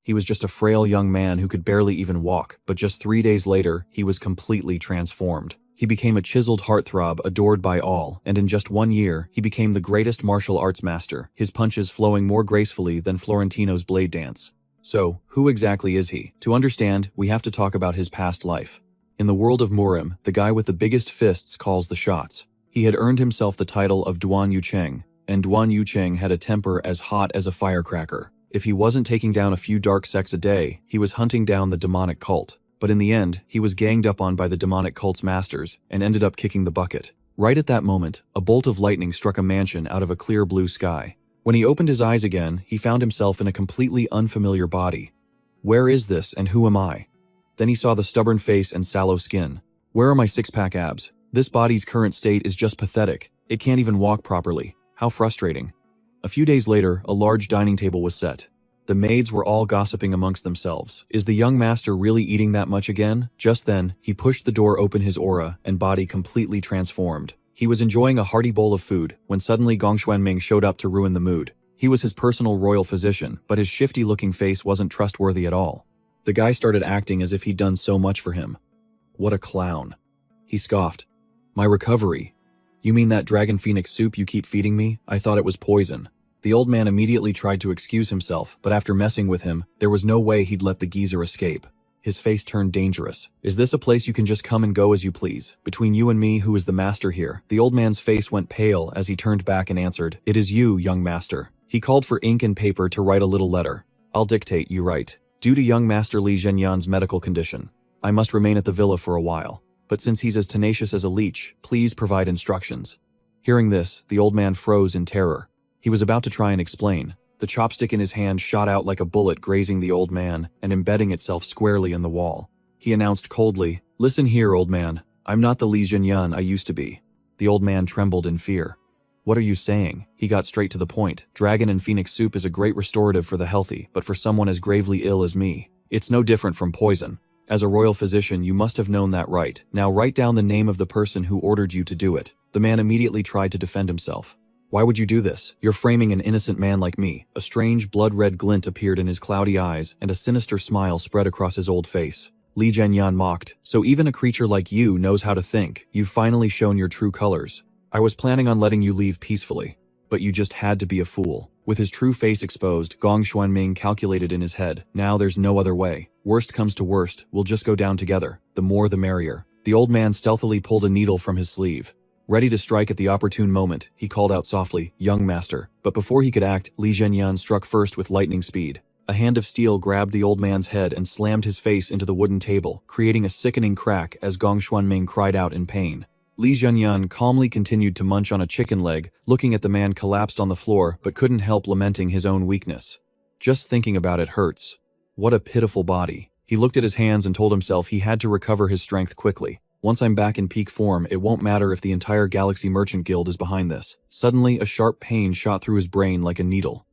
He was just a frail young man who could barely even walk, but just 3 days later, he was completely transformed. He became a chiseled heartthrob adored by all, and in just 1 year, he became the greatest martial arts master, his punches flowing more gracefully than Florentino's blade dance. So, who exactly is he? To understand, we have to talk about his past life. In the world of Murim, the guy with the biggest fists calls the shots. He had earned himself the title of Duan Yucheng, and Duan Yucheng had a temper as hot as a firecracker. If he wasn't taking down a few dark sects a day, he was hunting down the demonic cult. But in the end, he was ganged up on by the demonic cult's masters and ended up kicking the bucket. Right at that moment, a bolt of lightning struck a mansion out of a clear blue sky. When he opened his eyes again, he found himself in a completely unfamiliar body. Where is this and who am I? Then he saw the stubborn face and sallow skin. Where are my six-pack abs? This body's current state is just pathetic. It can't even walk properly. How frustrating. A few days later, a large dining table was set. The maids were all gossiping amongst themselves. Is the young master really eating that much again? Just then, he pushed the door open, his aura and body completely transformed. He was enjoying a hearty bowl of food when suddenly Gong Xuanming showed up to ruin the mood. He was his personal royal physician, but his shifty-looking face wasn't trustworthy at all. The guy started acting as if he'd done so much for him. What a clown. He scoffed. My recovery? You mean that dragon phoenix soup you keep feeding me? I thought it was poison. The old man immediately tried to excuse himself, but after messing with him, there was no way he'd let the geezer escape. His face turned dangerous. Is this a place you can just come and go as you please? Between you and me, who is the master here? The old man's face went pale as he turned back and answered, It is you, young master. He called for ink and paper to write a little letter. I'll dictate, you write. Due to young master Li Zhenyan's medical condition, I must remain at the villa for a while. But since he's as tenacious as a leech, please provide instructions. Hearing this, the old man froze in terror. He was about to try and explain. The chopstick in his hand shot out like a bullet, grazing the old man and embedding itself squarely in the wall. He announced coldly, Listen here, old man. I'm not the Li Zhenyan I used to be. The old man trembled in fear. What are you saying? He got straight to the point. Dragon and phoenix soup is a great restorative for the healthy, but for someone as gravely ill as me, it's no different from poison. As a royal physician, you must have known that, right? Now write down the name of the person who ordered you to do it. The man immediately tried to defend himself. Why would you do this? You're framing an innocent man like me. A strange blood-red glint appeared in his cloudy eyes, and a sinister smile spread across his old face. Li Zhenyan mocked. So even a creature like you knows how to think. You've finally shown your true colors. I was planning on letting you leave peacefully, but you just had to be a fool. With his true face exposed, Gong Xuanming calculated in his head. Now there's no other way. Worst comes to worst, we'll just go down together. The more the merrier. The old man stealthily pulled a needle from his sleeve. Ready to strike at the opportune moment, he called out softly, Young master. But before he could act, Li Zhenyan struck first with lightning speed. A hand of steel grabbed the old man's head and slammed his face into the wooden table, creating a sickening crack as Gong Xuanming cried out in pain. Li Zhenyan calmly continued to munch on a chicken leg, looking at the man collapsed on the floor but couldn't help lamenting his own weakness. Just thinking about it hurts. What a pitiful body. He looked at his hands and told himself he had to recover his strength quickly. Once I'm back in peak form, it won't matter if the entire Galaxy Merchant Guild is behind this. Suddenly, a sharp pain shot through his brain like a needle.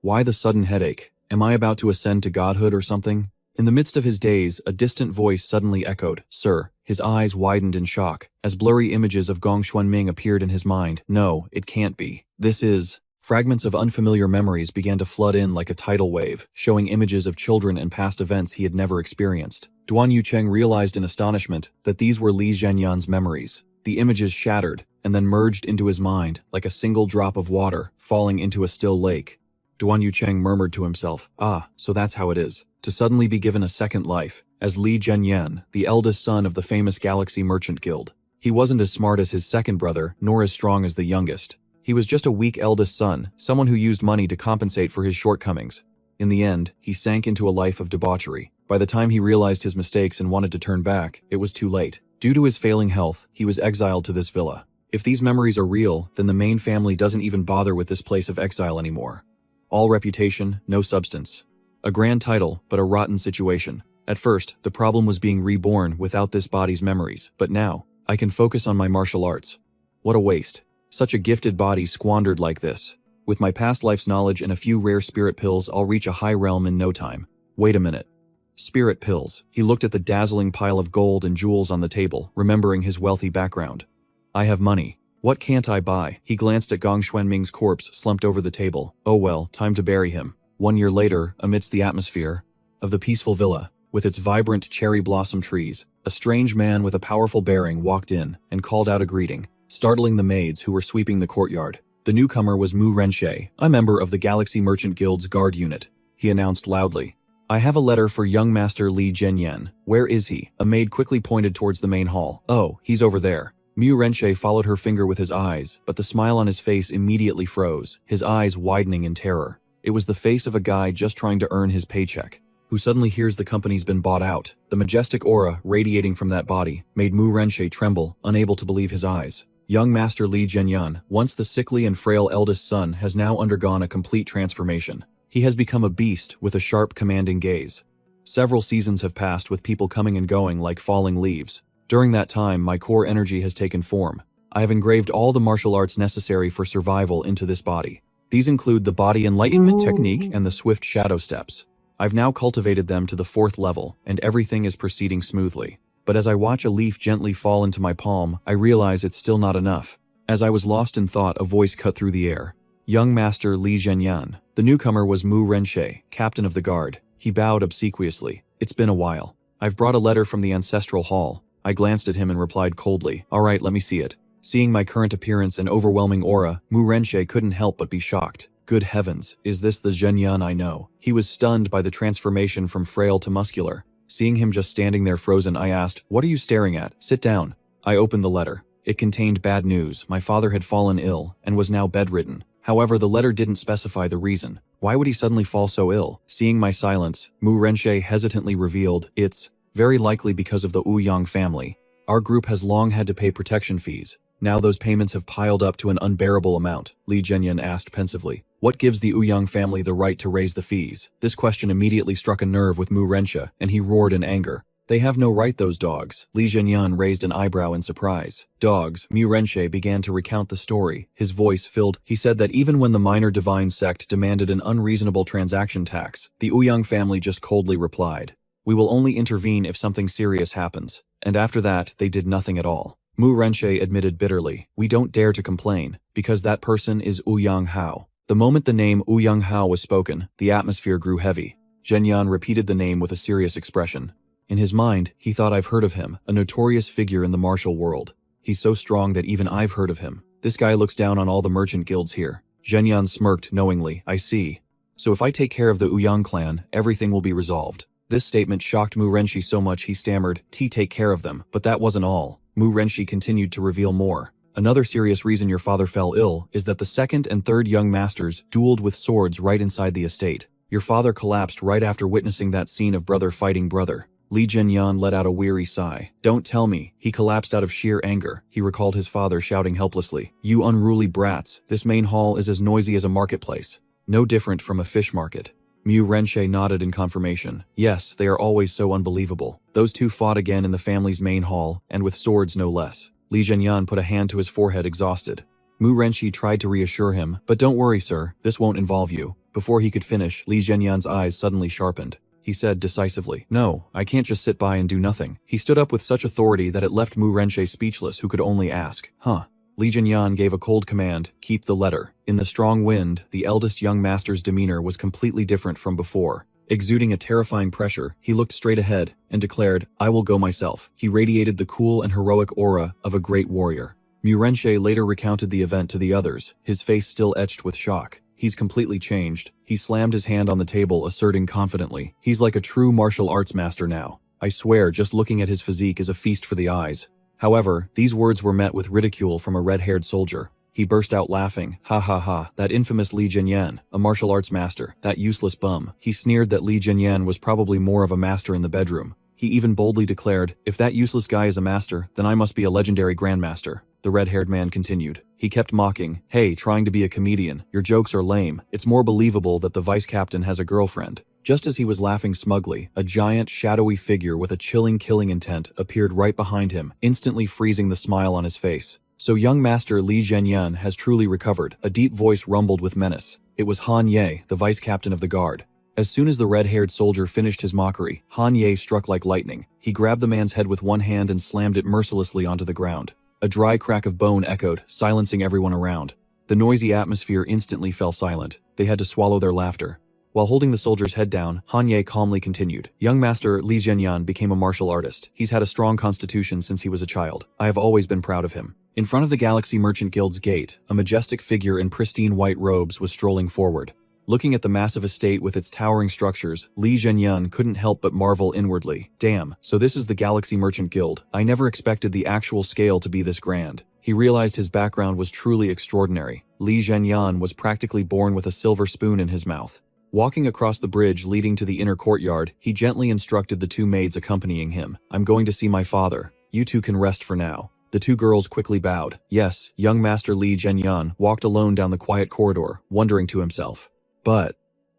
Why the sudden headache? Am I about to ascend to godhood or something? In the midst of his daze, a distant voice suddenly echoed, Sir. His eyes widened in shock, as blurry images of Gong Xuanming appeared in his mind. No, it can't be. This is... Fragments of unfamiliar memories began to flood in like a tidal wave, showing images of children and past events he had never experienced. Duan Yucheng realized in astonishment that these were Li Zhenyan's memories. The images shattered, and then merged into his mind, like a single drop of water falling into a still lake. Duan Yucheng murmured to himself, so that's how it is, to suddenly be given a second life, as Li Zhenyan, the eldest son of the famous Galaxy Merchant Guild. He wasn't as smart as his second brother, nor as strong as the youngest. He was just a weak eldest son, someone who used money to compensate for his shortcomings. In the end, he sank into a life of debauchery. By the time he realized his mistakes and wanted to turn back, it was too late. Due to his failing health, he was exiled to this villa. If these memories are real, then the main family doesn't even bother with this place of exile anymore. All reputation, no substance. A grand title, but a rotten situation. At first, the problem was being reborn without this body's memories, but now, I can focus on my martial arts. What a waste. Such a gifted body squandered like this. With my past life's knowledge and a few rare spirit pills, I'll reach a high realm in no time. Wait a minute. Spirit pills. He looked at the dazzling pile of gold and jewels on the table, remembering his wealthy background. I have money. What can't I buy? He glanced at Gong Xuanming's corpse slumped over the table. Oh well, time to bury him. 1 year later, amidst the atmosphere of the peaceful villa, with its vibrant cherry blossom trees, a strange man with a powerful bearing walked in and called out a greeting, startling the maids who were sweeping the courtyard. The newcomer was Mu Renshei, a member of the Galaxy Merchant Guild's guard unit. He announced loudly, "I have a letter for young Master Li Zhenyan. Where is he?" A maid quickly pointed towards the main hall. "Oh, he's over there." Mu Renshei followed her finger with his eyes, but the smile on his face immediately froze, his eyes widening in terror. It was the face of a guy just trying to earn his paycheck, who suddenly hears the company's been bought out. The majestic aura radiating from that body made Mu Renshei tremble, unable to believe his eyes. Young Master Li Zhenyan, once the sickly and frail eldest son, has now undergone a complete transformation. He has become a beast with a sharp, commanding gaze. Several seasons have passed with people coming and going like falling leaves. During that time, my core energy has taken form. I have engraved all the martial arts necessary for survival into this body. These include the body enlightenment technique and the swift shadow steps. I've now cultivated them to the 4th level, and everything is proceeding smoothly. But as I watch a leaf gently fall into my palm, I realize it's still not enough. As I was lost in thought, a voice cut through the air. Young Master Li Zhenyan. The newcomer was Mu Renshei, captain of the guard. He bowed obsequiously. "It's been a while. I've brought a letter from the ancestral hall." I glanced at him and replied coldly, "All right, let me see it." Seeing my current appearance and overwhelming aura, Mu Renshei couldn't help but be shocked. Good heavens, is this the Zhenyan I know? He was stunned by the transformation from frail to muscular. Seeing him just standing there frozen, I asked, "What are you staring at? Sit down." I opened the letter. It contained bad news. My father had fallen ill and was now bedridden. However, the letter didn't specify the reason. Why would he suddenly fall so ill? Seeing my silence, Mu Renshei hesitantly revealed, "It's very likely because of the Ouyang family. Our group has long had to pay protection fees. Now those payments have piled up to an unbearable amount." Li Zhenyan asked pensively, "What gives the Ouyang family the right to raise the fees?" This question immediately struck a nerve with Mu Renshei, and he roared in anger. "They have no right, those dogs." Li Zhenyan raised an eyebrow in surprise. "Dogs?" Mu Renshei began to recount the story, his voice filled. He said that even when the minor divine sect demanded an unreasonable transaction tax, the Ouyang family just coldly replied, "We will only intervene if something serious happens." And after that, they did nothing at all. Mu Renshei admitted bitterly, "We don't dare to complain, because that person is Ouyang Hao." The moment the name Ouyang Hao was spoken, the atmosphere grew heavy. Zhenyan repeated the name with a serious expression. In his mind, he thought, "I've heard of him, a notorious figure in the martial world. He's so strong that even I've heard of him. This guy looks down on all the merchant guilds here." Zhenyan smirked knowingly. "I see. So if I take care of the Ouyang clan, everything will be resolved." This statement shocked Mu Renshei so much he stammered, "Take care of them." But that wasn't all. Mu Renshei continued to reveal more. "Another serious reason your father fell ill is that the 2nd and 3rd young masters dueled with swords right inside the estate. Your father collapsed right after witnessing that scene of brother fighting brother." Li Zhenyan let out a weary sigh. "Don't tell me." He collapsed out of sheer anger. He recalled his father shouting helplessly, "You unruly brats, this main hall is as noisy as a marketplace. No different from a fish market." Mu Renshei nodded in confirmation. "Yes, they are always so unbelievable. Those two fought again in the family's main hall, and with swords no less." Li Zhenyan put a hand to his forehead, exhausted. Mu Renshei tried to reassure him, "But don't worry, sir, this won't involve you." Before he could finish, Li Zhenyan's eyes suddenly sharpened. He said decisively, "No, I can't just sit by and do nothing." He stood up with such authority that it left Mu Renshei speechless, who could only ask, "Huh?" Li Zhenyan gave a cold command, "Keep the letter." In the strong wind, the eldest young master's demeanor was completely different from before. Exuding a terrifying pressure, he looked straight ahead and declared, "I will go myself." He radiated the cool and heroic aura of a great warrior. Mu Renshei later recounted the event to the others, his face still etched with shock. "He's completely changed." He slammed his hand on the table, asserting confidently, "He's like a true martial arts master now. I swear, just looking at his physique is a feast for the eyes." However, these words were met with ridicule from a red-haired soldier. He burst out laughing. "Ha ha ha, that infamous Li Zhenyan, a martial arts master, that useless bum." He sneered that Li Zhenyan was probably more of a master in the bedroom. He even boldly declared, "If that useless guy is a master, then I must be a legendary grandmaster." The red-haired man continued. He kept mocking, "Hey, trying to be a comedian, your jokes are lame. It's more believable that the vice-captain has a girlfriend." Just as he was laughing smugly, a giant, shadowy figure with a chilling killing intent appeared right behind him, instantly freezing the smile on his face. "So young master Li Zhenyan has truly recovered." A deep voice rumbled with menace. It was Han Ye, the vice-captain of the guard. As soon as the red-haired soldier finished his mockery, Han Ye struck like lightning. He grabbed the man's head with one hand and slammed it mercilessly onto the ground. A dry crack of bone echoed, silencing everyone around. The noisy atmosphere instantly fell silent. They had to swallow their laughter. While holding the soldier's head down, Han Ye calmly continued. Young Master Li Zhenyan became a martial artist. He's had a strong constitution since he was a child. I have always been proud of him. In front of the Galaxy Merchant Guild's gate, a majestic figure in pristine white robes was strolling forward. Looking at the massive estate with its towering structures, Li Zhenyan couldn't help but marvel inwardly. Damn, so this is the Galaxy Merchant Guild. I never expected the actual scale to be this grand. He realized his background was truly extraordinary. Li Zhenyan was practically born with a silver spoon in his mouth. Walking across the bridge leading to the inner courtyard, he gently instructed the two maids accompanying him. I'm going to see my father. You two can rest for now. The two girls quickly bowed. Yes, young Master Li Zhenyan walked alone down the quiet corridor, wondering to himself. But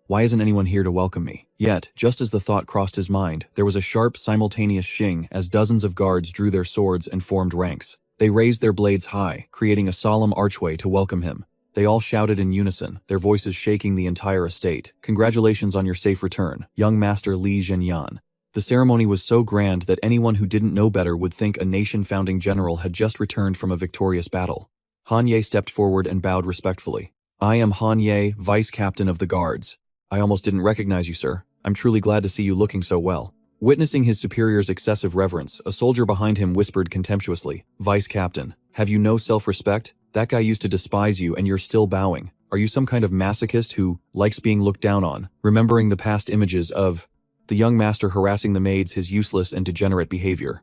why isn't anyone here to welcome me? Yet, just as the thought crossed his mind, there was a sharp, simultaneous shing as dozens of guards drew their swords and formed ranks. They raised their blades high, creating a solemn archway to welcome him. They all shouted in unison, their voices shaking the entire estate. Congratulations on your safe return, young Master Li Zhenyan. The ceremony was so grand that anyone who didn't know better would think a nation-founding general had just returned from a victorious battle. Han Ye stepped forward and bowed respectfully. I am Han Ye, Vice Captain of the Guards. I almost didn't recognize you, sir. I'm truly glad to see you looking so well. Witnessing his superior's excessive reverence, a soldier behind him whispered contemptuously, Vice Captain, have you no self-respect? That guy used to despise you and you're still bowing. Are you some kind of masochist who likes being looked down on? Remembering the past images of the young master harassing the maids his useless and degenerate behavior.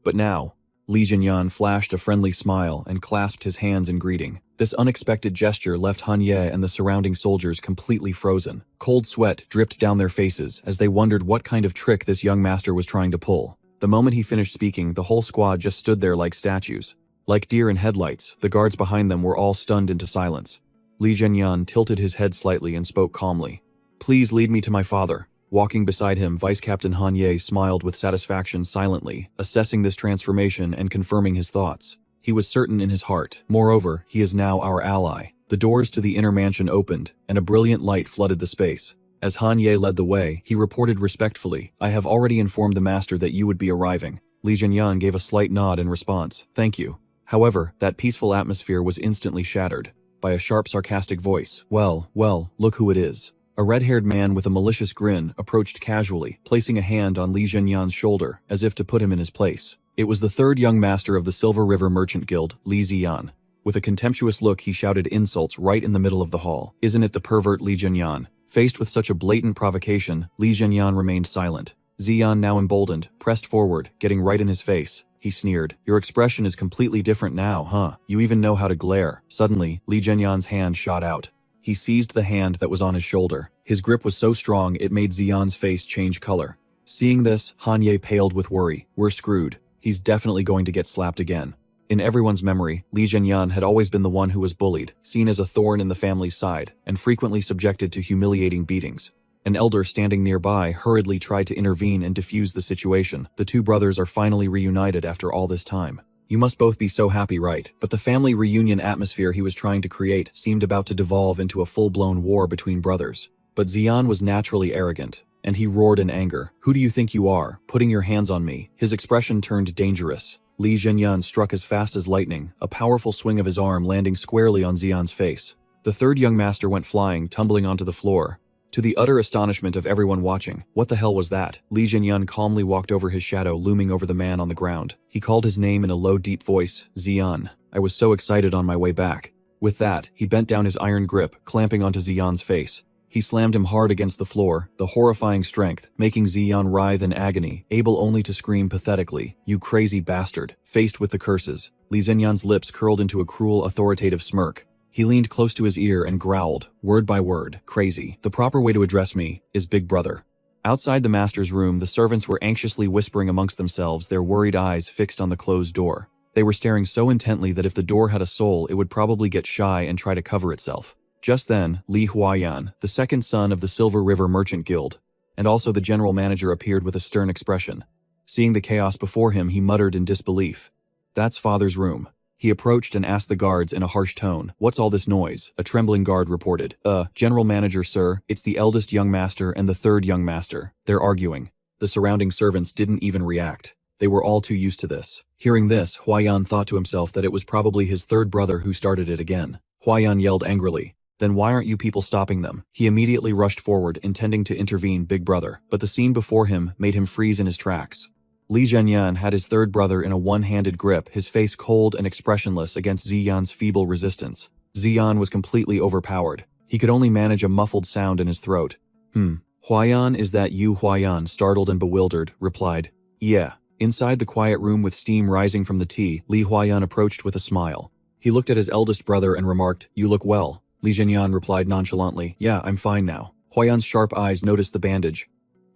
But now, Li Zhenyan flashed a friendly smile and clasped his hands in greeting. This unexpected gesture left Han Ye and the surrounding soldiers completely frozen. Cold sweat dripped down their faces as they wondered what kind of trick this young master was trying to pull. The moment he finished speaking, the whole squad just stood there like statues. Like deer in headlights, the guards behind them were all stunned into silence. Li Zhenyan tilted his head slightly and spoke calmly. Please lead me to my father. Walking beside him, Vice Captain Han Ye smiled with satisfaction silently, assessing this transformation and confirming his thoughts. He was certain in his heart. Moreover, he is now our ally. The doors to the inner mansion opened, and a brilliant light flooded the space. As Han Ye led the way, he reported respectfully, I have already informed the master that you would be arriving. Li Zhenyan gave a slight nod in response. Thank you. However, that peaceful atmosphere was instantly shattered by a sharp, sarcastic voice. Well, look who it is. A red-haired man with a malicious grin approached casually, placing a hand on Li Zhenyan's shoulder, as if to put him in his place. It was the third young master of the Silver River Merchant Guild, Li Ziyan. With a contemptuous look, he shouted insults right in the middle of the hall. Isn't it the pervert Li Zhenyan? Faced with such a blatant provocation, Li Zhenyan remained silent. Ziyan, now emboldened, pressed forward, getting right in his face. He sneered. Your expression is completely different now, huh? You even know how to glare. Suddenly, Li Zhenyan's hand shot out. He seized the hand that was on his shoulder. His grip was so strong it made Ziyan's face change color. Seeing this, Han Ye paled with worry. We're screwed. He's definitely going to get slapped again. In everyone's memory, Li Zhenyan had always been the one who was bullied, seen as a thorn in the family's side, and frequently subjected to humiliating beatings. An elder standing nearby hurriedly tried to intervene and defuse the situation. The two brothers are finally reunited after all this time. You must both be so happy, right? But the family reunion atmosphere he was trying to create seemed about to devolve into a full-blown war between brothers. But Ziyan was naturally arrogant, and he roared in anger. Who do you think you are, putting your hands on me? His expression turned dangerous. Li Zhenyan struck as fast as lightning, a powerful swing of his arm landing squarely on Ziyan's face. The third young master went flying, tumbling onto the floor. To the utter astonishment of everyone watching, what the hell was that? Li Zhenyan calmly walked over his shadow looming over the man on the ground. He called his name in a low, deep voice, Ziyan. I was so excited on my way back. With that, he bent down his iron grip, clamping onto Ziyan's face. He slammed him hard against the floor, the horrifying strength, making Ziyan writhe in agony, able only to scream pathetically, You crazy bastard. Faced with the curses, Li Zhenyan's lips curled into a cruel, authoritative smirk. He leaned close to his ear and growled, word by word, crazy. The proper way to address me is Big Brother. Outside the master's room, the servants were anxiously whispering amongst themselves, their worried eyes fixed on the closed door. They were staring so intently that if the door had a soul, it would probably get shy and try to cover itself. Just then, Li Huayan, the second son of the Silver River Merchant Guild, and also the general manager appeared with a stern expression. Seeing the chaos before him, he muttered in disbelief. That's father's room. He approached and asked the guards in a harsh tone, What's all this noise? A trembling guard reported, General Manager, sir, it's the eldest young master and the third young master. They're arguing. The surrounding servants didn't even react. They were all too used to this. Hearing this, Huayan thought to himself that it was probably his third brother who started it again. Huayan yelled angrily, Then why aren't you people stopping them? He immediately rushed forward, intending to intervene Big Brother, but the scene before him made him freeze in his tracks. Li Zhenyan had his third brother in a one-handed grip, his face cold and expressionless against Ziyan's feeble resistance. Ziyan was completely overpowered. He could only manage a muffled sound in his throat. Huayan, is that you? Huayan, startled and bewildered, replied, yeah. Inside the quiet room with steam rising from the tea, Li Huayan approached with a smile. He looked at his eldest brother and remarked, you look well. Li Zhenyan replied nonchalantly, yeah, I'm fine now. Huayan's sharp eyes noticed the bandage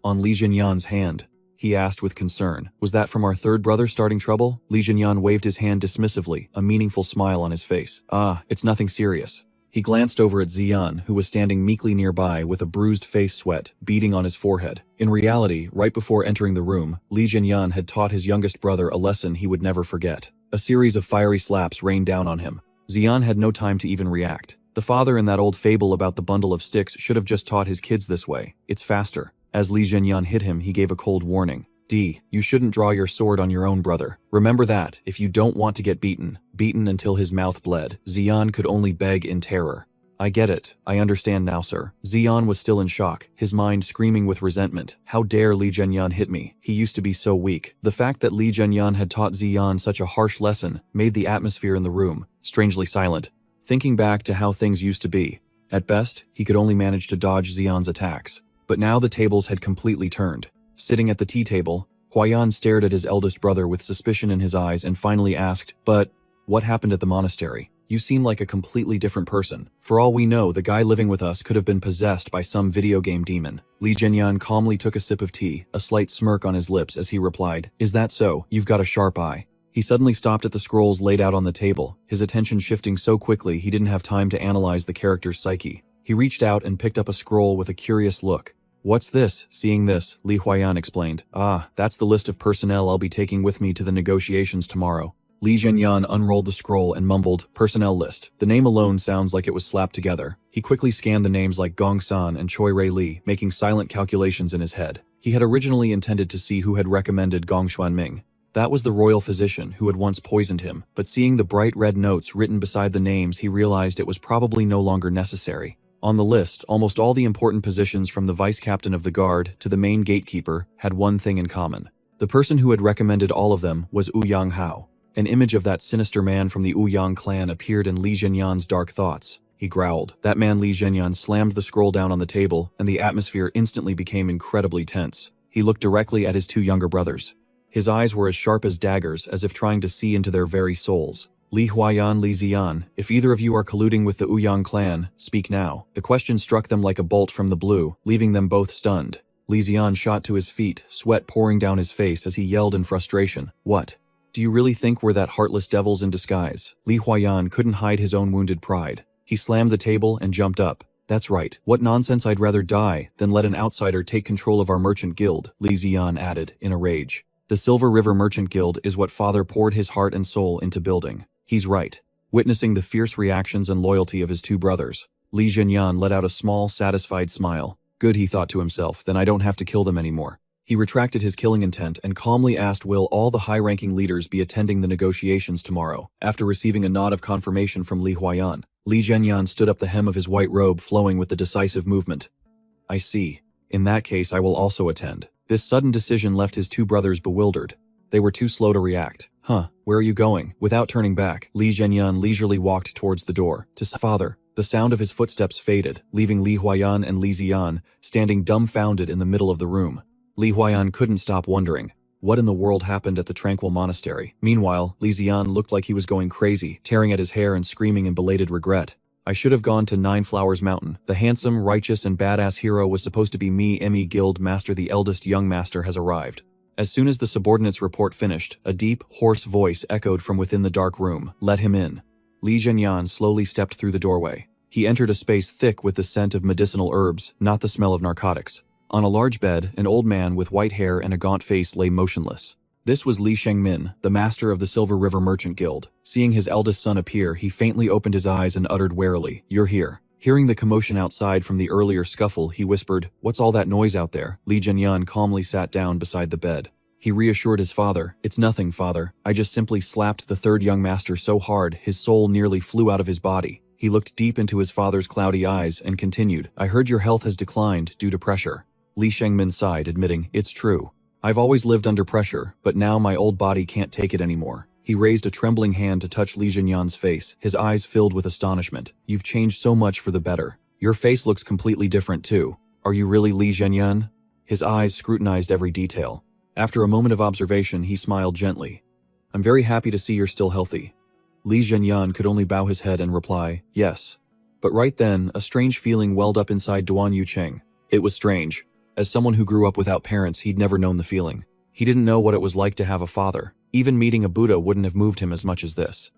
on Li Zhenyan's hand. He asked with concern, was that from our third brother starting trouble? Li Zhenyan waved his hand dismissively, a meaningful smile on his face. Ah, it's nothing serious. He glanced over at Ziyan, who was standing meekly nearby with a bruised face, sweat beading on his forehead. In reality, right before entering the room, Li Zhenyan had taught his youngest brother a lesson he would never forget. A series of fiery slaps rained down on him. Ziyan had no time to even react. The father in that old fable about the bundle of sticks should have just taught his kids this way. It's faster. As Li Zhenyan hit him, he gave a cold warning. You shouldn't draw your sword on your own brother. Remember that, if you don't want to get beaten until his mouth bled. Ziyan could only beg in terror. I get it. I understand now, sir. Ziyan was still in shock, his mind screaming with resentment. How dare Li Zhenyan hit me? He used to be so weak. The fact that Li Zhenyan had taught Ziyan such a harsh lesson made the atmosphere in the room strangely silent. Thinking back to how things used to be, at best, he could only manage to dodge Ziyan's attacks. But now the tables had completely turned. Sitting at the tea table, Huayan stared at his eldest brother with suspicion in his eyes and finally asked, but what happened at the monastery? You seem like a completely different person. For all we know, the guy living with us could have been possessed by some video game demon. Li Zhenyan calmly took a sip of tea, a slight smirk on his lips as he replied, is that so? You've got a sharp eye. He suddenly stopped at the scrolls laid out on the table, his attention shifting so quickly he didn't have time to analyze the character's psyche. He reached out and picked up a scroll with a curious look. What's this? Seeing this, Li Huayan explained. Ah, that's the list of personnel I'll be taking with me to the negotiations tomorrow. Li Zhenyan unrolled the scroll and mumbled, personnel list. The name alone sounds like it was slapped together. He quickly scanned the names like Gong San and Choi Rei Li, making silent calculations in his head. He had originally intended to see who had recommended Gong Xuanming. That was the royal physician who had once poisoned him, but seeing the bright red notes written beside the names, he realized it was probably no longer necessary. On the list, almost all the important positions from the vice captain of the guard to the main gatekeeper had one thing in common. The person who had recommended all of them was Ouyang Hao. An image of that sinister man from the Ouyang clan appeared in Li Zhenyan's dark thoughts. He growled. That man Li Zhenyan slammed the scroll down on the table, and the atmosphere instantly became incredibly tense. He looked directly at his two younger brothers. His eyes were as sharp as daggers, as if trying to see into their very souls. Li Huayan, Li Ziyan, if either of you are colluding with the Ouyang clan, speak now. The question struck them like a bolt from the blue, leaving them both stunned. Li Ziyan shot to his feet, sweat pouring down his face as he yelled in frustration. What? Do you really think we're that heartless devils in disguise? Li Huayan couldn't hide his own wounded pride. He slammed the table and jumped up. That's right. What nonsense, I'd rather die than let an outsider take control of our merchant guild, Li Ziyan added, in a rage. The Silver River Merchant Guild is what father poured his heart and soul into building. He's right. Witnessing the fierce reactions and loyalty of his two brothers, Li Zhenyan let out a small, satisfied smile. Good, he thought to himself, then I don't have to kill them anymore. He retracted his killing intent and calmly asked, will all the high-ranking leaders be attending the negotiations tomorrow? After receiving a nod of confirmation from Li Huayan, Li Zhenyan stood up, the hem of his white robe flowing with the decisive movement. I see. In that case, I will also attend. This sudden decision left his two brothers bewildered. They were too slow to react. Where are you going? Without turning back, Li Zhenyan leisurely walked towards the door. To father. The sound of his footsteps faded, leaving Li Huayan and Li Ziyan standing dumbfounded in the middle of the room. Li Huayan couldn't stop wondering, what in the world happened at the tranquil monastery? Meanwhile, Li Ziyan looked like he was going crazy, tearing at his hair and screaming in belated regret. I should have gone to Nine Flowers Mountain. The handsome, righteous, and badass hero was supposed to be me. Me Guild Master, the eldest young master, has arrived. As soon as the subordinate's report finished, a deep, hoarse voice echoed from within the dark room. Let him in. Li Zhenyan slowly stepped through the doorway. He entered a space thick with the scent of medicinal herbs, not the smell of narcotics. On a large bed, an old man with white hair and a gaunt face lay motionless. This was Li Shengmin, the master of the Silver River Merchant Guild. Seeing his eldest son appear, he faintly opened his eyes and uttered warily, "You're here." Hearing the commotion outside from the earlier scuffle, he whispered, "What's all that noise out there?" Li Zhenyan calmly sat down beside the bed. He reassured his father, "It's nothing, father. I just simply slapped the third young master so hard his soul nearly flew out of his body." He looked deep into his father's cloudy eyes and continued, I heard your health has declined due to pressure. Li Shengmin sighed, admitting, it's true. I've always lived under pressure, but now my old body can't take it anymore. He raised a trembling hand to touch Li Zhenyan's face, his eyes filled with astonishment. You've changed so much for the better. Your face looks completely different too. Are you really Li Zhenyan? His eyes scrutinized every detail. After a moment of observation, he smiled gently. I'm very happy to see you're still healthy. Li Zhenyan could only bow his head and reply, yes. But right then, a strange feeling welled up inside Duan Yucheng. It was strange. As someone who grew up without parents, he'd never known the feeling. He didn't know what it was like to have a father. Even meeting a Buddha wouldn't have moved him as much as this.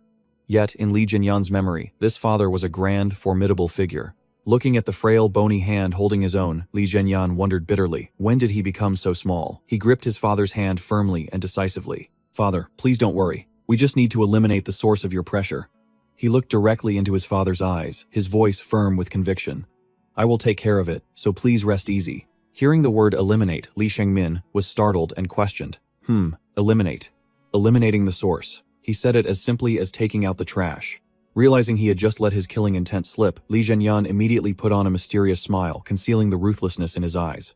Yet, in Li Zhenyan's memory, this father was a grand, formidable figure. Looking at the frail, bony hand holding his own, Li Zhenyan wondered bitterly, when did he become so small? He gripped his father's hand firmly and decisively. Father, please don't worry. We just need to eliminate the source of your pressure. He looked directly into his father's eyes, his voice firm with conviction. I will take care of it, so please rest easy. Hearing the word eliminate, Li Shengmin was startled and questioned. Eliminate. Eliminating the source. He said it as simply as taking out the trash. Realizing he had just let his killing intent slip, Li Zhenyan immediately put on a mysterious smile, concealing the ruthlessness in his eyes.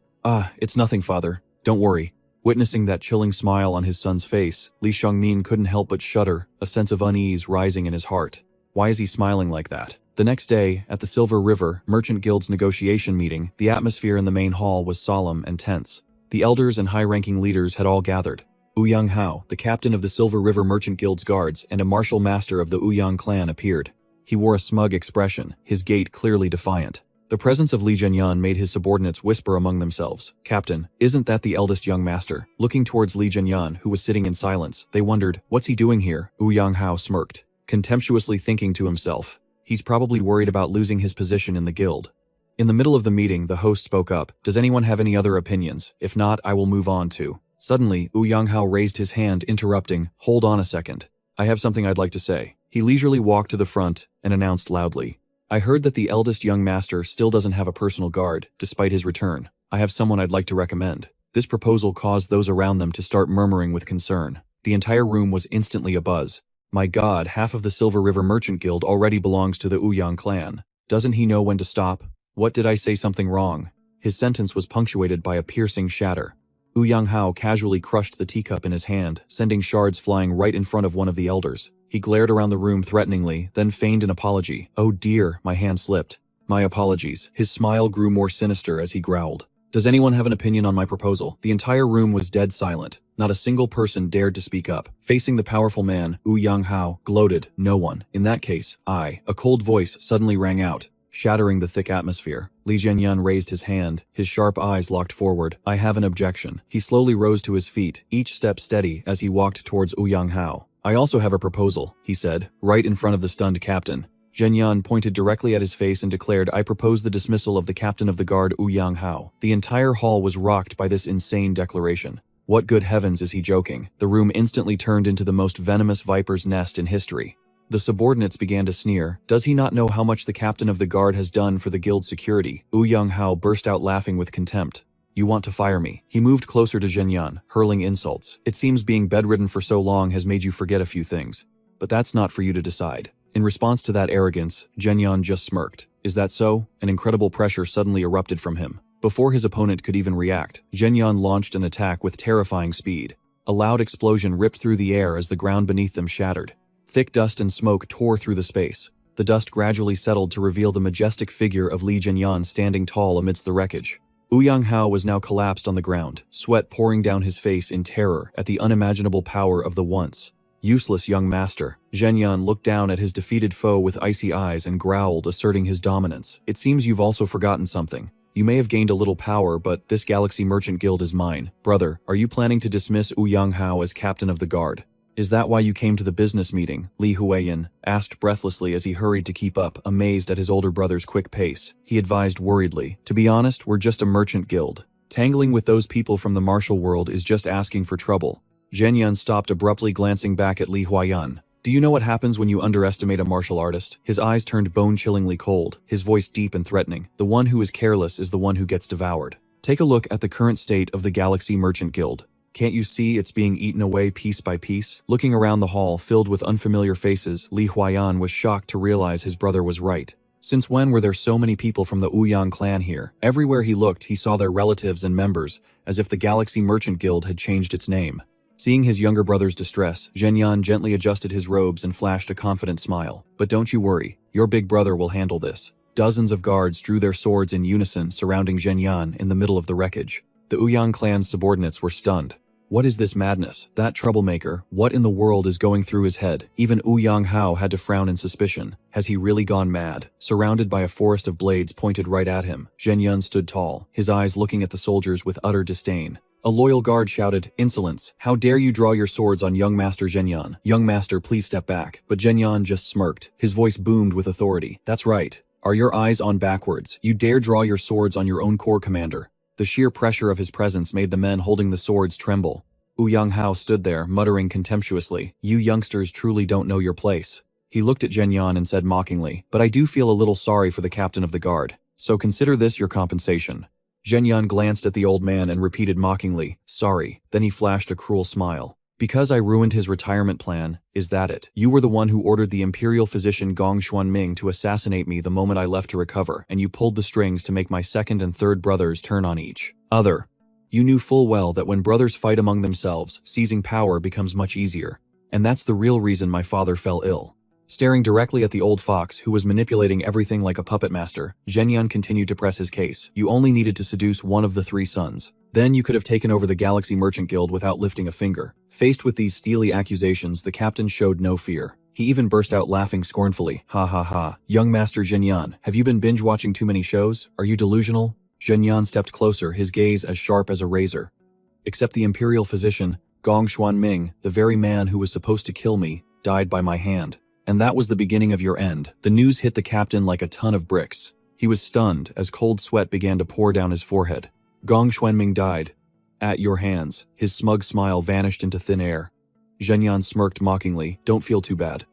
It's nothing, father. Don't worry. Witnessing that chilling smile on his son's face, Li Shengmin couldn't help but shudder, a sense of unease rising in his heart. Why is he smiling like that? The next day, at the Silver River Merchant Guild's negotiation meeting, the atmosphere in the main hall was solemn and tense. The elders and high-ranking leaders had all gathered. Ouyang Hao, the captain of the Silver River Merchant Guild's guards and a martial master of the Ouyang clan, appeared. He wore a smug expression, his gait clearly defiant. The presence of Li Zhenyan made his subordinates whisper among themselves. Captain, isn't that the eldest young master? Looking towards Li Zhenyan, who was sitting in silence, they wondered, what's he doing here? Ouyang Hao smirked, contemptuously thinking to himself, he's probably worried about losing his position in the guild. In the middle of the meeting, the host spoke up. Does anyone have any other opinions? If not, I will move on to. Suddenly, Ouyang Hao raised his hand, interrupting, hold on a second. I have something I'd like to say. He leisurely walked to the front and announced loudly. I heard that the eldest young master still doesn't have a personal guard, despite his return. I have someone I'd like to recommend. This proposal caused those around them to start murmuring with concern. The entire room was instantly abuzz. My God, half of the Silver River Merchant Guild already belongs to the Ouyang clan. Doesn't he know when to stop? What did I say something wrong? His sentence was punctuated by a piercing shatter. Ouyang Hao casually crushed the teacup in his hand, sending shards flying right in front of one of the elders. He glared around the room threateningly, then feigned an apology. Oh dear, my hand slipped. My apologies. His smile grew more sinister as he growled. Does anyone have an opinion on my proposal? The entire room was dead silent. Not a single person dared to speak up. Facing the powerful man, Ouyang Hao gloated. No one. In that case, I. A cold voice suddenly rang out, shattering the thick atmosphere. Li Zhenyan raised his hand, his sharp eyes locked forward. I have an objection. He slowly rose to his feet, each step steady as he walked towards Ouyang Hao. I also have a proposal, he said, right in front of the stunned captain. Zhenyan pointed directly at his face and declared, I propose the dismissal of the captain of the guard Ouyang Hao. The entire hall was rocked by this insane declaration. What good heavens is he joking? The room instantly turned into the most venomous viper's nest in history. The subordinates began to sneer. Does he not know how much the captain of the guard has done for the guild's security? Ouyang Hao burst out laughing with contempt. You want to fire me? He moved closer to Zhenyan, hurling insults. It seems being bedridden for so long has made you forget a few things. But that's not for you to decide. In response to that arrogance, Zhenyan just smirked. Is that so? An incredible pressure suddenly erupted from him. Before his opponent could even react, Zhenyan launched an attack with terrifying speed. A loud explosion ripped through the air as the ground beneath them shattered. Thick dust and smoke tore through the space. The dust gradually settled to reveal the majestic figure of Li Zhenyan standing tall amidst the wreckage. Ouyang Hao was now collapsed on the ground, sweat pouring down his face in terror at the unimaginable power of the once useless young master. Zhenyan looked down at his defeated foe with icy eyes and growled, asserting his dominance. It seems you've also forgotten something. You may have gained a little power, but this Galaxy Merchant Guild is mine. Brother, are you planning to dismiss Ouyang Hao as captain of the guard? Is that why you came to the business meeting? Li Huiyan asked breathlessly as he hurried to keep up, amazed at his older brother's quick pace. He advised worriedly, to be honest, we're just a merchant guild. Tangling with those people from the martial world is just asking for trouble. Zhenyan stopped abruptly, glancing back at Li Huiyan. Do you know what happens when you underestimate a martial artist? His eyes turned bone-chillingly cold, his voice deep and threatening. The one who is careless is the one who gets devoured. Take a look at the current state of the Galaxy Merchant Guild. Can't you see it's being eaten away piece by piece? Looking around the hall filled with unfamiliar faces, Li Huayan was shocked to realize his brother was right. Since when were there so many people from the Ouyang clan here? Everywhere he looked, he saw their relatives and members, as if the Galaxy Merchant Guild had changed its name. Seeing his younger brother's distress, Zhenyan gently adjusted his robes and flashed a confident smile. But don't you worry, your big brother will handle this. Dozens of guards drew their swords in unison surrounding Zhenyan in the middle of the wreckage. The Ouyang clan's subordinates were stunned. What is this madness? That troublemaker, what in the world is going through his head? Even Ouyang Hao had to frown in suspicion. Has he really gone mad? Surrounded by a forest of blades pointed right at him, Zhenyan stood tall, his eyes looking at the soldiers with utter disdain. A loyal guard shouted, "Insolence! How dare you draw your swords on young Master Zhenyan? Young Master, please step back." But Zhenyan just smirked. His voice boomed with authority. "That's right. Are your eyes on backwards? You dare draw your swords on your own corps commander." The sheer pressure of his presence made the men holding the swords tremble. Ouyang Hao stood there, muttering contemptuously, "You youngsters truly don't know your place." He looked at Zhenyan and said mockingly, "But I do feel a little sorry for the captain of the guard. So consider this your compensation." Zhenyan glanced at the old man and repeated mockingly, "Sorry." Then he flashed a cruel smile. "Because I ruined his retirement plan, is that it? You were the one who ordered the imperial physician Gong Xuanming to assassinate me the moment I left to recover, and you pulled the strings to make my second and third brothers turn on each other. You knew full well that when brothers fight among themselves, seizing power becomes much easier. And that's the real reason my father fell ill." Staring directly at the old fox, who was manipulating everything like a puppet master, Zhenyan continued to press his case. "You only needed to seduce one of the three sons. Then you could have taken over the Galaxy Merchant Guild without lifting a finger." Faced with these steely accusations, the captain showed no fear. He even burst out laughing scornfully. "Ha ha ha. Young Master Zhenyan, have you been binge-watching too many shows? Are you delusional?" Zhenyan stepped closer, his gaze as sharp as a razor. "Except the imperial physician, Gong Xuanming, the very man who was supposed to kill me, died by my hand. And that was the beginning of your end." The news hit the captain like a ton of bricks. He was stunned as cold sweat began to pour down his forehead. "Gong Xuanming died. At your hands." His smug smile vanished into thin air. Zhenyan smirked mockingly. "Don't feel too bad.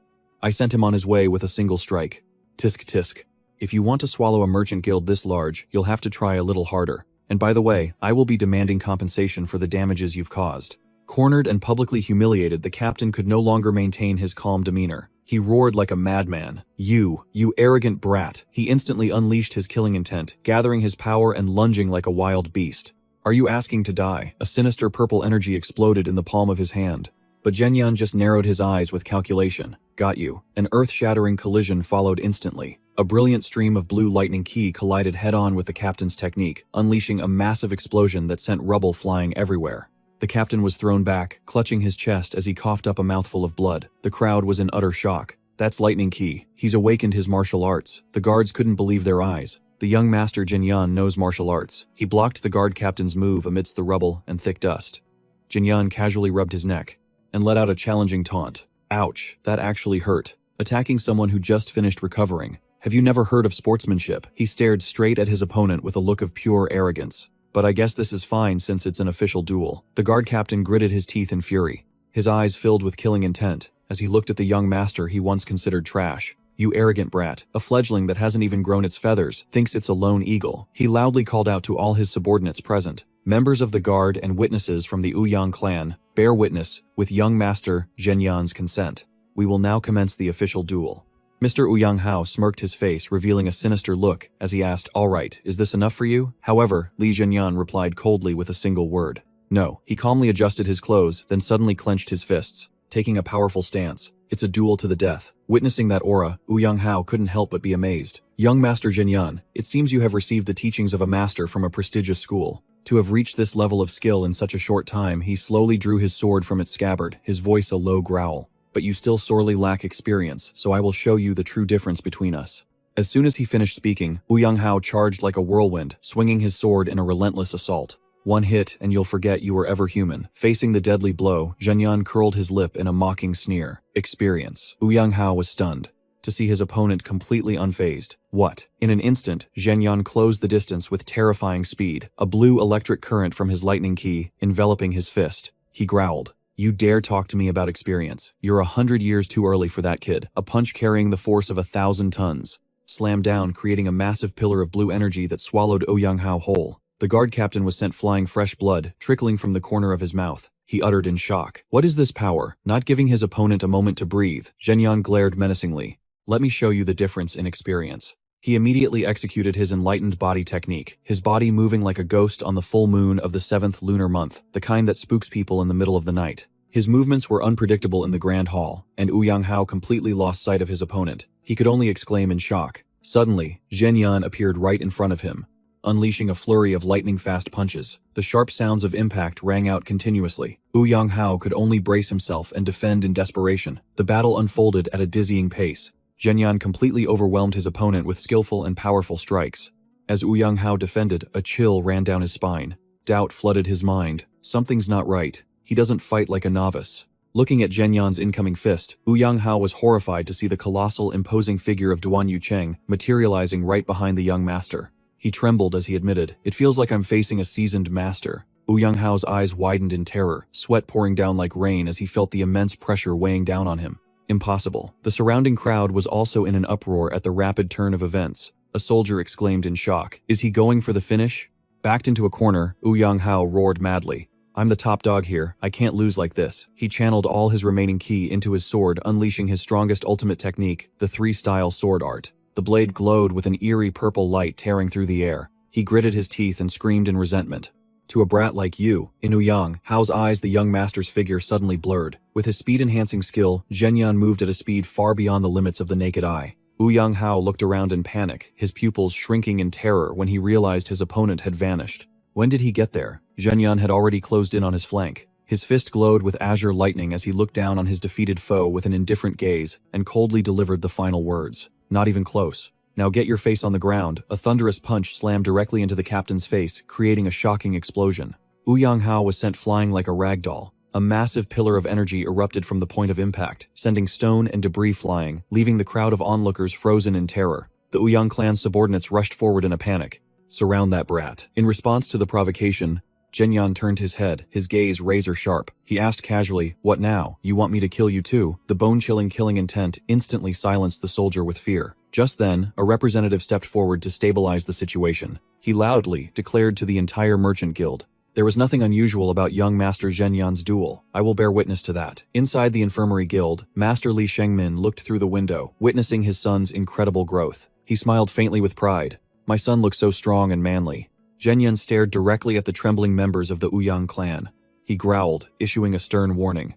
I sent him on his way with a single strike. Tisk tisk. If you want to swallow a merchant guild this large, you'll have to try a little harder. And by the way, I will be demanding compensation for the damages you've caused." Cornered and publicly humiliated, the captain could no longer maintain his calm demeanor. He roared like a madman. You arrogant brat." He instantly unleashed his killing intent, gathering his power and lunging like a wild beast. "Are you asking to die?" A sinister purple energy exploded in the palm of his hand. But Zhenyan just narrowed his eyes with calculation. "Got you." An earth-shattering collision followed instantly. A brilliant stream of blue lightning ki collided head-on with the captain's technique, unleashing a massive explosion that sent rubble flying everywhere. The captain was thrown back, clutching his chest as he coughed up a mouthful of blood. The crowd was in utter shock. "That's lightning ki. He's awakened his martial arts." The guards couldn't believe their eyes. The young master Zhenyan knows martial arts. He blocked the guard captain's move amidst the rubble and thick dust. Zhenyan casually rubbed his neck and let out a challenging taunt. "Ouch, that actually hurt. Attacking someone who just finished recovering. Have you never heard of sportsmanship?" He stared straight at his opponent with a look of pure arrogance. "But I guess this is fine since it's an official duel." The guard captain gritted his teeth in fury. His eyes filled with killing intent as he looked at the young master he once considered trash. "You arrogant brat, a fledgling that hasn't even grown its feathers, thinks it's a lone eagle." He loudly called out to all his subordinates present. "Members of the guard and witnesses from the Ouyang clan, bear witness, with young master Zhenyan's consent. We will now commence the official duel." Mr. Ouyang Hao smirked his face, revealing a sinister look as he asked, "All right, is this enough for you?" However, Li Zhenyan replied coldly with a single word. "No." He calmly adjusted his clothes, then suddenly clenched his fists, taking a powerful stance. "It's a duel to the death." Witnessing that aura, Ouyang Hao couldn't help but be amazed. "Young Master Zhenyan, it seems you have received the teachings of a master from a prestigious school. To have reached this level of skill in such a short time," he slowly drew his sword from its scabbard, his voice a low growl. "But you still sorely lack experience, so I will show you the true difference between us." As soon as he finished speaking, Ouyang Hao charged like a whirlwind, swinging his sword in a relentless assault. "One hit, and you'll forget you were ever human." Facing the deadly blow, Zhenyan curled his lip in a mocking sneer. "Experience." Ouyang Hao was stunned to see his opponent completely unfazed. What? In an instant, Zhenyan closed the distance with terrifying speed, a blue electric current from his lightning ki enveloping his fist. He growled. "You dare talk to me about experience? You're 100 years too early for that, kid." A punch carrying the force of 1,000 tons slammed down, creating a massive pillar of blue energy that swallowed Ouyang Hao whole. The guard captain was sent flying, fresh blood trickling from the corner of his mouth. He uttered in shock. What is this power? Not giving his opponent a moment to breathe, Zhenyan glared menacingly. Let me show you the difference in experience. He immediately executed his enlightened body technique, his body moving like a ghost on the full moon of the 7th lunar month, the kind that spooks people in the middle of the night. His movements were unpredictable in the Grand Hall, and Ouyang Hao completely lost sight of his opponent. He could only exclaim in shock. Suddenly, Zhenyan appeared right in front of him, unleashing a flurry of lightning-fast punches. The sharp sounds of impact rang out continuously. Ouyang Hao could only brace himself and defend in desperation. The battle unfolded at a dizzying pace. Zhenyan completely overwhelmed his opponent with skillful and powerful strikes. As Ouyang Hao defended, a chill ran down his spine. Doubt flooded his mind. Something's not right. He doesn't fight like a novice. Looking at Zhenyan's incoming fist, Ouyang Hao was horrified to see the colossal, imposing figure of Duan Yucheng materializing right behind the young master. He trembled as he admitted, "It feels like I'm facing a seasoned master." Ouyang Hao's eyes widened in terror, sweat pouring down like rain as he felt the immense pressure weighing down on him. Impossible. The surrounding crowd was also in an uproar at the rapid turn of events. A soldier exclaimed in shock, "Is he going for the finish?" Backed into a corner, Ouyang Hao roared madly. "I'm the top dog here, I can't lose like this." He channeled all his remaining ki into his sword, unleashing his strongest ultimate technique, the 3-style sword art. The blade glowed with an eerie purple light tearing through the air. He gritted his teeth and screamed in resentment. "To a brat like you." In Ouyang Hao's eyes, the young master's figure suddenly blurred. With his speed-enhancing skill, Zhenyan moved at a speed far beyond the limits of the naked eye. Ouyang Hao looked around in panic, his pupils shrinking in terror when he realized his opponent had vanished. When did he get there? Zhenyan had already closed in on his flank. His fist glowed with azure lightning as he looked down on his defeated foe with an indifferent gaze and coldly delivered the final words. "Not even close. Now get your face on the ground." A thunderous punch slammed directly into the captain's face, creating a shocking explosion. Ouyang Hao was sent flying like a rag doll. A massive pillar of energy erupted from the point of impact, sending stone and debris flying, leaving the crowd of onlookers frozen in terror. The Ouyang clan's subordinates rushed forward in a panic. "Surround that brat." In response to the provocation, Zhenyan turned his head, his gaze razor-sharp. He asked casually, "What now? You want me to kill you too?" The bone-chilling killing intent instantly silenced the soldier with fear. Just then, a representative stepped forward to stabilize the situation. He loudly declared to the entire merchant guild, "There was nothing unusual about young Master Zhenyan's duel. I will bear witness to that." Inside the infirmary guild, Master Li Shengmin looked through the window, witnessing his son's incredible growth. He smiled faintly with pride. "My son looks so strong and manly." Zhenyan stared directly at the trembling members of the Ouyang clan. He growled, issuing a stern warning.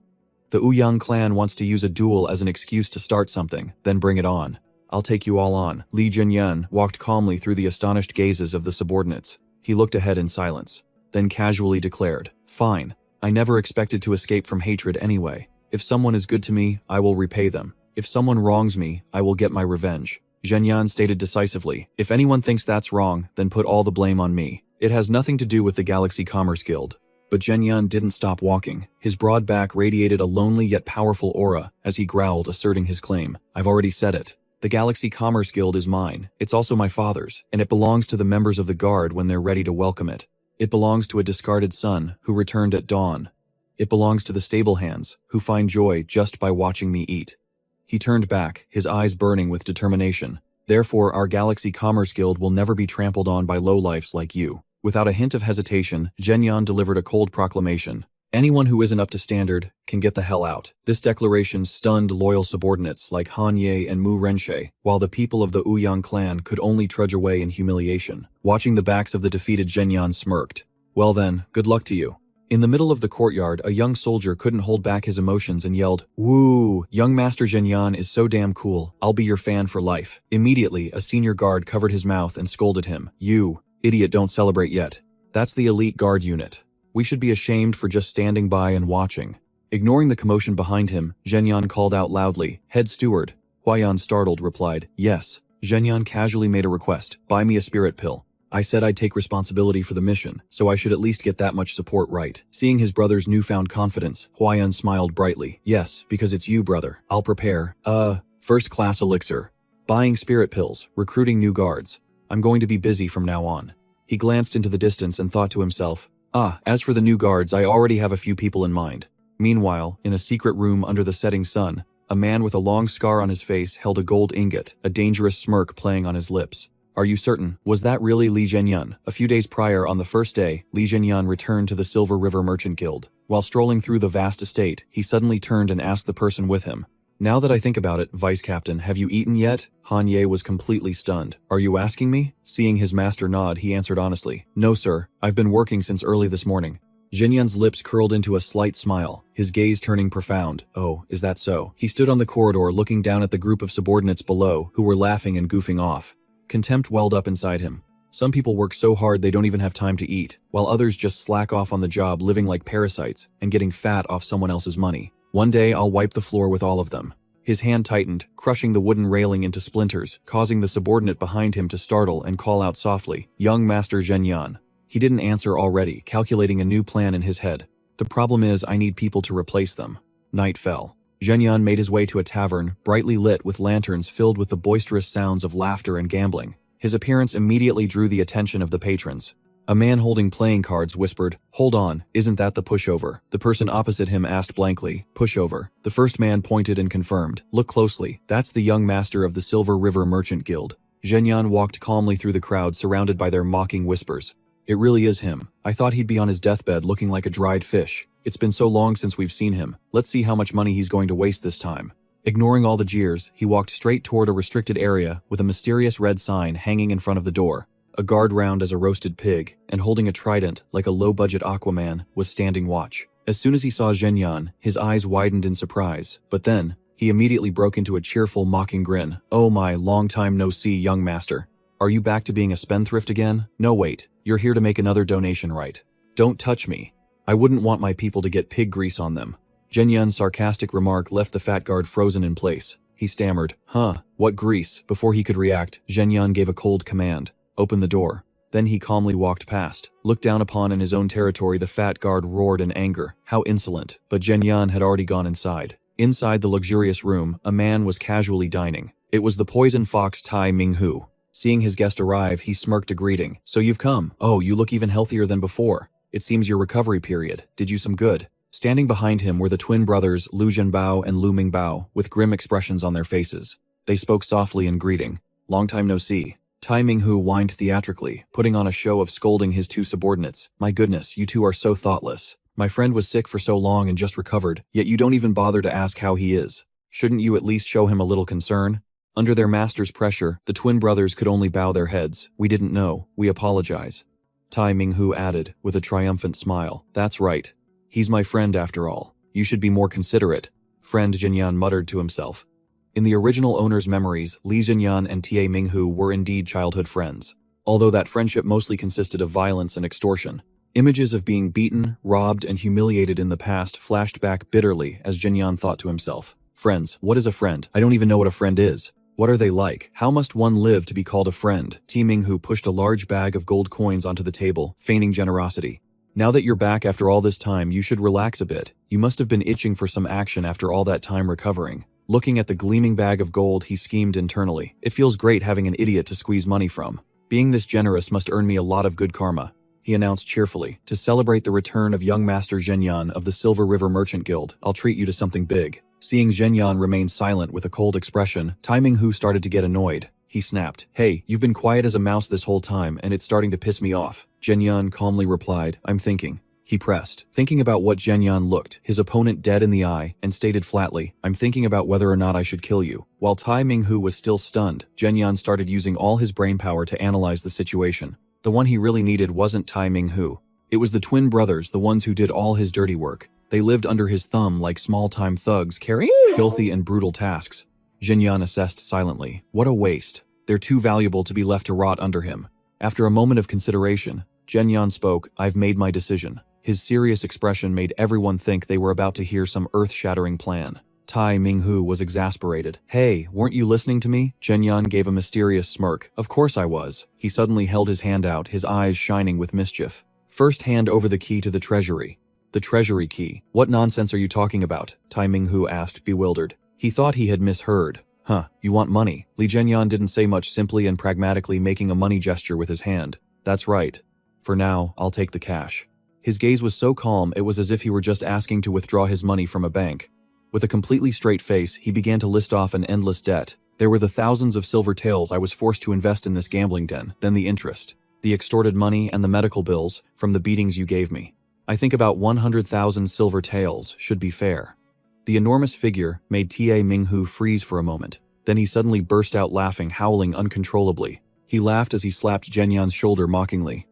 "The Ouyang clan wants to use a duel as an excuse to start something, then bring it on. I'll take you all on." Li Zhenyan walked calmly through the astonished gazes of the subordinates. He looked ahead in silence, then casually declared, "Fine. I never expected to escape from hatred anyway. If someone is good to me, I will repay them. If someone wrongs me, I will get my revenge." Zhenyan stated decisively, "If anyone thinks that's wrong, then put all the blame on me. It has nothing to do with the Galaxy Commerce Guild." But Zhenyan didn't stop walking. His broad back radiated a lonely yet powerful aura as he growled, asserting his claim. "I've already said it. The Galaxy Commerce Guild is mine. It's also my father's, and it belongs to the members of the Guard when they're ready to welcome it. It belongs to a discarded son who returned at dawn. It belongs to the stable hands who find joy just by watching me eat." He turned back, his eyes burning with determination. "Therefore, our Galaxy Commerce Guild will never be trampled on by lowlifes like you." Without a hint of hesitation, Zhenyan delivered a cold proclamation. "Anyone who isn't up to standard can get the hell out." This declaration stunned loyal subordinates like Han Ye and Mu Renshe, while the people of the Ouyang clan could only trudge away in humiliation. Watching the backs of the defeated, Zhenyan smirked. "Well then, good luck to you." In the middle of the courtyard, a young soldier couldn't hold back his emotions and yelled, "Woo! Young Master Zhenyan is so damn cool. I'll be your fan for life." Immediately, a senior guard covered his mouth and scolded him. "You idiot, don't celebrate yet. That's the elite guard unit. We should be ashamed for just standing by and watching." Ignoring the commotion behind him, Zhenyan called out loudly, "Head steward." Huayan, startled, replied, "Yes." Zhenyan casually made a request, "Buy me a spirit pill. I said I'd take responsibility for the mission, so I should at least get that much support right." Seeing his brother's newfound confidence, Huayan smiled brightly. "Yes, because it's you, brother. I'll prepare, first-class elixir. Buying spirit pills, recruiting new guards. I'm going to be busy from now on." He glanced into the distance and thought to himself, as for the new guards, I already have a few people in mind." Meanwhile, in a secret room under the setting sun, a man with a long scar on his face held a gold ingot, a dangerous smirk playing on his lips. Are you certain? Was that really Li Zhenyan? A few days prior, on the first day, Li Zhenyan returned to the Silver River Merchant Guild. While strolling through the vast estate, he suddenly turned and asked the person with him, "Now that I think about it, Vice Captain, have you eaten yet?" Han Ye was completely stunned. "Are you asking me?" Seeing his master nod, he answered honestly, "No sir, I've been working since early this morning." Zhenyan's lips curled into a slight smile, his gaze turning profound. "Oh, is that so?" He stood on the corridor looking down at the group of subordinates below who were laughing and goofing off. Contempt welled up inside him. Some people work so hard they don't even have time to eat, while others just slack off on the job living like parasites and getting fat off someone else's money. One day I'll wipe the floor with all of them. His hand tightened, crushing the wooden railing into splinters, causing the subordinate behind him to startle and call out softly, "Young Master Zhenyan." He didn't answer already, calculating a new plan in his head. "The problem is I need people to replace them." Night fell. Zhenyan made his way to a tavern, brightly lit with lanterns filled with the boisterous sounds of laughter and gambling. His appearance immediately drew the attention of the patrons. A man holding playing cards whispered, "Hold on, isn't that the pushover?" The person opposite him asked blankly, "Pushover?" The first man pointed and confirmed, "Look closely, that's the young master of the Silver River Merchant Guild." Zhenyan walked calmly through the crowd surrounded by their mocking whispers. "It really is him. I thought he'd be on his deathbed looking like a dried fish. It's been so long since we've seen him. Let's see how much money he's going to waste this time." Ignoring all the jeers, he walked straight toward a restricted area with a mysterious red sign hanging in front of the door. A guard round as a roasted pig, and holding a trident like a low-budget Aquaman, was standing watch. As soon as he saw Zhenyan, his eyes widened in surprise, but then, he immediately broke into a cheerful, mocking grin. "Oh my, long time no see, young master. Are you back to being a spendthrift again? No wait, you're here to make another donation, right? Don't touch me. I wouldn't want my people to get pig grease on them." Zhenyan's sarcastic remark left the fat guard frozen in place. He stammered, "Huh, what grease?" Before he could react, Zhenyan gave a cold command, "Open the door." Then he calmly walked past. Looked down upon in his own territory, the fat guard roared in anger. How insolent. But Zhenyan had already gone inside. Inside the luxurious room, a man was casually dining. It was the poison fox Tai Minghu. Seeing his guest arrive, he smirked a greeting. "So you've come. Oh, you look even healthier than before. It seems your recovery period did you some good." Standing behind him were the twin brothers Lu Zhenbao and Lu Mingbao, with grim expressions on their faces. They spoke softly in greeting. "Long time no see." Tai Minghu whined theatrically, putting on a show of scolding his two subordinates. "My goodness, you two are so thoughtless. My friend was sick for so long and just recovered, yet you don't even bother to ask how he is. Shouldn't you at least show him a little concern?" Under their master's pressure, the twin brothers could only bow their heads. "We didn't know. We apologize." Tai Minghu added, with a triumphant smile, "That's right. He's my friend after all. You should be more considerate." Friend, Zhenyan muttered to himself. In the original owner's memories, Li Zhenyan and Ta Minghu were indeed childhood friends, although that friendship mostly consisted of violence and extortion. Images of being beaten, robbed, and humiliated in the past flashed back bitterly as Zhenyan thought to himself, "Friends, what is a friend? I don't even know what a friend is. What are they like? How must one live to be called a friend?" Ta Minghu pushed a large bag of gold coins onto the table, feigning generosity. "Now that you're back after all this time, you should relax a bit. You must have been itching for some action after all that time recovering." Looking at the gleaming bag of gold, he schemed internally. "It feels great having an idiot to squeeze money from. Being this generous must earn me a lot of good karma," he announced cheerfully. "To celebrate the return of young Master Zhenyan of the Silver River Merchant Guild, I'll treat you to something big." Seeing Zhenyan remain silent with a cold expression, Tai Minghu started to get annoyed. He snapped, "Hey, you've been quiet as a mouse this whole time, and it's starting to piss me off." Zhenyan calmly replied, "I'm thinking." He pressed, thinking about what Zhenyan looked, his opponent dead in the eye, and stated flatly, "I'm thinking about whether or not I should kill you." While Tai Minghu was still stunned, Zhenyan started using all his brainpower to analyze the situation. The one he really needed wasn't Tai Minghu. It was the twin brothers, the ones who did all his dirty work. They lived under his thumb like small-time thugs carrying filthy and brutal tasks. Zhenyan assessed silently. What a waste. They're too valuable to be left to rot under him. After a moment of consideration, Zhenyan spoke, "I've made my decision." His serious expression made everyone think they were about to hear some earth-shattering plan. Tai Minghu was exasperated. "Hey, weren't you listening to me?" Zhenyan gave a mysterious smirk. "Of course I was." He suddenly held his hand out, his eyes shining with mischief. "First hand over the key to the treasury." "The treasury key? What nonsense are you talking about?" Tai Minghu asked, bewildered. He thought he had misheard. "Huh, you want money?" Li Zhenyan didn't say much, simply and pragmatically making a money gesture with his hand. "That's right. For now, I'll take the cash." His gaze was so calm it was as if he were just asking to withdraw his money from a bank. With a completely straight face, he began to list off an endless debt. There were the thousands of silver taels I was forced to invest in this gambling den, then the interest, the extorted money and the medical bills from the beatings you gave me. I think about 100,000 silver taels should be fair. The enormous figure made Ta Minghu freeze for a moment. Then he suddenly burst out laughing, howling uncontrollably. He laughed as he slapped Zhenyan's shoulder mockingly.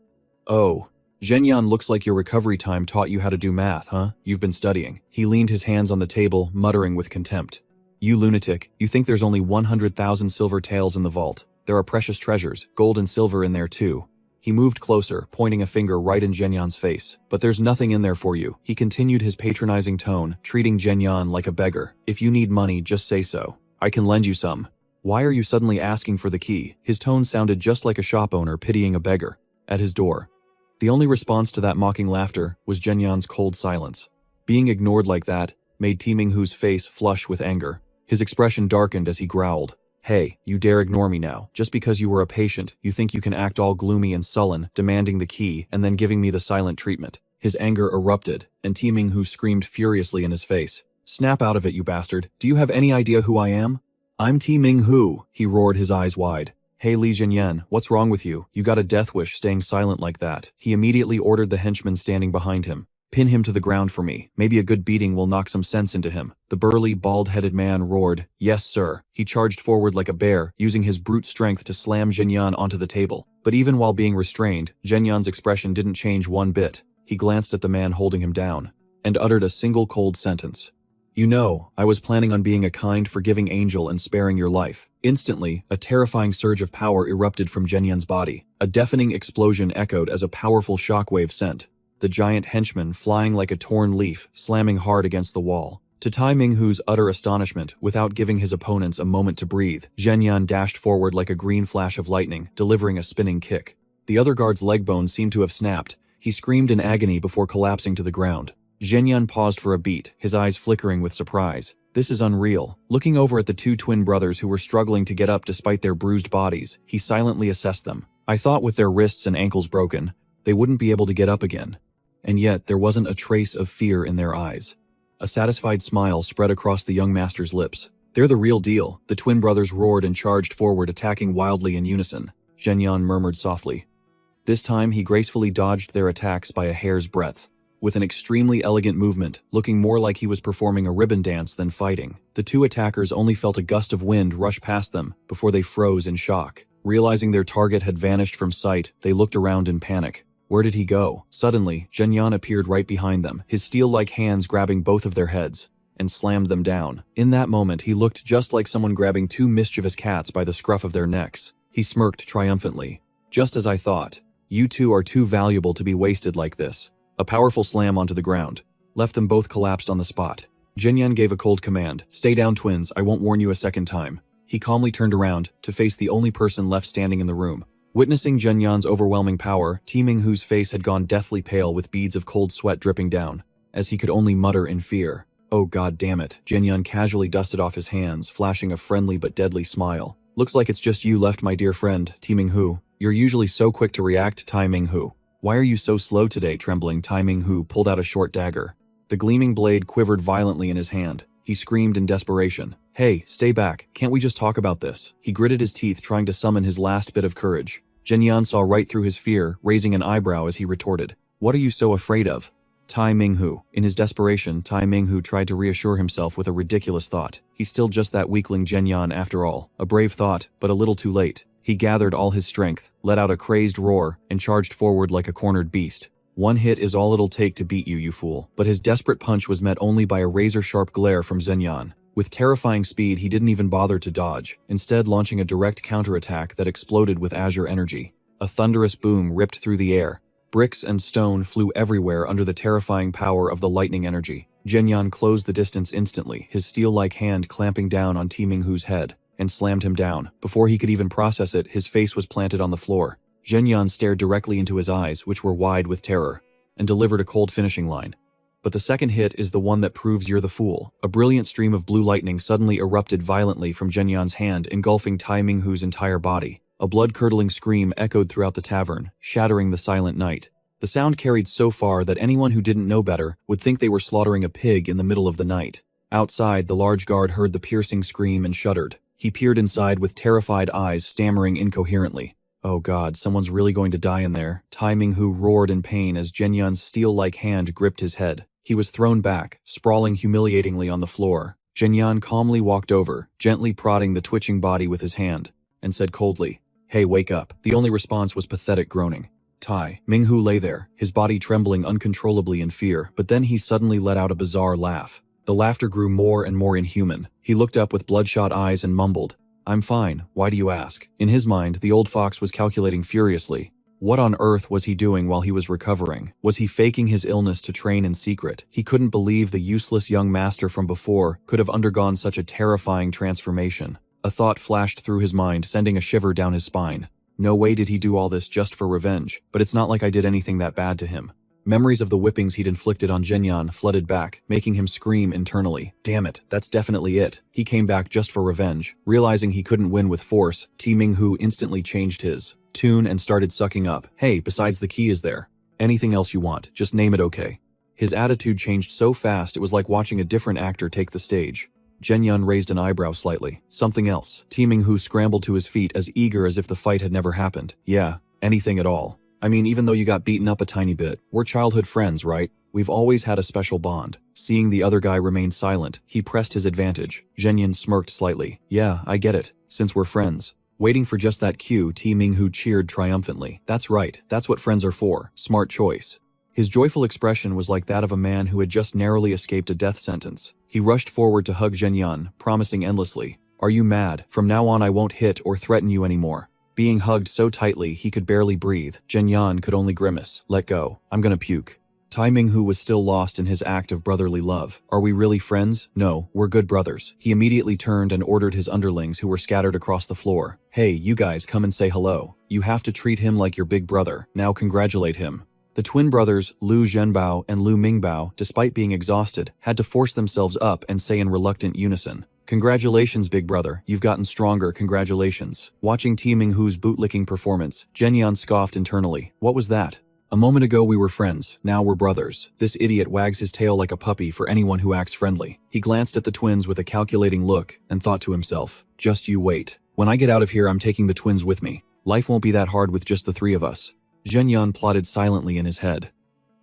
Oh, Zhenyan, looks like your recovery time taught you how to do math, huh? You've been studying. He leaned his hands on the table, muttering with contempt. You lunatic, you think there's only 100,000 silver taels in the vault. There are precious treasures, gold and silver in there too. He moved closer, pointing a finger right in Zhenyan's face. But there's nothing in there for you. He continued his patronizing tone, treating Zhenyan like a beggar. If you need money, just say so. I can lend you some. Why are you suddenly asking for the key? His tone sounded just like a shop owner pitying a beggar. At his door. The only response to that mocking laughter was Zhenyan's cold silence. Being ignored like that made Minghu's face flush with anger. His expression darkened as he growled. Hey, you dare ignore me now. Just because you were a patient, you think you can act all gloomy and sullen, demanding the key and then giving me the silent treatment. His anger erupted, and Minghu screamed furiously in his face. Snap out of it, you bastard. Do you have any idea who I am? I'm Minghu, he roared, his eyes wide. Hey Li Zhenyan, what's wrong with you? You got a death wish staying silent like that. He immediately ordered the henchman standing behind him. Pin him to the ground for me. Maybe a good beating will knock some sense into him. The burly, bald-headed man roared. Yes, sir. He charged forward like a bear, using his brute strength to slam Zhenyan onto the table. But even while being restrained, Zhenyan's expression didn't change one bit. He glanced at the man holding him down, and uttered a single cold sentence. You know, I was planning on being a kind, forgiving angel and sparing your life. Instantly, a terrifying surge of power erupted from Zhenyan's body. A deafening explosion echoed as a powerful shockwave sent the giant henchman flying like a torn leaf, slamming hard against the wall. To Tai Minghu's utter astonishment, without giving his opponents a moment to breathe, Zhenyan dashed forward like a green flash of lightning, delivering a spinning kick. The other guard's leg bone seemed to have snapped. He screamed in agony before collapsing to the ground. Zhenyan paused for a beat, his eyes flickering with surprise. This is unreal. Looking over at the two twin brothers who were struggling to get up despite their bruised bodies, he silently assessed them. I thought with their wrists and ankles broken, they wouldn't be able to get up again. And yet there wasn't a trace of fear in their eyes. A satisfied smile spread across the young master's lips. They're the real deal, the twin brothers roared and charged forward, attacking wildly in unison. Zhenyan murmured softly. This time he gracefully dodged their attacks by a hair's breadth. With an extremely elegant movement, looking more like he was performing a ribbon dance than fighting, the two attackers only felt a gust of wind rush past them before they froze in shock. Realizing their target had vanished from sight, they looked around in panic. Where did he go? Suddenly, Zhenyan appeared right behind them, his steel-like hands grabbing both of their heads, and slammed them down. In that moment, he looked just like someone grabbing two mischievous cats by the scruff of their necks. He smirked triumphantly. Just as I thought. You two are too valuable to be wasted like this. A powerful slam onto the ground left them both collapsed on the spot. Zhenyan gave a cold command. Stay down, twins, I won't warn you a second time. He calmly turned around to face the only person left standing in the room. Witnessing Zhenyan's overwhelming power, Minghu's face had gone deathly pale with beads of cold sweat dripping down, as he could only mutter in fear. Oh god damn it. Zhenyan casually dusted off his hands, flashing a friendly but deadly smile. Looks like it's just you left, my dear friend, Minghu. You're usually so quick to react, Tai Minghu. Why are you so slow today? Trembling, Tai Minghu pulled out a short dagger. The gleaming blade quivered violently in his hand. He screamed in desperation. Hey, stay back. Can't we just talk about this? He gritted his teeth, trying to summon his last bit of courage. Zhenyan saw right through his fear, raising an eyebrow as he retorted. What are you so afraid of? Tai Minghu. In his desperation, Tai Minghu tried to reassure himself with a ridiculous thought. He's still just that weakling Zhenyan after all. A brave thought, but a little too late. He gathered all his strength, let out a crazed roar, and charged forward like a cornered beast. One hit is all it'll take to beat you, you fool. But his desperate punch was met only by a razor-sharp glare from Zhenyan. With terrifying speed, he didn't even bother to dodge, instead launching a direct counterattack that exploded with azure energy. A thunderous boom ripped through the air. Bricks and stone flew everywhere under the terrifying power of the lightning energy. Zhenyan closed the distance instantly, his steel-like hand clamping down on Minghu's head, and slammed him down. Before he could even process it, his face was planted on the floor. Zhenyan stared directly into his eyes, which were wide with terror, and delivered a cold finishing line. But the second hit is the one that proves you're the fool. A brilliant stream of blue lightning suddenly erupted violently from Zhenyan's hand, engulfing Tai Minghu's entire body. A blood-curdling scream echoed throughout the tavern, shattering the silent night. The sound carried so far that anyone who didn't know better would think they were slaughtering a pig in the middle of the night. Outside, the large guard heard the piercing scream and shuddered. He peered inside with terrified eyes, stammering incoherently. Oh god, someone's really going to die in there. Tai Minghu roared in pain as Zhenyun's steel-like hand gripped his head. He was thrown back, sprawling humiliatingly on the floor. Zhenyun calmly walked over, gently prodding the twitching body with his hand, and said coldly, "Hey, wake up." The only response was pathetic groaning. Tai Minghu lay there, his body trembling uncontrollably in fear, but then he suddenly let out a bizarre laugh. The laughter grew more and more inhuman. He looked up with bloodshot eyes and mumbled, "I'm fine, why do you ask?" In his mind, the old fox was calculating furiously. What on earth was he doing while he was recovering? Was he faking his illness to train in secret? He couldn't believe the useless young master from before could have undergone such a terrifying transformation. A thought flashed through his mind, sending a shiver down his spine. No way did he do all this just for revenge, but it's not like I did anything that bad to him. Memories of the whippings he'd inflicted on Zhenyun flooded back, making him scream internally. Damn it, that's definitely it. He came back just for revenge. Realizing he couldn't win with force, Tai Minghu instantly changed his tune and started sucking up. Hey, besides the key is there. Anything else you want, just name it, okay? His attitude changed so fast it was like watching a different actor take the stage. Zhenyun raised an eyebrow slightly. Something else. Tai Minghu scrambled to his feet as eager as if the fight had never happened. Yeah, anything at all. I mean, even though you got beaten up a tiny bit, we're childhood friends, right? We've always had a special bond. Seeing the other guy remain silent, he pressed his advantage. Zhenyun smirked slightly. Yeah, I get it, since we're friends. Waiting for just that cue, Tai Minghu cheered triumphantly. That's right, that's what friends are for. Smart choice. His joyful expression was like that of a man who had just narrowly escaped a death sentence. He rushed forward to hug Zhenyun, promising endlessly, "Are you mad? From now on I won't hit or threaten you anymore." Being hugged so tightly he could barely breathe, Zhenyun could only grimace. "Let go. I'm gonna puke." Tai Minghu was still lost in his act of brotherly love. Are we really friends? No, we're good brothers. He immediately turned and ordered his underlings who were scattered across the floor. Hey, you guys, come and say hello. You have to treat him like your big brother. Now congratulate him. The twin brothers, Lu Zhenbao and Lu Mingbao, despite being exhausted, had to force themselves up and say in reluctant unison, "Congratulations, big brother. You've gotten stronger, congratulations." Watching Tai Minghu's bootlicking performance, Zhenyun scoffed internally. What was that? A moment ago we were friends, now we're brothers. This idiot wags his tail like a puppy for anyone who acts friendly. He glanced at the twins with a calculating look and thought to himself, just you wait. When I get out of here, I'm taking the twins with me. Life won't be that hard with just the three of us. Zhenyun plotted silently in his head.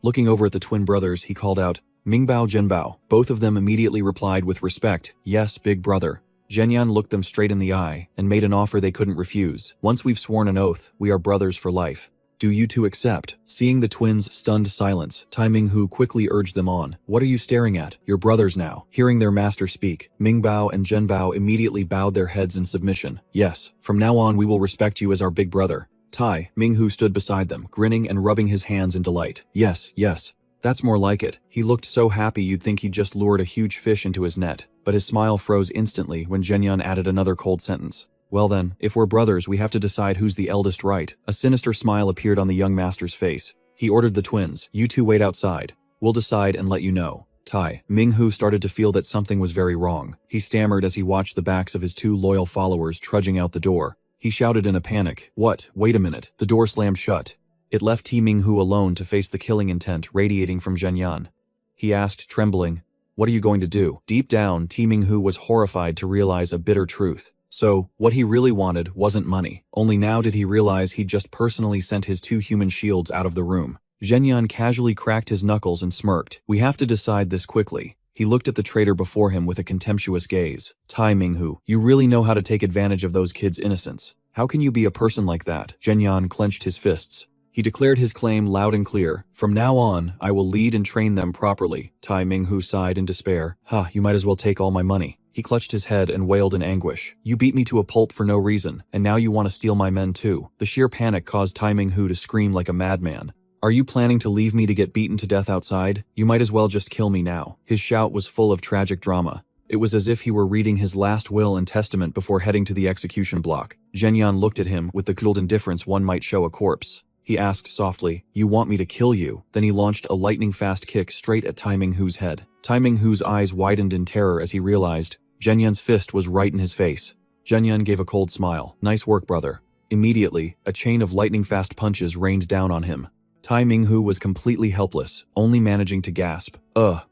Looking over at the twin brothers, he called out, "Mingbao, Zhenbao." Both of them immediately replied with respect, "Yes, big brother." Zhenyun looked them straight in the eye and made an offer they couldn't refuse. "Once we've sworn an oath, we are brothers for life. Do you two accept?" Seeing the twins' stunned silence, Tai Minghu quickly urged them on. "What are you staring at? You're brothers now." Hearing their master speak, Mingbao and Zhenbao immediately bowed their heads in submission. "Yes, from now on we will respect you as our big brother." Tai Minghu stood beside them, grinning and rubbing his hands in delight. Yes, yes. That's more like it. He looked so happy you'd think he'd just lured a huge fish into his net. But his smile froze instantly when Zhenyun added another cold sentence. "Well then, if we're brothers, we have to decide who's the eldest, right?" A sinister smile appeared on the young master's face. He ordered the twins, "You two wait outside. We'll decide and let you know." Tai Minghu started to feel that something was very wrong. He stammered as he watched the backs of his two loyal followers trudging out the door. He shouted in a panic, "What? Wait a minute." The door slammed shut. It left Tai Minghu alone to face the killing intent radiating from Zhenyun. He asked, trembling, "What are you going to do?" Deep down, Tai Minghu was horrified to realize a bitter truth. So, what he really wanted wasn't money. Only now did he realize he'd just personally sent his two human shields out of the room. Zhenyun casually cracked his knuckles and smirked. "We have to decide this quickly." He looked at the traitor before him with a contemptuous gaze. Tai Minghu, you really know how to take advantage of those kids' innocence. How can you be a person like that? Zhenyun clenched his fists. He declared his claim loud and clear. "From now on, I will lead and train them properly." Tai Minghu sighed in despair. You might as well take all my money." He clutched his head and wailed in anguish. "You beat me to a pulp for no reason, and now you want to steal my men too." The sheer panic caused Tai Minghu to scream like a madman. "Are you planning to leave me to get beaten to death outside? You might as well just kill me now." His shout was full of tragic drama. It was as if he were reading his last will and testament before heading to the execution block. Zhenyun looked at him with the cold indifference one might show a corpse. He asked softly, "You want me to kill you?" Then he launched a lightning-fast kick straight at Tai Minghu's head. Tai Minghu's eyes widened in terror as he realized Zhenyun's fist was right in his face. Zhenyun gave a cold smile. "Nice work, brother." Immediately, a chain of lightning-fast punches rained down on him. Tai Minghu was completely helpless, only managing to gasp,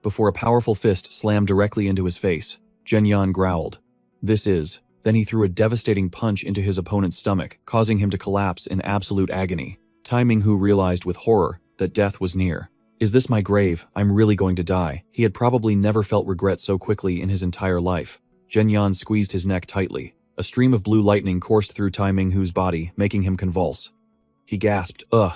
before a powerful fist slammed directly into his face. Zhenyun growled, "This is Then he threw a devastating punch into his opponent's stomach, causing him to collapse in absolute agony. Tai Minghu realized with horror that death was near. Is this my grave? I'm really going to die. He had probably never felt regret so quickly in his entire life. Zhenyan squeezed his neck tightly. A stream of blue lightning coursed through Tai Minghu's body, making him convulse. He gasped, "Ugh.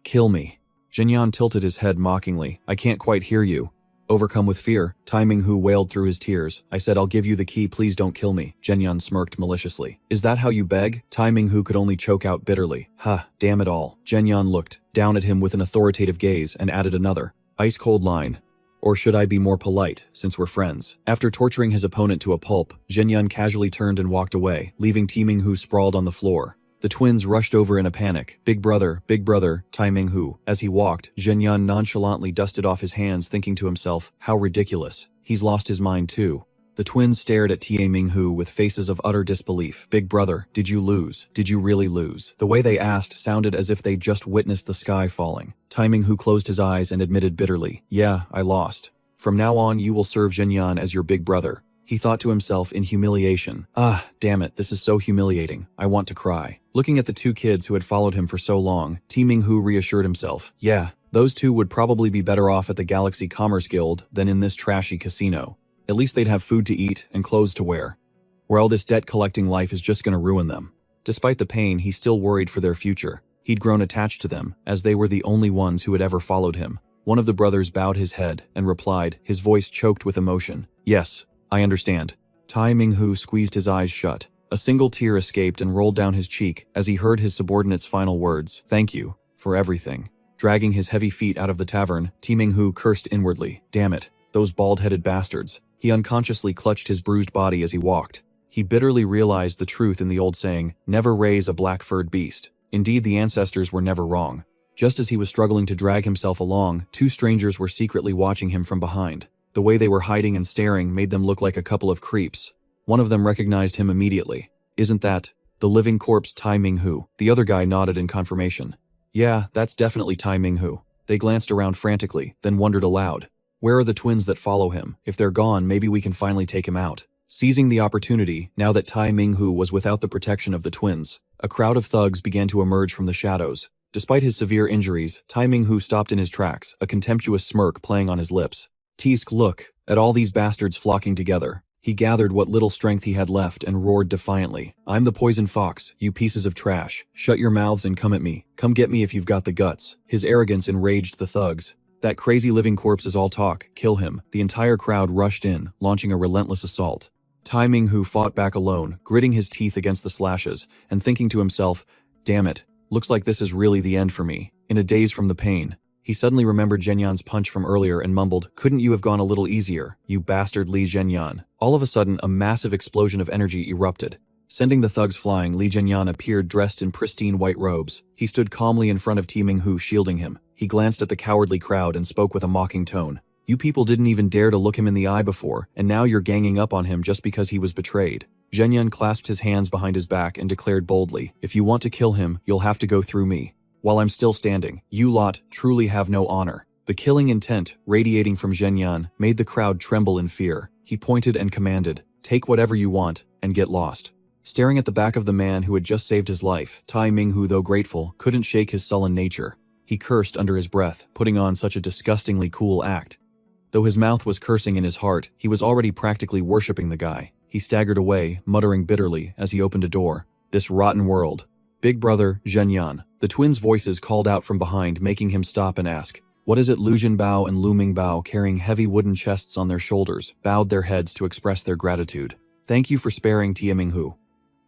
Kill me." Zhenyan tilted his head mockingly. "I can't quite hear you." Overcome with fear, Tai Minghu wailed through his tears. "I said I'll give you the key, please don't kill me." Zhenyan smirked maliciously. "Is that how you beg?" Tai Minghu could only choke out bitterly. "Ha, damn it all." Zhenyan looked down at him with an authoritative gaze and added another ice-cold line. "Or should I be more polite, since we're friends?" After torturing his opponent to a pulp, Zhenyan casually turned and walked away, leaving Tai Minghu sprawled on the floor. The twins rushed over in a panic. Big brother, Tai Minghu." As he walked, Zhenyan nonchalantly dusted off his hands, thinking to himself, how ridiculous. He's lost his mind too. The twins stared at Tai Minghu with faces of utter disbelief. "Big brother, did you lose? Did you really lose?" The way they asked sounded as if they'd just witnessed the sky falling. Tai Minghu closed his eyes and admitted bitterly, "Yeah, I lost. From now on you will serve Zhenyan as your big brother." He thought to himself in humiliation, "Ah, damn it, this is so humiliating. I want to cry." Looking at the two kids who had followed him for so long, Tai Minghu reassured himself, yeah, those two would probably be better off at the Galaxy Commerce Guild than in this trashy casino. At least they'd have food to eat and clothes to wear. While this debt-collecting life is just going to ruin them. Despite the pain, he still worried for their future. He'd grown attached to them, as they were the only ones who had ever followed him. One of the brothers bowed his head and replied, his voice choked with emotion, "Yes, I understand." Tai Minghu squeezed his eyes shut. A single tear escaped and rolled down his cheek as he heard his subordinate's final words, "Thank you for everything." Dragging his heavy feet out of the tavern, Tai Minghu cursed inwardly, "Damn it, those bald-headed bastards." He unconsciously clutched his bruised body as he walked. He bitterly realized the truth in the old saying, "Never raise a black-furred beast." Indeed, the ancestors were never wrong. Just as he was struggling to drag himself along, two strangers were secretly watching him from behind. The way they were hiding and staring made them look like a couple of creeps. One of them recognized him immediately. "Isn't that the living corpse Tai Minghu?" The other guy nodded in confirmation. "Yeah, that's definitely Tai Minghu." They glanced around frantically, then wondered aloud. "Where are the twins that follow him? If they're gone, maybe we can finally take him out." Seizing the opportunity, now that Tai Minghu was without the protection of the twins, a crowd of thugs began to emerge from the shadows. Despite his severe injuries, Tai Minghu stopped in his tracks, a contemptuous smirk playing on his lips. Tisk, look at all these bastards flocking together. He gathered what little strength he had left and roared defiantly, "I'm the poison fox, you pieces of trash. Shut your mouths and come at me. Come get me if you've got the guts." His arrogance enraged the thugs. "That crazy living corpse is all talk. Kill him." The entire crowd rushed in, launching a relentless assault. Tai Minghu fought back alone, gritting his teeth against the slashes, and thinking to himself, "Damn it, looks like this is really the end for me." In a daze from the pain, he suddenly remembered Zhenyan's punch from earlier and mumbled, "Couldn't you have gone a little easier, you bastard Li Zhenyan?" All of a sudden, a massive explosion of energy erupted. Sending the thugs flying, Li Zhenyan appeared dressed in pristine white robes. He stood calmly in front of Tai Minghu, shielding him. He glanced at the cowardly crowd and spoke with a mocking tone. "You people didn't even dare to look him in the eye before, and now you're ganging up on him just because he was betrayed." Zhenyan clasped his hands behind his back and declared boldly, "If you want to kill him, you'll have to go through me. While I'm still standing, you lot truly have no honor." The killing intent, radiating from Zhenyan, made the crowd tremble in fear. He pointed and commanded, "Take whatever you want, and get lost." Staring at the back of the man who had just saved his life, Tai Minghu, though grateful, couldn't shake his sullen nature. He cursed under his breath, putting on such a disgustingly cool act. Though his mouth was cursing in his heart, he was already practically worshipping the guy. He staggered away, muttering bitterly as he opened a door. "This rotten world." "Big brother, Zhenyan." The twins' voices called out from behind, making him stop and ask, "What is it?" Lu Jinbao and Lu Mingbao, carrying heavy wooden chests on their shoulders, bowed their heads to express their gratitude. "Thank you for sparing Tai Minghu.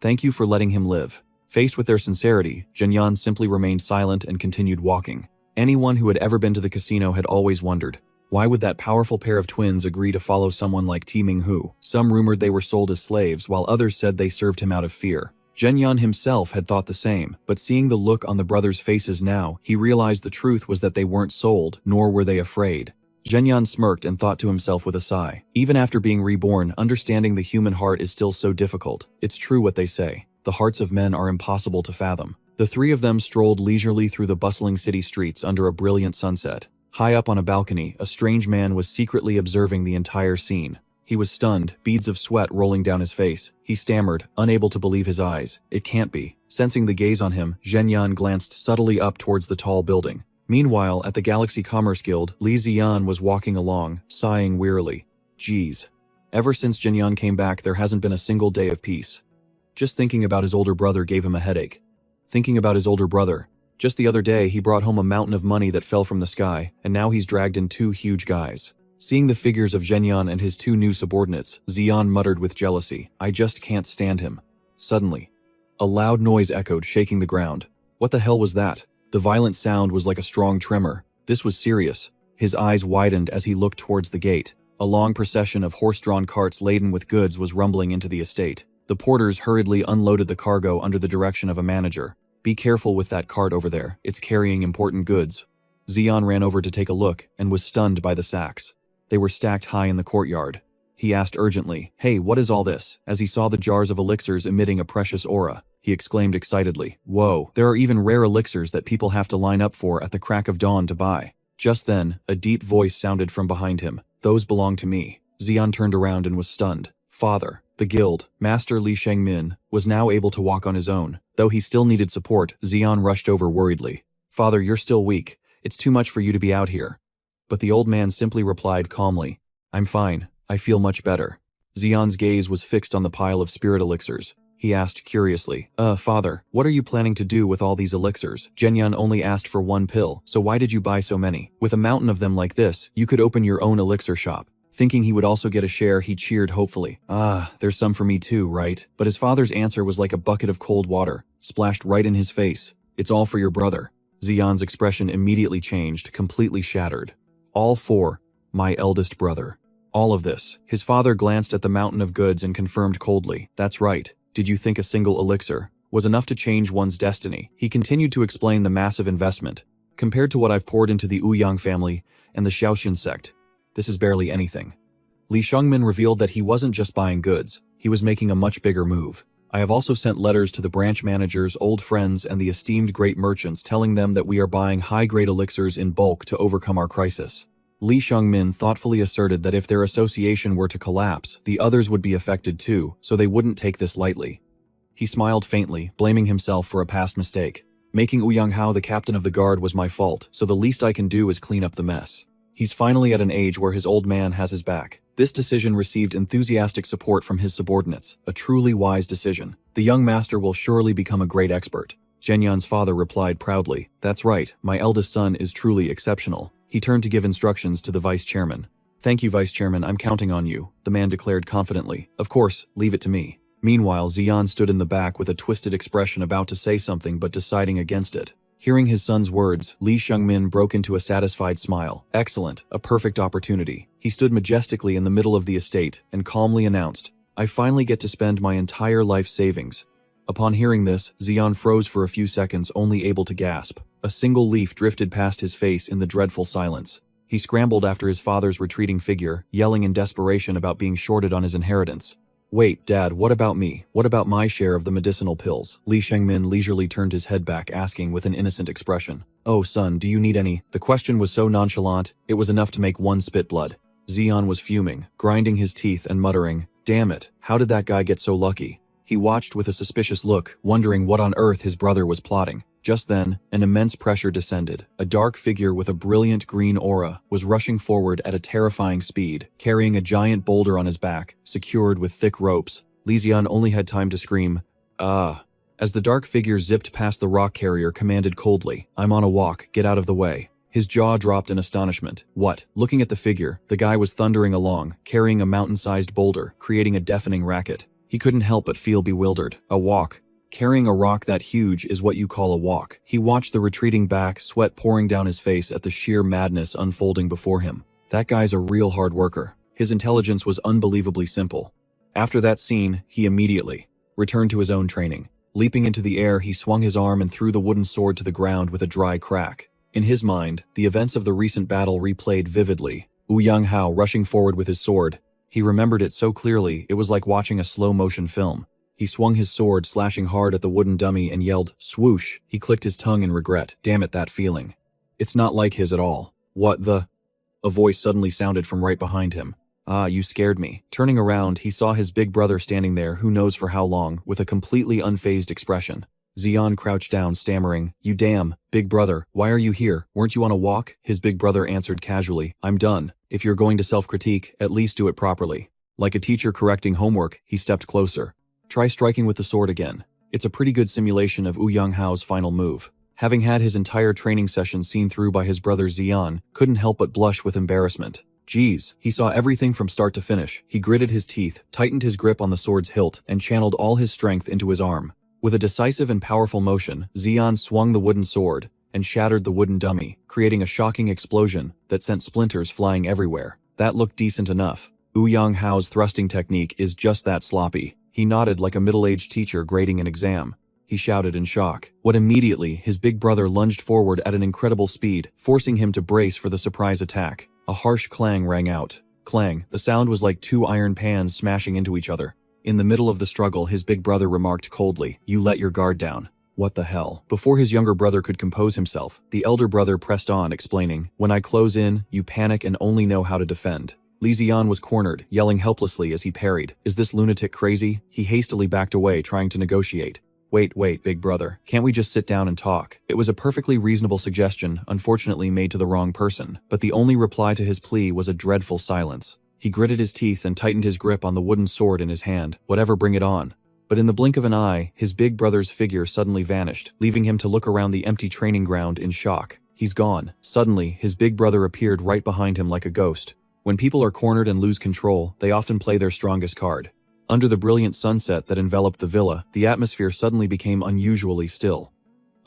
Thank you for letting him live." Faced with their sincerity, Zhenyan simply remained silent and continued walking. Anyone who had ever been to the casino had always wondered, why would that powerful pair of twins agree to follow someone like Tai Minghu? Some rumored they were sold as slaves, while others said they served him out of fear. Zhenyan himself had thought the same, but seeing the look on the brothers' faces now, he realized the truth was that they weren't sold, nor were they afraid. Zhenyan smirked and thought to himself with a sigh. Even after being reborn, understanding the human heart is still so difficult. It's true what they say. The hearts of men are impossible to fathom. The three of them strolled leisurely through the bustling city streets under a brilliant sunset. High up on a balcony, a strange man was secretly observing the entire scene. He was stunned, beads of sweat rolling down his face. He stammered, unable to believe his eyes. It can't be. Sensing the gaze on him, Zhenyan glanced subtly up towards the tall building. Meanwhile, at the Galaxy Commerce Guild, Li Ziyan was walking along, sighing wearily. Geez. Ever since Zhenyan came back, there hasn't been a single day of peace. Just thinking about his older brother gave him a headache. Thinking about his older brother. Just the other day, he brought home a mountain of money that fell from the sky, and now he's dragged in 2 huge guys. Seeing the figures of Zhenyan and his 2 new subordinates, Ziyan muttered with jealousy, I just can't stand him. Suddenly, a loud noise echoed, shaking the ground. What the hell was that? The violent sound was like a strong tremor. This was serious. His eyes widened as he looked towards the gate. A long procession of horse-drawn carts laden with goods was rumbling into the estate. The porters hurriedly unloaded the cargo under the direction of a manager. Be careful with that cart over there. It's carrying important goods. Ziyan ran over to take a look and was stunned by the sacks. They were stacked high in the courtyard. He asked urgently, Hey, what is all this? As he saw the jars of elixirs emitting a precious aura, he exclaimed excitedly, Whoa, there are even rare elixirs that people have to line up for at the crack of dawn to buy. Just then, a deep voice sounded from behind him. Those belong to me. Ziyan turned around and was stunned. Father. The guild, Master Li Shengmin, was now able to walk on his own. Though he still needed support, Ziyan rushed over worriedly. Father, you're still weak. It's too much for you to be out here. But the old man simply replied calmly, I'm fine. I feel much better. Ziyan's gaze was fixed on the pile of spirit elixirs. He asked curiously, Father, what are you planning to do with all these elixirs? Zhenyan only asked for 1 pill, so why did you buy so many? With a mountain of them like this, you could open your own elixir shop. Thinking he would also get a share, he cheered hopefully. There's some for me too, right? But his father's answer was like a bucket of cold water, splashed right in his face. It's all for your brother. Ziyan's expression immediately changed, completely shattered. All for my eldest brother. All of this. His father glanced at the mountain of goods and confirmed coldly, That's right. Did you think a single elixir was enough to change one's destiny? He continued to explain the massive investment. Compared to what I've poured into the Ouyang family and the Xiaoxun sect, this is barely anything. Li Shengmin revealed that he wasn't just buying goods, he was making a much bigger move. I have also sent letters to the branch managers, old friends, and the esteemed great merchants telling them that we are buying high-grade elixirs in bulk to overcome our crisis. Li Shengmin thoughtfully asserted that if their association were to collapse, the others would be affected too, so they wouldn't take this lightly. He smiled faintly, blaming himself for a past mistake. Making Ouyang Hao the captain of the guard was my fault, so the least I can do is clean up the mess. He's finally at an age where his old man has his back. This decision received enthusiastic support from his subordinates, a truly wise decision. The young master will surely become a great expert. Zhenyan's father replied proudly, That's right, my eldest son is truly exceptional. He turned to give instructions to the vice chairman. Thank you, vice chairman, I'm counting on you, the man declared confidently. Of course, leave it to me. Meanwhile, Ziyan stood in the back with a twisted expression about to say something but deciding against it. Hearing his son's words, Li Shengmin broke into a satisfied smile. Excellent, a perfect opportunity. He stood majestically in the middle of the estate and calmly announced, I finally get to spend my entire life savings. Upon hearing this, Ziyan froze for a few seconds, only able to gasp. A single leaf drifted past his face in the dreadful silence. He scrambled after his father's retreating figure, yelling in desperation about being shorted on his inheritance. Wait, Dad, what about me? What about my share of the medicinal pills? Li Shengmin leisurely turned his head back, asking with an innocent expression. Oh, son, do you need any? The question was so nonchalant, it was enough to make one spit blood. Ziyan was fuming, grinding his teeth and muttering, Damn it, how did that guy get so lucky? He watched with a suspicious look, wondering what on earth his brother was plotting. Just then, an immense pressure descended. A dark figure with a brilliant green aura was rushing forward at a terrifying speed, carrying a giant boulder on his back, secured with thick ropes. Li Ziyan only had time to scream, Ah. As the dark figure zipped past the rock carrier, commanded coldly, I'm on a walk, get out of the way. His jaw dropped in astonishment. What? Looking at the figure, the guy was thundering along, carrying a mountain-sized boulder, creating a deafening racket. He couldn't help but feel bewildered. A walk. Carrying a rock that huge is what you call a walk. He watched the retreating back, sweat pouring down his face at the sheer madness unfolding before him. That guy's a real hard worker. His intelligence was unbelievably simple. After that scene, he immediately returned to his own training. Leaping into the air, he swung his arm and threw the wooden sword to the ground with a dry crack. In his mind, the events of the recent battle replayed vividly. Ouyang Hao rushing forward with his sword. He remembered it so clearly, it was like watching a slow-motion film. He swung his sword, slashing hard at the wooden dummy, and yelled, swoosh. He clicked his tongue in regret. Damn it, that feeling. It's not like his at all. What the? A voice suddenly sounded from right behind him. Ah, you scared me. Turning around, he saw his big brother standing there who knows for how long, with a completely unfazed expression. Xian crouched down, stammering, "You damn, big brother, why are you here? Weren't you on a walk?" His big brother answered casually, "I'm done. If you're going to self-critique, at least do it properly." Like a teacher correcting homework, he stepped closer. "Try striking with the sword again." It's a pretty good simulation of Wu Yanghao's final move. Having had his entire training session seen through by his brother Xian, couldn't help but blush with embarrassment. Geez, he saw everything from start to finish. He gritted his teeth, tightened his grip on the sword's hilt, and channeled all his strength into his arm. With a decisive and powerful motion, Xian swung the wooden sword and shattered the wooden dummy, creating a shocking explosion that sent splinters flying everywhere. That looked decent enough. Wu Yanghao's thrusting technique is just that sloppy. He nodded like a middle-aged teacher grading an exam. He shouted in shock. What immediately, his big brother lunged forward at an incredible speed, forcing him to brace for the surprise attack. A harsh clang rang out. Clang, the sound was like two iron pans smashing into each other. In the middle of the struggle, his big brother remarked coldly, "You let your guard down." What the hell? Before his younger brother could compose himself, the elder brother pressed on, explaining, "When I close in, you panic and only know how to defend." Li Xian was cornered, yelling helplessly as he parried. "Is this lunatic crazy?" He hastily backed away, trying to negotiate. Wait, big brother. Can't we just sit down and talk?" It was a perfectly reasonable suggestion, unfortunately made to the wrong person, but the only reply to his plea was a dreadful silence. He gritted his teeth and tightened his grip on the wooden sword in his hand. Whatever, bring it on. But in the blink of an eye, his big brother's figure suddenly vanished, leaving him to look around the empty training ground in shock. He's gone. Suddenly, his big brother appeared right behind him like a ghost. When people are cornered and lose control, they often play their strongest card. Under the brilliant sunset that enveloped the villa, the atmosphere suddenly became unusually still.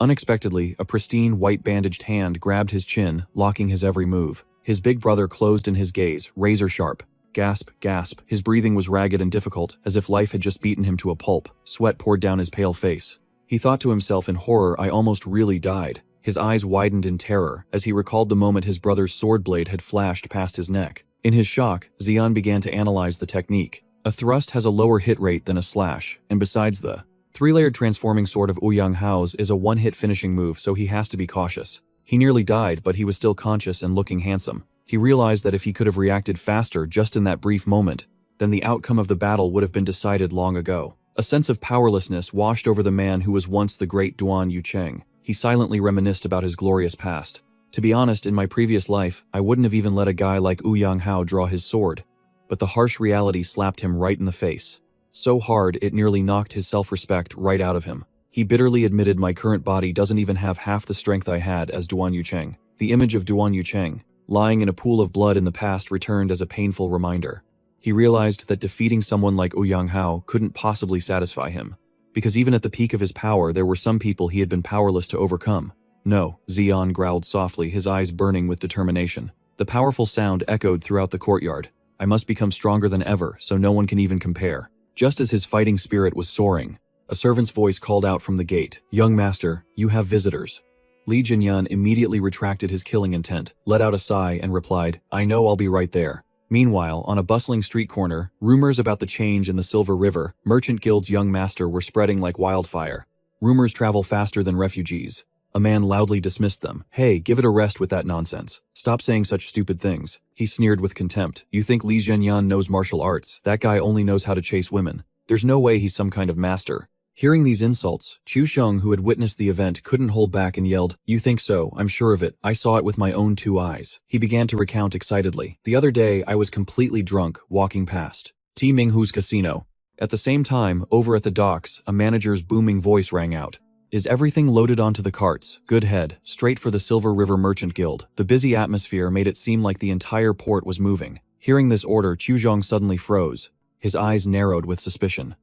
Unexpectedly, a pristine white bandaged hand grabbed his chin, locking his every move. His big brother closed in his gaze, razor sharp. Gasp, gasp. His breathing was ragged and difficult, as if life had just beaten him to a pulp. Sweat poured down his pale face. He thought to himself in horror, "I almost really died." His eyes widened in terror as he recalled the moment his brother's sword blade had flashed past his neck. In his shock, Xian began to analyze the technique. A thrust has a lower hit rate than a slash, and besides, the three-layered transforming sword of Wu Yanghao's is a one-hit finishing move, so he has to be cautious. He nearly died, but he was still conscious and looking handsome. He realized that if he could have reacted faster just in that brief moment, then the outcome of the battle would have been decided long ago. A sense of powerlessness washed over the man who was once the great Duan Yucheng. He silently reminisced about his glorious past. "To be honest, in my previous life, I wouldn't have even let a guy like Wu Yanghao draw his sword." But the harsh reality slapped him right in the face. So hard, it nearly knocked his self-respect right out of him. He bitterly admitted, "My current body doesn't even have half the strength I had as Duan Yucheng." The image of Duan Yucheng, lying in a pool of blood in the past, returned as a painful reminder. He realized that defeating someone like Wu Yanghao couldn't possibly satisfy him, because even at the peak of his power, there were some people he had been powerless to overcome. "No," Xian growled softly, his eyes burning with determination. The powerful sound echoed throughout the courtyard. "I must become stronger than ever, so no one can even compare." Just as his fighting spirit was soaring, a servant's voice called out from the gate, "Young master, you have visitors." Li Jinyan immediately retracted his killing intent, let out a sigh, and replied, "I know, I'll be right there." Meanwhile, on a bustling street corner, rumors about the change in the Silver River Merchant Guild's young master were spreading like wildfire. Rumors travel faster than refugees. A man loudly dismissed them. "Hey, give it a rest with that nonsense. Stop saying such stupid things." He sneered with contempt. "You think Li Zhenyan knows martial arts? That guy only knows how to chase women. There's no way he's some kind of master." Hearing these insults, Chu Sheng, who had witnessed the event, couldn't hold back and yelled, "You think so? I'm sure of it. I saw it with my own 2 eyes." He began to recount excitedly. "The other day, I was completely drunk, walking past Ti Minghu's casino. At the same time, over at the docks, a manager's booming voice rang out. 'Is everything loaded onto the carts? Good head, straight for the Silver River Merchant Guild.'" The busy atmosphere made it seem like the entire port was moving. Hearing this order, Chu Zhong suddenly froze. His eyes narrowed with suspicion.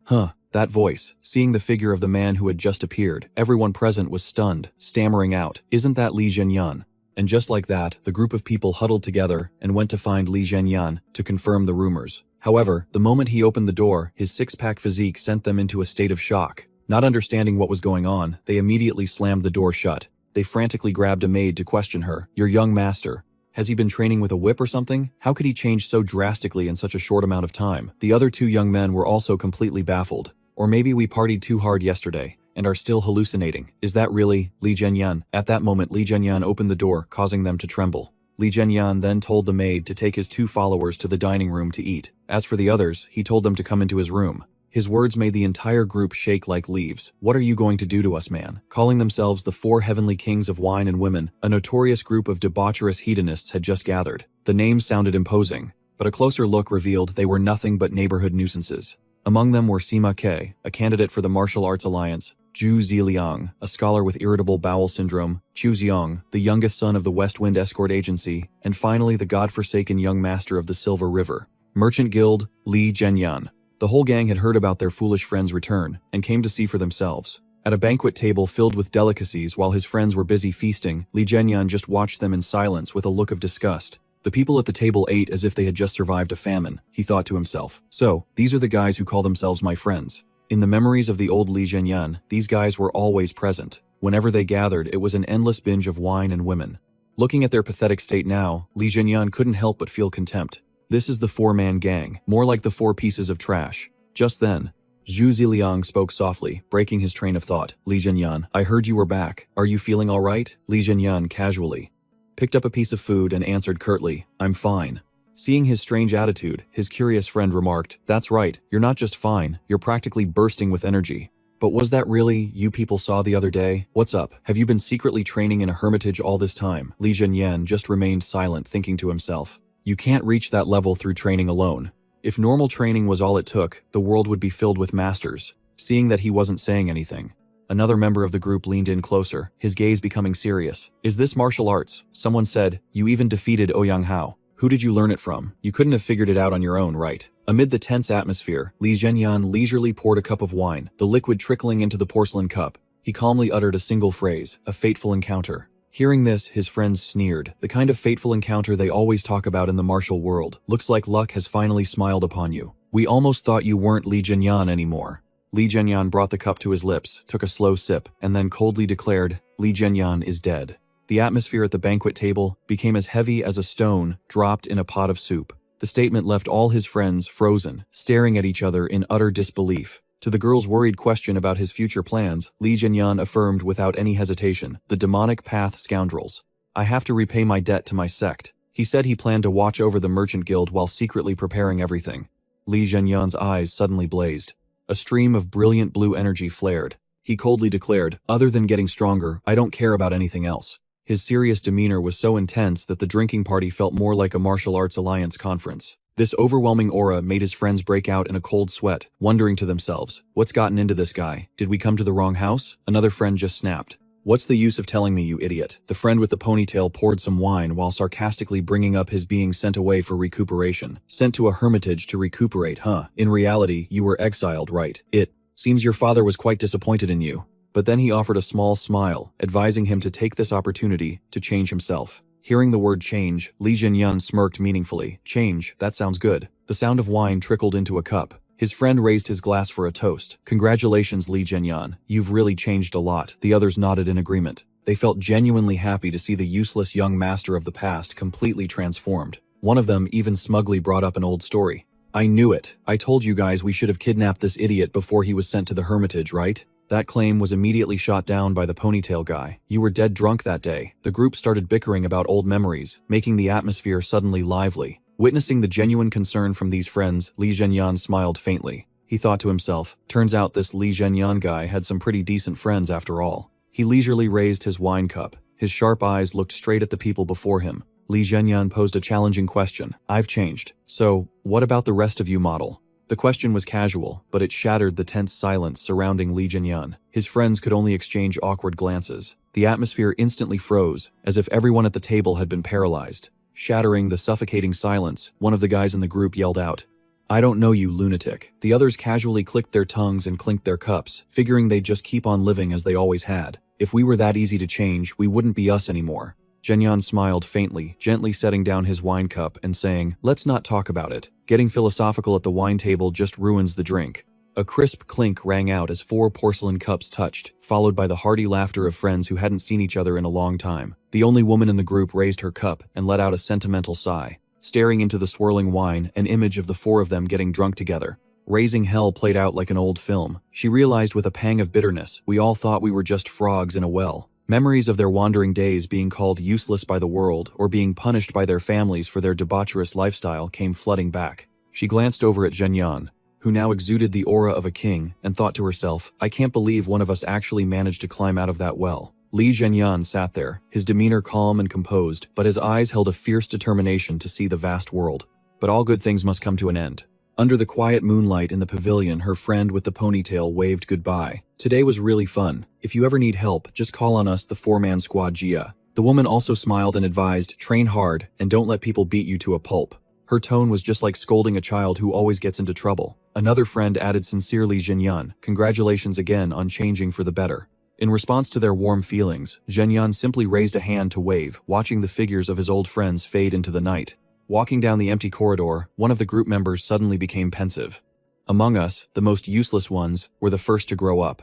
That voice, seeing the figure of the man who had just appeared, everyone present was stunned, stammering out, "Isn't that Li Zhenyan?" And just like that, the group of people huddled together and went to find Li Zhenyan to confirm the rumors. However, the moment he opened the door, his six-pack physique sent them into a state of shock. Not understanding what was going on, they immediately slammed the door shut. They frantically grabbed a maid to question her. "Your young master. Has he been training with a whip or something? How could he change so drastically in such a short amount of time?" The other 2 young men were also completely baffled. "Or maybe we partied too hard yesterday and are still hallucinating. Is that really Li Zhenyan?" At that moment, Li Zhenyan opened the door, causing them to tremble. Li Zhenyan then told the maid to take his 2 followers to the dining room to eat. As for the others, he told them to come into his room. His words made the entire group shake like leaves. What are you going to do to us, man? Calling themselves the 4 heavenly kings of wine and women, a notorious group of debaucherous hedonists had just gathered. The names sounded imposing, but a closer look revealed they were nothing but neighborhood nuisances. Among them were Sima Ke, a candidate for the Martial Arts Alliance, Zhu Ziliang, a scholar with irritable bowel syndrome, Chu Xiong, the youngest son of the West Wind Escort Agency, and finally the godforsaken young master of the Silver River. Merchant Guild, Li Zhenyan. The whole gang had heard about their foolish friend's return, and came to see for themselves. At a banquet table filled with delicacies while his friends were busy feasting, Li Zhenyan just watched them in silence with a look of disgust. The people at the table ate as if they had just survived a famine, he thought to himself. So, these are the guys who call themselves my friends. In the memories of the old Li Zhenyan, these guys were always present. Whenever they gathered, it was an endless binge of wine and women. Looking at their pathetic state now, Li Zhenyan couldn't help but feel contempt. This is the 4-man gang, more like the 4 pieces of trash. Just then, Zhu Ziliang spoke softly, breaking his train of thought. Li Zhenyan, I heard you were back. Are you feeling all right? Li Zhenyan casually picked up a piece of food and answered curtly, I'm fine. Seeing his strange attitude, his curious friend remarked, That's right, you're not just fine, you're practically bursting with energy. But was that really you people saw the other day? What's up? Have you been secretly training in a hermitage all this time? Li Zhenyan just remained silent, thinking to himself. You can't reach that level through training alone. If normal training was all it took, the world would be filled with masters. Seeing that he wasn't saying anything, another member of the group leaned in closer, his gaze becoming serious. Is this martial arts? Someone said, you even defeated Ouyang Hao. Who did you learn it from? You couldn't have figured it out on your own, right? Amid the tense atmosphere, Li Zhenyan leisurely poured a cup of wine, the liquid trickling into the porcelain cup. He calmly uttered a single phrase, a fateful encounter. Hearing this, his friends sneered. The kind of fateful encounter they always talk about in the martial world. Looks like luck has finally smiled upon you. We almost thought you weren't Li Zhenyan anymore. Li Zhenyan brought the cup to his lips, took a slow sip, and then coldly declared, Li Zhenyan is dead. The atmosphere at the banquet table became as heavy as a stone dropped in a pot of soup. The statement left all his friends frozen, staring at each other in utter disbelief. To the girl's worried question about his future plans, Li Zhenyan affirmed without any hesitation, the demonic path scoundrels. I have to repay my debt to my sect. He said he planned to watch over the Merchant Guild while secretly preparing everything. Li Zhenyan's eyes suddenly blazed. A stream of brilliant blue energy flared. He coldly declared, other than getting stronger, I don't care about anything else. His serious demeanor was so intense that the drinking party felt more like a martial arts alliance conference. This overwhelming aura made his friends break out in a cold sweat, wondering to themselves, what's gotten into this guy? Did we come to the wrong house? Another friend just snapped. What's the use of telling me, you idiot? The friend with the ponytail poured some wine while sarcastically bringing up his being sent away for recuperation. Sent to a hermitage to recuperate, huh? In reality, you were exiled, right? It seems your father was quite disappointed in you. But then he offered a small smile, advising him to take this opportunity to change himself. Hearing the word change, Li Zhenyan smirked meaningfully. Change, that sounds good. The sound of wine trickled into a cup. His friend raised his glass for a toast. Congratulations, Li Zhenyan. You've really changed a lot. The others nodded in agreement. They felt genuinely happy to see the useless young master of the past completely transformed. One of them even smugly brought up an old story. I knew it. I told you guys we should have kidnapped this idiot before he was sent to the hermitage, right? That claim was immediately shot down by the ponytail guy. You were dead drunk that day. The group started bickering about old memories, making the atmosphere suddenly lively. Witnessing the genuine concern from these friends, Li Zhenyan smiled faintly. He thought to himself, turns out this Li Zhenyan guy had some pretty decent friends after all. He leisurely raised his wine cup. His sharp eyes looked straight at the people before him. Li Zhenyan posed a challenging question. I've changed. So, what about the rest of you, model? The question was casual, but it shattered the tense silence surrounding Li Zhenyan. His friends could only exchange awkward glances. The atmosphere instantly froze, as if everyone at the table had been paralyzed. Shattering the suffocating silence, one of the guys in the group yelled out, I don't know you, lunatic. The others casually clicked their tongues and clinked their cups, figuring they'd just keep on living as they always had. If we were that easy to change, we wouldn't be us anymore. Zhenyan smiled faintly, gently setting down his wine cup and saying, let's not talk about it. Getting philosophical at the wine table just ruins the drink. A crisp clink rang out as 4 porcelain cups touched, followed by the hearty laughter of friends who hadn't seen each other in a long time. The only woman in the group raised her cup and let out a sentimental sigh. Staring into the swirling wine, an image of the 4 of them getting drunk together. Raising Hell played out like an old film. She realized with a pang of bitterness, we all thought we were just frogs in a well. Memories of their wandering days being called useless by the world or being punished by their families for their debaucherous lifestyle came flooding back. She glanced over at Zhenyan, who now exuded the aura of a king, and thought to herself, I can't believe one of us actually managed to climb out of that well. Li Zhenyan sat there, his demeanor calm and composed, but his eyes held a fierce determination to see the vast world. But all good things must come to an end. Under the quiet moonlight in the pavilion, her friend with the ponytail waved goodbye. Today was really fun. If you ever need help, just call on us, the four-man squad Jia. The woman also smiled and advised, train hard, and don't let people beat you to a pulp. Her tone was just like scolding a child who always gets into trouble. Another friend added sincerely, Zhenyan, congratulations again on changing for the better. In response to their warm feelings, Zhenyan simply raised a hand to wave, watching the figures of his old friends fade into the night. Walking down the empty corridor, one of the group members suddenly became pensive. Among us, the most useless ones were the first to grow up.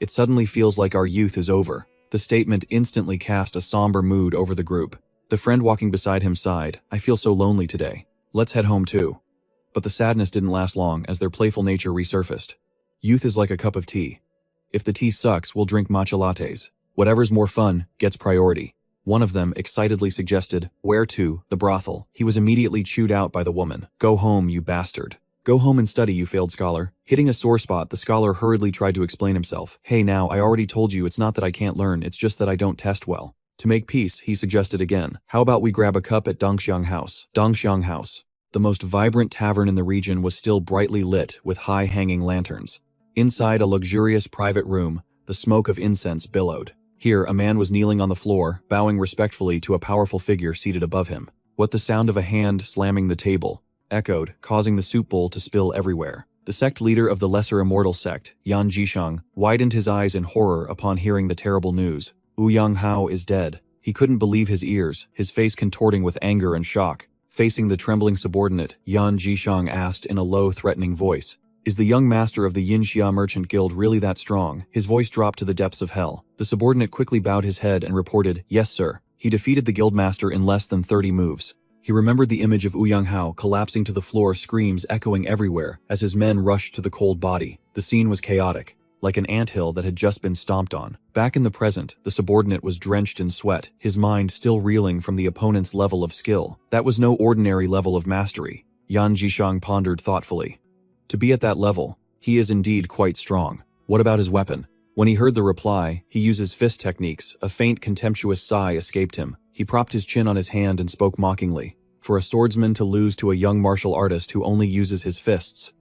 It suddenly feels like our youth is over. The statement instantly cast a somber mood over the group. The friend walking beside him sighed, I feel so lonely today. Let's head home too. But the sadness didn't last long as their playful nature resurfaced. Youth is like a cup of tea. If the tea sucks, we'll drink matcha lattes. Whatever's more fun gets priority. One of them excitedly suggested, where to? The brothel. He was immediately chewed out by the woman. Go home, you bastard. Go home and study, you failed scholar. Hitting a sore spot, the scholar hurriedly tried to explain himself. Hey now, I already told you it's not that I can't learn, it's just that I don't test well. To make peace, he suggested again, how about we grab a cup at Dongxiang House? Dongxiang House. The most vibrant tavern in the region was still brightly lit with high-hanging lanterns. Inside a luxurious private room, the smoke of incense billowed. Here, a man was kneeling on the floor, bowing respectfully to a powerful figure seated above him. What the sound of a hand slamming the table echoed, causing the soup bowl to spill everywhere. The sect leader of the Lesser Immortal sect, Yan Jishang, widened his eyes in horror upon hearing the terrible news. Wu Yanghao is dead. He couldn't believe his ears, his face contorting with anger and shock. Facing the trembling subordinate, Yan Jishang asked in a low, threatening voice, is the young master of the Yinxia Merchant Guild really that strong? His voice dropped to the depths of hell. The subordinate quickly bowed his head and reported, yes sir. He defeated the guildmaster in less than 30 moves. He remembered the image of Wu Yanghao collapsing to the floor, screams echoing everywhere as his men rushed to the cold body. The scene was chaotic, like an anthill that had just been stomped on. Back in the present, the subordinate was drenched in sweat, his mind still reeling from the opponent's level of skill. That was no ordinary level of mastery. Yan Jishang pondered thoughtfully. To be at that level, he is indeed quite strong. What about his weapon? When he heard the reply, he used his fist techniques. A faint, contemptuous sigh escaped him. He propped his chin on his hand and spoke mockingly. For a swordsman to lose to a young martial artist who only uses his fists.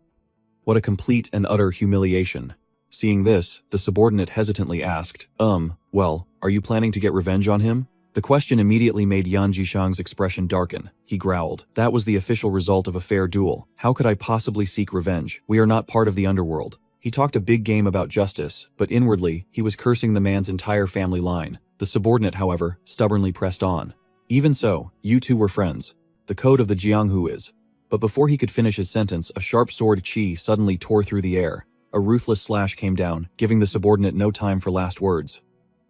What a complete and utter humiliation. Seeing this, the subordinate hesitantly asked, well, are you planning to get revenge on him? The question immediately made Yan Jishang's expression darken. He growled, that was the official result of a fair duel. How could I possibly seek revenge? We are not part of the underworld. He talked a big game about justice, but inwardly, he was cursing the man's entire family line. The subordinate, however, stubbornly pressed on. Even so, you two were friends. The code of the Jianghu is. But before he could finish his sentence, a sharp sword qi suddenly tore through the air. A ruthless slash came down, giving the subordinate no time for last words.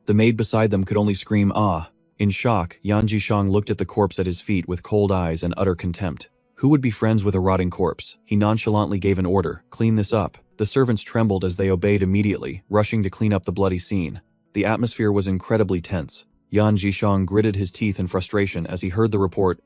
The maid beside them could only scream, ah. In shock, Yan Jishang looked at the corpse at his feet with cold eyes and utter contempt. Who would be friends with a rotting corpse? He nonchalantly gave an order, clean this up. The servants trembled as they obeyed immediately, rushing to clean up the bloody scene. The atmosphere was incredibly tense. Yan Jishang gritted his teeth in frustration as he heard the report,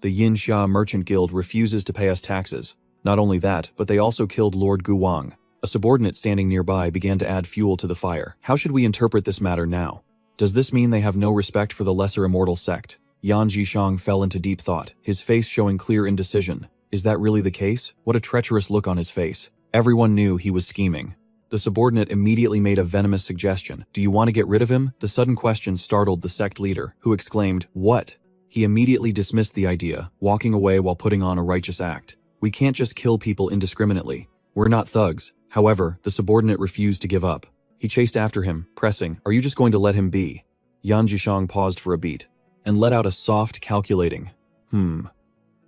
the Yinxia Merchant Guild refuses to pay us taxes. Not only that, but they also killed Lord Guwang. A subordinate standing nearby began to add fuel to the fire. How should we interpret this matter now? Does this mean they have no respect for the Lesser Immortal sect? Yan Jishang fell into deep thought, his face showing clear indecision. Is that really the case? What a treacherous look on his face. Everyone knew he was scheming. The subordinate immediately made a venomous suggestion. Do you want to get rid of him? The sudden question startled the sect leader, who exclaimed, what? He immediately dismissed the idea, walking away while putting on a righteous act. We can't just kill people indiscriminately. We're not thugs. However, the subordinate refused to give up. He chased after him, pressing, are you just going to let him be? Yan Jishang paused for a beat, and let out a soft, calculating,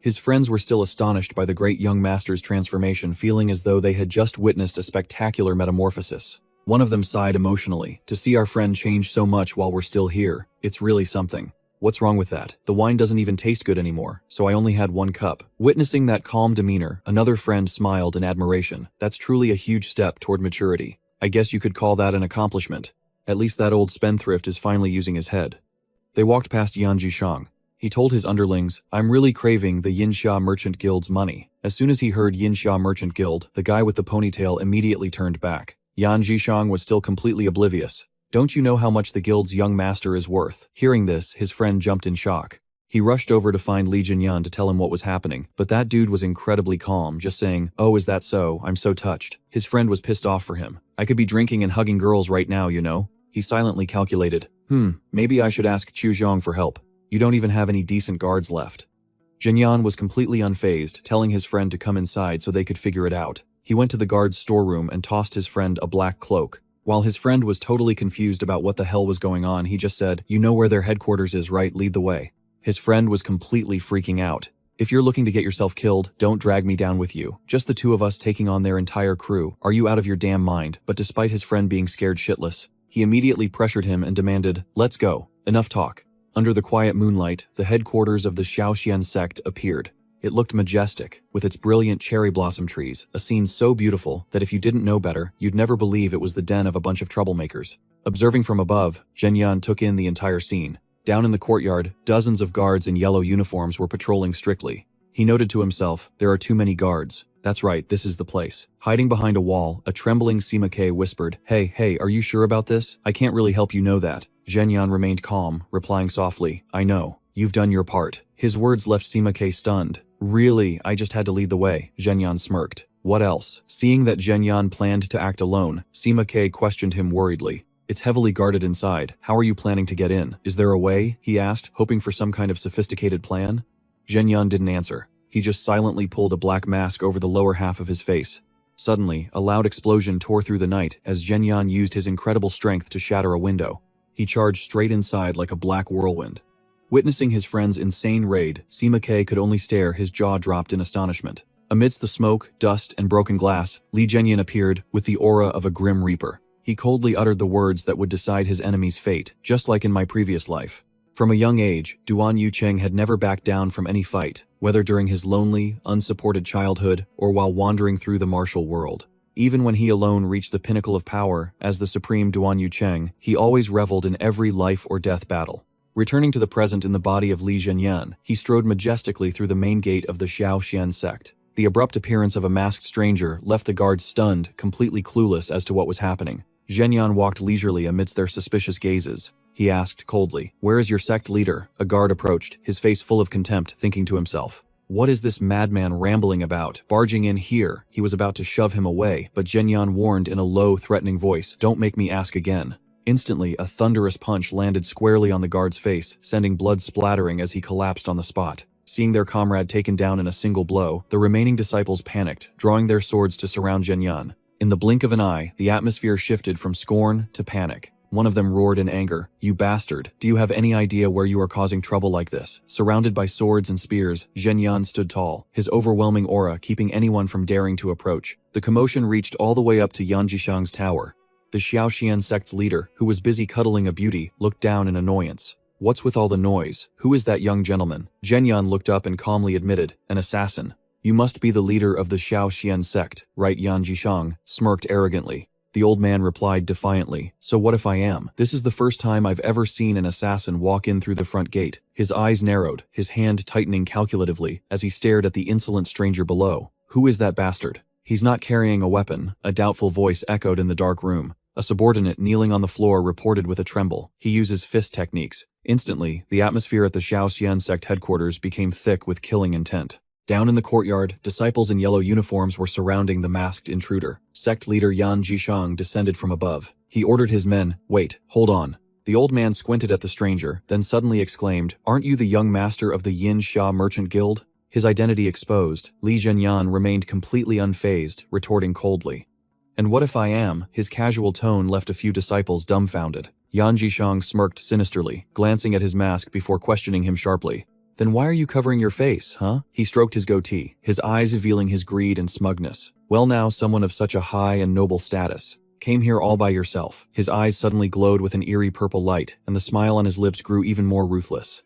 His friends were still astonished by the great young master's transformation, feeling as though they had just witnessed a spectacular metamorphosis. One of them sighed emotionally, to see our friend change so much while we're still here, it's really something. What's wrong with that? The wine doesn't even taste good anymore, so I only had one cup. Witnessing that calm demeanor, another friend smiled in admiration. That's truly a huge step toward maturity. I guess you could call that an accomplishment. At least that old spendthrift is finally using his head. They walked past Yan Jishang. He told his underlings, I'm really craving the Yinxia Merchant Guild's money. As soon as he heard Yinxia Merchant Guild, the guy with the ponytail immediately turned back. Yan Jishang was still completely oblivious. Don't you know how much the guild's young master is worth? Hearing this, his friend jumped in shock. He rushed over to find Li Jinyan to tell him what was happening, but that dude was incredibly calm, just saying, oh, is that so? I'm so touched. His friend was pissed off for him. I could be drinking and hugging girls right now, you know? He silently calculated, maybe I should ask Chu Zhong for help. You don't even have any decent guards left. Jinyan was completely unfazed, telling his friend to come inside so they could figure it out. He went to the guard's storeroom and tossed his friend a black cloak. While his friend was totally confused about what the hell was going on, he just said, you know where their headquarters is, right? Lead the way. His friend was completely freaking out. If you're looking to get yourself killed, don't drag me down with you. Just the two of us taking on their entire crew. Are you out of your damn mind? But despite his friend being scared shitless, he immediately pressured him and demanded, let's go. Enough talk. Under the quiet moonlight, the headquarters of the Shaoxian sect appeared. It looked majestic, with its brilliant cherry blossom trees, a scene so beautiful that if you didn't know better, you'd never believe it was the den of a bunch of troublemakers. Observing from above, Jinyan took in the entire scene. Down in the courtyard, dozens of guards in yellow uniforms were patrolling strictly. He noted to himself, there are too many guards. That's right, this is the place. Hiding behind a wall, a trembling Sima K whispered, Hey, are you sure about this? I can't really help you know that. Zhenyan remained calm, replying softly, I know. You've done your part. His words left Sima K stunned. Really, I just had to lead the way, Zhenyan smirked. What else? Seeing that Zhenyan planned to act alone, Sima K questioned him worriedly. It's heavily guarded inside. How are you planning to get in? Is there a way? He asked, hoping for some kind of sophisticated plan. Zhenyan didn't answer. He just silently pulled a black mask over the lower half of his face. Suddenly, a loud explosion tore through the night as Zhenyan used his incredible strength to shatter a window. He charged straight inside like a black whirlwind. Witnessing his friend's insane raid, Sima K could only stare, his jaw dropped in astonishment. Amidst the smoke, dust, and broken glass, Li Zhenyan appeared with the aura of a grim reaper. He coldly uttered the words that would decide his enemy's fate, just like in my previous life. From a young age, Duan Yucheng had never backed down from any fight, whether during his lonely, unsupported childhood or while wandering through the martial world. Even when he alone reached the pinnacle of power, as the supreme Duan Yucheng, he always reveled in every life or death battle. Returning to the present in the body of Li Zhenyan, he strode majestically through the main gate of the Shaoxian sect. The abrupt appearance of a masked stranger left the guards stunned, completely clueless as to what was happening. Zhenyan walked leisurely amidst their suspicious gazes. He asked coldly, "Where is your sect leader?" A guard approached, his face full of contempt, thinking to himself, "What is this madman rambling about? Barging in here." He was about to shove him away, but Zhenyan warned in a low, threatening voice, "Don't make me ask again." Instantly, a thunderous punch landed squarely on the guard's face, sending blood splattering as he collapsed on the spot. Seeing their comrade taken down in a single blow, the remaining disciples panicked, drawing their swords to surround Zhenyan. In the blink of an eye, the atmosphere shifted from scorn to panic. One of them roared in anger, "You bastard! Do you have any idea where you are causing trouble like this?" Surrounded by swords and spears, Zhenyan stood tall, his overwhelming aura keeping anyone from daring to approach. The commotion reached all the way up to Yan Jishang's tower. The Shaoxian sect's leader, who was busy cuddling a beauty, looked down in annoyance. "What's with all the noise? Who is that young gentleman?" Zhenyan looked up and calmly admitted, "An assassin." "You must be the leader of the Shaoxian sect, right?" Yan Jishang smirked arrogantly. The old man replied defiantly, "So what if I am? This is the first time I've ever seen an assassin walk in through the front gate." His eyes narrowed, his hand tightening calculatively as he stared at the insolent stranger below. "Who is that bastard?" "He's not carrying a weapon," a doubtful voice echoed in the dark room. A subordinate kneeling on the floor reported with a tremble. "He uses fist techniques." Instantly, the atmosphere at the Shaoxian sect headquarters became thick with killing intent. Down in the courtyard, disciples in yellow uniforms were surrounding the masked intruder. Sect leader Yan Jishang descended from above. He ordered his men, "Wait, hold on." The old man squinted at the stranger, then suddenly exclaimed, "Aren't you the young master of the Yin Xia Merchant Guild?" His identity exposed, Li Zhenyan remained completely unfazed, retorting coldly, "And what if I am?" His casual tone left a few disciples dumbfounded. Yan Jishang smirked sinisterly, glancing at his mask before questioning him sharply. "Then why are you covering your face, huh?" He stroked his goatee, his eyes revealing his greed and smugness. "Well now, someone of such a high and noble status. Came here all by yourself." His eyes suddenly glowed with an eerie purple light, and the smile on his lips grew even more ruthless.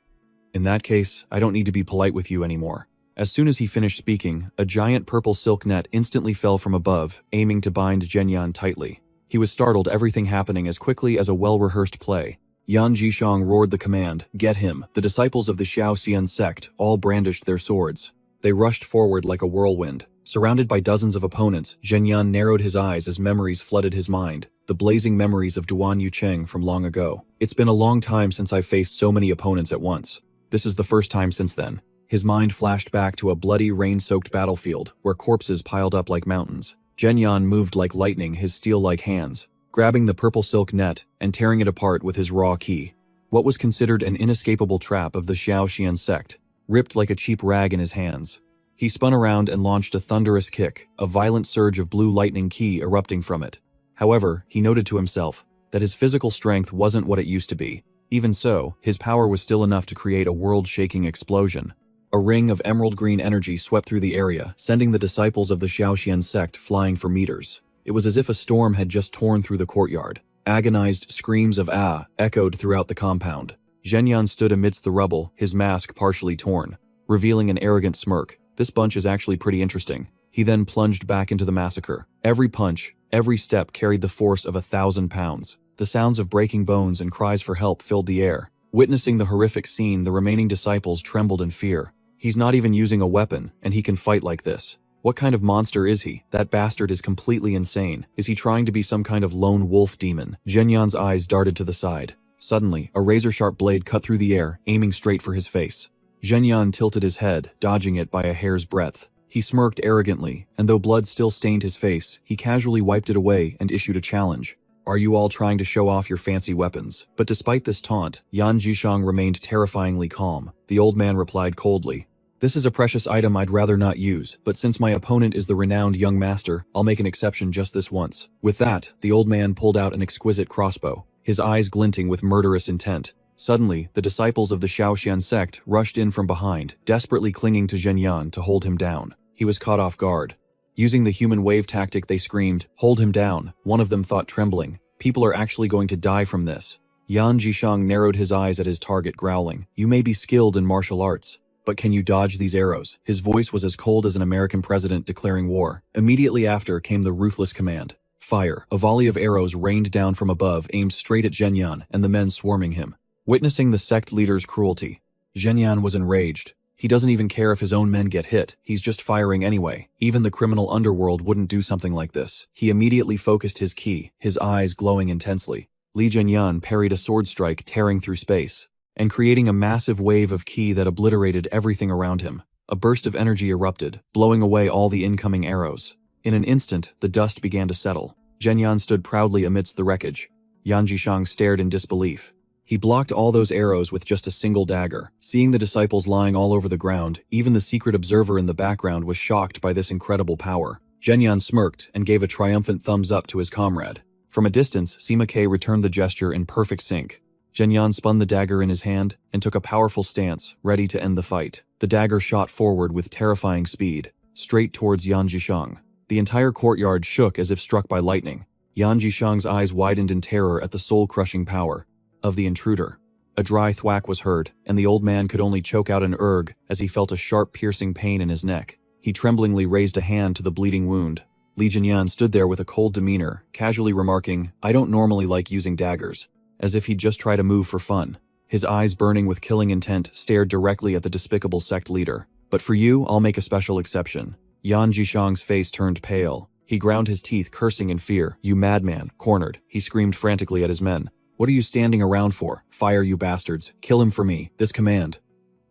"In that case, I don't need to be polite with you anymore." As soon as he finished speaking, a giant purple silk net instantly fell from above, aiming to bind Zhenyan tightly. He was startled, everything happening as quickly as a well-rehearsed play. Yan Jishang roared the command, "Get him!" The disciples of the Xiaoxian sect all brandished their swords. They rushed forward like a whirlwind. Surrounded by dozens of opponents, Zhenyan narrowed his eyes as memories flooded his mind, the blazing memories of Duan Yucheng from long ago. "It's been a long time since I faced so many opponents at once. This is the first time since then." His mind flashed back to a bloody, rain-soaked battlefield, where corpses piled up like mountains. Zhenyan moved like lightning, his steel-like hands, grabbing the purple silk net and tearing it apart with his raw ki. What was considered an inescapable trap of the Xiaoxian sect, ripped like a cheap rag in his hands. He spun around and launched a thunderous kick, a violent surge of blue lightning ki erupting from it. However, he noted to himself that his physical strength wasn't what it used to be. Even so, his power was still enough to create a world-shaking explosion. A ring of emerald green energy swept through the area, sending the disciples of the Xiaoxian sect flying for meters. It was as if a storm had just torn through the courtyard. Agonized screams of "ah" echoed throughout the compound. Zhenyan stood amidst the rubble, his mask partially torn, revealing an arrogant smirk. "This bunch is actually pretty interesting." He then plunged back into the massacre. Every punch, every step carried the force of 1,000 pounds. The sounds of breaking bones and cries for help filled the air. Witnessing the horrific scene, the remaining disciples trembled in fear. He's not even using a weapon, and he can fight like this. What kind of monster is he? That bastard is completely insane. Is he trying to be some kind of lone wolf demon? Zhenyan's eyes darted to the side. Suddenly, a razor-sharp blade cut through the air, aiming straight for his face. Zhenyan tilted his head, dodging it by a hair's breadth. He smirked arrogantly, and though blood still stained his face, he casually wiped it away and issued a challenge. "Are you all trying to show off your fancy weapons?" But despite this taunt, Yan Jishang remained terrifyingly calm. The old man replied coldly, "This is a precious item I'd rather not use, but since my opponent is the renowned young master, I'll make an exception just this once." With that, the old man pulled out an exquisite crossbow, his eyes glinting with murderous intent. Suddenly, the disciples of the Xiaoxian sect rushed in from behind, desperately clinging to Zhenyan to hold him down. He was caught off guard. Using the human wave tactic, they screamed, "Hold him down." One of them thought, trembling, "People are actually going to die from this." Yan Jishang narrowed his eyes at his target, growling, "You may be skilled in martial arts, but can you dodge these arrows?" His voice was as cold as an American president declaring war. Immediately after came the ruthless command, "Fire." A volley of arrows rained down from above, aimed straight at Zhenyan and the men swarming him. Witnessing the sect leader's cruelty, Zhenyan was enraged. He doesn't even care if his own men get hit, he's just firing anyway. Even the criminal underworld wouldn't do something like this. He immediately focused his ki, his eyes glowing intensely. Li Zhenyan parried a sword strike tearing through space, and creating a massive wave of ki that obliterated everything around him. A burst of energy erupted, blowing away all the incoming arrows. In an instant, the dust began to settle. Zhenyan stood proudly amidst the wreckage. Yan Jishang stared in disbelief. He blocked all those arrows with just a single dagger. Seeing the disciples lying all over the ground, even the secret observer in the background was shocked by this incredible power. Zhenyan smirked and gave a triumphant thumbs up to his comrade. From a distance, Sima Ke returned the gesture in perfect sync. Zhenyan spun the dagger in his hand and took a powerful stance, ready to end the fight. The dagger shot forward with terrifying speed, straight towards Yan Jishang. The entire courtyard shook as if struck by lightning. Yan Jishang's eyes widened in terror at the soul-crushing power of the intruder. A dry thwack was heard, and the old man could only choke out an "erg" as he felt a sharp piercing pain in his neck. He tremblingly raised a hand to the bleeding wound. Li Zhenyan stood there with a cold demeanor, casually remarking, "I don't normally like using daggers," as if he'd just try to move for fun. His eyes burning with killing intent stared directly at the despicable sect leader. "But for you, I'll make a special exception." Yan Jishang's face turned pale. He ground his teeth, cursing in fear. "You madman, cornered." He screamed frantically at his men. "What are you standing around for? Fire, you bastards. Kill him for me." This command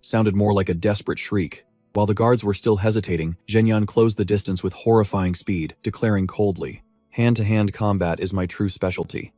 sounded more like a desperate shriek. While the guards were still hesitating, Zhenyan closed the distance with horrifying speed, declaring coldly, "Hand-to-hand combat is my true specialty."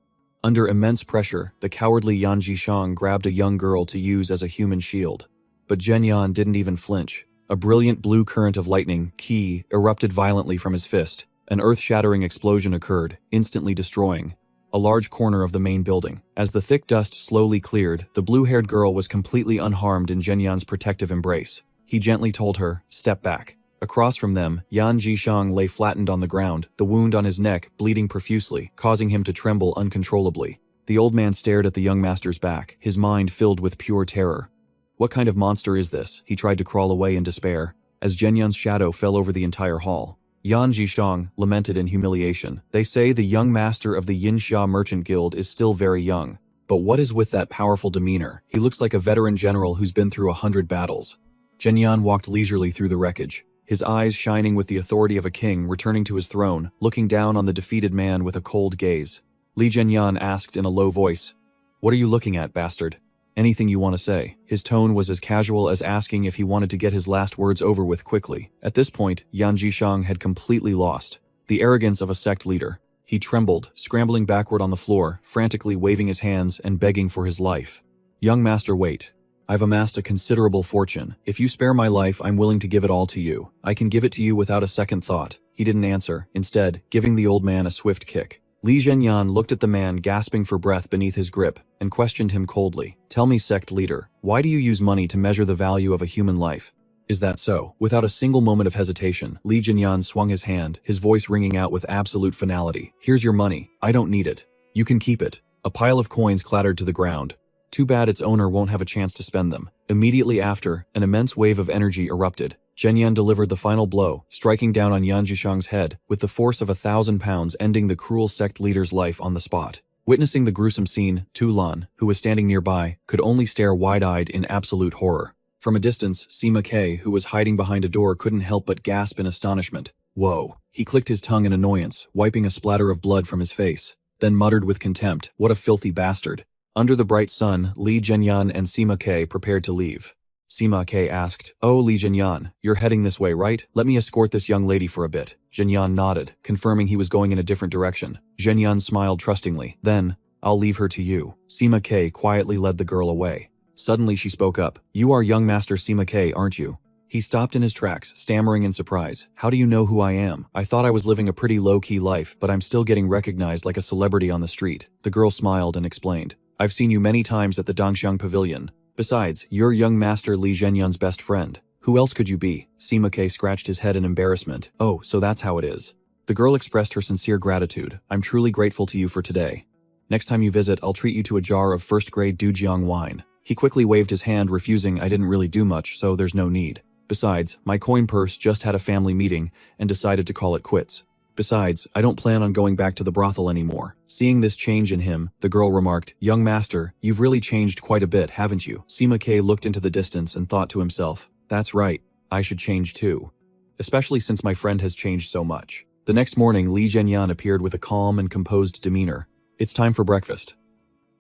Under immense pressure, the cowardly Yan Jishang grabbed a young girl to use as a human shield. But Zhenyan didn't even flinch. A brilliant blue current of lightning, ki, erupted violently from his fist. An earth-shattering explosion occurred, instantly destroying a large corner of the main building. As the thick dust slowly cleared, the blue-haired girl was completely unharmed in Zhenyan's protective embrace. He gently told her, "Step back." Across from them, Yan Jishang lay flattened on the ground, the wound on his neck bleeding profusely, causing him to tremble uncontrollably. The old man stared at the young master's back, his mind filled with pure terror. What kind of monster is this? He tried to crawl away in despair, as Zhenyan's shadow fell over the entire hall. Yan Jishang lamented in humiliation. They say the young master of the Yinxia Merchant Guild is still very young. But what is with that powerful demeanor? He looks like a veteran general who's been through 100 battles. Zhenyan walked leisurely through the wreckage, his eyes shining with the authority of a king returning to his throne, looking down on the defeated man with a cold gaze. Li Zhenyan asked in a low voice, "What are you looking at, bastard? Anything you want to say?" His tone was as casual as asking if he wanted to get his last words over with quickly. At this point, Yan Jishang had completely lost the arrogance of a sect leader. He trembled, scrambling backward on the floor, frantically waving his hands and begging for his life. "Young master, wait. I've amassed a considerable fortune. If you spare my life, I'm willing to give it all to you. I can give it to you without a second thought." He didn't answer, instead, giving the old man a swift kick. Li Zhenyan looked at the man gasping for breath beneath his grip and questioned him coldly. "Tell me, sect leader, why do you use money to measure the value of a human life? Is that so?" Without a single moment of hesitation, Li Zhenyan swung his hand, his voice ringing out with absolute finality. "Here's your money. I don't need it. You can keep it." A pile of coins clattered to the ground. Too bad its owner won't have a chance to spend them. Immediately after, an immense wave of energy erupted. Zhenyan delivered the final blow, striking down on Yan Jishang's head, with the force of 1,000 pounds ending the cruel sect leader's life on the spot. Witnessing the gruesome scene, Tu Lan, who was standing nearby, could only stare wide-eyed in absolute horror. From a distance, Sima K, who was hiding behind a door, couldn't help but gasp in astonishment. "Whoa." He clicked his tongue in annoyance, wiping a splatter of blood from his face, then muttered with contempt, "What a filthy bastard." Under the bright sun, Li Zhenyan and Sima K prepared to leave. Sima K asked, "Oh, Li Zhenyan, you're heading this way, right? Let me escort this young lady for a bit." Zhenyan nodded, confirming he was going in a different direction. Zhenyan smiled trustingly. "Then, I'll leave her to you." Sima K quietly led the girl away. Suddenly she spoke up. "You are young master Sima K, aren't you?" He stopped in his tracks, stammering in surprise. "How do you know who I am? I thought I was living a pretty low-key life, but I'm still getting recognized like a celebrity on the street." The girl smiled and explained, "I've seen you many times at the Dongxiang Pavilion. Besides, you're young master Li Zhenyan's best friend. Who else could you be?" Sima K scratched his head in embarrassment. "Oh, so that's how it is." The girl expressed her sincere gratitude. "I'm truly grateful to you for today. Next time you visit, I'll treat you to a jar of first-grade Dujiang wine." He quickly waved his hand, refusing. "I didn't really do much, so there's no need. Besides, my coin purse just had a family meeting and decided to call it quits. Besides, I don't plan on going back to the brothel anymore." Seeing this change in him, the girl remarked, "Young master, you've really changed quite a bit, haven't you?" Sima K looked into the distance and thought to himself, "That's right, I should change too. Especially since my friend has changed so much." The next morning, Li Zhenyan appeared with a calm and composed demeanor. "It's time for breakfast."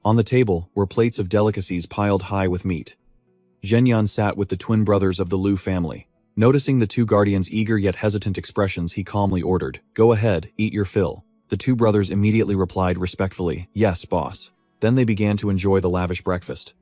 On the table were plates of delicacies piled high with meat. Zhenyan sat with the twin brothers of the Liu family. Noticing the two guardians' eager yet hesitant expressions, he calmly ordered, "Go ahead, eat your fill." The two brothers immediately replied respectfully, "Yes, boss." Then they began to enjoy the lavish breakfast.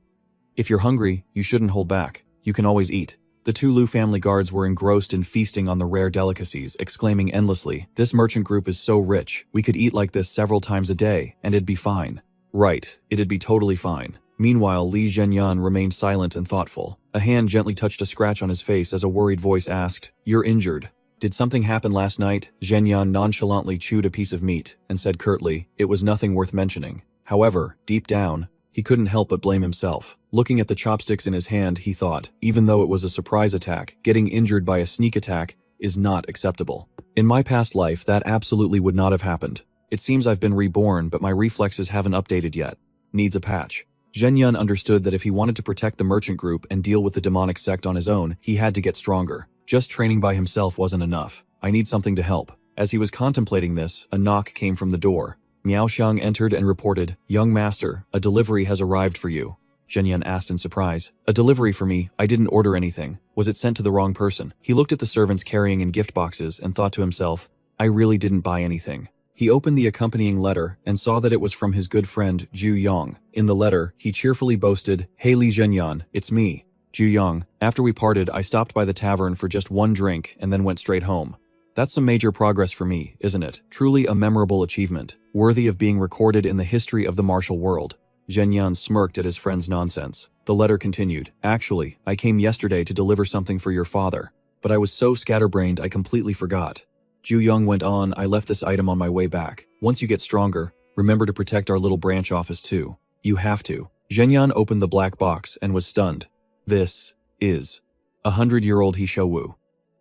"If you're hungry, you shouldn't hold back. You can always eat." The two Liu family guards were engrossed in feasting on the rare delicacies, exclaiming endlessly, "This merchant group is so rich, we could eat like this several times a day, and it'd be fine." Right, it'd be totally fine. Meanwhile, Li Zhenyan remained silent and thoughtful. A hand gently touched a scratch on his face as a worried voice asked, "You're injured. Did something happen last night?" Zhenyan nonchalantly chewed a piece of meat and said curtly, "It was nothing worth mentioning." However, deep down, he couldn't help but blame himself. Looking at the chopsticks in his hand, he thought, even though it was a surprise attack, getting injured by a sneak attack is not acceptable. In my past life, that absolutely would not have happened. It seems I've been reborn, but my reflexes haven't updated yet. Needs a patch. Zhenyan understood that if he wanted to protect the merchant group and deal with the demonic sect on his own, he had to get stronger. Just training by himself wasn't enough. "I need something to help." As he was contemplating this, a knock came from the door. Miao Xiang entered and reported, "Young master, a delivery has arrived for you." Zhenyan asked in surprise, "A delivery for me? I didn't order anything. Was it sent to the wrong person?" He looked at the servants carrying in gift boxes and thought to himself, "I really didn't buy anything." He opened the accompanying letter and saw that it was from his good friend, Zhu Yong. In the letter, he cheerfully boasted, "Hey Li Zhenyan, it's me, Zhu Yong. After we parted, I stopped by the tavern for just one drink and then went straight home. That's some major progress for me, isn't it? Truly a memorable achievement, worthy of being recorded in the history of the martial world." Zhenyan smirked at his friend's nonsense. The letter continued, "Actually, I came yesterday to deliver something for your father, but I was so scatterbrained I completely forgot." Zhu Yong went on, "I left this item on my way back. Once you get stronger, remember to protect our little branch office too. You have to." Zhenyan opened the black box and was stunned. This is 100-year-old He Shou Wu.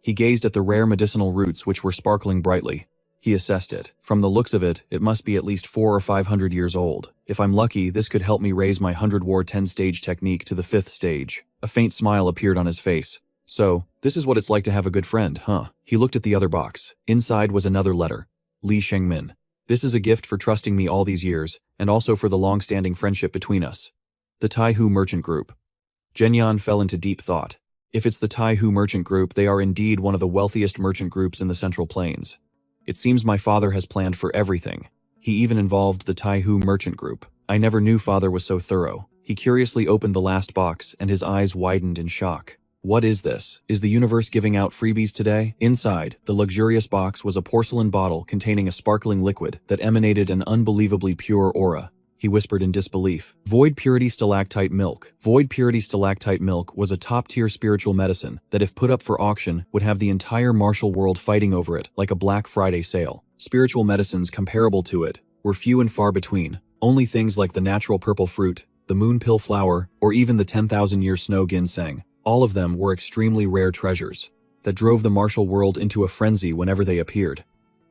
He gazed at the rare medicinal roots which were sparkling brightly. He assessed it. From the looks of it, it must be at least 400 or 500 years old. If I'm lucky, this could help me raise my 100 War 10 stage technique to the 5th stage. A faint smile appeared on his face. So, this is what it's like to have a good friend, huh? He looked at the other box. Inside was another letter. Li Shengmin. This is a gift for trusting me all these years, and also for the long-standing friendship between us. The Taihu Merchant Group. Zhenyan fell into deep thought. If it's the Taihu Merchant Group, they are indeed one of the wealthiest merchant groups in the Central Plains. It seems my father has planned for everything. He even involved the Taihu Merchant Group. I never knew father was so thorough. He curiously opened the last box, and his eyes widened in shock. What is this? Is the universe giving out freebies today? Inside, the luxurious box was a porcelain bottle containing a sparkling liquid that emanated an unbelievably pure aura. He whispered in disbelief. Void Purity Stalactite Milk. Void Purity Stalactite Milk was a top-tier spiritual medicine that, if put up for auction, would have the entire martial world fighting over it like a Black Friday sale. Spiritual medicines comparable to it were few and far between. Only things like the natural purple fruit, the moon pill flower, or even the 10,000-year snow ginseng. All of them were extremely rare treasures that drove the martial world into a frenzy whenever they appeared.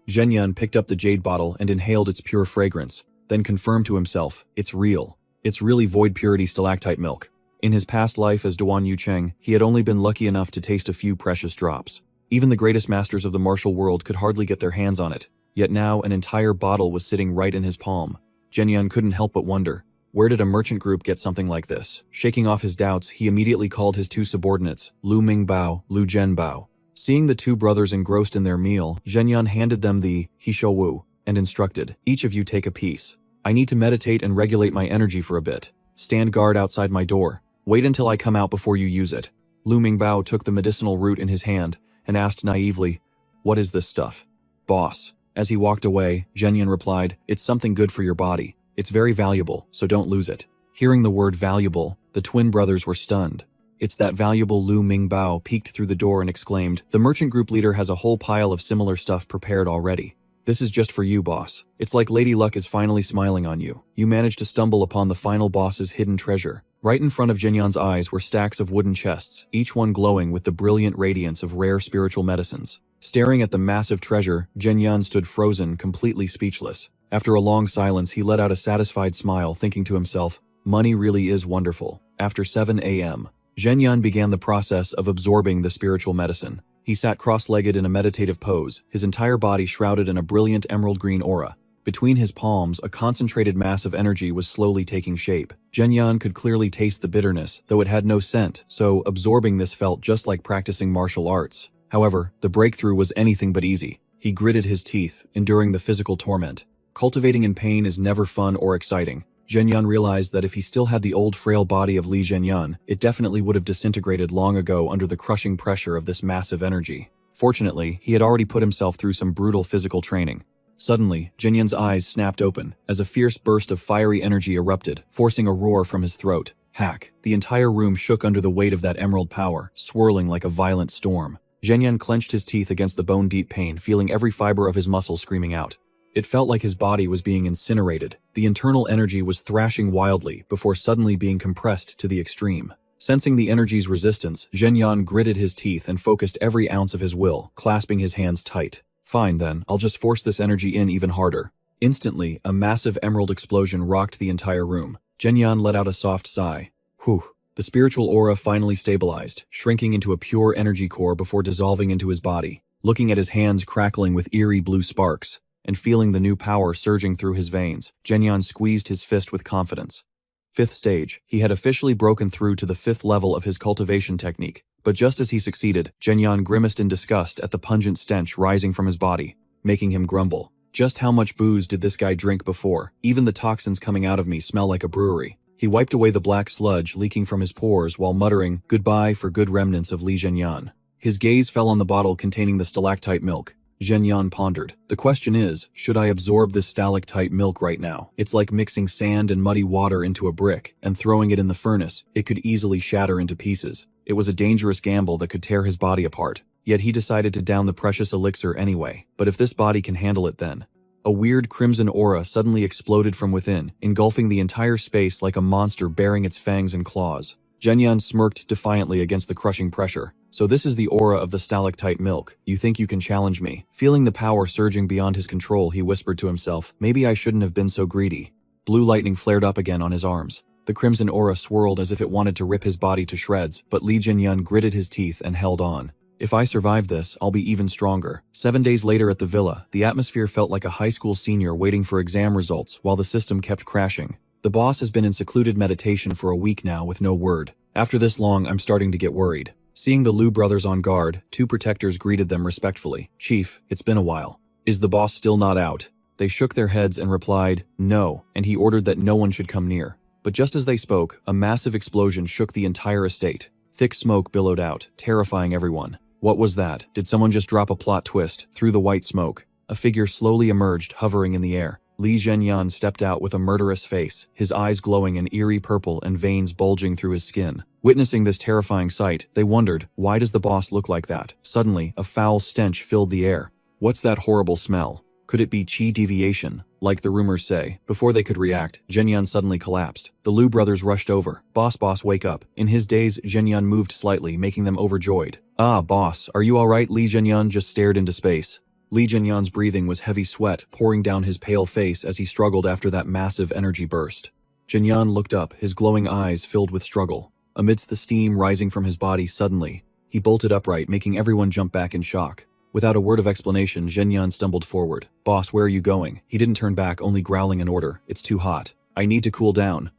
Zhenyan picked up the jade bottle and inhaled its pure fragrance, then confirmed to himself, it's real. It's really void purity stalactite milk. In his past life as Duan Yucheng, he had only been lucky enough to taste a few precious drops. Even the greatest masters of the martial world could hardly get their hands on it, yet now an entire bottle was sitting right in his palm. Zhenyan couldn't help but wonder, where did a merchant group get something like this? Shaking off his doubts, he immediately called his two subordinates, Lu Mingbao, Lu Zhenbao. Seeing the two brothers engrossed in their meal, Zhenyan handed them the Hishou Wu and instructed, each of you take a piece. I need to meditate and regulate my energy for a bit. Stand guard outside my door. Wait until I come out before you use it. Lu Mingbao took the medicinal root in his hand and asked naively, what is this stuff? Boss. As he walked away, Zhenyan replied, it's something good for your body. It's very valuable, so don't lose it. Hearing the word valuable, the twin brothers were stunned. It's that valuable. Lu Mingbao peeked through the door and exclaimed, the merchant group leader has a whole pile of similar stuff prepared already. This is just for you, boss. It's like Lady Luck is finally smiling on you. You managed to stumble upon the final boss's hidden treasure. Right in front of Zhenyan's eyes were stacks of wooden chests, each one glowing with the brilliant radiance of rare spiritual medicines. Staring at the massive treasure, Zhenyan stood frozen, completely speechless. After a long silence, he let out a satisfied smile, thinking to himself, money really is wonderful. After 7 a.m., Zhenyan began the process of absorbing the spiritual medicine. He sat cross-legged in a meditative pose, his entire body shrouded in a brilliant emerald green aura. Between his palms, a concentrated mass of energy was slowly taking shape. Zhenyan could clearly taste the bitterness, though it had no scent, so absorbing this felt just like practicing martial arts. However, the breakthrough was anything but easy. He gritted his teeth, enduring the physical torment. Cultivating in pain is never fun or exciting. Zhenyan realized that if he still had the old frail body of Li Zhenyan, it definitely would have disintegrated long ago under the crushing pressure of this massive energy. Fortunately, he had already put himself through some brutal physical training. Suddenly, Zhenyan's eyes snapped open, as a fierce burst of fiery energy erupted, forcing a roar from his throat. Hack! The entire room shook under the weight of that emerald power, swirling like a violent storm. Zhenyan clenched his teeth against the bone-deep pain, feeling every fiber of his muscle screaming out. It felt like his body was being incinerated. The internal energy was thrashing wildly before suddenly being compressed to the extreme. Sensing the energy's resistance, Zhenyan gritted his teeth and focused every ounce of his will, clasping his hands tight. Fine then, I'll just force this energy in even harder. Instantly, a massive emerald explosion rocked the entire room. Zhenyan let out a soft sigh. Whew. The spiritual aura finally stabilized, shrinking into a pure energy core before dissolving into his body. Looking at his hands crackling with eerie blue sparks, and feeling the new power surging through his veins, Zhenyan squeezed his fist with confidence. 5th stage, he had officially broken through to the 5th level of his cultivation technique, but just as he succeeded, Zhenyan grimaced in disgust at the pungent stench rising from his body, making him grumble. Just how much booze did this guy drink before? Even the toxins coming out of me smell like a brewery. He wiped away the black sludge leaking from his pores while muttering, goodbye for good remnants of Li Zhenyan. His gaze fell on the bottle containing the stalactite milk. Zhenyan pondered. The question is, should I absorb this stalactite milk right now? It's like mixing sand and muddy water into a brick and throwing it in the furnace. It could easily shatter into pieces. It was a dangerous gamble that could tear his body apart. Yet he decided to down the precious elixir anyway. But if this body can handle it then. A weird crimson aura suddenly exploded from within, engulfing the entire space like a monster baring its fangs and claws. Zhenyan smirked defiantly against the crushing pressure. So this is the aura of the stalactite milk. You think you can challenge me? Feeling the power surging beyond his control, he whispered to himself, maybe I shouldn't have been so greedy. Blue lightning flared up again on his arms. The crimson aura swirled as if it wanted to rip his body to shreds, but Li Zhenyan gritted his teeth and held on. If I survive this, I'll be even stronger. 7 days later at the villa, the atmosphere felt like a high school senior waiting for exam results while the system kept crashing. The boss has been in secluded meditation for a week now with no word. After this long, I'm starting to get worried. Seeing the Liu brothers on guard, 2 protectors greeted them respectfully. Chief, it's been a while. Is the boss still not out? They shook their heads and replied, no, and he ordered that no one should come near. But just as they spoke, a massive explosion shook the entire estate. Thick smoke billowed out, terrifying everyone. What was that? Did someone just drop a plot twist? Through the white smoke, a figure slowly emerged, hovering in the air. Li Zhenyan stepped out with a murderous face, his eyes glowing an eerie purple and veins bulging through his skin. Witnessing this terrifying sight, they wondered, why does the boss look like that? Suddenly, a foul stench filled the air. What's that horrible smell? Could it be chi deviation, like the rumors say? Before they could react, Zhenyan suddenly collapsed. The Liu brothers rushed over. Boss, wake up. In his daze, Zhenyan moved slightly, making them overjoyed. Ah, boss, are you alright? Li Zhenyan just stared into space. Li Zhenyan's breathing was heavy sweat pouring down his pale face as he struggled after that massive energy burst. Zhenyan looked up, his glowing eyes filled with struggle. Amidst the steam rising from his body suddenly, he bolted upright, making everyone jump back in shock. Without a word of explanation, Zhenyan stumbled forward. Boss, where are you going? He didn't turn back, only growling an order. It's too hot. I need to cool down.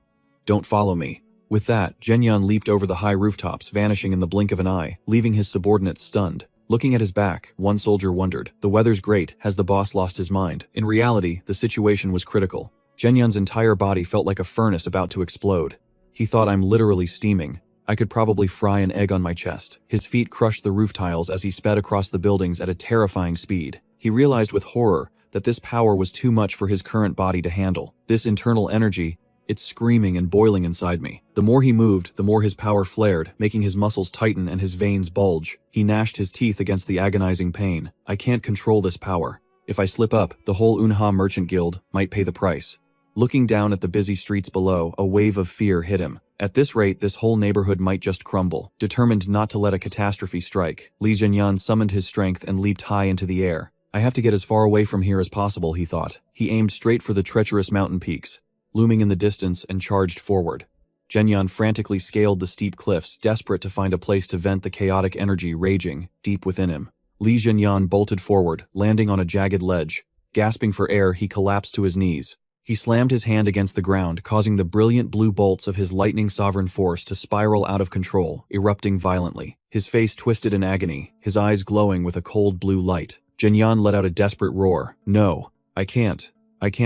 Don't follow me. With that, Zhenyan leaped over the high rooftops, vanishing in the blink of an eye, leaving his subordinates stunned. Looking at his back, one soldier wondered, the weather's great, has the boss lost his mind? In reality, the situation was critical. Zhenyan's entire body felt like a furnace about to explode. He thought, I'm literally steaming. I could probably fry an egg on my chest. His feet crushed the roof tiles as he sped across the buildings at a terrifying speed. He realized with horror that this power was too much for his current body to handle. This internal energy, it's screaming and boiling inside me. The more he moved, the more his power flared, making his muscles tighten and his veins bulge. He gnashed his teeth against the agonizing pain. I can't control this power. If I slip up, the whole Unha Merchant Guild might pay the price. Looking down at the busy streets below, a wave of fear hit him. At this rate, this whole neighborhood might just crumble. Determined not to let a catastrophe strike, Li Zhenyan summoned his strength and leaped high into the air. I have to get as far away from here as possible, he thought. He aimed straight for the treacherous mountain peaks, looming in the distance, and charged forward. Zhenyan frantically scaled the steep cliffs, desperate to find a place to vent the chaotic energy raging deep within him. Li Zhenyan bolted forward, landing on a jagged ledge. Gasping for air, he collapsed to his knees. He slammed his hand against the ground, causing the brilliant blue bolts of his lightning sovereign force to spiral out of control, erupting violently. His face twisted in agony, his eyes glowing with a cold blue light. Zhenyan let out a desperate roar. No, I can't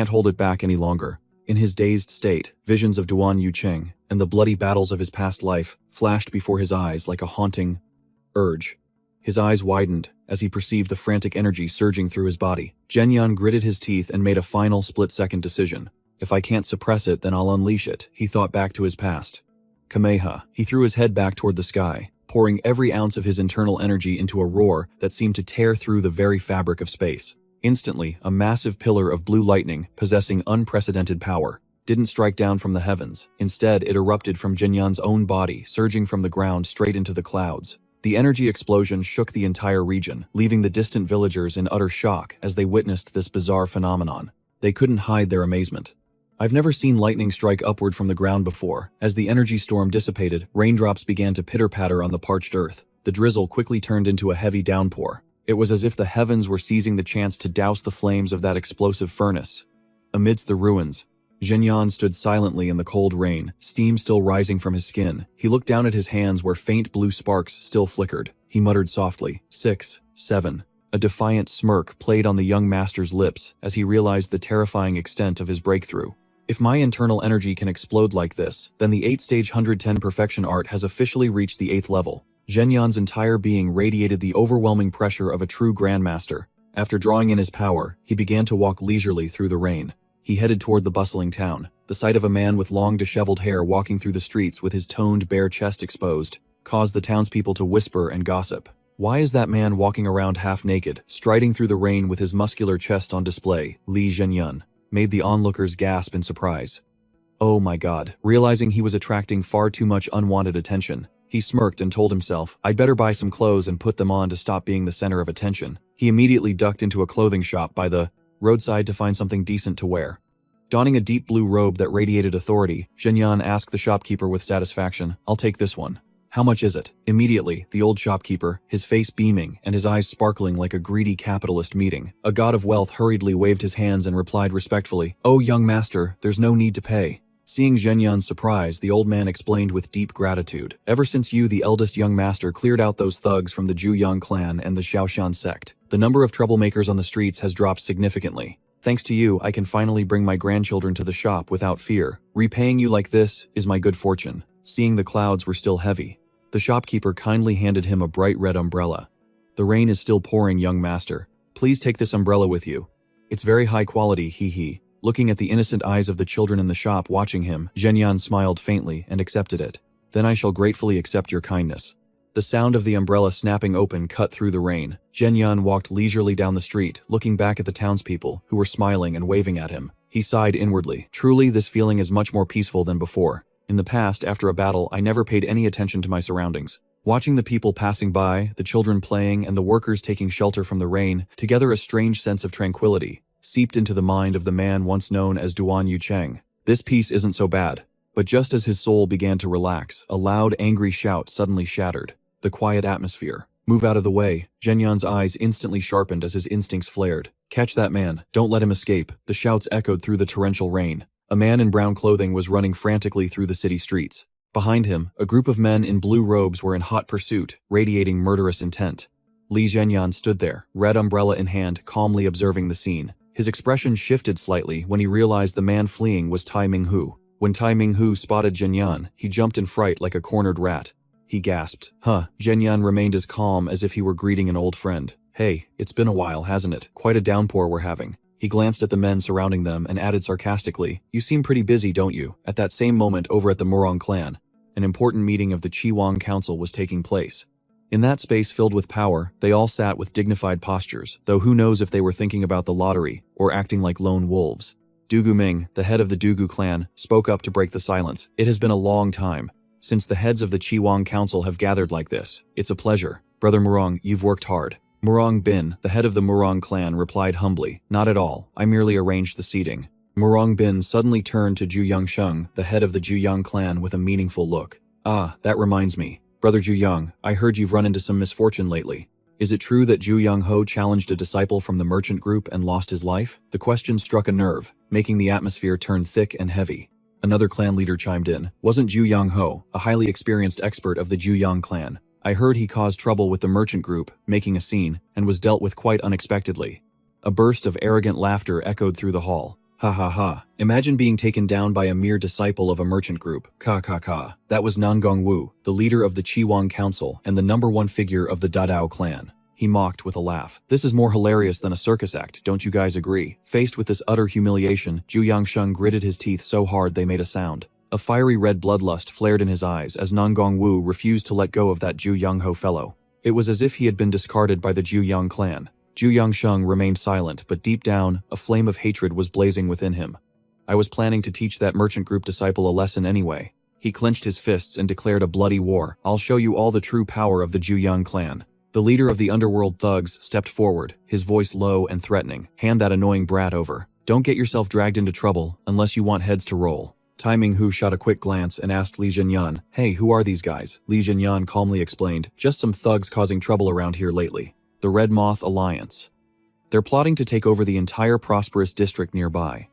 hold it back any longer. In his dazed state, visions of Duan Yucheng and the bloody battles of his past life flashed before his eyes like a haunting urge. His eyes widened as he perceived the frantic energy surging through his body. Zhenyan gritted his teeth and made a final split-second decision. If I can't suppress it, then I'll unleash it, he thought back to his past. Kameha. He threw his head back toward the sky, pouring every ounce of his internal energy into a roar that seemed to tear through the very fabric of space. Instantly, a massive pillar of blue lightning, possessing unprecedented power, didn't strike down from the heavens. Instead, it erupted from Zhenyan's own body, surging from the ground straight into the clouds. The energy explosion shook the entire region, leaving the distant villagers in utter shock as they witnessed this bizarre phenomenon. They couldn't hide their amazement. I've never seen lightning strike upward from the ground before. As the energy storm dissipated, raindrops began to pitter-patter on the parched earth. The drizzle quickly turned into a heavy downpour. It was as if the heavens were seizing the chance to douse the flames of that explosive furnace. Amidst the ruins, Zhenyan stood silently in the cold rain, steam still rising from his skin. He looked down at his hands where faint blue sparks still flickered. He muttered softly, 6, 7. A defiant smirk played on the young master's lips as he realized the terrifying extent of his breakthrough. If my internal energy can explode like this, then the 8-stage 110 perfection art has officially reached the 8th level. Zhenyan's entire being radiated the overwhelming pressure of a true grandmaster. After drawing in his power, he began to walk leisurely through the rain. He headed toward the bustling town. The sight of a man with long disheveled hair walking through the streets with his toned bare chest exposed caused the townspeople to whisper and gossip. Why is that man walking around half naked, striding through the rain with his muscular chest on display? Li Zhenyan made the onlookers gasp in surprise. Oh my god. Realizing he was attracting far too much unwanted attention, he smirked and told himself, I'd better buy some clothes and put them on to stop being the center of attention. He immediately ducked into a clothing shop by the roadside to find something decent to wear. Donning a deep blue robe that radiated authority, Zhenyan asked the shopkeeper with satisfaction, I'll take this one. How much is it? Immediately, the old shopkeeper, his face beaming and his eyes sparkling like a greedy capitalist meeting, a god of wealth hurriedly waved his hands and replied respectfully, Oh young master, there's no need to pay. Seeing Zhenyan's surprise, the old man explained with deep gratitude, Ever since you, the eldest young master, cleared out those thugs from the Zhuyang clan and the Xiaoshan sect, the number of troublemakers on the streets has dropped significantly. Thanks to you, I can finally bring my grandchildren to the shop without fear. Repaying you like this is my good fortune. Seeing the clouds were still heavy, the shopkeeper kindly handed him a bright red umbrella. The rain is still pouring, young master. Please take this umbrella with you. It's very high quality, hee. Looking at the innocent eyes of the children in the shop watching him, Zhenyan smiled faintly and accepted it. Then I shall gratefully accept your kindness. The sound of the umbrella snapping open cut through the rain. Zhenyan walked leisurely down the street, looking back at the townspeople, who were smiling and waving at him. He sighed inwardly. Truly, this feeling is much more peaceful than before. In the past, after a battle, I never paid any attention to my surroundings. Watching the people passing by, the children playing, and the workers taking shelter from the rain, together a strange sense of tranquility seeped into the mind of the man once known as Duan Yucheng. This peace isn't so bad. But just as his soul began to relax, a loud, angry shout suddenly shattered the quiet atmosphere. Move out of the way. Zhenyan's eyes instantly sharpened as his instincts flared. Catch that man. Don't let him escape. The shouts echoed through the torrential rain. A man in brown clothing was running frantically through the city streets. Behind him, a group of men in blue robes were in hot pursuit, radiating murderous intent. Li Zhenyan stood there, red umbrella in hand, calmly observing the scene. His expression shifted slightly when he realized the man fleeing was Tai Minghu. When Tai Minghu spotted Zhenyan, he jumped in fright like a cornered rat. He gasped. Zhenyan remained as calm as if he were greeting an old friend. Hey, it's been a while, hasn't it? Quite a downpour we're having. He glanced at the men surrounding them and added sarcastically, You seem pretty busy, don't you? At that same moment over at the Murong clan, an important meeting of the Chiwang Council was taking place. In that space filled with power, they all sat with dignified postures, though who knows if they were thinking about the lottery or acting like lone wolves. Dugu Ming, the head of the Dugu clan, spoke up to break the silence. It has been a long time since the heads of the Chiwang Council have gathered like this. It's a pleasure. Brother Murong, you've worked hard. Murong Bin, the head of the Murong clan, replied humbly, Not at all. I merely arranged the seating. Murong Bin suddenly turned to Zhu Yangsheng, the head of the Zhuyang clan, with a meaningful look. That reminds me. Brother Zhu Yang, I heard you've run into some misfortune lately. Is it true that Zhu Yangho challenged a disciple from the merchant group and lost his life? The question struck a nerve, making the atmosphere turn thick and heavy. Another clan leader chimed in. Wasn't Zhu Yangho, a highly experienced expert of the Zhuyang clan? I heard he caused trouble with the merchant group, making a scene, and was dealt with quite unexpectedly. A burst of arrogant laughter echoed through the hall. Ha ha ha. Imagine being taken down by a mere disciple of a merchant group. Ka ka ka. That was Nangong Wu, the leader of the Chiwang Council and the #1 figure of the Dadao clan. He mocked with a laugh. This is more hilarious than a circus act, don't you guys agree? Faced with this utter humiliation, Zhu Yangsheng gritted his teeth so hard they made a sound. A fiery red bloodlust flared in his eyes as Nangong Wu refused to let go of that Zhu Yangho fellow. It was as if he had been discarded by the Zhuyang clan. Zhu Yangsheng remained silent, but deep down, a flame of hatred was blazing within him. I was planning to teach that merchant group disciple a lesson anyway. He clenched his fists and declared a bloody war. I'll show you all the true power of the Zhuyang clan. The leader of the underworld thugs stepped forward, his voice low and threatening. Hand that annoying brat over. Don't get yourself dragged into trouble unless you want heads to roll. Tai Minghu shot a quick glance and asked Li Zhenyan, Hey, who are these guys? Li Zhenyan calmly explained, Just some thugs causing trouble around here lately. The Red Moth Alliance. They're plotting to take over the entire prosperous district nearby.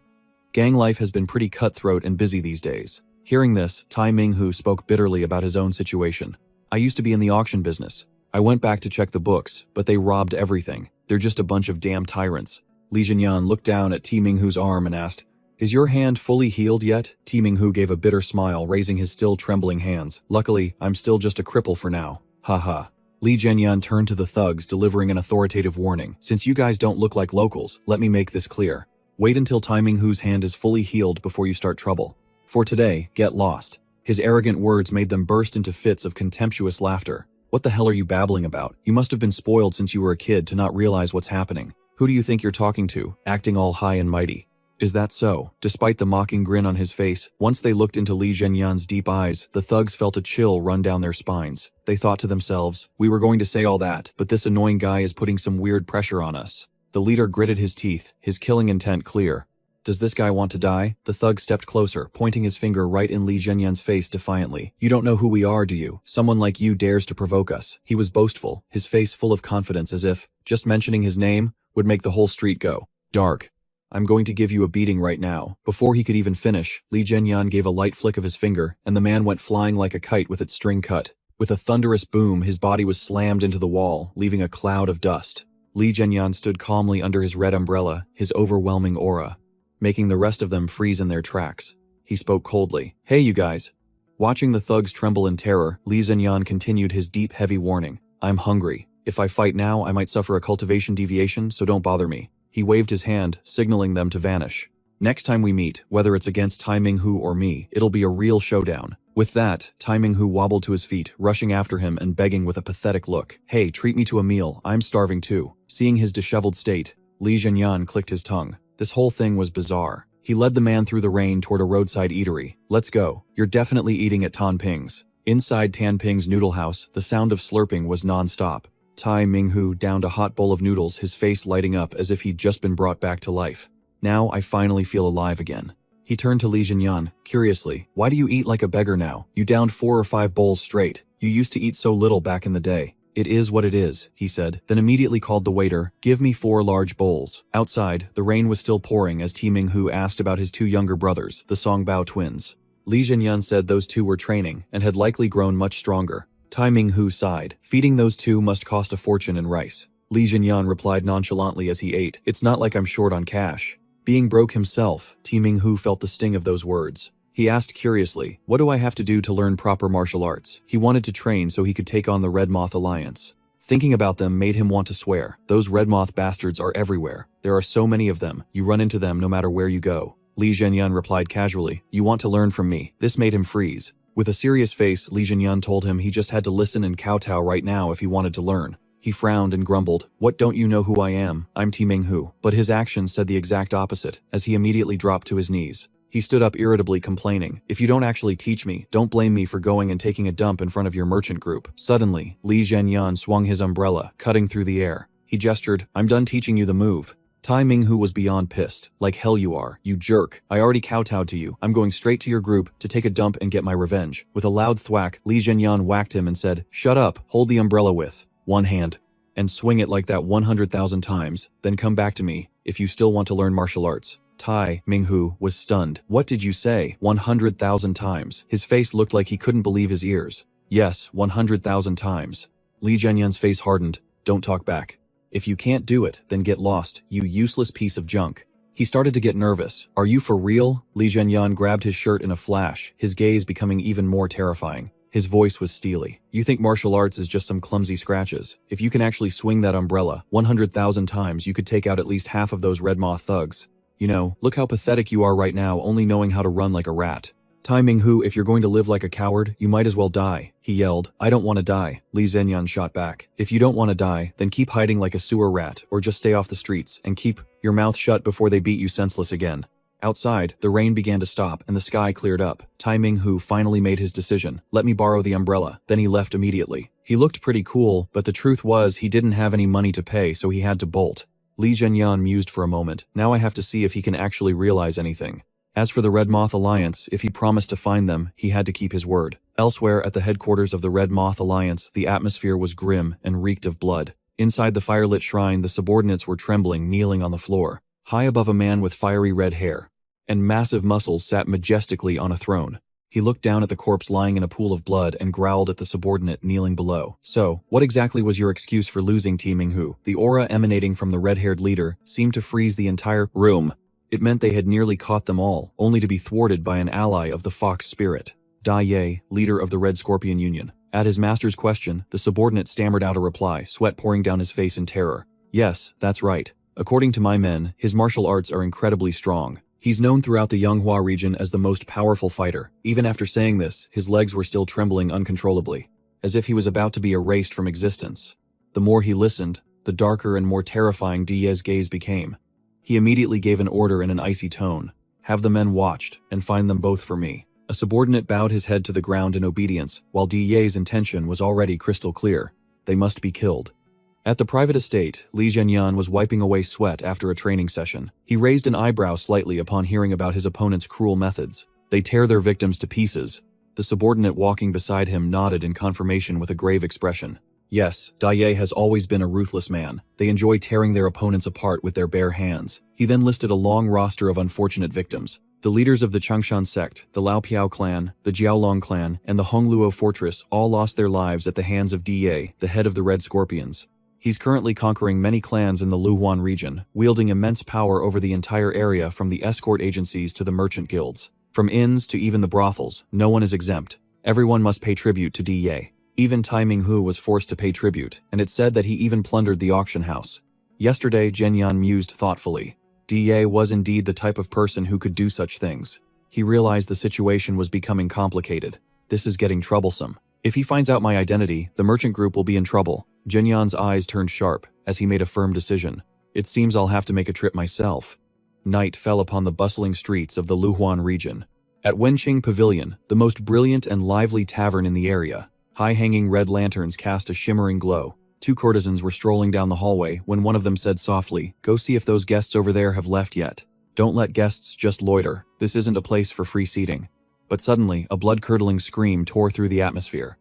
Gang life has been pretty cutthroat and busy these days. Hearing this, Tai Minghu spoke bitterly about his own situation. I used to be in the auction business. I went back to check the books, but they robbed everything. They're just a bunch of damn tyrants. Li Zhenyan looked down at Ti Minghu's arm and asked, Is your hand fully healed yet? Ti Minghu gave a bitter smile, raising his still trembling hands. Luckily, I'm still just a cripple for now. Ha ha. Li Zhenyan turned to the thugs, delivering an authoritative warning. Since you guys don't look like locals, let me make this clear. Wait until Tai Minghu's hand is fully healed before you start trouble. For today, get lost. His arrogant words made them burst into fits of contemptuous laughter. What the hell are you babbling about? You must have been spoiled since you were a kid to not realize what's happening. Who do you think you're talking to, acting all high and mighty? Is that so? Despite the mocking grin on his face, once they looked into Li Zhenyan's deep eyes, the thugs felt a chill run down their spines. They thought to themselves, we were going to say all that, but this annoying guy is putting some weird pressure on us. The leader gritted his teeth, his killing intent clear. Does this guy want to die? The thug stepped closer, pointing his finger right in Li Zhenyan's face defiantly. You don't know who we are, do you? Someone like you dares to provoke us. He was boastful, his face full of confidence as if, just mentioning his name, would make the whole street go dark. I'm going to give you a beating right now. Before he could even finish, Li Zhenyan gave a light flick of his finger, and the man went flying like a kite with its string cut. With a thunderous boom, his body was slammed into the wall, leaving a cloud of dust. Li Zhenyan stood calmly under his red umbrella, his overwhelming aura, making the rest of them freeze in their tracks. He spoke coldly. Hey you guys. Watching the thugs tremble in terror, Li Zhenyan continued his deep, heavy warning. I'm hungry. If I fight now, I might suffer a cultivation deviation, so don't bother me. He waved his hand, signaling them to vanish. Next time we meet, whether it's against Tai Minghu or me, it'll be a real showdown. With that, Tai Minghu wobbled to his feet, rushing after him and begging with a pathetic look. Hey, treat me to a meal, I'm starving too. Seeing his disheveled state, Li Zhenyan clicked his tongue. This whole thing was bizarre. He led the man through the rain toward a roadside eatery. Let's go. You're definitely eating at Tan Ping's. Inside Tan Ping's noodle house, the sound of slurping was non-stop. Tai Minghu downed a hot bowl of noodles, his face lighting up as if he'd just been brought back to life. Now I finally feel alive again. He turned to Li Zhenyan, curiously. Why do you eat like a beggar now? You downed 4 or 5 bowls straight. You used to eat so little back in the day. It is what it is, he said, then immediately called the waiter. Give me 4 large bowls. Outside, the rain was still pouring as Tai Minghu asked about his 2 younger brothers, the Songbao twins. Li Zhenyan said those 2 were training and had likely grown much stronger. Tai Minghu sighed. Feeding those 2 must cost a fortune in rice. Li Zhenyan replied nonchalantly as he ate. It's not like I'm short on cash. Being broke himself, Tai Minghu felt the sting of those words. He asked curiously, what do I have to do to learn proper martial arts? He wanted to train so he could take on the Red Moth Alliance. Thinking about them made him want to swear. Those Red Moth bastards are everywhere. There are so many of them, you run into them no matter where you go. Li Zhenyan replied casually, you want to learn from me. This made him freeze. With a serious face, Li Zhenyan told him he just had to listen and kowtow right now if he wanted to learn. He frowned and grumbled, what, don't you know who I am? I'm Tai Minghu. But his actions said the exact opposite, as he immediately dropped to his knees. He stood up irritably complaining, if you don't actually teach me, don't blame me for going and taking a dump in front of your merchant group. Suddenly, Li Zhenyan swung his umbrella, cutting through the air. He gestured, I'm done teaching you the move. Tai Minghu was beyond pissed. Like hell you are, you jerk. I already kowtowed to you. I'm going straight to your group to take a dump and get my revenge. With a loud thwack, Li Zhenyan whacked him and said, shut up, hold the umbrella with one hand, and swing it like that 100,000 times, then come back to me, if you still want to learn martial arts. Tai Minghu was stunned. What did you say? 100,000 times. His face looked like he couldn't believe his ears. Yes, 100,000 times. Li Zhenyan's face hardened. Don't talk back. If you can't do it, then get lost, you useless piece of junk. He started to get nervous. Are you for real? Li Zhenyan grabbed his shirt in a flash, his gaze becoming even more terrifying. His voice was steely. You think martial arts is just some clumsy scratches? If you can actually swing that umbrella 100,000 times, you could take out at least half of those Red Moth thugs. You know, look how pathetic you are right now, only knowing how to run like a rat. Tai Minghu, if you're going to live like a coward, you might as well die, he yelled. I don't want to die, Li Zhenyan shot back. If you don't want to die, then keep hiding like a sewer rat, or just stay off the streets, and keep your mouth shut before they beat you senseless again. Outside, the rain began to stop, and the sky cleared up. Tai Minghu finally made his decision. Let me borrow the umbrella. Then he left immediately. He looked pretty cool, but the truth was he didn't have any money to pay, so he had to bolt. Li Zhenyan mused for a moment. Now I have to see if he can actually realize anything. As for the Red Moth Alliance, if he promised to find them, he had to keep his word. Elsewhere, at the headquarters of the Red Moth Alliance, the atmosphere was grim and reeked of blood. Inside the firelit shrine, the subordinates were trembling, kneeling on the floor. High above a man with fiery red hair and massive muscles sat majestically on a throne. He looked down at the corpse lying in a pool of blood and growled at the subordinate kneeling below. So, what exactly was your excuse for losing Tai Minghu? The aura emanating from the red-haired leader seemed to freeze the entire room. It meant they had nearly caught them all, only to be thwarted by an ally of the Fox Spirit. Da Ye, leader of the Red Scorpion Union. At his master's question, the subordinate stammered out a reply, sweat pouring down his face in terror. Yes, that's right. According to my men, his martial arts are incredibly strong. He's known throughout the Yonghua region as the most powerful fighter. Even after saying this, his legs were still trembling uncontrollably, as if he was about to be erased from existence. The more he listened, the darker and more terrifying Die's gaze became. He immediately gave an order in an icy tone. Have the men watched, and find them both for me. A subordinate bowed his head to the ground in obedience, while Ye's intention was already crystal clear. They must be killed. At the private estate, Li Zhenyan was wiping away sweat after a training session. He raised an eyebrow slightly upon hearing about his opponent's cruel methods. They tear their victims to pieces. The subordinate walking beside him nodded in confirmation with a grave expression. Yes, Dai has always been a ruthless man. They enjoy tearing their opponents apart with their bare hands. He then listed a long roster of unfortunate victims. The leaders of the Changshan sect, the Laopiao clan, the Jiaolong clan, and the Hongluo fortress all lost their lives at the hands of Da, the head of the Red Scorpions. He's currently conquering many clans in the Luhuan region, wielding immense power over the entire area from the escort agencies to the merchant guilds. From inns to even the brothels, no one is exempt. Everyone must pay tribute to Da. Even Tai Minghu was forced to pay tribute, and it's said that he even plundered the auction house. Yesterday, Zhenyan mused thoughtfully. Da was indeed the type of person who could do such things. He realized the situation was becoming complicated. This is getting troublesome. If he finds out my identity, the merchant group will be in trouble. Zhenyan's eyes turned sharp as he made a firm decision. It seems I'll have to make a trip myself. Night fell upon the bustling streets of the Luhuan region. At Wenqing Pavilion, the most brilliant and lively tavern in the area, high-hanging red lanterns cast a shimmering glow. Two courtesans were strolling down the hallway when one of them said softly, "Go see if those guests over there have left yet. Don't let guests just loiter. This isn't a place for free seating." But suddenly, a blood-curdling scream tore through the atmosphere.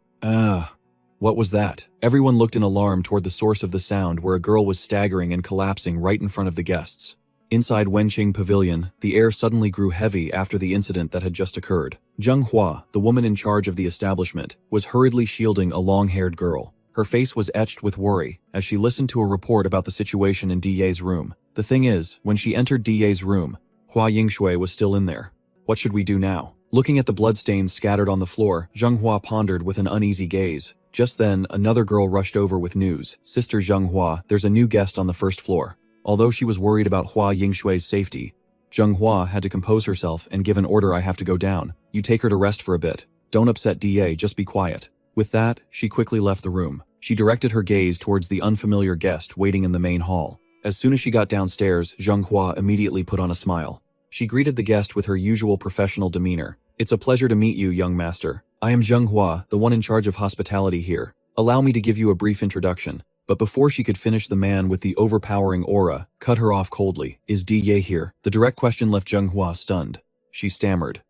What was that? Everyone looked in alarm toward the source of the sound, where a girl was staggering and collapsing right in front of the guests. Inside Wenqing Pavilion, the air suddenly grew heavy after the incident that had just occurred. Zheng Hua, the woman in charge of the establishment, was hurriedly shielding a long-haired girl. Her face was etched with worry as she listened to a report about the situation in Da's room. The thing is, when she entered Da's room, Hua Yingshui was still in there. What should we do now? Looking at the bloodstains scattered on the floor, Zheng Hua pondered with an uneasy gaze. Just then, another girl rushed over with news. "Sister Zheng Hua, there's a new guest on the first floor." Although she was worried about Hua Yingshui's safety, Zheng Hua had to compose herself and give an order. "I have to go down. You take her to rest for a bit. Don't upset Da, just be quiet." With that, she quickly left the room. She directed her gaze towards the unfamiliar guest waiting in the main hall. As soon as she got downstairs, Zheng Hua immediately put on a smile. She greeted the guest with her usual professional demeanor. "It's a pleasure to meet you, young master. I am Zheng Hua, the one in charge of hospitality here. Allow me to give you a brief introduction." But before she could finish, the man with the overpowering aura cut her off coldly. "Is Da here?" The direct question left Zheng Hua stunned. She stammered.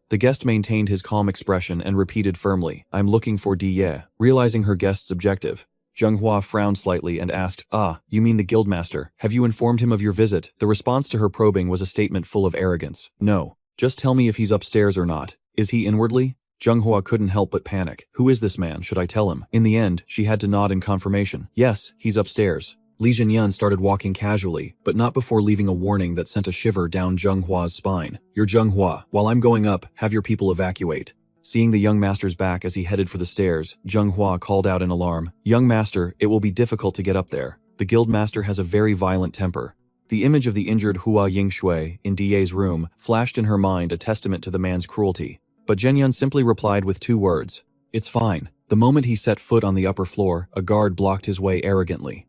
The guest maintained his calm expression and repeated firmly, "I'm looking for Da." Realizing her guest's objective, Zheng Hua frowned slightly and asked, You mean the guildmaster? Have you informed him of your visit?" The response to her probing was a statement full of arrogance. "No. Just tell me if he's upstairs or not." "Is he inwardly?" Zheng Hua couldn't help but panic. "Who is this man? Should I tell him?" In the end, she had to nod in confirmation. "Yes, he's upstairs." Li Zhenyan started walking casually, but not before leaving a warning that sent a shiver down Zheng Hua's spine. "You're Zheng Hua. While I'm going up, have your people evacuate." Seeing the young master's back as he headed for the stairs, Zheng Hua called out in alarm, "Young master, it will be difficult to get up there. The guild master has a very violent temper." The image of the injured Hua Yingshui in Da's room flashed in her mind, a testament to the man's cruelty. But Zhenyan simply replied with 2 words. "It's fine." The moment he set foot on the upper floor, a guard blocked his way arrogantly.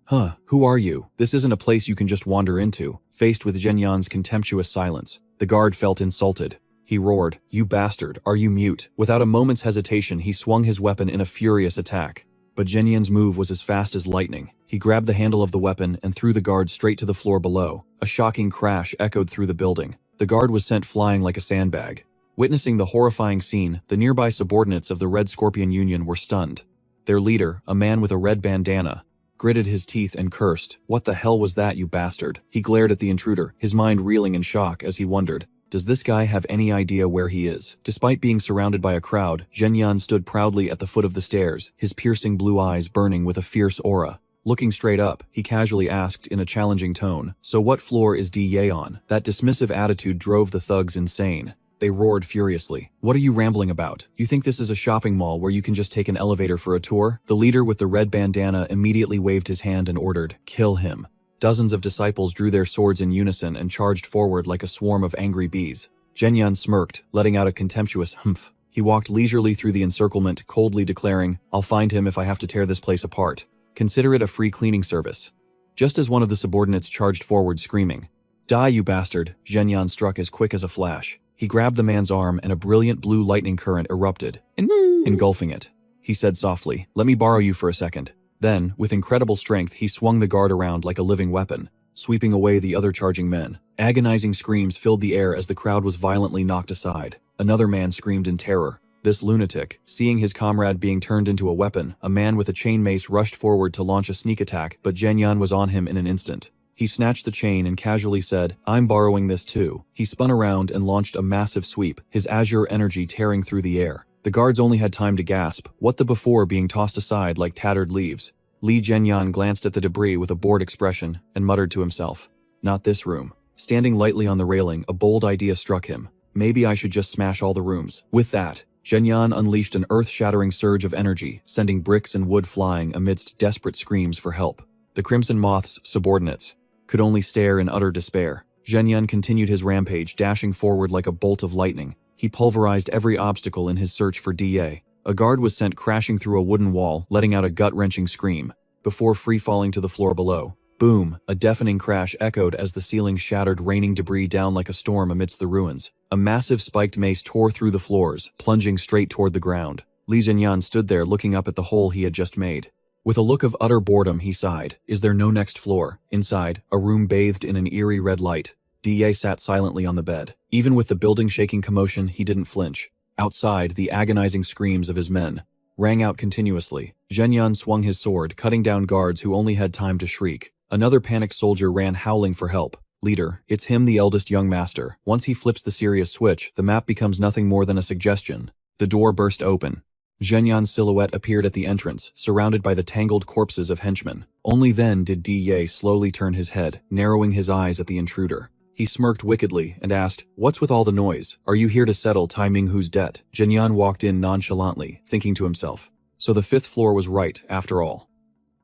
Who are you? This isn't a place you can just wander into." Faced with Zhenyan's contemptuous silence, the guard felt insulted. He roared, "You bastard, are you mute?" Without a moment's hesitation, he swung his weapon in a furious attack. But Zhenyan's move was as fast as lightning. He grabbed the handle of the weapon and threw the guard straight to the floor below. A shocking crash echoed through the building. The guard was sent flying like a sandbag. Witnessing the horrifying scene, the nearby subordinates of the Red Scorpion Union were stunned. Their leader, a man with a red bandana, gritted his teeth and cursed. "What the hell was that, you bastard?" He glared at the intruder, his mind reeling in shock as he wondered, does this guy have any idea where he is? Despite being surrounded by a crowd, Zhenyan stood proudly at the foot of the stairs, his piercing blue eyes burning with a fierce aura. Looking straight up, he casually asked in a challenging tone, "So what floor is Da on?" That dismissive attitude drove the thugs insane. They roared furiously. "What are you rambling about? You think this is a shopping mall where you can just take an elevator for a tour?" The leader with the red bandana immediately waved his hand and ordered, "Kill him." Dozens of disciples drew their swords in unison and charged forward like a swarm of angry bees. Zhenyan smirked, letting out a contemptuous humph. He walked leisurely through the encirclement, coldly declaring, "I'll find him if I have to tear this place apart. Consider it a free cleaning service." Just as one of the subordinates charged forward screaming, Die, you bastard, Zhenyan struck as quick as a flash. He grabbed the man's arm and a brilliant blue lightning current erupted, engulfing it. He said softly, "Let me borrow you for a second." Then, with incredible strength, he swung the guard around like a living weapon, sweeping away the other charging men. Agonizing screams filled the air as the crowd was violently knocked aside. Another man screamed in terror. This lunatic, seeing his comrade being turned into a weapon, a man with a chain mace rushed forward to launch a sneak attack, but Zhenyan was on him in an instant. He snatched the chain and casually said, "I'm borrowing this too." He spun around and launched a massive sweep, his azure energy tearing through the air. The guards only had time to gasp, what the before being tossed aside like tattered leaves. Li Zhenyan glanced at the debris with a bored expression and muttered to himself, "Not this room." Standing lightly on the railing, a bold idea struck him. Maybe I should just smash all the rooms. With that, Zhenyan unleashed an earth-shattering surge of energy, sending bricks and wood flying amidst desperate screams for help. The Crimson Moth's subordinates could only stare in utter despair. Zhenyan continued his rampage, dashing forward like a bolt of lightning. He pulverized every obstacle in his search for DA. A guard was sent crashing through a wooden wall, letting out a gut-wrenching scream, before free-falling to the floor below. Boom! A deafening crash echoed as the ceiling shattered, raining debris down like a storm amidst the ruins. A massive spiked mace tore through the floors, plunging straight toward the ground. Li Zhenyan stood there looking up at the hole he had just made. With a look of utter boredom, he sighed. Is there no next floor? Inside, a room bathed in an eerie red light. DA sat silently on the bed. Even with the building shaking commotion, he didn't flinch. Outside, the agonizing screams of his men rang out continuously. Zhenyan swung his sword, cutting down guards who only had time to shriek. Another panicked soldier ran howling for help. "Leader, it's him, the eldest young master. Once he flips the serious switch, the map becomes nothing more than a suggestion." The door burst open. Zhenyan's silhouette appeared at the entrance, surrounded by the tangled corpses of henchmen. Only then did DA slowly turn his head, narrowing his eyes at the intruder. He smirked wickedly and asked, "What's with all the noise? Are you here to settle Tai Minghu's debt?" Zhenyan walked in nonchalantly, thinking to himself, "So the 5th floor was right, after all.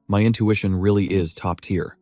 My intuition really is top tier."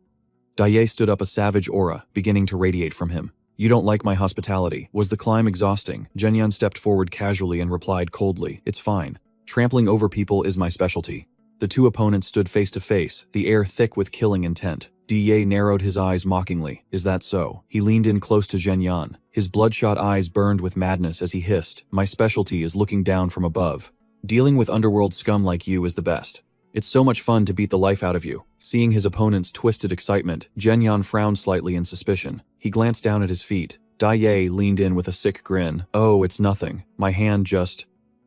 Dai stood up, a savage aura beginning to radiate from him. "You don't like my hospitality. Was the climb exhausting?" Zhenyan stepped forward casually and replied coldly, "It's fine. Trampling over people is my specialty." The two opponents stood face to face, the air thick with killing intent. Da narrowed his eyes mockingly. "Is that so?" He leaned in close to Zhenyan. His bloodshot eyes burned with madness as he hissed, "My specialty is looking down from above. Dealing with underworld scum like you is the best. It's so much fun to beat the life out of you." Seeing his opponent's twisted excitement, Zhenyan frowned slightly in suspicion. He glanced down at his feet. Dai leaned in with a sick grin. "Oh, it's nothing. My hand just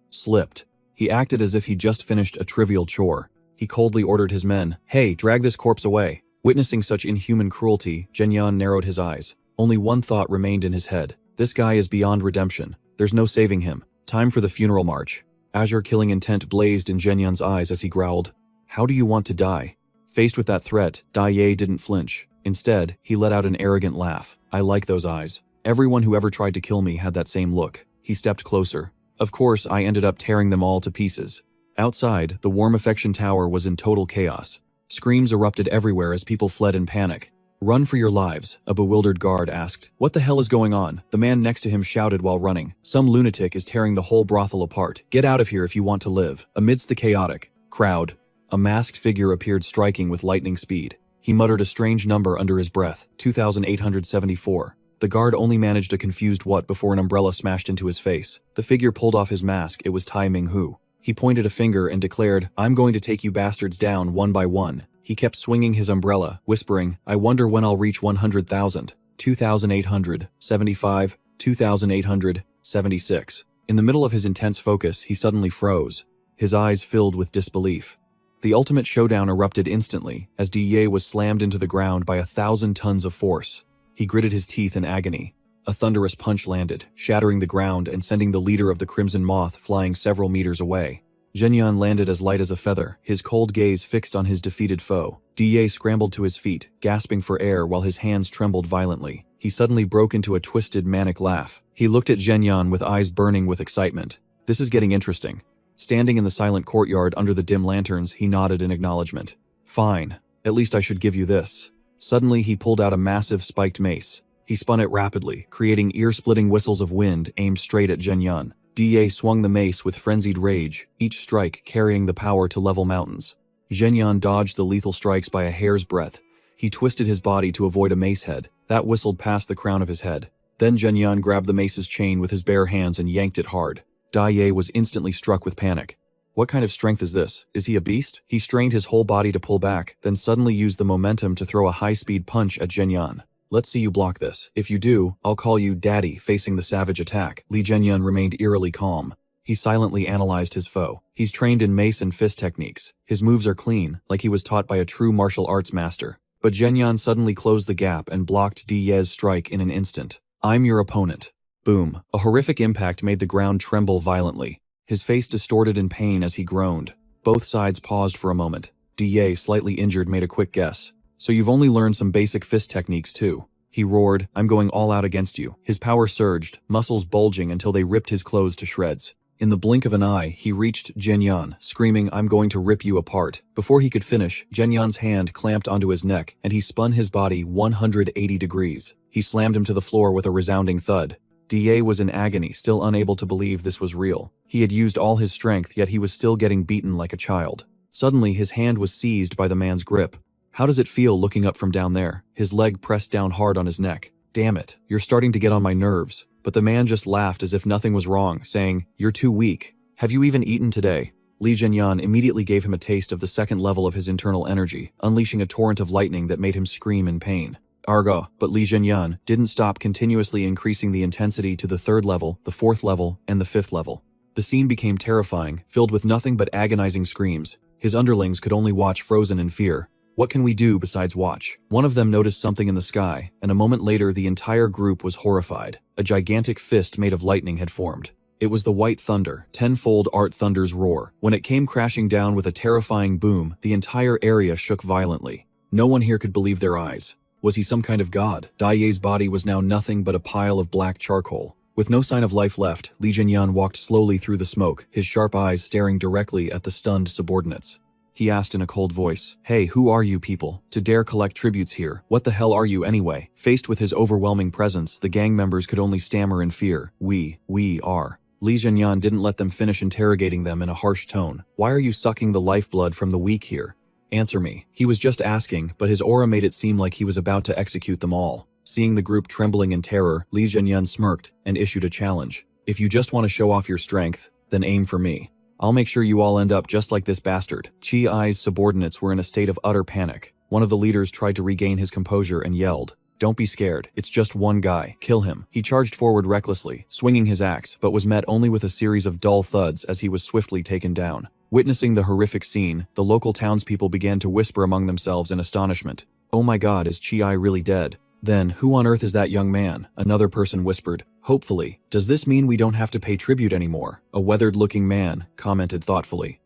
slipped." He acted as if he'd just finished a trivial chore. He coldly ordered his men, "Hey, drag this corpse away." Witnessing such inhuman cruelty, Zhenyan narrowed his eyes. Only one thought remained in his head. This guy is beyond redemption. There's no saving him. Time for the funeral march. Azure killing intent blazed in Zhenyan's eyes as he growled, "How do you want to die?" Faced with that threat, Dai didn't flinch. Instead, he let out an arrogant laugh. "I like those eyes. Everyone who ever tried to kill me had that same look." He stepped closer. "Of course, I ended up tearing them all to pieces." Outside, the Warm Affection Tower was in total chaos. Screams erupted everywhere as people fled in panic. "Run for your lives," a bewildered guard asked. "What the hell is going on?" The man next to him shouted while running. "Some lunatic is tearing the whole brothel apart. Get out of here if you want to live." Amidst the chaotic crowd, a masked figure appeared, striking with lightning speed. He muttered a strange number under his breath, 2,874. The guard only managed a confused what before an umbrella smashed into his face. The figure pulled off his mask. It was Tai Minghu. He pointed a finger and declared, "I'm going to take you bastards down one by one." He kept swinging his umbrella, whispering, "I wonder when I'll reach 100,000. 2,875, 2,876. In the middle of his intense focus, he suddenly froze. His eyes filled with disbelief. The ultimate showdown erupted instantly, as Da was slammed into the ground by 1,000 tons of force. He gritted his teeth in agony. A thunderous punch landed, shattering the ground and sending the leader of the Crimson Moth flying several meters away. Zhenyan landed as light as a feather, his cold gaze fixed on his defeated foe. Da scrambled to his feet, gasping for air while his hands trembled violently. He suddenly broke into a twisted, manic laugh. He looked at Zhenyan with eyes burning with excitement. "This is getting interesting." Standing in the silent courtyard under the dim lanterns, he nodded in acknowledgement. "Fine. At least I should give you this." Suddenly, he pulled out a massive spiked mace. He spun it rapidly, creating ear-splitting whistles of wind aimed straight at Zhenyan. Da swung the mace with frenzied rage, each strike carrying the power to level mountains. Zhenyan dodged the lethal strikes by a hair's breadth. He twisted his body to avoid a mace head, That whistled past the crown of his head. Then Zhenyan grabbed the mace's chain with his bare hands and yanked it hard. Dai Ye was instantly struck with panic. What kind of strength is this? Is he a beast? He strained his whole body to pull back, then suddenly used the momentum to throw a high-speed punch at Zhenyan. Let's see you block this. If you do, I'll call you Daddy. Facing the savage attack, Li Zhenyan remained eerily calm. He silently analyzed his foe. He's trained in mace and fist techniques. His moves are clean, like he was taught by a true martial arts master. But Zhenyan suddenly closed the gap and blocked Di Ye's strike in an instant. I'm your opponent. Boom. A horrific impact made the ground tremble violently. His face distorted in pain as he groaned. Both sides paused for a moment. Di Ye, slightly injured, made a quick guess. So you've only learned some basic fist techniques too. He roared, I'm going all out against you. His power surged, muscles bulging until they ripped his clothes to shreds. In the blink of an eye, he reached Zhenyan, screaming, I'm going to rip you apart. Before he could finish, Zhenyan's hand clamped onto his neck, and he spun his body 180 degrees. He slammed him to the floor with a resounding thud. Di was in agony, still unable to believe this was real. He had used all his strength, yet he was still getting beaten like a child. Suddenly, his hand was seized by the man's grip. How does it feel looking up from down there? His leg pressed down hard on his neck. Damn it, you're starting to get on my nerves. But the man just laughed as if nothing was wrong, saying, You're too weak. Have you even eaten today? Li Zhenyan immediately gave him a taste of the second level of his internal energy, unleashing a torrent of lightning that made him scream in pain. Argo, but Li Zhenyan didn't stop continuously increasing the intensity to the third level, the fourth level, and the fifth level. The scene became terrifying, filled with nothing but agonizing screams. His underlings could only watch frozen in fear. What can we do besides watch? One of them noticed something in the sky, and a moment later the entire group was horrified. A gigantic fist made of lightning had formed. It was the White Thunder, tenfold Art Thunder's roar. When it came crashing down with a terrifying boom, the entire area shook violently. No one here could believe their eyes. Was he some kind of god? Dai Ye's body was now nothing but a pile of black charcoal. With no sign of life left, Li Zhenyan walked slowly through the smoke, his sharp eyes staring directly at the stunned subordinates. He asked in a cold voice, Hey, who are you people? To dare collect tributes here? What the hell are you anyway? Faced with his overwhelming presence, the gang members could only stammer in fear. We are. Li Zhenyan didn't let them finish interrogating them in a harsh tone. Why are you sucking the lifeblood from the weak here? Answer me. He was just asking, but his aura made it seem like he was about to execute them all. Seeing the group trembling in terror, Li Zhenyan smirked and issued a challenge. If you just want to show off your strength, then aim for me. I'll make sure you all end up just like this bastard. Chi Ai's subordinates were in a state of utter panic. One of the leaders tried to regain his composure and yelled, Don't be scared. It's just one guy. Kill him. He charged forward recklessly, swinging his axe, but was met only with a series of dull thuds as he was swiftly taken down. Witnessing the horrific scene, the local townspeople began to whisper among themselves in astonishment. Oh my god, is Chi Ai really dead? Then, who on earth is that young man? Another person whispered. Hopefully. Does this mean we don't have to pay tribute anymore? A weathered-looking man commented thoughtfully.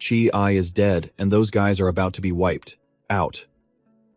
Chi Ai is dead, and those guys are about to be wiped out.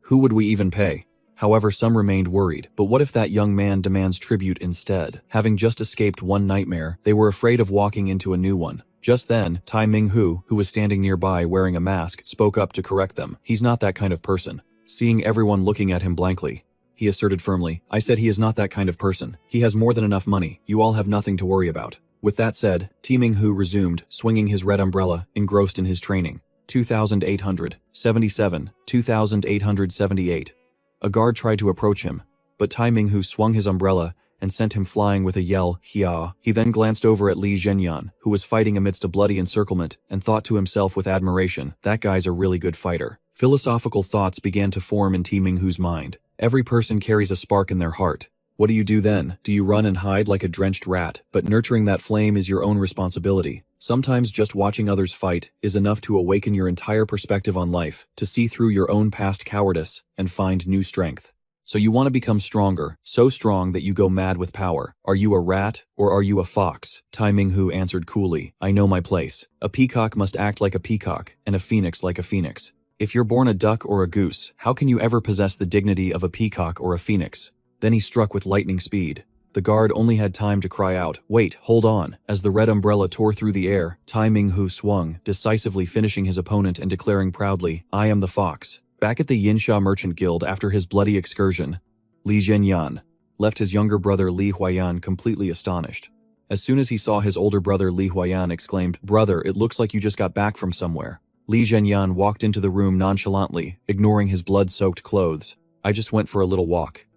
Who would we even pay? However, some remained worried. But what if that young man demands tribute instead? Having just escaped one nightmare, they were afraid of walking into a new one. Just then, Tai Minghu, who was standing nearby wearing a mask, spoke up to correct them. He's not that kind of person. Seeing everyone looking at him blankly, he asserted firmly, I said he is not that kind of person. He has more than enough money. You all have nothing to worry about. With that said, Tai Minghu resumed, swinging his red umbrella, engrossed in his training. 2,877, 2,878. A guard tried to approach him, but Tai Minghu swung his umbrella and sent him flying with a yell, Hia. He then glanced over at Li Zhenyan, who was fighting amidst a bloody encirclement, and thought to himself with admiration, that guy's a really good fighter. Philosophical thoughts began to form in Tai Minghu's mind. Every person carries a spark in their heart. What do you do then? Do you run and hide like a drenched rat? But nurturing that flame is your own responsibility. Sometimes just watching others fight is enough to awaken your entire perspective on life, to see through your own past cowardice, and find new strength. So you want to become stronger, so strong that you go mad with power. Are you a rat, or are you a fox? Tai Minghu answered coolly, I know my place. A peacock must act like a peacock, and a phoenix like a phoenix. If you're born a duck or a goose, how can you ever possess the dignity of a peacock or a phoenix? Then he struck with lightning speed. The guard only had time to cry out, Wait, hold on. As the red umbrella tore through the air, Tai Minghu swung, decisively finishing his opponent and declaring proudly, I am the fox. Back at the Yinsha Merchant Guild after his bloody excursion, Li Zhenyan left his younger brother Li Huayan completely astonished. As soon as he saw his older brother Li Huayan exclaimed, Brother, it looks like you just got back from somewhere. Li Zhenyan walked into the room nonchalantly, ignoring his blood-soaked clothes. I just went for a little walk.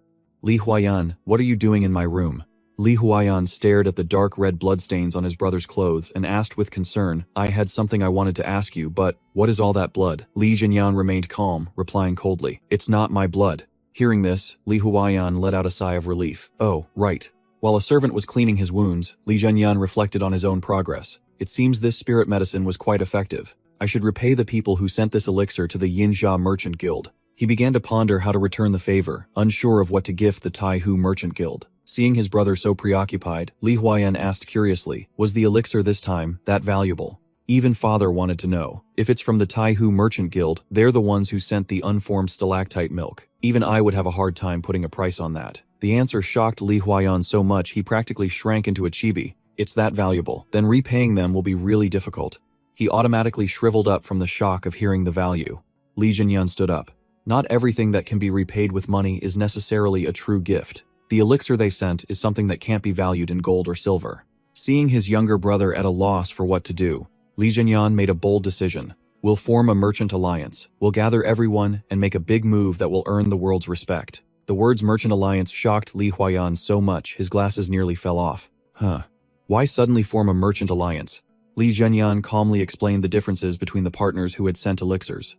Li Huayan, what are you doing in my room? Li Huayan stared at the dark red bloodstains on his brother's clothes and asked with concern, I had something I wanted to ask you, but what is all that blood? Li Zhenyan remained calm, replying coldly, it's not my blood. Hearing this, Li Huayan let out a sigh of relief. Oh, right. While a servant was cleaning his wounds, Li Zhenyan reflected on his own progress. It seems this spirit medicine was quite effective. I should repay the people who sent this elixir to the Yinxia Merchant Guild. He began to ponder how to return the favor, unsure of what to gift the Taihu Merchant Guild. Seeing his brother so preoccupied, Li Huayan asked curiously, was the elixir this time that valuable? Even father wanted to know. If it's from the Taihu Merchant Guild, they're the ones who sent the unformed stalactite milk. Even I would have a hard time putting a price on that. The answer shocked Li Huayan so much he practically shrank into a chibi. It's that valuable. Then repaying them will be really difficult. He automatically shriveled up from the shock of hearing the value. Li Zhenyan stood up. Not everything that can be repaid with money is necessarily a true gift. The elixir they sent is something that can't be valued in gold or silver. Seeing his younger brother at a loss for what to do, Li Zhenyan made a bold decision. We'll form a merchant alliance. We'll gather everyone and make a big move that will earn the world's respect. The words merchant alliance shocked Li Huayan so much his glasses nearly fell off. Why suddenly form a merchant alliance? Li Zhenyan calmly explained the differences between the partners who had sent elixirs.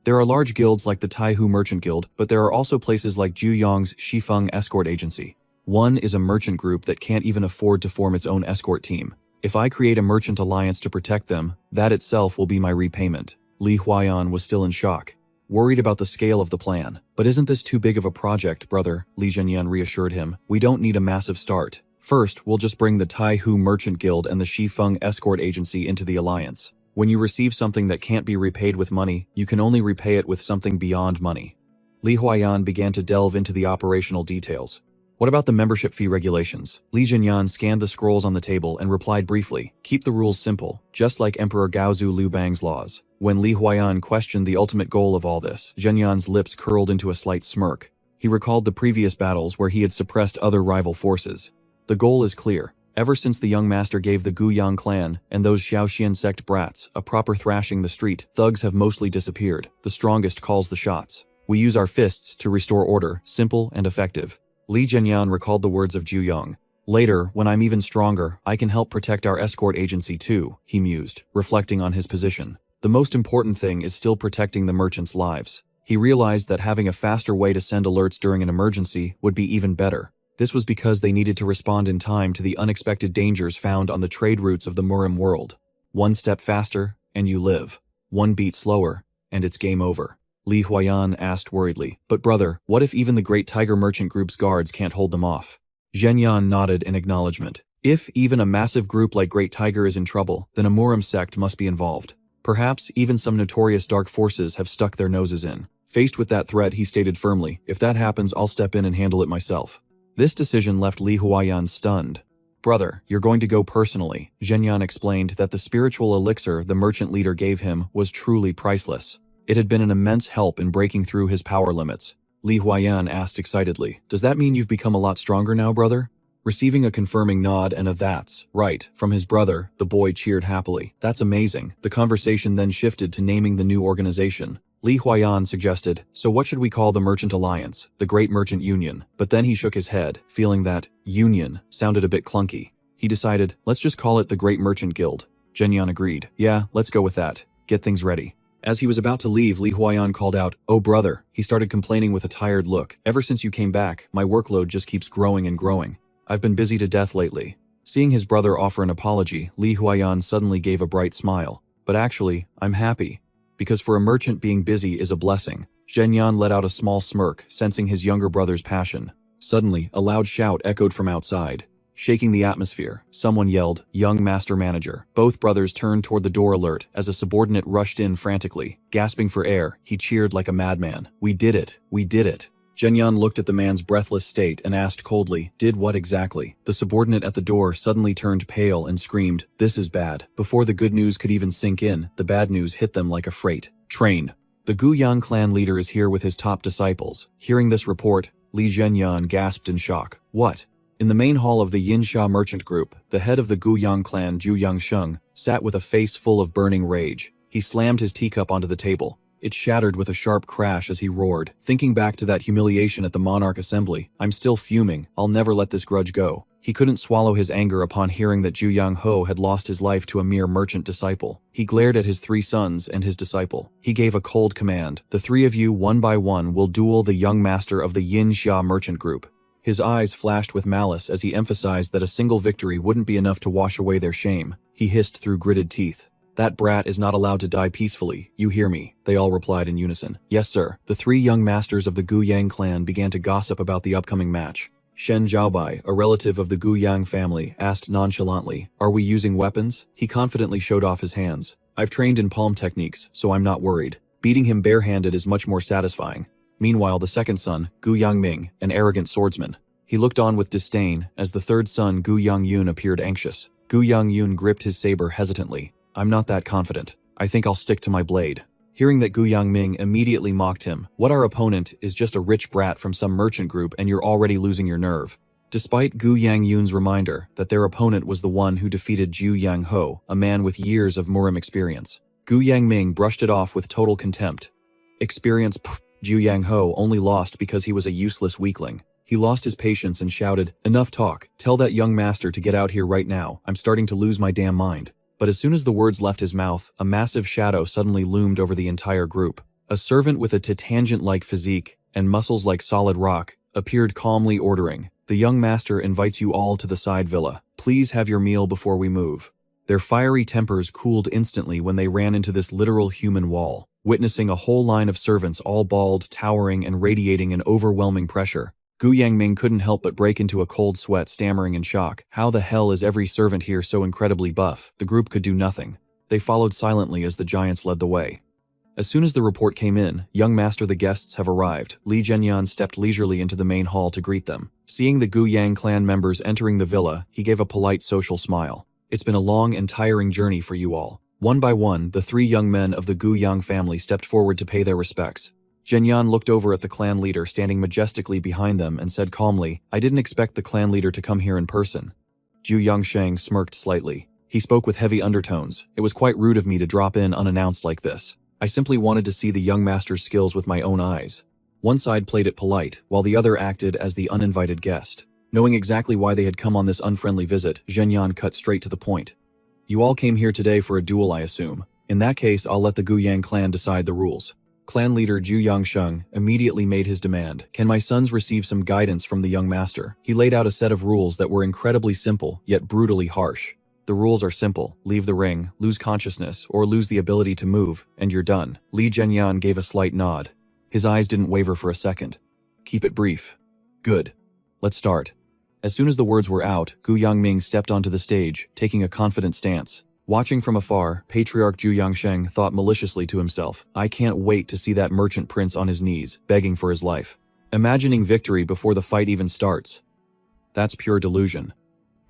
There are large guilds like the Taihu Merchant Guild, but there are also places like Juyong's Shifeng Escort Agency. One is a merchant group that can't even afford to form its own escort team. If I create a merchant alliance to protect them, that itself will be my repayment. Li Huayan was still in shock, worried about the scale of the plan. But isn't this too big of a project, brother? Li Zhenyan reassured him. We don't need a massive start. First, we'll just bring the Taihu Merchant Guild and the Shifeng Escort Agency into the alliance. When you receive something that can't be repaid with money, you can only repay it with something beyond money. Li Huayan began to delve into the operational details. What about the membership fee regulations? Li Zhenyan scanned the scrolls on the table and replied briefly, keep the rules simple, just like Emperor Gaozu Liu Bang's laws. When Li Huayan questioned the ultimate goal of all this, Zhenyan's lips curled into a slight smirk. He recalled the previous battles where he had suppressed other rival forces. The goal is clear. Ever since the young master gave the Guiyang clan and those Xiaoxian sect brats a proper thrashing the street, thugs have mostly disappeared. The strongest calls the shots. We use our fists to restore order, simple and effective. Li Zhenyan recalled the words of Juyong. Later, when I'm even stronger, I can help protect our escort agency too, he mused, reflecting on his position. The most important thing is still protecting the merchants' lives. He realized that having a faster way to send alerts during an emergency would be even better. This was because they needed to respond in time to the unexpected dangers found on the trade routes of the Murim world. One step faster, and you live. One beat slower, and it's game over. Li Huayan asked worriedly, but brother, what if even the Great Tiger Merchant Group's guards can't hold them off? Zhenyan nodded in acknowledgement. If even a massive group like Great Tiger is in trouble, then a Murim sect must be involved. Perhaps even some notorious dark forces have stuck their noses in. Faced with that threat, he stated firmly, if that happens, I'll step in and handle it myself. This decision left Li Huayan stunned. Brother, you're going to go personally. Zhenyan explained that the spiritual elixir the merchant leader gave him was truly priceless. It had been an immense help in breaking through his power limits. Li Huayan asked excitedly, does that mean you've become a lot stronger now, brother? Receiving a confirming nod and a that's right from his brother, the boy cheered happily. That's amazing. The conversation then shifted to naming the new organization. Li Huayan suggested, so what should we call the Merchant Alliance, the Great Merchant Union? But then he shook his head, feeling that union sounded a bit clunky. He decided, let's just call it the Great Merchant Guild. Zhenyan agreed. Yeah, let's go with that. Get things ready. As he was about to leave, Li Huayan called out, oh brother. He started complaining with a tired look. Ever since you came back, my workload just keeps growing and growing. I've been busy to death lately. Seeing his brother offer an apology, Li Huayan suddenly gave a bright smile. But actually, I'm happy. Because for a merchant being busy is a blessing. Zhenyan let out a small smirk, sensing his younger brother's passion. Suddenly, a loud shout echoed from outside. Shaking the atmosphere, someone yelled, young master manager. Both brothers turned toward the door alert as a subordinate rushed in frantically. Gasping for air, he cheered like a madman. We did it! We did it! Zhenyan looked at the man's breathless state and asked coldly, did what exactly? The subordinate at the door suddenly turned pale and screamed, this is bad. Before the good news could even sink in, the bad news hit them like a freight train. The Guiyang clan leader is here with his top disciples. Hearing this report, Li Zhenyan gasped in shock. What? In the main hall of the Yinxia merchant group, the head of the Guiyang clan, Zhu Yangsheng, sat with a face full of burning rage. He slammed his teacup onto the table. It shattered with a sharp crash as he roared. Thinking back to that humiliation at the Monarch Assembly, I'm still fuming. I'll never let this grudge go. He couldn't swallow his anger upon hearing that Ju Yang Ho had lost his life to a mere merchant disciple. He glared at his 3 sons and his disciple. He gave a cold command. The 3 of you, one by one, will duel the young master of the Yin Xia merchant group. His eyes flashed with malice as he emphasized that a single victory wouldn't be enough to wash away their shame. He hissed through gritted teeth. That brat is not allowed to die peacefully. You hear me? They all replied in unison. Yes, sir. The 3 young masters of the Gu Yang clan began to gossip about the upcoming match. Shen Zhaobai, a relative of the Gu Yang family, asked nonchalantly, "Are we using weapons?" He confidently showed off his hands. "I've trained in palm techniques, so I'm not worried. Beating him barehanded is much more satisfying." Meanwhile, the second son, Gu Yangming, an arrogant swordsman, he looked on with disdain as the third son, Gu Yangyun, appeared anxious. Gu Yangyun gripped his saber hesitantly. "I'm not that confident. I think I'll stick to my blade." Hearing that Gu Yangming immediately mocked him. "What, our opponent is just a rich brat from some merchant group and you're already losing your nerve." Despite Gu Yangyun's reminder that their opponent was the one who defeated Ju Yang Ho, a man with years of Murim experience, Gu Yangming brushed it off with total contempt. "Experience? Pff, Ju Yang Ho only lost because he was a useless weakling." He lost his patience and shouted, "Enough talk. Tell that young master to get out here right now. I'm starting to lose my damn mind." But as soon as the words left his mouth, a massive shadow suddenly loomed over the entire group. A servant with a tangent-like physique and muscles like solid rock appeared calmly ordering, "The young master invites you all to the side villa. Please have your meal before we move." Their fiery tempers cooled instantly when they ran into this literal human wall, witnessing a whole line of servants all bald, towering, and radiating an overwhelming pressure. Gu Yangming couldn't help but break into a cold sweat, stammering in shock. How the hell is every servant here so incredibly buff? The group could do nothing. They followed silently as the giants led the way. As soon as the report came in, "Young master, the guests have arrived." Li Zhenyan stepped leisurely into the main hall to greet them. Seeing the Gu Yang clan members entering the villa, he gave a polite social smile. "It's been a long and tiring journey for you all." One by one, the 3 young men of the Gu Yang family stepped forward to pay their respects. Zhenyan looked over at the clan leader standing majestically behind them and said calmly, "I didn't expect the clan leader to come here in person." Zhu Yangsheng smirked slightly. He spoke with heavy undertones. "It was quite rude of me to drop in unannounced like this. I simply wanted to see the young master's skills with my own eyes." One side played it polite, while the other acted as the uninvited guest. Knowing exactly why they had come on this unfriendly visit, Zhenyan cut straight to the point. "You all came here today for a duel, I assume. In that case, I'll let the Gu Yang clan decide the rules." Clan leader Zhu Yangsheng immediately made his demand. "Can my sons receive some guidance from the young master?" He laid out a set of rules that were incredibly simple, yet brutally harsh. The rules are simple. Leave the ring, lose consciousness, or lose the ability to move, and you're done. Li Zhenyan gave a slight nod. His eyes didn't waver for a second. "Keep it brief." "Good. Let's start." As soon as the words were out, Gu Yangming stepped onto the stage, taking a confident stance. Watching from afar, Patriarch Zhu Yangsheng thought maliciously to himself, "I can't wait to see that merchant prince on his knees, begging for his life. Imagining victory before the fight even starts. That's pure delusion."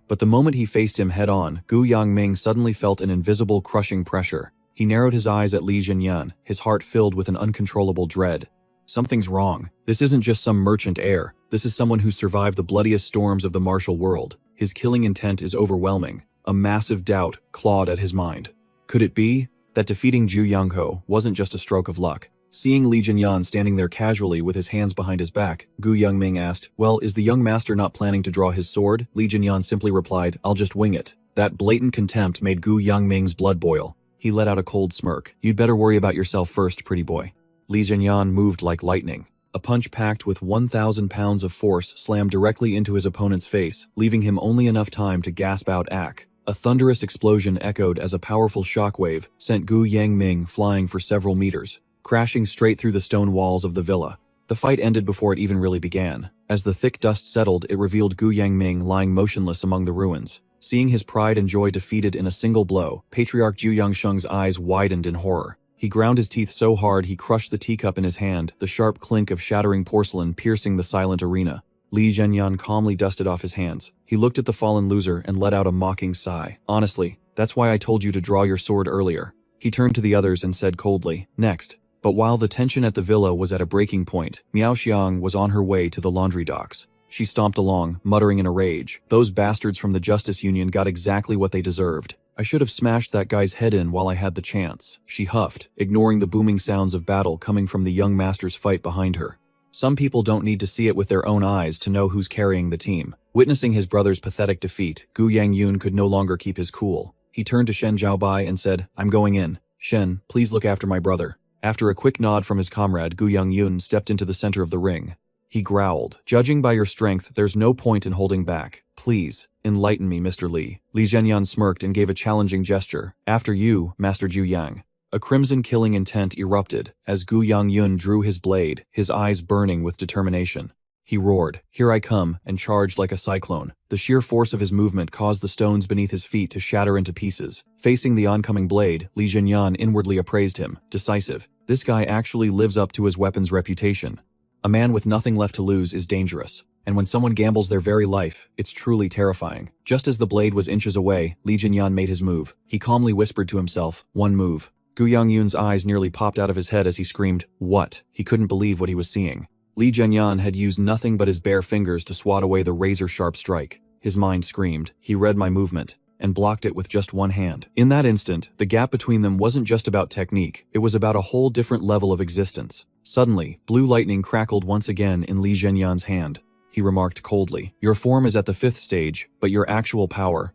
But the moment he faced him head-on, Gu Yangming suddenly felt an invisible crushing pressure. He narrowed his eyes at Li Zhenyan, his heart filled with an uncontrollable dread. Something's wrong. This isn't just some merchant heir. This is someone who survived the bloodiest storms of the martial world. His killing intent is overwhelming. A massive doubt clawed at his mind. Could it be that defeating Ju Yangho wasn't just a stroke of luck? Seeing Li Zhenyan standing there casually with his hands behind his back, Gu Yangming asked, "Well, is the young master not planning to draw his sword?" Li Zhenyan simply replied, "I'll just wing it." That blatant contempt made Gu Yangming's blood boil. He let out a cold smirk. "You'd better worry about yourself first, pretty boy." Li Zhenyan moved like lightning. A punch packed with 1,000 pounds of force slammed directly into his opponent's face, leaving him only enough time to gasp out "Ack." A thunderous explosion echoed as a powerful shockwave sent Gu Yangming flying for several meters, crashing straight through the stone walls of the villa. The fight ended before it even really began. As the thick dust settled, it revealed Gu Yangming lying motionless among the ruins. Seeing his pride and joy defeated in a single blow, Patriarch Zhu Yangsheng's eyes widened in horror. He ground his teeth so hard he crushed the teacup in his hand, the sharp clink of shattering porcelain piercing the silent arena. Li Zhenyan calmly dusted off his hands. He looked at the fallen loser and let out a mocking sigh. "Honestly, that's why I told you to draw your sword earlier." He turned to the others and said coldly, "Next." But while the tension at the villa was at a breaking point, Miao Xiang was on her way to the laundry docks. She stomped along, muttering in a rage. Those bastards from the Justice Union got exactly what they deserved. I should have smashed that guy's head in while I had the chance, she huffed, ignoring the booming sounds of battle coming from the young master's fight behind her. Some people don't need to see it with their own eyes to know who's carrying the team. Witnessing his brother's pathetic defeat, Gu Yangyun could no longer keep his cool. He turned to Shen Zhaobai and said, "I'm going in. Shen, please look after my brother." After a quick nod from his comrade, Gu Yangyun stepped into the center of the ring. He growled, "Judging by your strength, there's no point in holding back. Please, enlighten me, Mr. Li." Li Zhenyan smirked and gave a challenging gesture. "After you, Master Zhu Yang." A crimson killing intent erupted as Gu Yangyun drew his blade, his eyes burning with determination. He roared, "Here I come," and charged like a cyclone. The sheer force of his movement caused the stones beneath his feet to shatter into pieces. Facing the oncoming blade, Li Zhenyan inwardly appraised him. Decisive. This guy actually lives up to his weapon's reputation. A man with nothing left to lose is dangerous, and when someone gambles their very life, it's truly terrifying. Just as the blade was inches away, Li Zhenyan made his move. He calmly whispered to himself, "One move." Gu Yangyun's eyes nearly popped out of his head as he screamed, "What?" He couldn't believe what he was seeing. Li Zhenyan had used nothing but his bare fingers to swat away the razor-sharp strike. His mind screamed. He read my movement and blocked it with just one hand. In that instant, the gap between them wasn't just about technique, it was about a whole different level of existence. Suddenly, blue lightning crackled once again in Li Zhenyan's hand. He remarked coldly, "Your form is at the 5th stage, but your actual power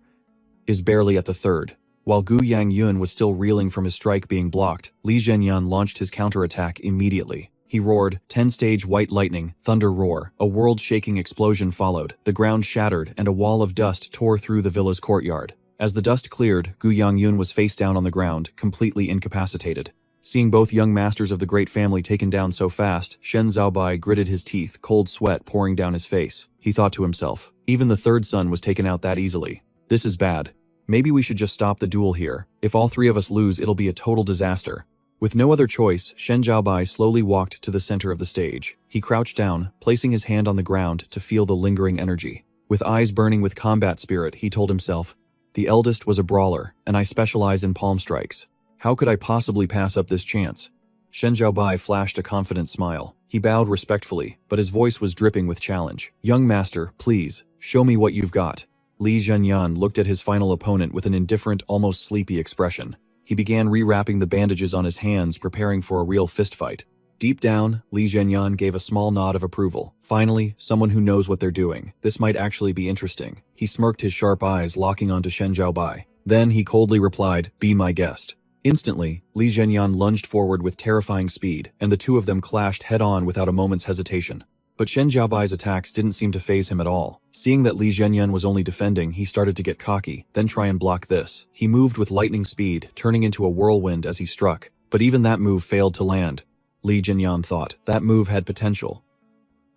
is barely at the 3rd. While Gu Yangyun was still reeling from his strike being blocked, Li Zhenyan launched his counterattack immediately. He roared, 10-stage white lightning, thunder roar. A world-shaking explosion followed. The ground shattered and a wall of dust tore through the villa's courtyard. As the dust cleared, Gu Yangyun was face down on the ground, completely incapacitated. Seeing both young masters of the great family taken down so fast, Shen Zhaobai gritted his teeth, cold sweat pouring down his face. He thought to himself, even the 3rd son was taken out that easily. This is bad. Maybe we should just stop the duel here. If all 3 of us lose, it'll be a total disaster. With no other choice, Shen Zhaobai slowly walked to the center of the stage. He crouched down, placing his hand on the ground to feel the lingering energy. With eyes burning with combat spirit, he told himself, "The eldest was a brawler, and I specialize in palm strikes. How could I possibly pass up this chance?" Shen Zhaobai flashed a confident smile. He bowed respectfully, but his voice was dripping with challenge. "Young master, please, show me what you've got." Li Zhenyan looked at his final opponent with an indifferent, almost sleepy expression. He began rewrapping the bandages on his hands, preparing for a real fistfight. Deep down, Li Zhenyan gave a small nod of approval. Finally, someone who knows what they're doing. This might actually be interesting. He smirked, his sharp eyes locking onto Shen Zhaobai. Then he coldly replied, "Be my guest." Instantly, Li Zhenyan lunged forward with terrifying speed, and the two of them clashed head-on without a moment's hesitation. But Shen Zhaobai's attacks didn't seem to faze him at all. Seeing that Li Zhenyan was only defending, he started to get cocky, then try and block this. He moved with lightning speed, turning into a whirlwind as he struck. But even that move failed to land. Li Zhenyan thought, that move had potential.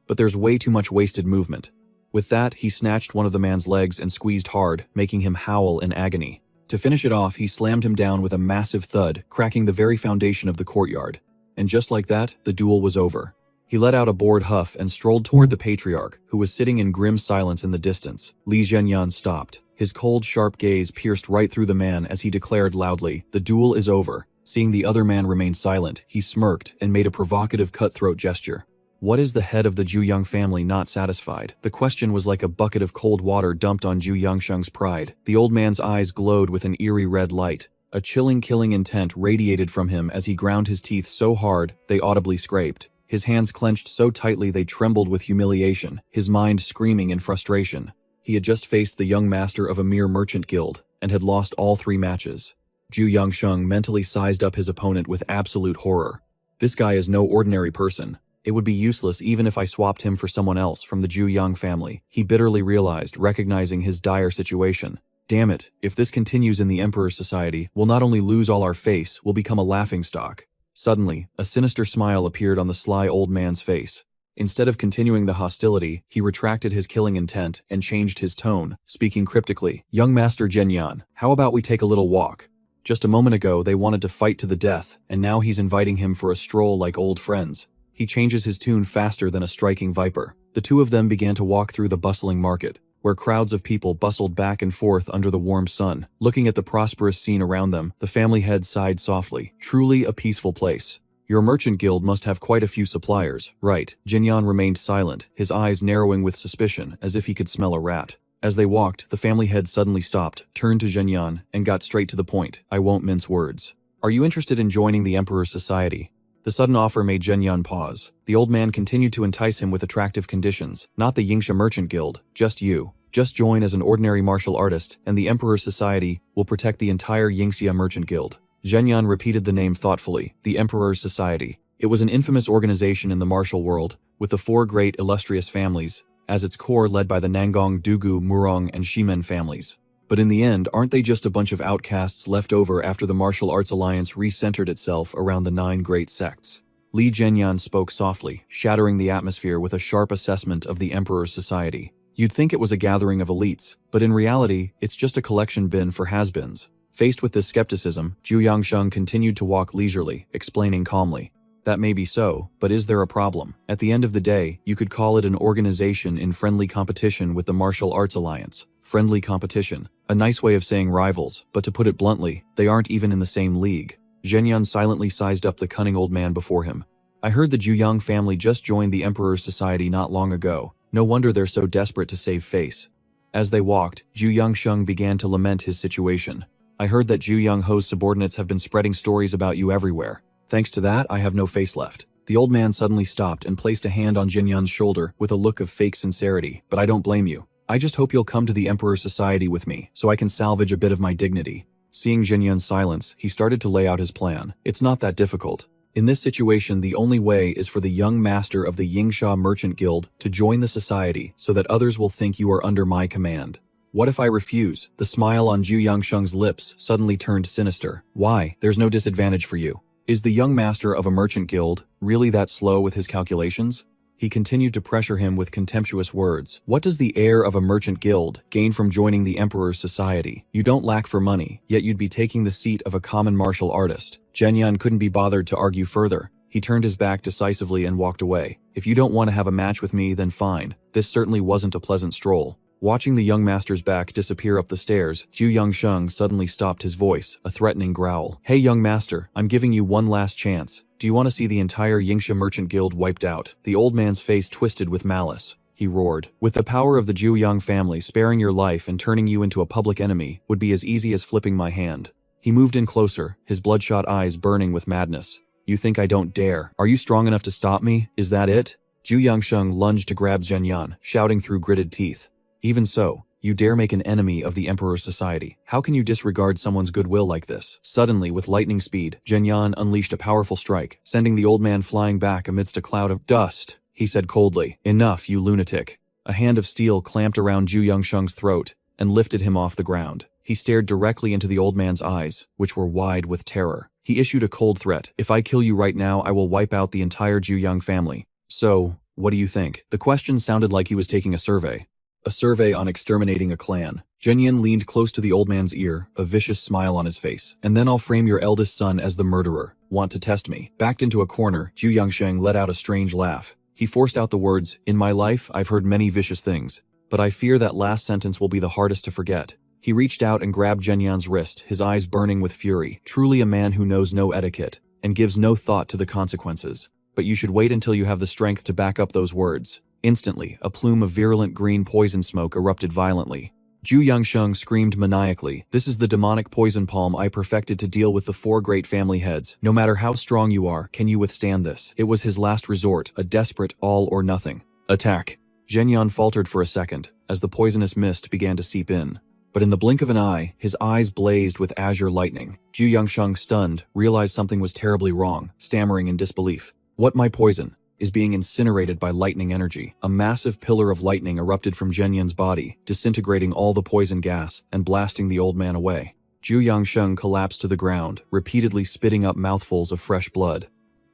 But there's way too much wasted movement. With that, he snatched one of the man's legs and squeezed hard, making him howl in agony. To finish it off, he slammed him down with a massive thud, cracking the very foundation of the courtyard. And just like that, the duel was over. He let out a bored huff and strolled toward the patriarch, who was sitting in grim silence in the distance. Li Zhenyan stopped. His cold, sharp gaze pierced right through the man as he declared loudly, "The duel is over." Seeing the other man remain silent, he smirked and made a provocative cutthroat gesture. What is the head of the Zhu Yang family not satisfied? The question was like a bucket of cold water dumped on Zhu Yangsheng's pride. The old man's eyes glowed with an eerie red light. A chilling, killing intent radiated from him as he ground his teeth so hard they audibly scraped. His hands clenched so tightly they trembled with humiliation, his mind screaming in frustration. He had just faced the young master of a mere merchant guild, and had lost all 3 matches. Zhu Yangsheng mentally sized up his opponent with absolute horror. This guy is no ordinary person. It would be useless even if I swapped him for someone else from the Zhu Yang family, he bitterly realized, recognizing his dire situation. Damn it, if this continues in the Emperor's society, we'll not only lose all our face, we'll become a laughingstock. Suddenly, a sinister smile appeared on the sly old man's face. Instead of continuing the hostility, he retracted his killing intent and changed his tone, speaking cryptically. "Young Master Zhenyan, how about we take a little walk? Just a moment ago they wanted to fight to the death, and now he's inviting him for a stroll like old friends." He changes his tune faster than a striking viper. The two of them began to walk through the bustling market, where crowds of people bustled back and forth under the warm sun. Looking at the prosperous scene around them, the family head sighed softly. Truly a peaceful place. Your merchant guild must have quite a few suppliers, right? Jinyan remained silent, his eyes narrowing with suspicion, as if he could smell a rat. As they walked, the family head suddenly stopped, turned to Jinyan, and got straight to the point. I won't mince words. Are you interested in joining the Emperor's society? The sudden offer made Jinyan pause. The old man continued to entice him with attractive conditions. Not the Yingxia Merchant Guild, just you. Just join as an ordinary martial artist, and the Emperor's society will protect the entire Yingxia Merchant Guild. Jinyan repeated the name thoughtfully, the Emperor's Society. It was an infamous organization in the martial world, with the 4 great illustrious families, as its core led by the Nangong, Dugu, Murong, and Shimen families. But in the end, aren't they just a bunch of outcasts left over after the martial arts alliance recentered itself around the 9 great sects? Li Jinyan spoke softly, shattering the atmosphere with a sharp assessment of the Emperor's society. You'd think it was a gathering of elites, but in reality, it's just a collection bin for has-beens. Faced with this skepticism, Zhu Yangsheng continued to walk leisurely, explaining calmly. That may be so, but is there a problem? At the end of the day, you could call it an organization in friendly competition with the Martial Arts Alliance. Friendly competition. A nice way of saying rivals, but to put it bluntly, they aren't even in the same league. Zhenyan silently sized up the cunning old man before him. I heard the Zhuyang family just joined the Emperor's society not long ago. No wonder they're so desperate to save face. As they walked, Zhu Yangsheng began to lament his situation. I heard that Zhu Yangho's subordinates have been spreading stories about you everywhere. Thanks to that, I have no face left. The old man suddenly stopped and placed a hand on Jinyan's shoulder with a look of fake sincerity. But I don't blame you. I just hope you'll come to the Emperor's society with me, so I can salvage a bit of my dignity. Seeing Jinyan's silence, he started to lay out his plan. It's not that difficult. In this situation, the only way is for the young master of the Yingxia Merchant Guild to join the society so that others will think you are under my command. What if I refuse? The smile on Zhu Yangsheng's lips suddenly turned sinister. Why? There's no disadvantage for you. Is the young master of a merchant guild really that slow with his calculations? He continued to pressure him with contemptuous words. What does the heir of a merchant guild gain from joining the Emperor's society? You don't lack for money, yet you'd be taking the seat of a common martial artist. Zhenyan couldn't be bothered to argue further. He turned his back decisively and walked away. If you don't want to have a match with me, then fine. This certainly wasn't a pleasant stroll. Watching the young master's back disappear up the stairs, Zhu Yangsheng suddenly stopped his voice, a threatening growl. Hey young master, I'm giving you one last chance. Do you want to see the entire Yingxia Merchant Guild wiped out? The old man's face twisted with malice. He roared. With the power of the Zhu Yang family, sparing your life and turning you into a public enemy would be as easy as flipping my hand. He moved in closer, his bloodshot eyes burning with madness. You think I don't dare? Are you strong enough to stop me? Is that it? Zhu Yangsheng lunged to grab Zhenyan, shouting through gritted teeth. Even so, you dare make an enemy of the Emperor's society. How can you disregard someone's goodwill like this? Suddenly, with lightning speed, Zhenyan unleashed a powerful strike, sending the old man flying back amidst a cloud of dust. He said coldly, Enough, you lunatic. A hand of steel clamped around Zhu Yangsheng's throat and lifted him off the ground. He stared directly into the old man's eyes, which were wide with terror. He issued a cold threat. If I kill you right now, I will wipe out the entire Zhu Yang family. So, what do you think? The question sounded like he was taking a survey. A survey on exterminating a clan. Zhenyan leaned close to the old man's ear, a vicious smile on his face. And then I'll frame your eldest son as the murderer. Want to test me? Backed into a corner, Zhu Yangsheng let out a strange laugh. He forced out the words, In my life, I've heard many vicious things. But I fear that last sentence will be the hardest to forget. He reached out and grabbed Zhenyan's wrist, his eyes burning with fury. Truly a man who knows no etiquette, and gives no thought to the consequences. But you should wait until you have the strength to back up those words. Instantly, a plume of virulent green poison smoke erupted violently. Zhu Yangsheng screamed maniacally, This is the demonic poison palm I perfected to deal with the 4 great family heads. No matter how strong you are, can you withstand this? It was his last resort, a desperate all or nothing. Attack. Zhenyan faltered for a second, as the poisonous mist began to seep in. But in the blink of an eye, his eyes blazed with azure lightning. Zhu Yangsheng, stunned, realized something was terribly wrong, stammering in disbelief. What my poison? Is being incinerated by lightning energy. A massive pillar of lightning erupted from Zhenyan's body, disintegrating all the poison gas and blasting the old man away. Zhu Yangsheng collapsed to the ground, repeatedly spitting up mouthfuls of fresh blood.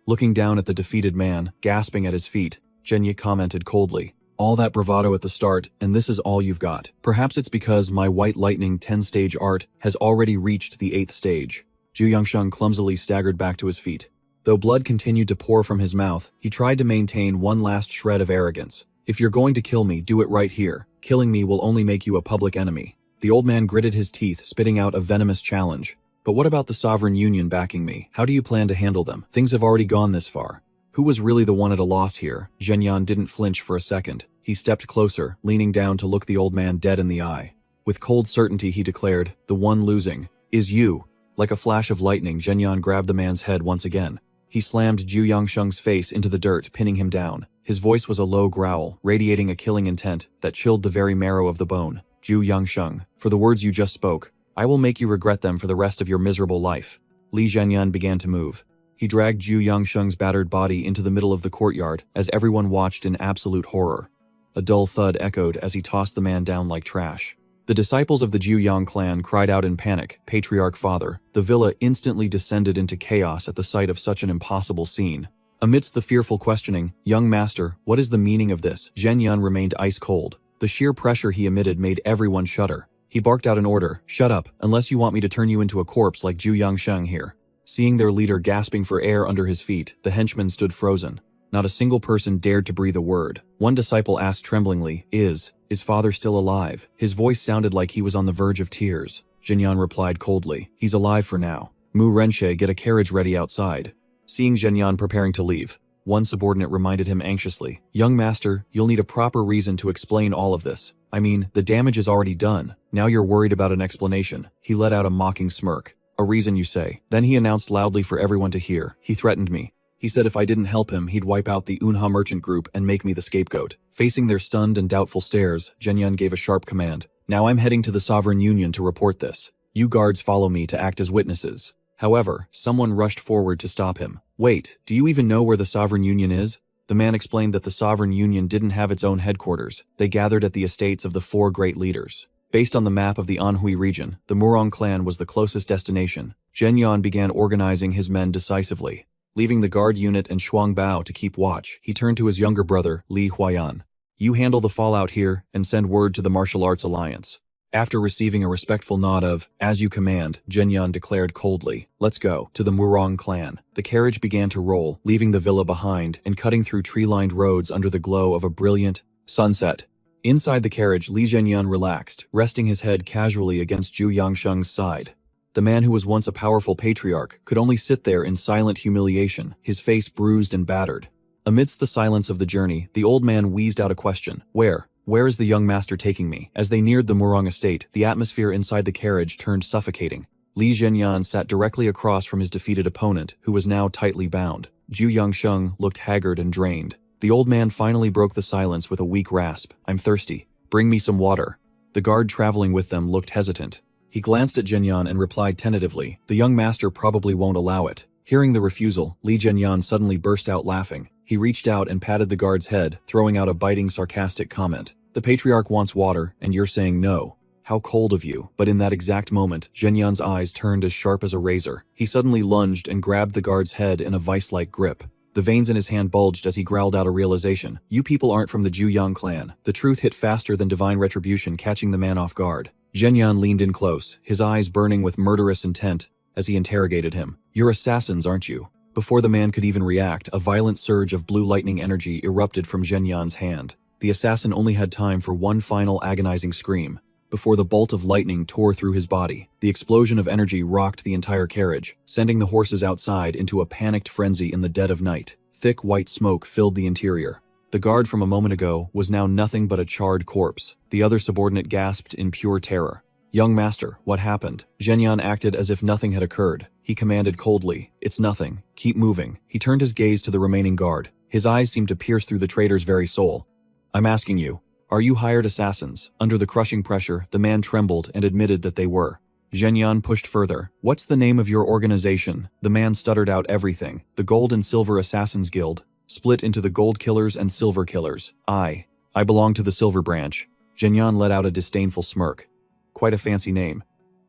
Looking down at the defeated man, gasping at his feet, Zhenya commented coldly, All that bravado at the start, and this is all you've got. Perhaps it's because my white lightning 10-stage art has already reached the 8th stage. Zhu Yangsheng clumsily staggered back to his feet. Though blood continued to pour from his mouth, he tried to maintain one last shred of arrogance. If you're going to kill me, do it right here. Killing me will only make you a public enemy. The old man gritted his teeth, spitting out a venomous challenge. But what about the Sovereign Union backing me? How do you plan to handle them? Things have already gone this far. Who was really the one at a loss here? Zhenyan didn't flinch for a second. He stepped closer, leaning down to look the old man dead in the eye. With cold certainty he declared, "The one losing is you." Like a flash of lightning, Zhenyan grabbed the man's head once again. He slammed Zhu Yangsheng's face into the dirt, pinning him down. His voice was a low growl, radiating a killing intent that chilled the very marrow of the bone. "Zhu Yangsheng, for the words you just spoke, I will make you regret them for the rest of your miserable life." Li Zhenyan began to move. He dragged Zhu Yangsheng's battered body into the middle of the courtyard as everyone watched in absolute horror. A dull thud echoed as he tossed the man down like trash. The disciples of the Zhu Yang clan cried out in panic, "Patriarch Father!" The villa instantly descended into chaos at the sight of such an impossible scene. Amidst the fearful questioning, "Young master, what is the meaning of this?" Zhenyan remained ice cold. The sheer pressure he emitted made everyone shudder. He barked out an order, "Shut up, unless you want me to turn you into a corpse like Zhu Yangsheng here." Seeing their leader gasping for air under his feet, the henchmen stood frozen. Not a single person dared to breathe a word. One disciple asked tremblingly, Is father still alive?" His voice sounded like he was on the verge of tears. Zhenyan replied coldly, "He's alive for now. Mu Renshe, get a carriage ready outside." Seeing Zhenyan preparing to leave, one subordinate reminded him anxiously, "Young master, you'll need a proper reason to explain all of this. I mean, the damage is already done. Now you're worried about an explanation." He let out a mocking smirk. "A reason, you say?" Then he announced loudly for everyone to hear, "He threatened me. He said if I didn't help him, he'd wipe out the Unha merchant group and make me the scapegoat." Facing their stunned and doubtful stares, Zhenyan gave a sharp command. "Now I'm heading to the Sovereign Union to report this. You guards follow me to act as witnesses." However, someone rushed forward to stop him. "Wait, do you even know where the Sovereign Union is?" The man explained that the Sovereign Union didn't have its own headquarters. They gathered at the estates of the four great leaders. Based on the map of the Anhui region, the Murong clan was the closest destination. Zhenyan began organizing his men decisively. Leaving the guard unit and Shuang Bao to keep watch, he turned to his younger brother, Li Huayan. "You handle the fallout here and send word to the Martial Arts Alliance." After receiving a respectful nod of, "As you command," Zhenyan declared coldly, "Let's go," to the Murong clan. The carriage began to roll, leaving the villa behind and cutting through tree-lined roads under the glow of a brilliant sunset. Inside the carriage, Li Zhenyan relaxed, resting his head casually against Zhu Yangsheng's side. The man who was once a powerful patriarch could only sit there in silent humiliation, his face bruised and battered. Amidst the silence of the journey, the old man wheezed out a question. Where is the young master taking me?" As they neared the Murong estate, the atmosphere inside the carriage turned suffocating. Li Zhenyan sat directly across from his defeated opponent, who was now tightly bound. Zhu Yangsheng looked haggard and drained. The old man finally broke the silence with a weak rasp. "I'm thirsty. Bring me some water." The guard traveling with them looked hesitant. He glanced at Zhenyan and replied tentatively, "The young master probably won't allow it." Hearing the refusal, Li Zhenyan suddenly burst out laughing. He reached out and patted the guard's head, throwing out a biting, sarcastic comment. "The patriarch wants water, and you're saying no. How cold of you." But in that exact moment, Zhenyan's eyes turned as sharp as a razor. He suddenly lunged and grabbed the guard's head in a vice-like grip. The veins in his hand bulged as he growled out a realization. "You people aren't from the Zhu Yang clan." The truth hit faster than divine retribution, catching the man off guard. Zhenyan leaned in close, his eyes burning with murderous intent, as he interrogated him. "You're assassins, aren't you?" Before the man could even react, a violent surge of blue lightning energy erupted from Zhenyan's hand. The assassin only had time for one final agonizing scream, before the bolt of lightning tore through his body. The explosion of energy rocked the entire carriage, sending the horses outside into a panicked frenzy in the dead of night. Thick white smoke filled the interior. The guard from a moment ago was now nothing but a charred corpse. The other subordinate gasped in pure terror. "Young master, what happened?" Zhenyan acted as if nothing had occurred. He commanded coldly, "It's nothing. Keep moving." He turned his gaze to the remaining guard. His eyes seemed to pierce through the traitor's very soul. "I'm asking you, are you hired assassins?" Under the crushing pressure, the man trembled and admitted that they were. Zhenyan pushed further. "What's the name of your organization?" The man stuttered out everything. "The Gold and Silver Assassins Guild, split into the Gold Killers and Silver Killers. I belong to the Silver Branch." Zhenyan let out a disdainful smirk. "Quite a fancy name.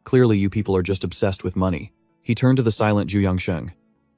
Clearly you people are just obsessed with money." He turned to the silent Zhu Yangsheng.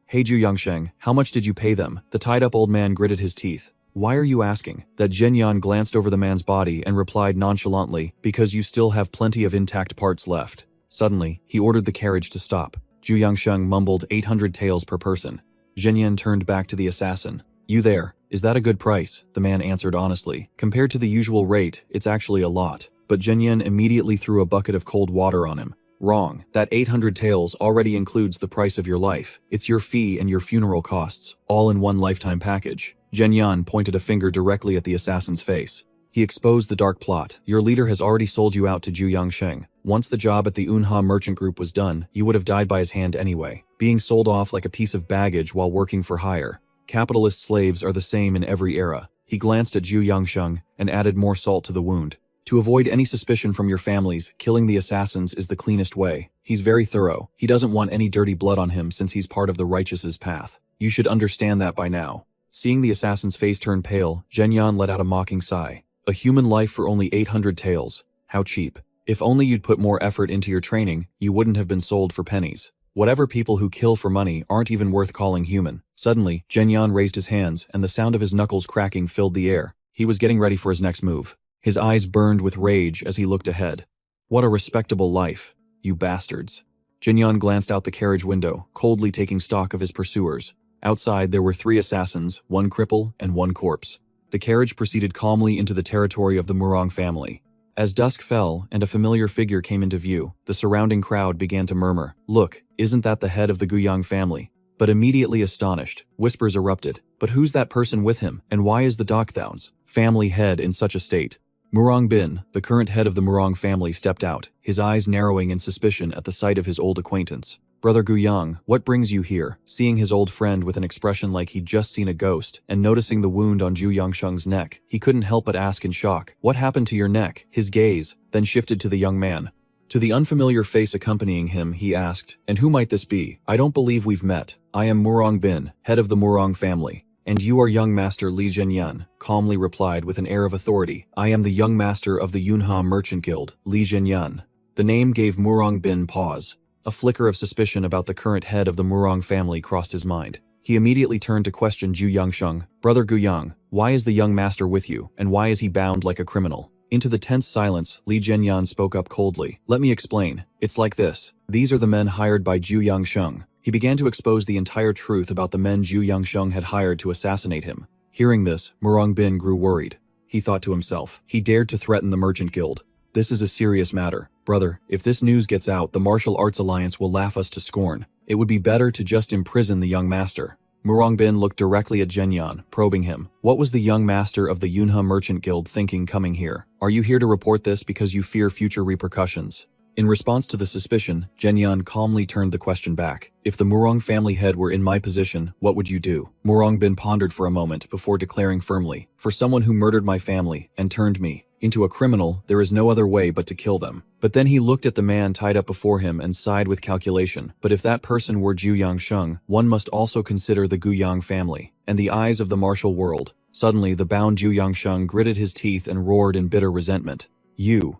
"Hey Zhu Yangsheng, how much did you pay them?" The tied-up old man gritted his teeth. "Why are you asking?" That Zhenyan glanced over the man's body and replied nonchalantly, "Because you still have plenty of intact parts left." Suddenly, he ordered the carriage to stop. Zhu Yangsheng mumbled 800 taels per person. Zhenyan turned back to the assassin. "You there, is that a good price?" The man answered honestly. "Compared to the usual rate, it's actually a lot." But Zhenyan immediately threw a bucket of cold water on him. Wrong. That 800 taels already includes the price of your life. It's your fee and your funeral costs, all in one lifetime package. Zhenyan pointed a finger directly at the assassin's face. He exposed the dark plot. Your leader has already sold you out to Zhu Yangsheng. Once the job at the Unha merchant group was done, you would have died by his hand anyway, being sold off like a piece of baggage while working for hire. Capitalist slaves are the same in every era. He glanced at Zhu Yangsheng and added more salt to the wound. To avoid any suspicion from your families, killing the assassins is the cleanest way. He's very thorough. He doesn't want any dirty blood on him since he's part of the righteous's path. You should understand that by now. Seeing the assassin's face turn pale, Zhenyan let out a mocking sigh. A human life for only 800 taels. How cheap. If only you'd put more effort into your training, you wouldn't have been sold for pennies. Whatever people who kill for money aren't even worth calling human. Suddenly, Zhenyan raised his hands and the sound of his knuckles cracking filled the air. He was getting ready for his next move. His eyes burned with rage as he looked ahead. What a respectable life, you bastards. Zhenyan glanced out the carriage window, coldly taking stock of his pursuers. Outside there were 3 assassins, 1 cripple, and 1 corpse. The carriage proceeded calmly into the territory of the Murong family. As dusk fell and a familiar figure came into view, the surrounding crowd began to murmur, "Look, isn't that the head of the Guyang family?" But immediately astonished, whispers erupted. But who's that person with him, and why is the Dokthon's family head in such a state? Murong Bin, the current head of the Murong family, stepped out, his eyes narrowing in suspicion at the sight of his old acquaintance. "Brother Guyang, what brings you here?" Seeing his old friend with an expression like he'd just seen a ghost, and noticing the wound on Zhu Yangsheng's neck, he couldn't help but ask in shock, "What happened to your neck?" His gaze then shifted to the young man. To the unfamiliar face accompanying him, he asked, "And who might this be? I don't believe we've met. I am Murong Bin, head of the Murong family." "And you are young master Li Zhenyan," calmly replied with an air of authority. "I am the young master of the Yunha Merchant Guild, Li Zhenyan." The name gave Murong Bin pause. A flicker of suspicion about the current head of the Murong family crossed his mind. He immediately turned to question Zhu Yangsheng. "Brother Guyang, why is the young master with you, and why is he bound like a criminal?" Into the tense silence, Li Zhenyan spoke up coldly. "Let me explain. It's like this. These are the men hired by Zhu Yangsheng." He began to expose the entire truth about the men Zhu Yangsheng had hired to assassinate him. Hearing this, Murong Bin grew worried. He thought to himself, he dared to threaten the Merchant Guild. This is a serious matter. Brother, if this news gets out, the Martial Arts Alliance will laugh us to scorn. It would be better to just imprison the young master. Murong Bin looked directly at Zhenyan, probing him. What was the young master of the Yunha Merchant Guild thinking coming here? Are you here to report this because you fear future repercussions? In response to the suspicion, Zhenyan calmly turned the question back. If the Murong family head were in my position, what would you do? Murong Bin pondered for a moment before declaring firmly, "For someone who murdered my family and turned me into a criminal, there is no other way but to kill them." But then he looked at the man tied up before him and sighed with calculation. But if that person were Zhu Yangsheng, one must also consider the Guyang family and the eyes of the martial world. Suddenly, the bound Zhu Yangsheng gritted his teeth and roared in bitter resentment.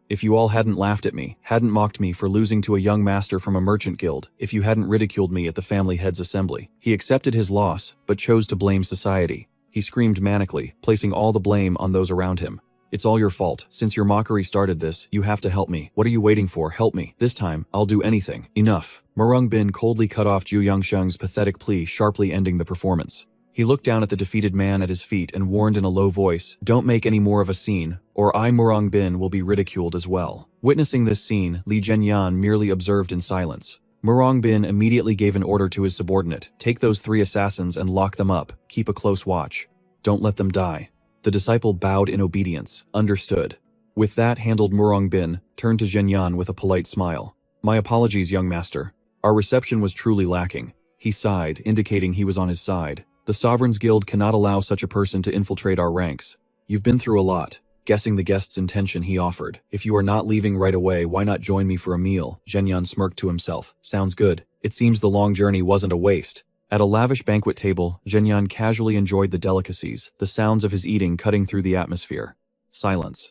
If you all hadn't laughed at me, hadn't mocked me for losing to a young master from a merchant guild, if you hadn't ridiculed me at the family head's assembly." He accepted his loss, but chose to blame society. He screamed manically, placing all the blame on those around him. "It's all your fault. Since your mockery started this, you have to help me. What are you waiting for? Help me. This time, I'll do anything." "Enough." Murong Bin coldly cut off Zhu Yangsheng's pathetic plea, sharply ending the performance. He looked down at the defeated man at his feet and warned in a low voice, "Don't make any more of a scene, or I, Murong Bin, will be ridiculed as well." Witnessing this scene, Li Zhenyan merely observed in silence. Murong Bin immediately gave an order to his subordinate, "Take those 3 assassins and lock them up. Keep a close watch. Don't let them die." The disciple bowed in obedience. "Understood." With that handled, Murong Bin turned to Zhenyan with a polite smile. "My apologies, young master. Our reception was truly lacking." He sighed, indicating he was on his side. "The Sovereign's Guild cannot allow such a person to infiltrate our ranks. You've been through a lot." Guessing the guest's intention, he offered, "If you are not leaving right away, why not join me for a meal?" Zhenyan smirked to himself. "Sounds good. It seems the long journey wasn't a waste." At a lavish banquet table, Zhenyan casually enjoyed the delicacies, the sounds of his eating cutting through the atmosphere. Silence.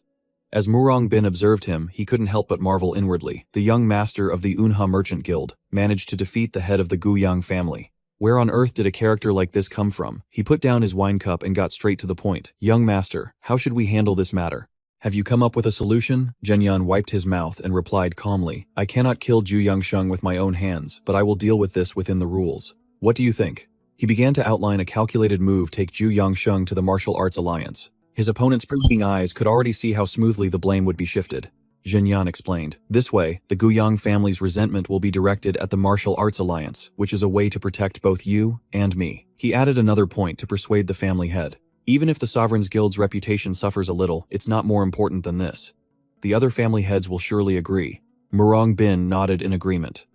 As Murong Bin observed him, he couldn't help but marvel inwardly. The young master of the Unha Merchant Guild managed to defeat the head of the Guyang family. Where on earth did a character like this come from? He put down his wine cup and got straight to the point. "Young master, how should we handle this matter? Have you come up with a solution?" Zhenyan wiped his mouth and replied calmly, "I cannot kill Zhu Yangsheng with my own hands, but I will deal with this within the rules. What do you think?" He began to outline a calculated move to take Zhu Yangsheng to the Martial Arts Alliance. His opponent's pleading eyes could already see how smoothly the blame would be shifted. Jinyan explained. This way, the Guyang family's resentment will be directed at the Martial Arts Alliance, which is a way to protect both you and me. He added another point to persuade the family head. Even if the Sovereign's Guild's reputation suffers a little, it's not more important than this. The other family heads will surely agree. Murong Bin nodded in agreement.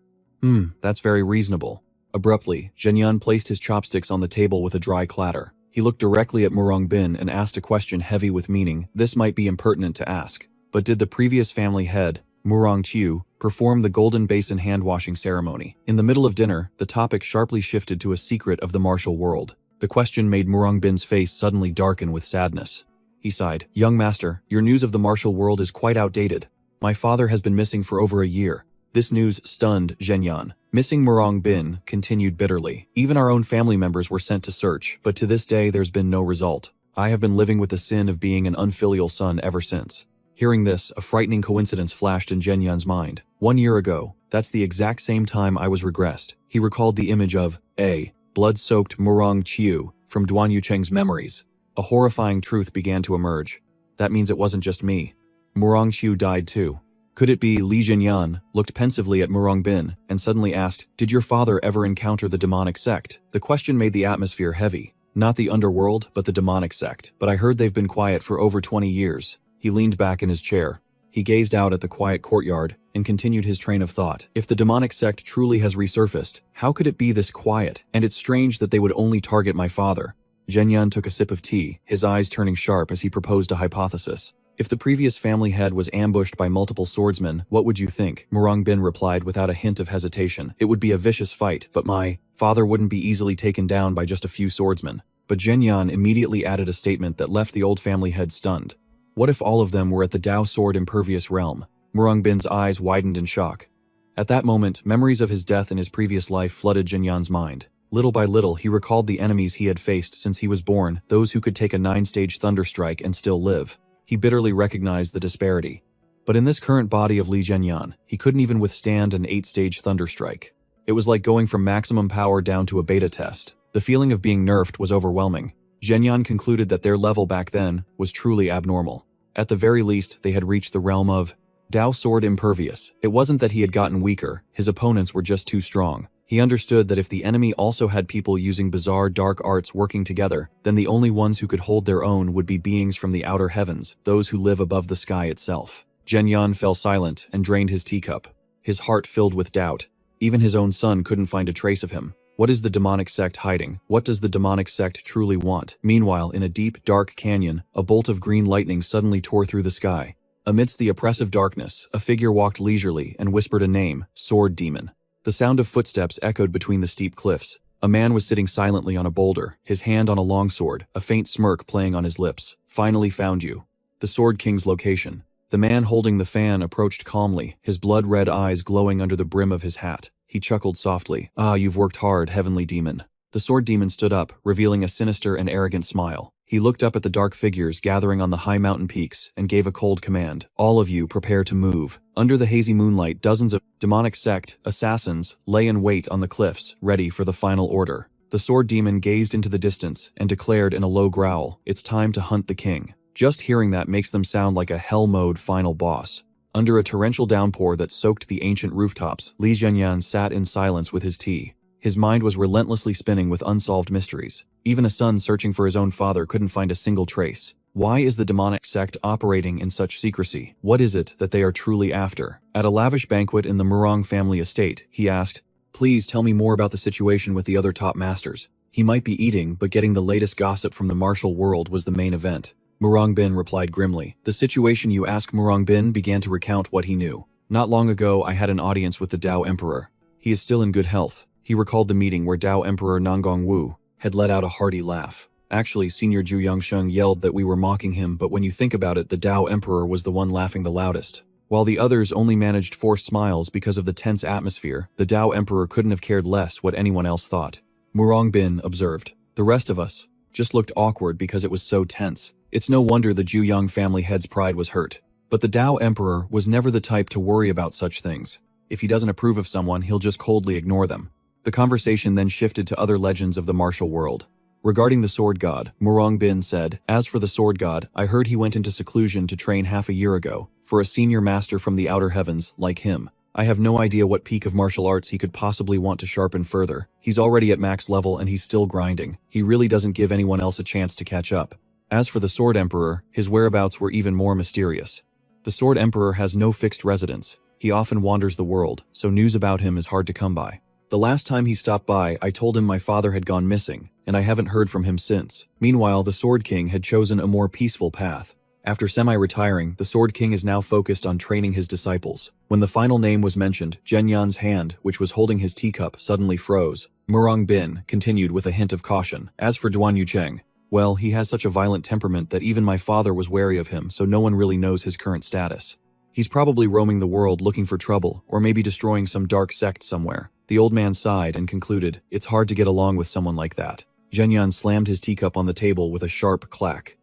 That's very reasonable. Abruptly, Jinyan placed his chopsticks on the table with a dry clatter. He looked directly at Murong Bin and asked a question heavy with meaning. This might be impertinent to ask, but did the previous family head, Murong Chiu, perform the golden basin hand-washing ceremony? In the middle of dinner, the topic sharply shifted to a secret of the martial world. The question made Murong Bin's face suddenly darken with sadness. He sighed. Young master, your news of the martial world is quite outdated. My father has been missing for over a year. This news stunned Jinyan. Missing Murong Bin continued bitterly. Even our own family members were sent to search, but to this day there's been no result. I have been living with the sin of being an unfilial son ever since. Hearing this, a frightening coincidence flashed in Jinyan's mind. 1 year ago, that's the exact same time I was regressed. He recalled the image of a blood-soaked Murong Chiu from Duan Yucheng's memories. A horrifying truth began to emerge. That means it wasn't just me. Murong Chiu died too. Could it be? Li Jinyan looked pensively at Murong Bin and suddenly asked, did your father ever encounter the demonic sect? The question made the atmosphere heavy. Not the underworld, but the demonic sect. But I heard they've been quiet for over 20 years. He leaned back in his chair. He gazed out at the quiet courtyard and continued his train of thought. If the demonic sect truly has resurfaced, how could it be this quiet? And it's strange that they would only target my father. Jinyan took a sip of tea, his eyes turning sharp as he proposed a hypothesis. If the previous family head was ambushed by multiple swordsmen, what would you think? Murong Bin replied without a hint of hesitation. It would be a vicious fight, but my father wouldn't be easily taken down by just a few swordsmen. But Jinyan immediately added a statement that left the old family head stunned. What if all of them were at the Dao Sword Impervious Realm? Murong Bin's eyes widened in shock. At that moment, memories of his death in his previous life flooded Jinyan's mind. Little by little, he recalled the enemies he had faced since he was born, those who could take a 9-stage thunderstrike and still live. He bitterly recognized the disparity. But in this current body of Li Jinyan, he couldn't even withstand an 8-stage thunderstrike. It was like going from maximum power down to a beta test. The feeling of being nerfed was overwhelming. Jinyan concluded that their level back then was truly abnormal. At the very least, they had reached the realm of Dao Sword Impervious. It wasn't that he had gotten weaker, his opponents were just too strong. He understood that if the enemy also had people using bizarre dark arts working together, then the only ones who could hold their own would be beings from the outer heavens, those who live above the sky itself. Jinyan fell silent and drained his teacup. His heart filled with doubt. Even his own son couldn't find a trace of him. What is the demonic sect hiding? What does the demonic sect truly want? Meanwhile, in a deep, dark canyon, a bolt of green lightning suddenly tore through the sky. Amidst the oppressive darkness, a figure walked leisurely and whispered a name, Sword Demon. The sound of footsteps echoed between the steep cliffs. A man was sitting silently on a boulder, his hand on a longsword, a faint smirk playing on his lips. Finally found you. The Sword King's location. The man holding the fan approached calmly, his blood-red eyes glowing under the brim of his hat. He chuckled softly. Ah, you've worked hard, heavenly demon. The Sword Demon stood up, revealing a sinister and arrogant smile. He looked up at the dark figures gathering on the high mountain peaks and gave a cold command. All of you prepare to move. Under the hazy moonlight, dozens of demonic sect assassins lay in wait on the cliffs, ready for the final order. The Sword Demon gazed into the distance and declared in a low growl, it's time to hunt the king. Just hearing that makes them sound like a hell mode final boss. Under a torrential downpour that soaked the ancient rooftops, Li Jinyan sat in silence with his tea. His mind was relentlessly spinning with unsolved mysteries. Even a son searching for his own father couldn't find a single trace. Why is the demonic sect operating in such secrecy? What is it that they are truly after? At a lavish banquet in the Murong family estate, he asked, please tell me more about the situation with the other top masters. He might be eating, but getting the latest gossip from the martial world was the main event. Murong Bin replied grimly. The situation you ask. Murong Bin began to recount what he knew. Not long ago, I had an audience with the Dao Emperor. He is still in good health. He recalled the meeting where Dao Emperor Nanggong Wu had let out a hearty laugh. Actually, Senior Zhu Yangsheng yelled that we were mocking him, but when you think about it, the Dao Emperor was the one laughing the loudest. While the others only managed forced smiles because of the tense atmosphere, the Dao Emperor couldn't have cared less what anyone else thought. Murong Bin observed. The rest of us just looked awkward because it was so tense. It's no wonder the Zhu family head's pride was hurt. But the Dao Emperor was never the type to worry about such things. If he doesn't approve of someone, he'll just coldly ignore them. The conversation then shifted to other legends of the martial world. Regarding the sword god, Murong Bin said, "As for the sword god, I heard he went into seclusion to train half a year ago, for a senior master from the outer heavens, like him. I have no idea what peak of martial arts he could possibly want to sharpen further. He's already at max level and he's still grinding. He really doesn't give anyone else a chance to catch up." As for the Sword Emperor, his whereabouts were even more mysterious. The Sword Emperor has no fixed residence. He often wanders the world, so news about him is hard to come by. The last time he stopped by, I told him my father had gone missing, and I haven't heard from him since. Meanwhile, the Sword King had chosen a more peaceful path. After semi-retiring, the Sword King is now focused on training his disciples. When the final name was mentioned, Zhenyan's hand, which was holding his teacup, suddenly froze. Murong Bin continued with a hint of caution. As for Duan Yucheng, well, he has such a violent temperament that even my father was wary of him, so no one really knows his current status. He's probably roaming the world looking for trouble, or maybe destroying some dark sect somewhere. The old man sighed and concluded, "It's hard to get along with someone like that." Zhenyan slammed his teacup on the table with a sharp clack.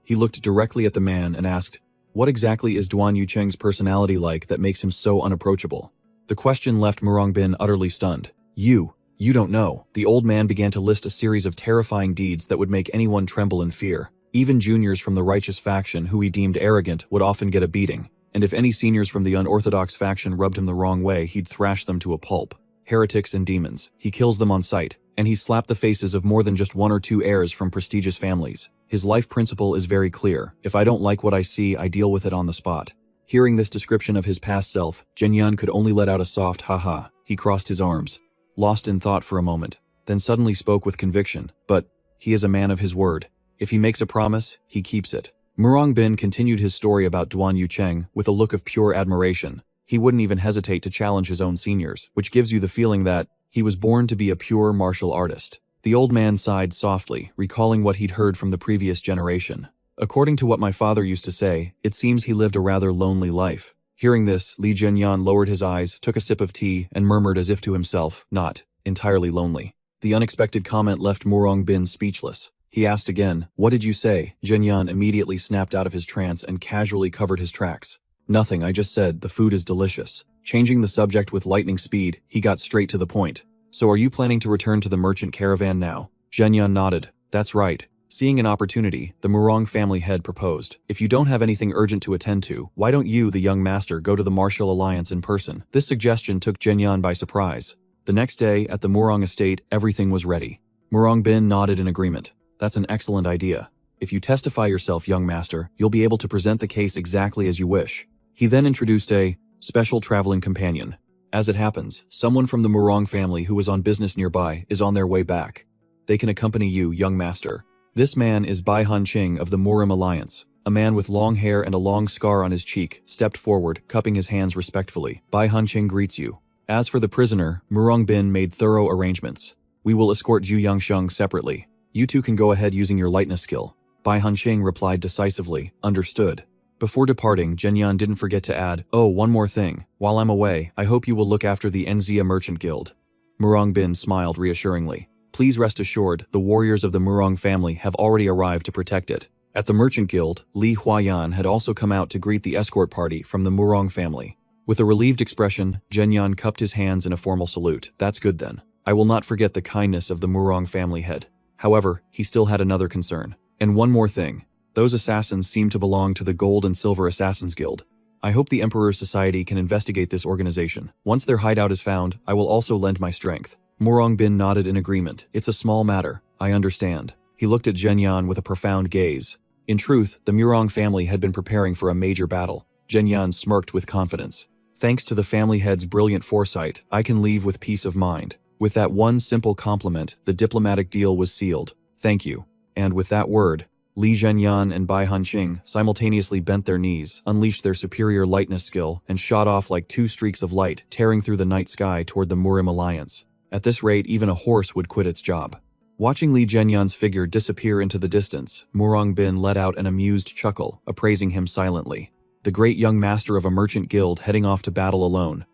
He looked directly at the man and asked, "What exactly is Duan Yucheng's personality like that makes him so unapproachable?" The question left Murong Bin utterly stunned. You don't know." The old man began to list a series of terrifying deeds that would make anyone tremble in fear. Even juniors from the righteous faction who he deemed arrogant would often get a beating, and if any seniors from the unorthodox faction rubbed him the wrong way, he'd thrash them to a pulp. Heretics and demons, he kills them on sight, and he slapped the faces of more than just one or two heirs from prestigious families. His life principle is very clear: if I don't like what I see, I deal with it on the spot. Hearing this description of his past self, Zhenyan could only let out a soft ha-ha. He crossed his arms, lost in thought for a moment, then suddenly spoke with conviction. But he is a man of his word. If he makes a promise, he keeps it. Murong Bin continued his story about Duan Yucheng with a look of pure admiration. He wouldn't even hesitate to challenge his own seniors, which gives you the feeling that he was born to be a pure martial artist. The old man sighed softly, recalling what he'd heard from the previous generation. "According to what my father used to say, it seems he lived a rather lonely life." Hearing this, Li Zhenyan lowered his eyes, took a sip of tea, and murmured as if to himself, "Not entirely lonely." The unexpected comment left Murong Bin speechless. He asked again, "What did you say?" Zhenyan immediately snapped out of his trance and casually covered his tracks. "Nothing, I just said the food is delicious." Changing the subject with lightning speed, he got straight to the point. "So are you planning to return to the merchant caravan now?" Zhenyan nodded. "That's right." Seeing an opportunity, the Murong family head proposed, "If you don't have anything urgent to attend to, why don't you, the young master, go to the martial alliance in person?" This suggestion took Zhenyan by surprise. The next day, at the Murong estate, everything was ready. Murong Bin nodded in agreement. "That's an excellent idea. If you testify yourself, young master, you'll be able to present the case exactly as you wish." He then introduced a special traveling companion. As it happens, someone from the Murong family who was on business nearby is on their way back. They can accompany you, young master. This man is Bai Hanqing of the Murim Alliance. A man with long hair and a long scar on his cheek stepped forward, cupping his hands respectfully. Bai Hanqing greets you. As for the prisoner, Murong Bin made thorough arrangements. "We will escort Zhu Yangsheng separately. You two can go ahead using your lightness skill." Bai Hanqing replied decisively, "Understood." Before departing, Zhenyan didn't forget to add, "Oh, one more thing. While I'm away, I hope you will look after the Enzia Merchant Guild." Murong Bin smiled reassuringly. "Please rest assured, the warriors of the Murong family have already arrived to protect it." At the Merchant Guild, Li Huayan had also come out to greet the escort party from the Murong family. With a relieved expression, Zhenyan cupped his hands in a formal salute. "That's good then. I will not forget the kindness of the Murong family head." However, he still had another concern. "And one more thing. Those assassins seem to belong to the Gold and Silver Assassins Guild. I hope the Emperor's Society can investigate this organization. Once their hideout is found, I will also lend my strength." Murong Bin nodded in agreement. "It's a small matter. I understand." He looked at Zhenyan with a profound gaze. In truth, the Murong family had been preparing for a major battle. Zhenyan smirked with confidence. "Thanks to the family head's brilliant foresight, I can leave with peace of mind." With that one simple compliment, the diplomatic deal was sealed. "Thank you." And with that word, Li Zhenyan and Bai Hanqing simultaneously bent their knees, unleashed their superior lightness skill, and shot off like two streaks of light, tearing through the night sky toward the Murim Alliance. At this rate, even a horse would quit its job. Watching Li Zhenyan's figure disappear into the distance, Murong Bin let out an amused chuckle, appraising him silently. The great young master of a merchant guild heading off to battle alone.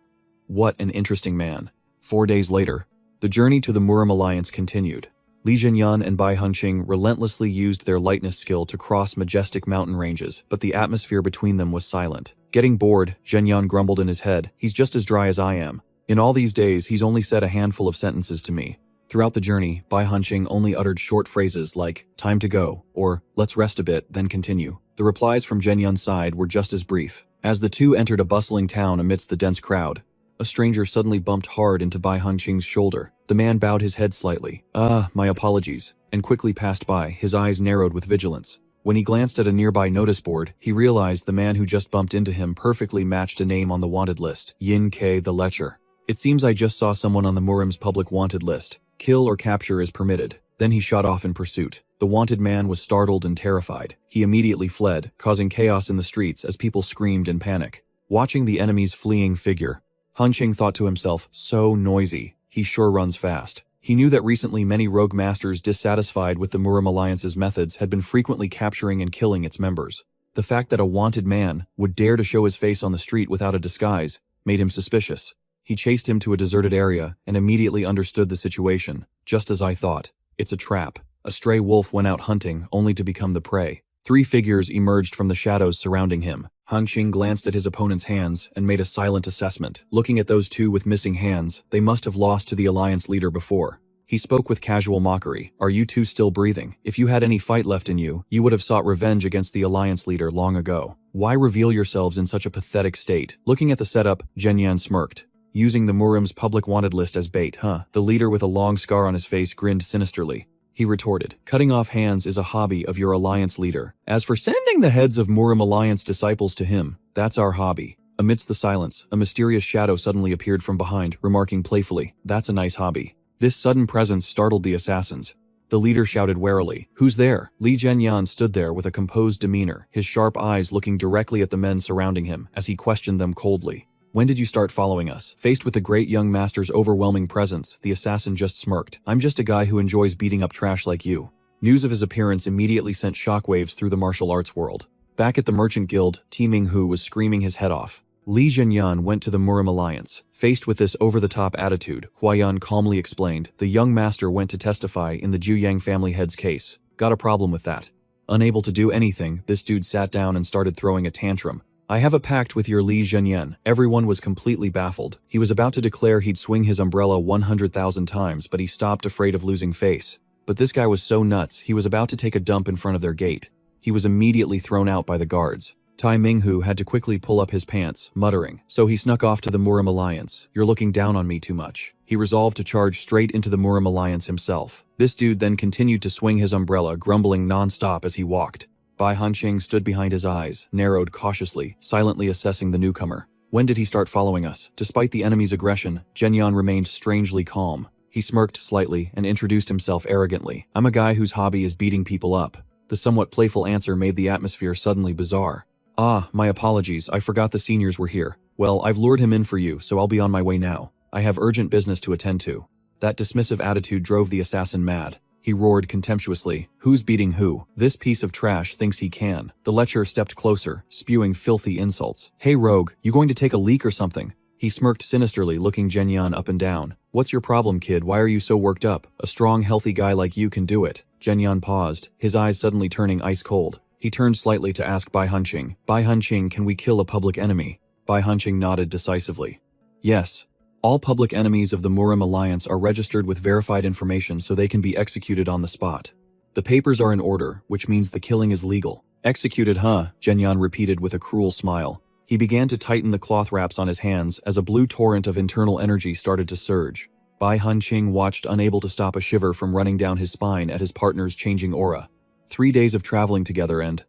What an interesting man. 4 days later, the journey to the Murim Alliance continued. Li Zhenyan and Bai Hanqing relentlessly used their lightness skill to cross majestic mountain ranges, but the atmosphere between them was silent. Getting bored, Zhenyan grumbled in his head, "He's just as dry as I am. In all these days, he's only said a handful of sentences to me." Throughout the journey, Bai Hanqing only uttered short phrases like, "time to go," or "let's rest a bit, then continue." The replies from Zhenyun's side were just as brief. As the two entered a bustling town amidst the dense crowd, a stranger suddenly bumped hard into Bai Hanqing's shoulder. The man bowed his head slightly. My apologies," and quickly passed by, his eyes narrowed with vigilance. When he glanced at a nearby notice board, he realized the man who just bumped into him perfectly matched a name on the wanted list, Yin K the Lecher. "It seems I just saw someone on the Murim's public wanted list. Kill or capture is permitted." Then he shot off in pursuit. The wanted man was startled and terrified. He immediately fled, causing chaos in the streets as people screamed in panic. Watching the enemy's fleeing figure, Hanqing thought to himself, "So noisy. He sure runs fast." He knew that recently many rogue masters dissatisfied with the Murim Alliance's methods had been frequently capturing and killing its members. The fact that a wanted man would dare to show his face on the street without a disguise made him suspicious. He chased him to a deserted area and immediately understood the situation. "Just as I thought. It's a trap." A stray wolf went out hunting, only to become the prey. Three figures emerged from the shadows surrounding him. Hanqing glanced at his opponent's hands and made a silent assessment. Looking at those two with missing hands, they must have lost to the alliance leader before. He spoke with casual mockery. "Are you two still breathing? If you had any fight left in you, you would have sought revenge against the alliance leader long ago. Why reveal yourselves in such a pathetic state?" Looking at the setup, Zhenyan smirked. "Using the Murim's public wanted list as bait, huh?" The leader with a long scar on his face grinned sinisterly. He retorted, "Cutting off hands is a hobby of your alliance leader. As for sending the heads of Murim Alliance disciples to him, that's our hobby." Amidst the silence, a mysterious shadow suddenly appeared from behind, remarking playfully, "That's a nice hobby." This sudden presence startled the assassins. The leader shouted warily, "Who's there?" Li Zhenyan stood there with a composed demeanor, his sharp eyes looking directly at the men surrounding him as he questioned them coldly. "When did you start following us?" Faced with the great young master's overwhelming presence, the assassin just smirked. "I'm just a guy who enjoys beating up trash like you." News of his appearance immediately sent shockwaves through the martial arts world. Back at the Merchant Guild, Minghu was screaming his head off. Li Zhenyan went to the Murim Alliance. Faced with this over-the-top attitude, Huayan calmly explained, "The young master went to testify in the Juyang family head's case. Got a problem with that." Unable to do anything, this dude sat down and started throwing a tantrum. "I have a pact with your Li Zhenyan." Everyone was completely baffled. He was about to declare he'd swing his umbrella 100,000 times, but he stopped, afraid of losing face. But this guy was so nuts, he was about to take a dump in front of their gate. He was immediately thrown out by the guards. Minghu had to quickly pull up his pants, muttering, so he snuck off to the Murim Alliance. "You're looking down on me too much." He resolved to charge straight into the Murim Alliance himself. This dude then continued to swing his umbrella, grumbling non-stop as he walked. Bai Hanqing stood behind his eyes, narrowed cautiously, silently assessing the newcomer. "When did he start following us?" Despite the enemy's aggression, Zhenyan remained strangely calm. He smirked slightly and introduced himself arrogantly. "I'm a guy whose hobby is beating people up." The somewhat playful answer made the atmosphere suddenly bizarre. My apologies, I forgot the seniors were here. Well, I've lured him in for you, so I'll be on my way now. I have urgent business to attend to." That dismissive attitude drove the assassin mad. He roared contemptuously, "Who's beating who? This piece of trash thinks he can." The lecher stepped closer, spewing filthy insults. "Hey rogue, you going to take a leak or something?" He smirked sinisterly, looking Zhenyan up and down. "What's your problem, kid? Why are you so worked up? A strong, healthy guy like you can do it." Zhenyan paused, his eyes suddenly turning ice cold. He turned slightly to ask Bai Hanqing, "Bai Hanqing, can we kill a public enemy?" Bai Hanqing nodded decisively. "Yes. All public enemies of the Murim Alliance are registered with verified information so they can be executed on the spot. The papers are in order, which means the killing is legal." "Executed, huh?" Zhenyan repeated with a cruel smile. He began to tighten the cloth wraps on his hands as a blue torrent of internal energy started to surge. Bai Hanqing watched, unable to stop a shiver from running down his spine at his partner's changing aura. 3 days of traveling together and...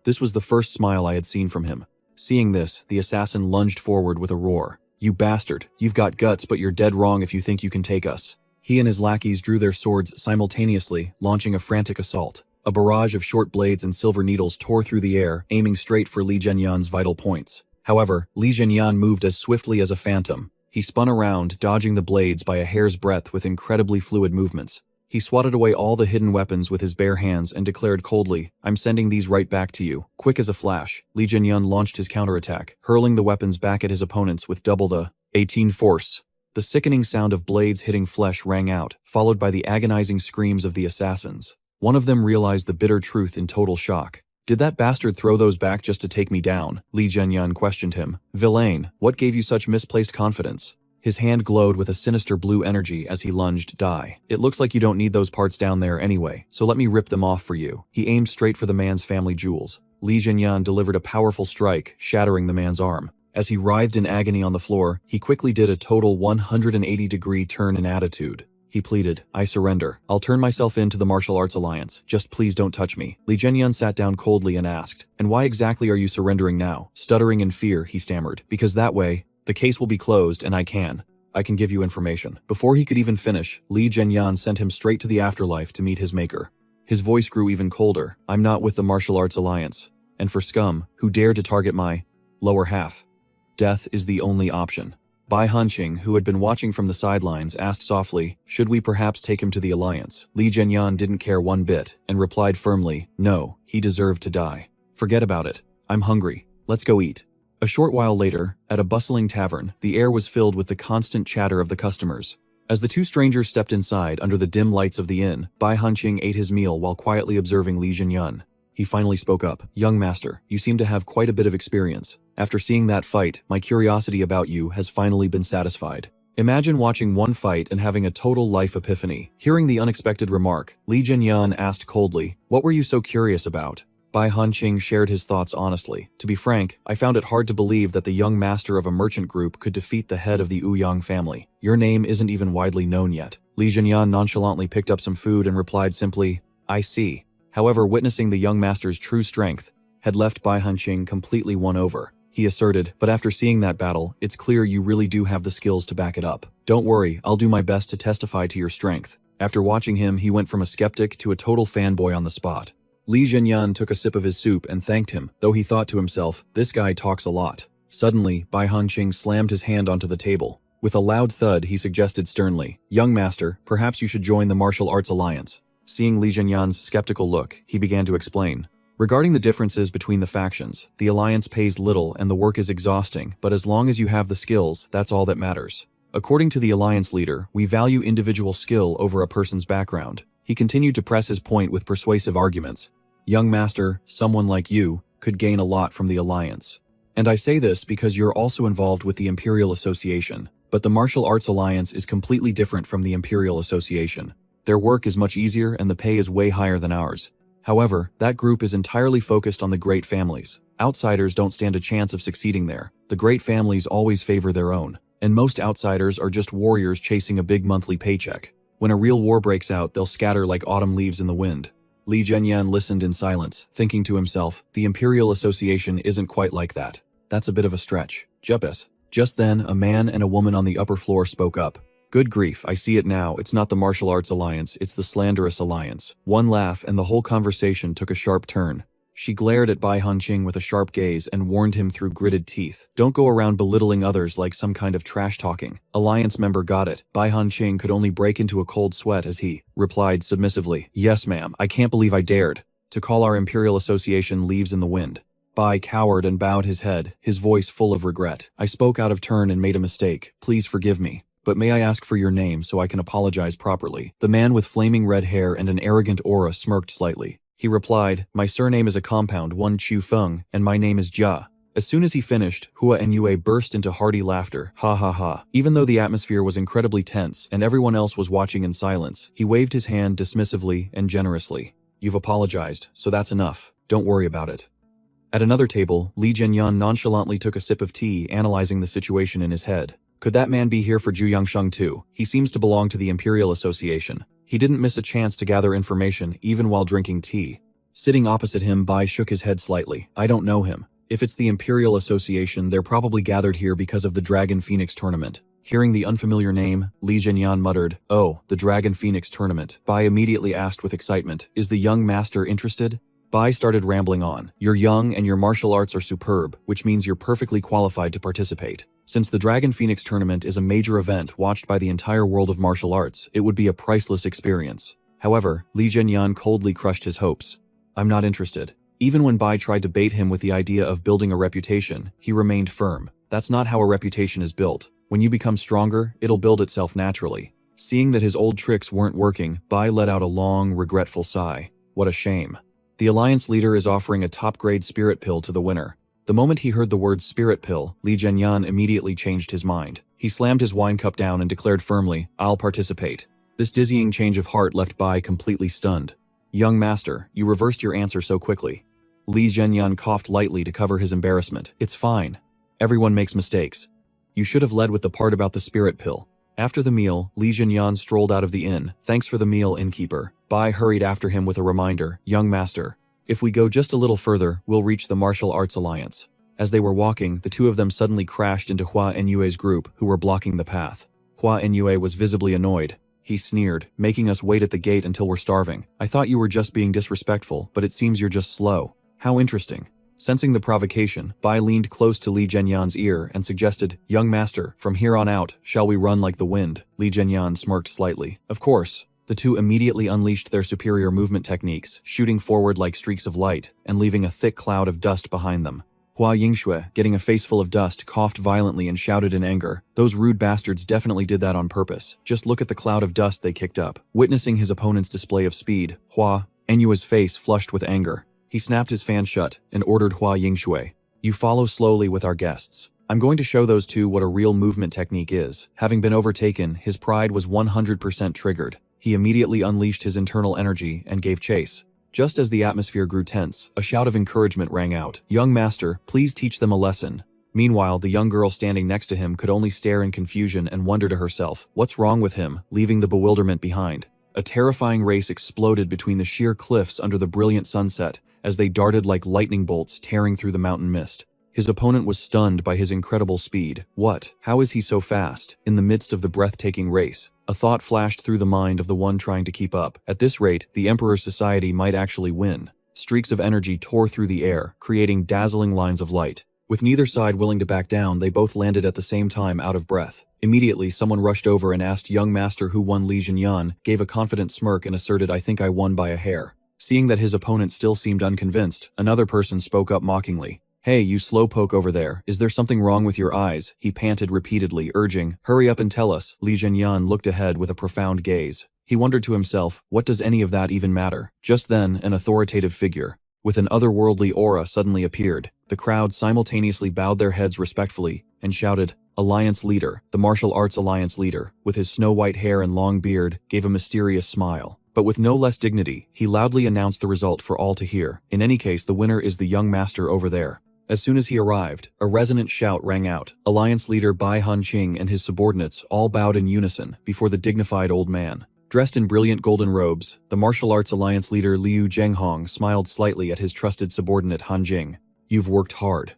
This was the first smile I had seen from him. Seeing this, the assassin lunged forward with a roar. "You bastard, you've got guts, but you're dead wrong if you think you can take us." He and his lackeys drew their swords simultaneously, launching a frantic assault. A barrage of short blades and silver needles tore through the air, aiming straight for Li Zhenyan's vital points. However, Li Zhenyan moved as swiftly as a phantom. He spun around, dodging the blades by a hair's breadth with incredibly fluid movements. He swatted away all the hidden weapons with his bare hands and declared coldly, "I'm sending these right back to you." Quick as a flash, Li Zhenyan launched his counterattack, hurling the weapons back at his opponents with double the 18 force. The sickening sound of blades hitting flesh rang out, followed by the agonizing screams of the assassins. One of them realized the bitter truth in total shock. "Did that bastard throw those back just to take me down?" Li Zhenyan questioned him. "Villain, what gave you such misplaced confidence?" His hand glowed with a sinister blue energy as he lunged. Die. It looks like you don't need those parts down there anyway, so let me rip them off for you. He aimed straight for the man's family jewels. Li Zhenyan delivered a powerful strike, shattering the man's arm. As he writhed in agony on the floor, he quickly did a total 180-degree turn in attitude. He pleaded, I surrender. I'll turn myself in to the Martial Arts Alliance. Just please don't touch me. Li Zhenyan sat down coldly and asked, and why exactly are you surrendering now? Stuttering in fear, he stammered, because that way, the case will be closed and I can give you information. Before he could even finish, Li Zhenyan sent him straight to the afterlife to meet his maker. His voice grew even colder. I'm not with the Martial Arts Alliance. And for scum, who dare to target my lower half, death is the only option. Bai Hanqing, who had been watching from the sidelines, asked softly, should we perhaps take him to the Alliance? Li Zhenyan didn't care one bit, and replied firmly, no, he deserved to die. Forget about it. I'm hungry. Let's go eat. A short while later, at a bustling tavern, the air was filled with the constant chatter of the customers. As the two strangers stepped inside under the dim lights of the inn, Bai Hanqing ate his meal while quietly observing Li Zhenyan. He finally spoke up. Young master, you seem to have quite a bit of experience. After seeing that fight, my curiosity about you has finally been satisfied. Imagine watching one fight and having a total life epiphany. Hearing the unexpected remark, Li Zhenyan asked coldly, what were you so curious about? Bai Hanqing shared his thoughts honestly. To be frank, I found it hard to believe that the young master of a merchant group could defeat the head of the Ouyang family. Your name isn't even widely known yet. Li Zhenyan nonchalantly picked up some food and replied simply, I see. However, witnessing the young master's true strength had left Bai Hanqing completely won over. He asserted, but after seeing that battle, it's clear you really do have the skills to back it up. Don't worry, I'll do my best to testify to your strength. After watching him, he went from a skeptic to a total fanboy on the spot. Li Zhenyan took a sip of his soup and thanked him, though he thought to himself, this guy talks a lot. Suddenly, Bai Hanqing slammed his hand onto the table. With a loud thud, he suggested sternly, young master, perhaps you should join the Martial Arts Alliance. Seeing Li Zhenyan's skeptical look, he began to explain. Regarding the differences between the factions, the alliance pays little and the work is exhausting, but as long as you have the skills, that's all that matters. According to the alliance leader, we value individual skill over a person's background. He continued to press his point with persuasive arguments. Young master, someone like you, could gain a lot from the alliance. And I say this because you're also involved with the Imperial Association, but the Martial Arts Alliance is completely different from the Imperial Association. Their work is much easier and the pay is way higher than ours. However, that group is entirely focused on the great families. Outsiders don't stand a chance of succeeding there. The great families always favor their own, and most outsiders are just warriors chasing a big monthly paycheck. When a real war breaks out, they'll scatter like autumn leaves in the wind. Li Zhenyan listened in silence, thinking to himself, the Imperial Association isn't quite like that. That's a bit of a stretch. Jupes. Just then, a man and a woman on the upper floor spoke up. Good grief, I see it now, it's not the Martial Arts Alliance, it's the Slanderous Alliance. One laugh and the whole conversation took a sharp turn. She glared at Bai Hanqing with a sharp gaze and warned him through gritted teeth. Don't go around belittling others like some kind of trash talking. Alliance member got it. Bai Hanqing could only break into a cold sweat as he replied submissively, yes ma'am, I can't believe I dared to call our Imperial Association leaves in the wind. Bai cowered and bowed his head, his voice full of regret. I spoke out of turn and made a mistake. Please forgive me. But may I ask for your name so I can apologize properly? The man with flaming red hair and an arrogant aura smirked slightly. He replied, my surname is a compound one Chu Feng, and my name is Jia. As soon as he finished, Hua and Yue burst into hearty laughter. Ha ha ha. Even though the atmosphere was incredibly tense and everyone else was watching in silence, he waved his hand dismissively and generously. You've apologized, so that's enough. Don't worry about it. At another table, Li Zhenyan nonchalantly took a sip of tea, analyzing the situation in his head. Could that man be here for Zhu Yangsheng too? He seems to belong to the Imperial Association. He didn't miss a chance to gather information, even while drinking tea. Sitting opposite him, Bai shook his head slightly. I don't know him. If it's the Imperial Association, they're probably gathered here because of the Dragon Phoenix tournament. Hearing the unfamiliar name, Li Zhenyan muttered, oh, the Dragon Phoenix tournament. Bai immediately asked with excitement, is the young master interested? Bai started rambling on. You're young and your martial arts are superb, which means you're perfectly qualified to participate. Since the Dragon Phoenix tournament is a major event watched by the entire world of martial arts, it would be a priceless experience. However, Li Zhenyan coldly crushed his hopes. I'm not interested. Even when Bai tried to bait him with the idea of building a reputation, he remained firm. That's not how a reputation is built. When you become stronger, it'll build itself naturally. Seeing that his old tricks weren't working, Bai let out a long, regretful sigh. What a shame. The alliance leader is offering a top-grade spirit pill to the winner. The moment he heard the word spirit pill, Li Zhenyan immediately changed his mind. He slammed his wine cup down and declared firmly, "I'll participate." This dizzying change of heart left Bai completely stunned. "Young master, you reversed your answer so quickly." Li Zhenyan coughed lightly to cover his embarrassment. "It's fine. Everyone makes mistakes. You should have led with the part about the spirit pill." After the meal, Li Zhenyan strolled out of the inn. "Thanks for the meal, innkeeper." Bai hurried after him with a reminder, "Young master, if we go just a little further, we'll reach the Martial Arts Alliance." As they were walking, the two of them suddenly crashed into Hua Enyue's group, who were blocking the path. Hua Enyue was visibly annoyed. He sneered, "Making us wait at the gate until we're starving. I thought you were just being disrespectful, but it seems you're just slow. How interesting." Sensing the provocation, Bai leaned close to Li Zhenyan's ear and suggested, "Young master, from here on out, shall we run like the wind?" Li Zhenyan smirked slightly. "Of course." The two immediately unleashed their superior movement techniques, shooting forward like streaks of light, and leaving a thick cloud of dust behind them. Hua Yingxue, getting a face full of dust, coughed violently and shouted in anger, "Those rude bastards definitely did that on purpose. Just look at the cloud of dust they kicked up." Witnessing his opponent's display of speed, Hua Enyue's face flushed with anger. He snapped his fan shut and ordered Hua Yingxue, "You follow slowly with our guests. I'm going to show those two what a real movement technique is." Having been overtaken, his pride was 100% triggered. He immediately unleashed his internal energy and gave chase. Just as the atmosphere grew tense, a shout of encouragement rang out, "Young master, please teach them a lesson." Meanwhile, the young girl standing next to him could only stare in confusion and wonder to herself, what's wrong with him, leaving the bewilderment behind. A terrifying race exploded between the sheer cliffs under the brilliant sunset as they darted like lightning bolts tearing through the mountain mist. His opponent was stunned by his incredible speed. What? How is he so fast? In the midst of the breathtaking race, a thought flashed through the mind of the one trying to keep up. At this rate, the Emperor's society might actually win. Streaks of energy tore through the air, creating dazzling lines of light. With neither side willing to back down, they both landed at the same time out of breath. Immediately, someone rushed over and asked young master who won. Li Zhenyan gave a confident smirk and asserted, "I think I won by a hair." Seeing that his opponent still seemed unconvinced, another person spoke up mockingly. "Hey, you slowpoke over there, is there something wrong with your eyes?" he panted repeatedly, urging, "Hurry up and tell us." Li Zhenyan looked ahead with a profound gaze. He wondered to himself, what does any of that even matter? Just then, an authoritative figure with an otherworldly aura suddenly appeared. The crowd simultaneously bowed their heads respectfully and shouted, "Alliance leader." The martial arts alliance leader, with his snow-white hair and long beard, gave a mysterious smile. But with no less dignity, he loudly announced the result for all to hear. "In any case, the winner is the young master over there." As soon as he arrived, a resonant shout rang out. Alliance leader Bai Hanqing and his subordinates all bowed in unison before the dignified old man. Dressed in brilliant golden robes, the martial arts alliance leader Liu Zhenghong smiled slightly at his trusted subordinate Han Jing. "You've worked hard."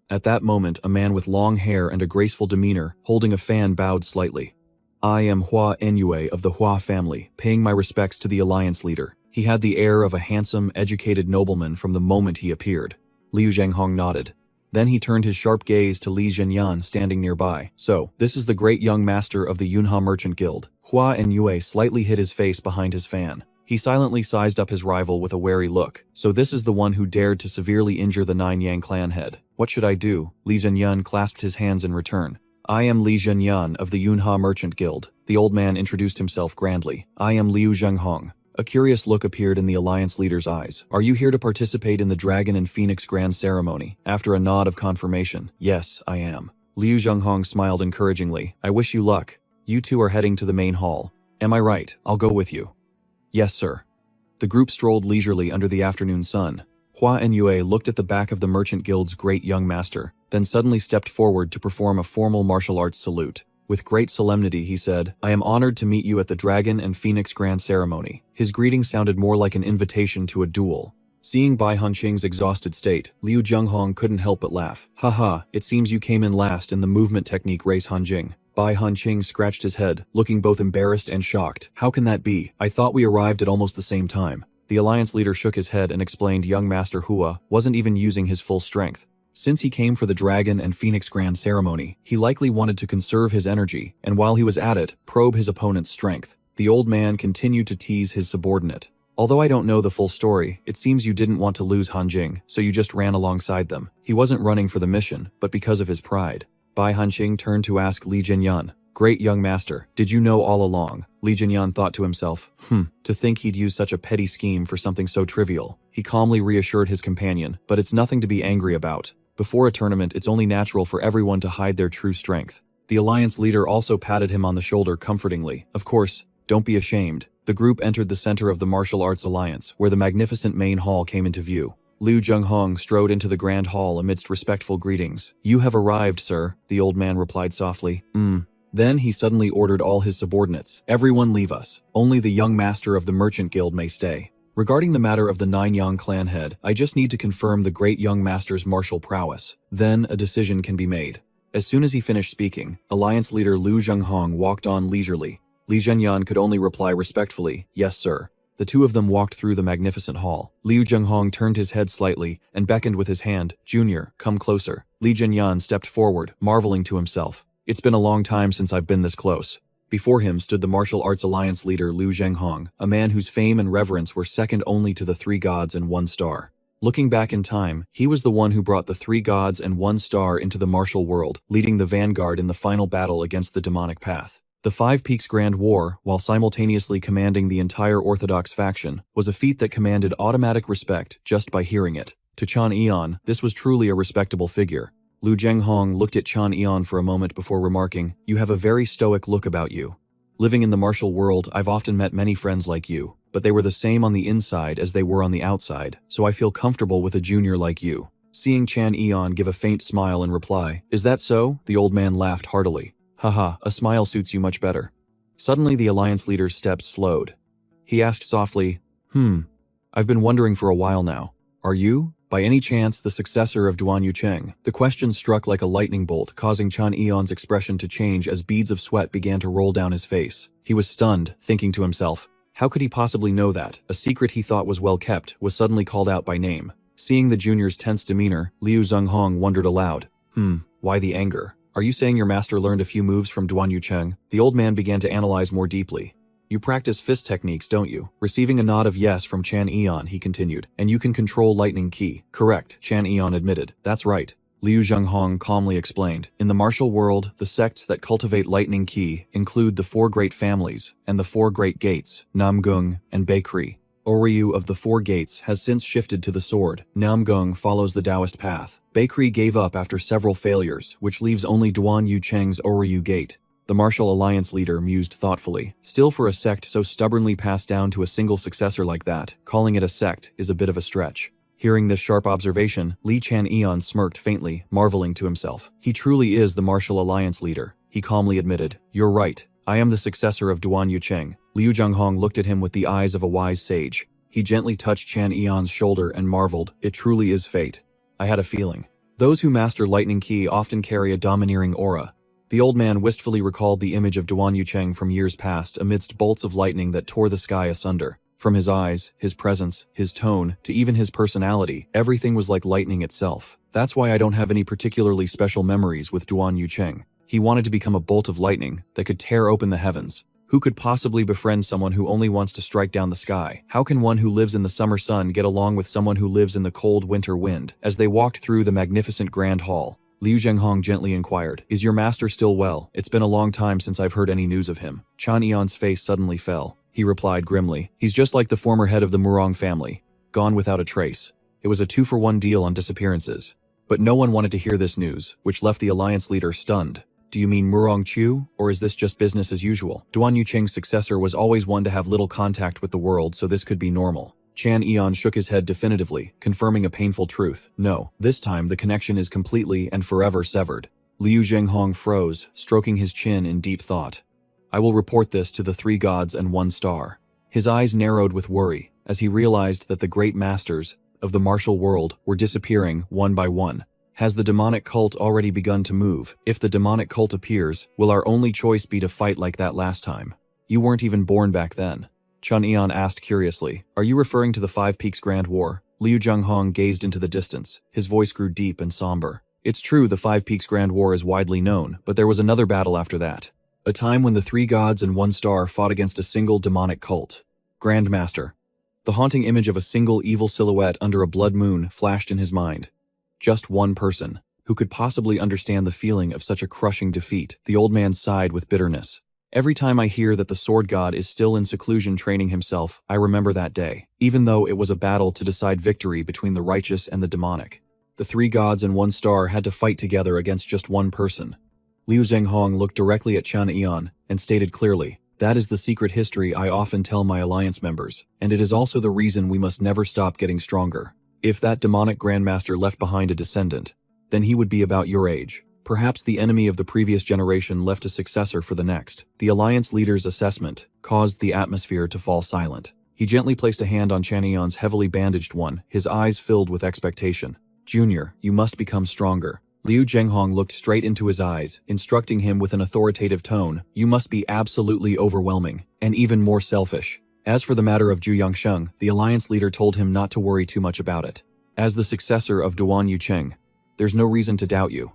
At that moment, a man with long hair and a graceful demeanor, holding a fan, bowed slightly. "I am Hua Enyue of the Hua family, paying my respects to the alliance leader." He had the air of a handsome, educated nobleman from the moment he appeared. Liu Zhenghong nodded. Then he turned his sharp gaze to Li Zhenyan standing nearby. "So, this is the great young master of the Yunha Merchant Guild." Hua Enyue slightly hid his face behind his fan. He silently sized up his rival with a wary look. "So this is the one who dared to severely injure the Nine Yang clan head. What should I do?" Li Zhenyan clasped his hands in return. "I am Li Zhenyan of the Yunha Merchant Guild." The old man introduced himself grandly. "I am Liu Zhenghong." A curious look appeared in the alliance leader's eyes. "Are you here to participate in the Dragon and Phoenix Grand Ceremony?" After a nod of confirmation, "Yes, I am." Liu Zhenghong smiled encouragingly. "I wish you luck. You two are heading to the main hall. Am I right? I'll go with you." "Yes, sir." The group strolled leisurely under the afternoon sun. Hua Enyue looked at the back of the Merchant Guild's great young master, then suddenly stepped forward to perform a formal martial arts salute. With great solemnity, he said, "I am honored to meet you at the Dragon and Phoenix Grand Ceremony." His greeting sounded more like an invitation to a duel. Seeing Bai Hanqing's exhausted state, Liu Zhenghong couldn't help but laugh. "Haha, it seems you came in last in the movement technique race, Hanqing." Bai Hanqing scratched his head, looking both embarrassed and shocked. "How can that be? I thought we arrived at almost the same time." The alliance leader shook his head and explained young Master Hua wasn't even using his full strength. Since he came for the Dragon and Phoenix Grand Ceremony, he likely wanted to conserve his energy, and while he was at it, probe his opponent's strength. The old man continued to tease his subordinate. "Although I don't know the full story, it seems you didn't want to lose Hanqing, so you just ran alongside them." He wasn't running for the mission, but because of his pride. Bai Hanqing turned to ask Li Zhenyan, "Great young master, did you know all along?" Li Zhenyan thought to himself, to think he'd use such a petty scheme for something so trivial. He calmly reassured his companion, "But it's nothing to be angry about. Before a tournament, it's only natural for everyone to hide their true strength. The alliance leader also patted him on the shoulder comfortingly. Of course, don't be ashamed. The group entered the center of the martial arts alliance, where the magnificent main hall came into view. Liu Zhenghong strode into the grand hall amidst respectful greetings. "You have arrived, sir," the old man replied softly. Then he suddenly ordered all his subordinates. "Everyone leave us. Only the young master of the merchant guild may stay. Regarding the matter of the 9 Yang clan head, I just need to confirm the great young master's martial prowess. Then a decision can be made." As soon as he finished speaking, alliance leader Liu Zhenghong walked on leisurely. Li Zhenyan could only reply respectfully, "Yes, sir." The two of them walked through the magnificent hall. Liu Zhenghong turned his head slightly and beckoned with his hand, "Junior, come closer." Li Zhenyan stepped forward, marveling to himself. "It's been a long time since I've been this close." Before him stood the martial arts alliance leader Liu Zhenghong, a man whose fame and reverence were second only to the 3 gods and 1 star. Looking back in time, he was the one who brought the 3 gods and 1 star into the martial world, leading the vanguard in the final battle against the demonic path. The 5 Peaks Grand War, while simultaneously commanding the entire Orthodox faction, was a feat that commanded automatic respect just by hearing it. To Chan Eon, this was truly a respectable figure. Liu Zhenghong looked at Chan Eon for a moment before remarking, "You have a very stoic look about you. Living in the martial world, I've often met many friends like you, but they were the same on the inside as they were on the outside, so I feel comfortable with a junior like you." Seeing Chan Eon give a faint smile in reply, "Is that so?" the old man laughed heartily. "Haha, a smile suits you much better." Suddenly the alliance leader's steps slowed. He asked softly, I've been wondering for a while now. Are you, by any chance, the successor of Duan Yucheng?" The question struck like a lightning bolt, causing Chan Eon's expression to change as beads of sweat began to roll down his face. He was stunned, thinking to himself, how could he possibly know that? A secret he thought was well kept was suddenly called out by name. Seeing the junior's tense demeanor, Liu Zhenghong wondered aloud. Why the anger? Are you saying your master learned a few moves from Duan Yucheng? The old man began to analyze more deeply. "You practice fist techniques, don't you?" Receiving a nod of yes from Chan Eon, he continued. "And you can control lightning ki." "Correct," Chan Eon admitted. "That's right." Liu Zhenghong calmly explained. "In the martial world, the sects that cultivate lightning ki include the 4 great families and the 4 great gates, Namgung and Baikri. Oryu of the 4 gates has since shifted to the sword. Namgung follows the Taoist path. Baikri gave up after several failures, which leaves only Duan Yucheng's Oryu gate." The martial alliance leader mused thoughtfully. Still, for a sect so stubbornly passed down to a single successor like that, calling it a sect is a bit of a stretch. Hearing this sharp observation, Li Chan Eon smirked faintly, marveling to himself. He truly is the martial alliance leader. He calmly admitted, "You're right. I am the successor of Duan Yucheng." Liu Zhenghong looked at him with the eyes of a wise sage. He gently touched Chan Eon's shoulder and marveled, "It truly is fate. I had a feeling." Those who master lightning ki often carry a domineering aura. The old man wistfully recalled the image of Duan Yucheng from years past amidst bolts of lightning that tore the sky asunder. From his eyes, his presence, his tone, to even his personality, everything was like lightning itself. That's why I don't have any particularly special memories with Duan Yucheng. He wanted to become a bolt of lightning that could tear open the heavens. Who could possibly befriend someone who only wants to strike down the sky? How can one who lives in the summer sun get along with someone who lives in the cold winter wind? As they walked through the magnificent grand hall, Liu Zhenghong gently inquired, "Is your master still well? It's been a long time since I've heard any news of him." Chan Eon's face suddenly fell. He replied grimly, "He's just like the former head of the Murong family, gone without a trace." It was a 2-for-1 deal on disappearances. But no one wanted to hear this news, which left the alliance leader stunned. "Do you mean Murong Chu, or is this just business as usual?" Duan Yucheng's successor was always one to have little contact with the world, so this could be normal. Chan Eon shook his head definitively, confirming a painful truth. No, this time the connection is completely and forever severed. Liu Zhenghong froze, stroking his chin in deep thought. "I will report this to the 3 gods and 1 star." His eyes narrowed with worry, as he realized that the great masters of the martial world were disappearing one by one. Has the demonic cult already begun to move? If the demonic cult appears, will our only choice be to fight like that last time? You weren't even born back then. Chan Eon asked curiously, "Are you referring to the 5 Peaks Grand War?" Liu Zhenghong gazed into the distance. His voice grew deep and somber. "It's true the 5 Peaks Grand War is widely known, but there was another battle after that. A time when the 3 gods and 1 star fought against a single demonic cult. Grandmaster." The haunting image of a single evil silhouette under a blood moon flashed in his mind. Just one person. Who could possibly understand the feeling of such a crushing defeat? The old man sighed with bitterness. "Every time I hear that the sword god is still in seclusion training himself, I remember that day, even though it was a battle to decide victory between the righteous and the demonic. The 3 gods and 1 star had to fight together against just one person. Liu Zhenghong looked directly at Qian Yian and stated clearly, "That is the secret history I often tell my alliance members, and it is also the reason we must never stop getting stronger. If that demonic grandmaster left behind a descendant, then he would be about your age. Perhaps the enemy of the previous generation left a successor for the next." The alliance leader's assessment caused the atmosphere to fall silent. He gently placed a hand on Qian Yian's heavily bandaged one, his eyes filled with expectation. "Junior, you must become stronger." Liu Zhenghong looked straight into his eyes, instructing him with an authoritative tone, "You must be absolutely overwhelming, and even more selfish." As for the matter of Zhu Yangsheng, the alliance leader told him not to worry too much about it. "As the successor of Duan Yucheng, there's no reason to doubt you."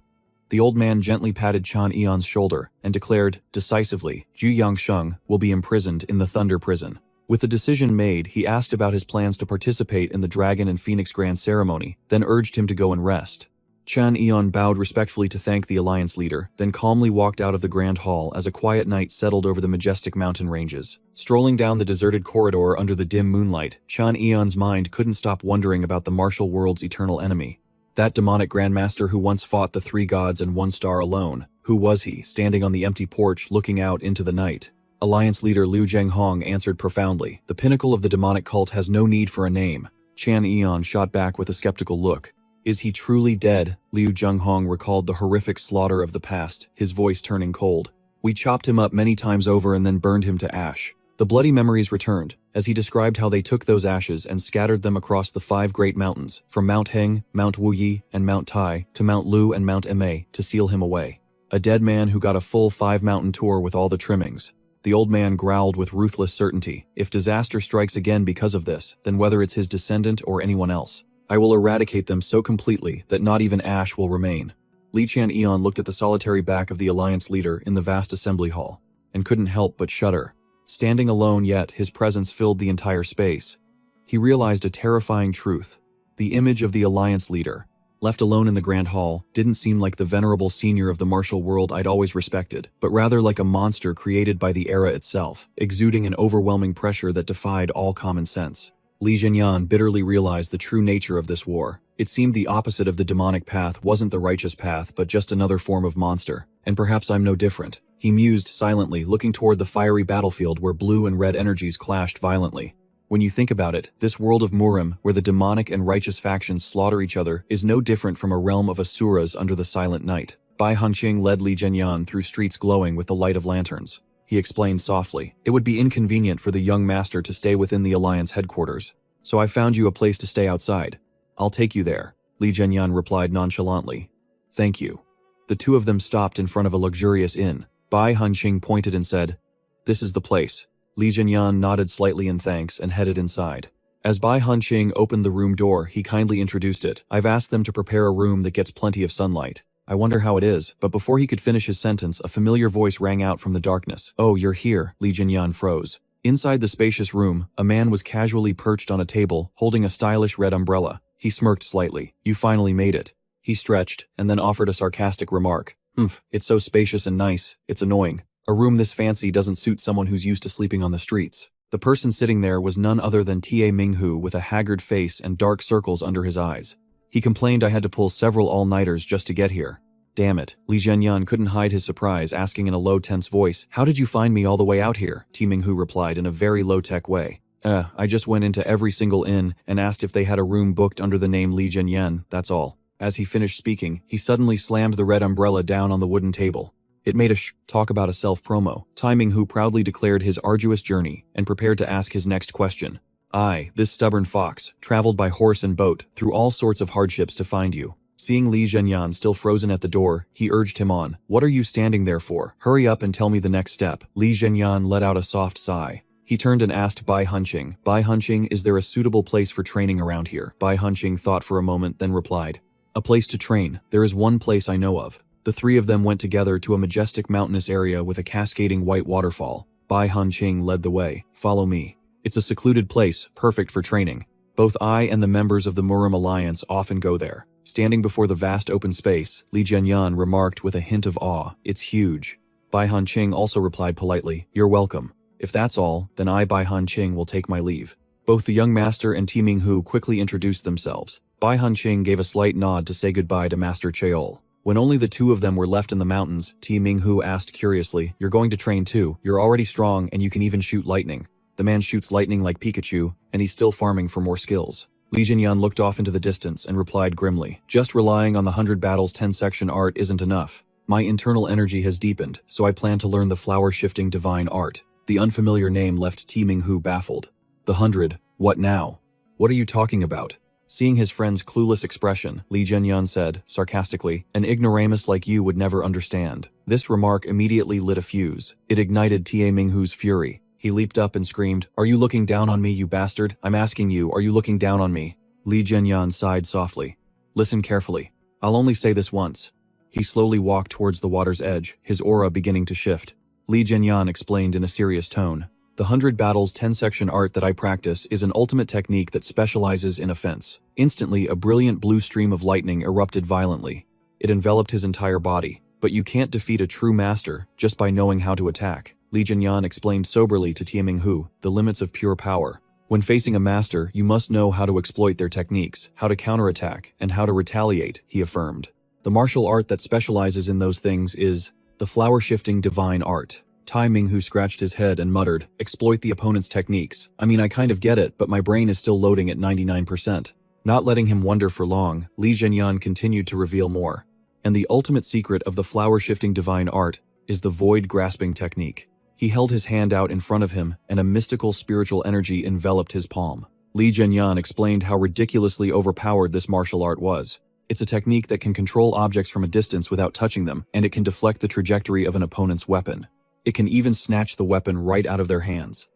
The old man gently patted Qian Yian's shoulder and declared, decisively, "Zhu Yangsheng will be imprisoned in the Thunder Prison." With the decision made, he asked about his plans to participate in the Dragon and Phoenix Grand Ceremony, then urged him to go and rest. Qian Yian bowed respectfully to thank the alliance leader, then calmly walked out of the grand hall as a quiet night settled over the majestic mountain ranges. Strolling down the deserted corridor under the dim moonlight, Qian Yian's mind couldn't stop wondering about the martial world's eternal enemy. That demonic grandmaster who once fought the 3 gods and 1 star alone. Who was he, standing on the empty porch looking out into the night? Alliance leader Liu Zhenghong answered profoundly, "The pinnacle of the demonic cult has no need for a name." Qian Yian shot back with a skeptical look. "Is he truly dead?" Liu Zhenghong recalled the horrific slaughter of the past, his voice turning cold. "We chopped him up many times over and then burned him to ash." The bloody memories returned, as he described how they took those ashes and scattered them across the 5 great mountains, from Mount Heng, Mount Wuyi, and Mount Tai, to Mount Lu and Mount Emei, to seal him away. A dead man who got a full 5-mountain tour with all the trimmings. The old man growled with ruthless certainty, "If disaster strikes again because of this, then whether it's his descendant or anyone else, I will eradicate them so completely that not even ash will remain." Li Qian Yian looked at the solitary back of the alliance leader in the vast assembly hall, and couldn't help but shudder. Standing alone yet, his presence filled the entire space. He realized a terrifying truth. The image of the alliance leader, left alone in the grand hall, didn't seem like the venerable senior of the martial world I'd always respected, but rather like a monster created by the era itself, exuding an overwhelming pressure that defied all common sense. Li Zhenyan bitterly realized the true nature of this war. It seemed the opposite of the demonic path wasn't the righteous path but just another form of monster, and perhaps I'm no different. He mused silently, looking toward the fiery battlefield where blue and red energies clashed violently. When you think about it, this world of Murim, where the demonic and righteous factions slaughter each other, is no different from a realm of Asuras under the silent night. Bai Hanqing led Li Zhenyan through streets glowing with the light of lanterns. He explained softly, "It would be inconvenient for the young master to stay within the Alliance headquarters, so I found you a place to stay outside. I'll take you there," Li Zhenyan replied nonchalantly. "Thank you." The two of them stopped in front of a luxurious inn. Bai Hanqing pointed and said, "This is the place." Li Zhenyan nodded slightly in thanks and headed inside. As Bai Hanqing opened the room door, he kindly introduced it. "I've asked them to prepare a room that gets plenty of sunlight. I wonder how it is," but before he could finish his sentence, a familiar voice rang out from the darkness. "Oh, you're here," Li Zhenyan froze. Inside the spacious room, a man was casually perched on a table, holding a stylish red umbrella. He smirked slightly. "You finally made it." He stretched, and then offered a sarcastic remark. It's so spacious and nice, it's annoying. A room this fancy doesn't suit someone who's used to sleeping on the streets." The person sitting there was none other than Ta Minghu with a haggard face and dark circles under his eyes. He complained I had to pull several all-nighters just to get here. "Damn it." Li Zhenyan couldn't hide his surprise, asking in a low, tense voice, "How did you find me all the way out here?" Ta Minghu replied in a very low-tech way. I just went into every single inn and asked if they had a room booked under the name Li Zhenyan, that's all." As he finished speaking, he suddenly slammed the red umbrella down on the wooden table. It made a talk about a self-promo. Ta Minghu proudly declared his arduous journey and prepared to ask his next question. "I, this stubborn fox, traveled by horse and boat, through all sorts of hardships to find you." Seeing Li Zhenyan still frozen at the door, he urged him on. "What are you standing there for? Hurry up and tell me the next step." Li Zhenyan let out a soft sigh. He turned and asked Bai Hanqing, "Bai Hanqing, is there a suitable place for training around here?" Bai Hanqing thought for a moment, then replied, "A place to train. There is one place I know of." The three of them went together to a majestic mountainous area with a cascading white waterfall. Bai Hanqing led the way. "Follow me. It's a secluded place, perfect for training. Both I and the members of the Murim Alliance often go there." Standing before the vast open space, Li Zhenyan remarked with a hint of awe, "It's huge." Bai Hanqing also replied politely, "You're welcome. If that's all, then I, Bai Hanqing, will take my leave." Both the young master and Ta Minghu quickly introduced themselves. Bai Hanqing gave a slight nod to say goodbye to Master Cheol. When only the two of them were left in the mountains, Ti Minghu asked curiously, "You're going to train too? You're already strong and you can even shoot lightning." The man shoots lightning like Pikachu, and he's still farming for more skills. Li Jinyan looked off into the distance and replied grimly, "Just relying on the 100 battles 10 section art isn't enough. My internal energy has deepened, so I plan to learn the flower-shifting divine art." The unfamiliar name left Ti Minghu baffled. "The 100? What now? What are you talking about?" Seeing his friend's clueless expression, Li Jinyan said, sarcastically, "An ignoramus like you would never understand." This remark immediately lit a fuse. It ignited Ti Minghu's fury. He leaped up and screamed, "Are you looking down on me, you bastard? I'm asking you, are you looking down on me?" Li Jinyan sighed softly. "Listen carefully. I'll only say this once." He slowly walked towards the water's edge, his aura beginning to shift. Li Jinyan explained in a serious tone, "The 100 battles 10 section art that I practice is an ultimate technique that specializes in offense." Instantly, a brilliant blue stream of lightning erupted violently. It enveloped his entire body. "But you can't defeat a true master just by knowing how to attack," Li Jinyan explained soberly to Ti Minghu, the limits of pure power. "When facing a master, you must know how to exploit their techniques, how to counterattack, and how to retaliate," he affirmed. "The martial art that specializes in those things is the flower-shifting divine art." Ti Minghu scratched his head and muttered, "Exploit the opponent's techniques. I mean, I kind of get it, but my brain is still loading at 99%. Not letting him wonder for long, Li Jinyan continued to reveal more. "And the ultimate secret of the flower-shifting divine art is the void-grasping technique." He held his hand out in front of him, and a mystical spiritual energy enveloped his palm. Li Jinyan explained how ridiculously overpowered this martial art was. It's a technique that can control objects from a distance without touching them, and it can deflect the trajectory of an opponent's weapon. It can even snatch the weapon right out of their hands.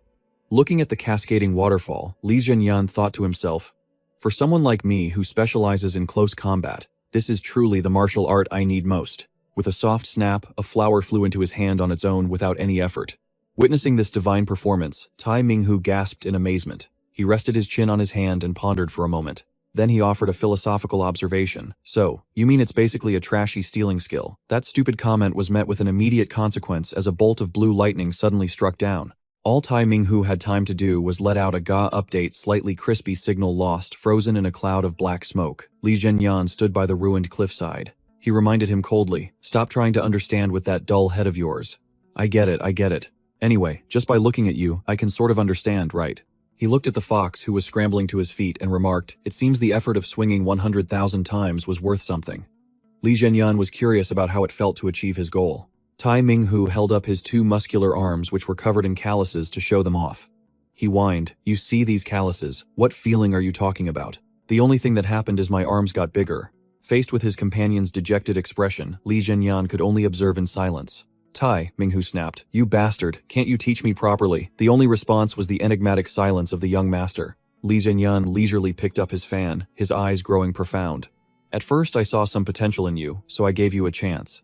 Looking at the cascading waterfall, Li Jinyan thought to himself, "For someone like me who specializes in close combat, this is truly the martial art I need most." With a soft snap, a flower flew into his hand on its own without any effort. Witnessing this divine performance, Ti Minghu gasped in amazement. He rested his chin on his hand and pondered for a moment. Then he offered a philosophical observation. "So, you mean it's basically a trashy stealing skill?" That stupid comment was met with an immediate consequence as a bolt of blue lightning suddenly struck down. All Ti Minghu had time to do was let out a "Ga update slightly crispy" signal lost, frozen in a cloud of black smoke. Li Jinyan stood by the ruined cliffside. He reminded him coldly, "Stop trying to understand with that dull head of yours. I get it. Anyway, just by looking at you, I can sort of understand, right?" He looked at the fox who was scrambling to his feet and remarked, "It seems the effort of swinging 100,000 times was worth something." Li Jinyan was curious about how it felt to achieve his goal. Ti Minghu held up his two muscular arms which were covered in calluses to show them off. He whined, "You see these calluses? What feeling are you talking about? The only thing that happened is my arms got bigger." Faced with his companion's dejected expression, Li Jinyan could only observe in silence. "Ti," Minghu snapped, "you bastard, can't you teach me properly?" The only response was the enigmatic silence of the young master. Li Jinyan leisurely picked up his fan, his eyes growing profound. "At first I saw some potential in you, so I gave you a chance.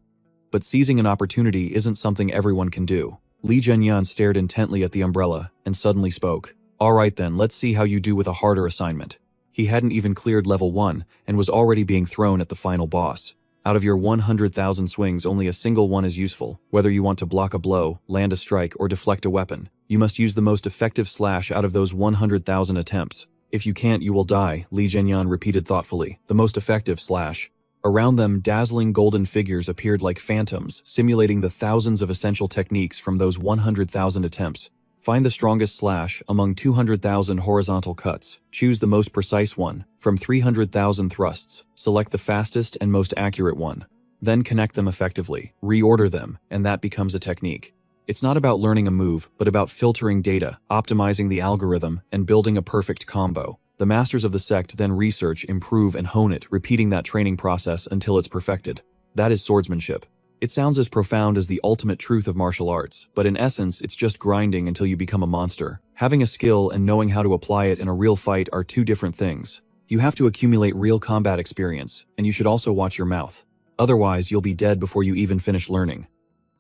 But seizing an opportunity isn't something everyone can do." Li Jinyan stared intently at the umbrella, and suddenly spoke. "All right then, let's see how you do with a harder assignment." He hadn't even cleared level 1, and was already being thrown at the final boss. Out of your 100,000 swings, only a single one is useful. Whether you want to block a blow, land a strike, or deflect a weapon, you must use the most effective slash out of those 100,000 attempts. If you can't, you will die, Li Jinyan repeated thoughtfully. The most effective slash. Around them, dazzling golden figures appeared like phantoms, simulating the thousands of essential techniques from those 100,000 attempts. Find the strongest slash among 200,000 horizontal cuts. Choose the most precise one. From 300,000 thrusts, select the fastest and most accurate one. Then connect them effectively, reorder them, and that becomes a technique. It's not about learning a move, but about filtering data, optimizing the algorithm, and building a perfect combo. The masters of the sect then research, improve, and hone it, repeating that training process until it's perfected. That is swordsmanship. It sounds as profound as the ultimate truth of martial arts, but in essence, it's just grinding until you become a monster. Having a skill and knowing how to apply it in a real fight are two different things. You have to accumulate real combat experience, and you should also watch your mouth. Otherwise, you'll be dead before you even finish learning.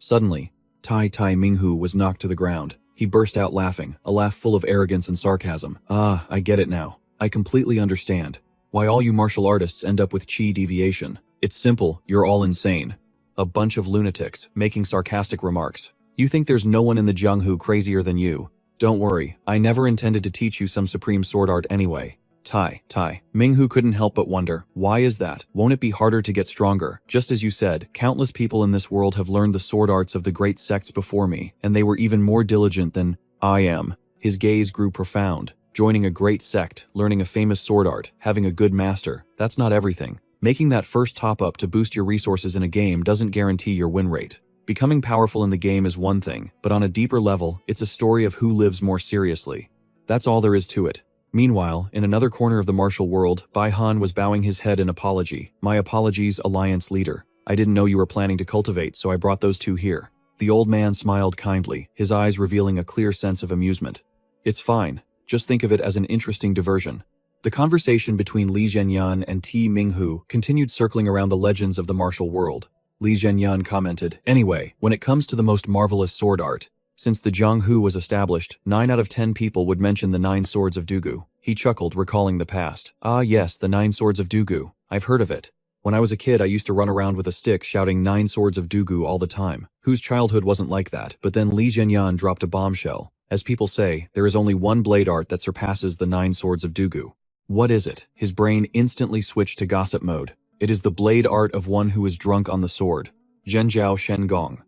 Suddenly, Ti Minghu was knocked to the ground. He burst out laughing, a laugh full of arrogance and sarcasm. "Ah, I get it now. I completely understand why all you martial artists end up with chi deviation. It's simple, you're all insane. A bunch of lunatics, making sarcastic remarks. You think there's no one in the Jianghu crazier than you. Don't worry, I never intended to teach you some supreme sword art anyway." Tai. Minghu couldn't help but wonder, why is that? Won't it be harder to get stronger? Just as you said, countless people in this world have learned the sword arts of the great sects before me, and they were even more diligent than I am. His gaze grew profound. Joining a great sect, learning a famous sword art, having a good master, that's not everything. Making that first top-up to boost your resources in a game doesn't guarantee your win rate. Becoming powerful in the game is one thing, but on a deeper level, it's a story of who lives more seriously. That's all there is to it. Meanwhile, in another corner of the martial world, Bai Han was bowing his head in apology. My apologies, Alliance Leader. I didn't know you were planning to cultivate, so I brought those two here. The old man smiled kindly, his eyes revealing a clear sense of amusement. It's fine. Just think of it as an interesting diversion. The conversation between Li Zhenyan and Ti Minghu continued circling around the legends of the martial world. Li Zhenyan commented, anyway, when it comes to the most marvelous sword art, since the Jianghu was established, 9 out of 10 people would mention the 9 swords of Dugu. He chuckled, recalling the past. Ah yes, the 9 swords of Dugu. I've heard of it. When I was a kid, I used to run around with a stick shouting 9 swords of Dugu all the time. Whose childhood wasn't like that? But then Li Zhenyan dropped a bombshell. As people say, there is only one blade art that surpasses the 9 swords of Dugu. What is it? His brain instantly switched to gossip mode. It is the blade art of one who is drunk on the sword. Zhenjiao Shengong.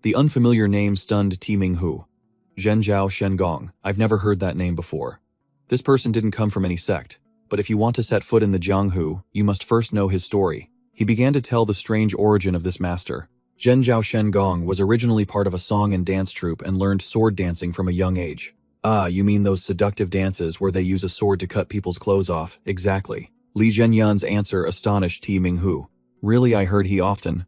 The unfamiliar name stunned Ti Minghu. Zhenjiao Shengong. I've never heard that name before. This person didn't come from any sect, but if you want to set foot in the Jianghu, you must first know his story. He began to tell the strange origin of this master. Zhenjiao Shengong was originally part of a song and dance troupe and learned sword dancing from a young age. Ah, you mean those seductive dances where they use a sword to cut people's clothes off? Exactly. Li Zhenyan's answer astonished Ti Minghu. Really, I heard he often,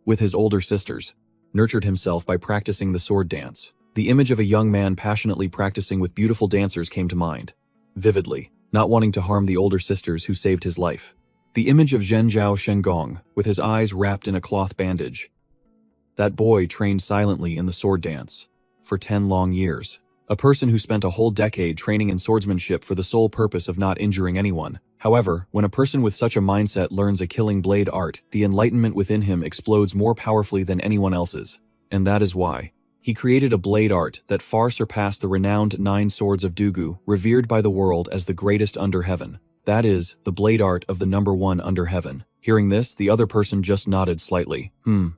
with his older sisters, nurtured himself by practicing the sword dance. The image of a young man passionately practicing with beautiful dancers came to mind. Vividly, not wanting to harm the older sisters who saved his life. The image of Zhenjiao Shengong, with his eyes wrapped in a cloth bandage. That boy trained silently in the sword dance. For 10 long years. A person who spent a whole decade training in swordsmanship for the sole purpose of not injuring anyone. However, when a person with such a mindset learns a killing blade art, the enlightenment within him explodes more powerfully than anyone else's. And that is why he created a blade art that far surpassed the renowned 9 swords of Dugu, revered by the world as the greatest under heaven. That is, the blade art of the number 1 under heaven. Hearing this, the other person just nodded slightly.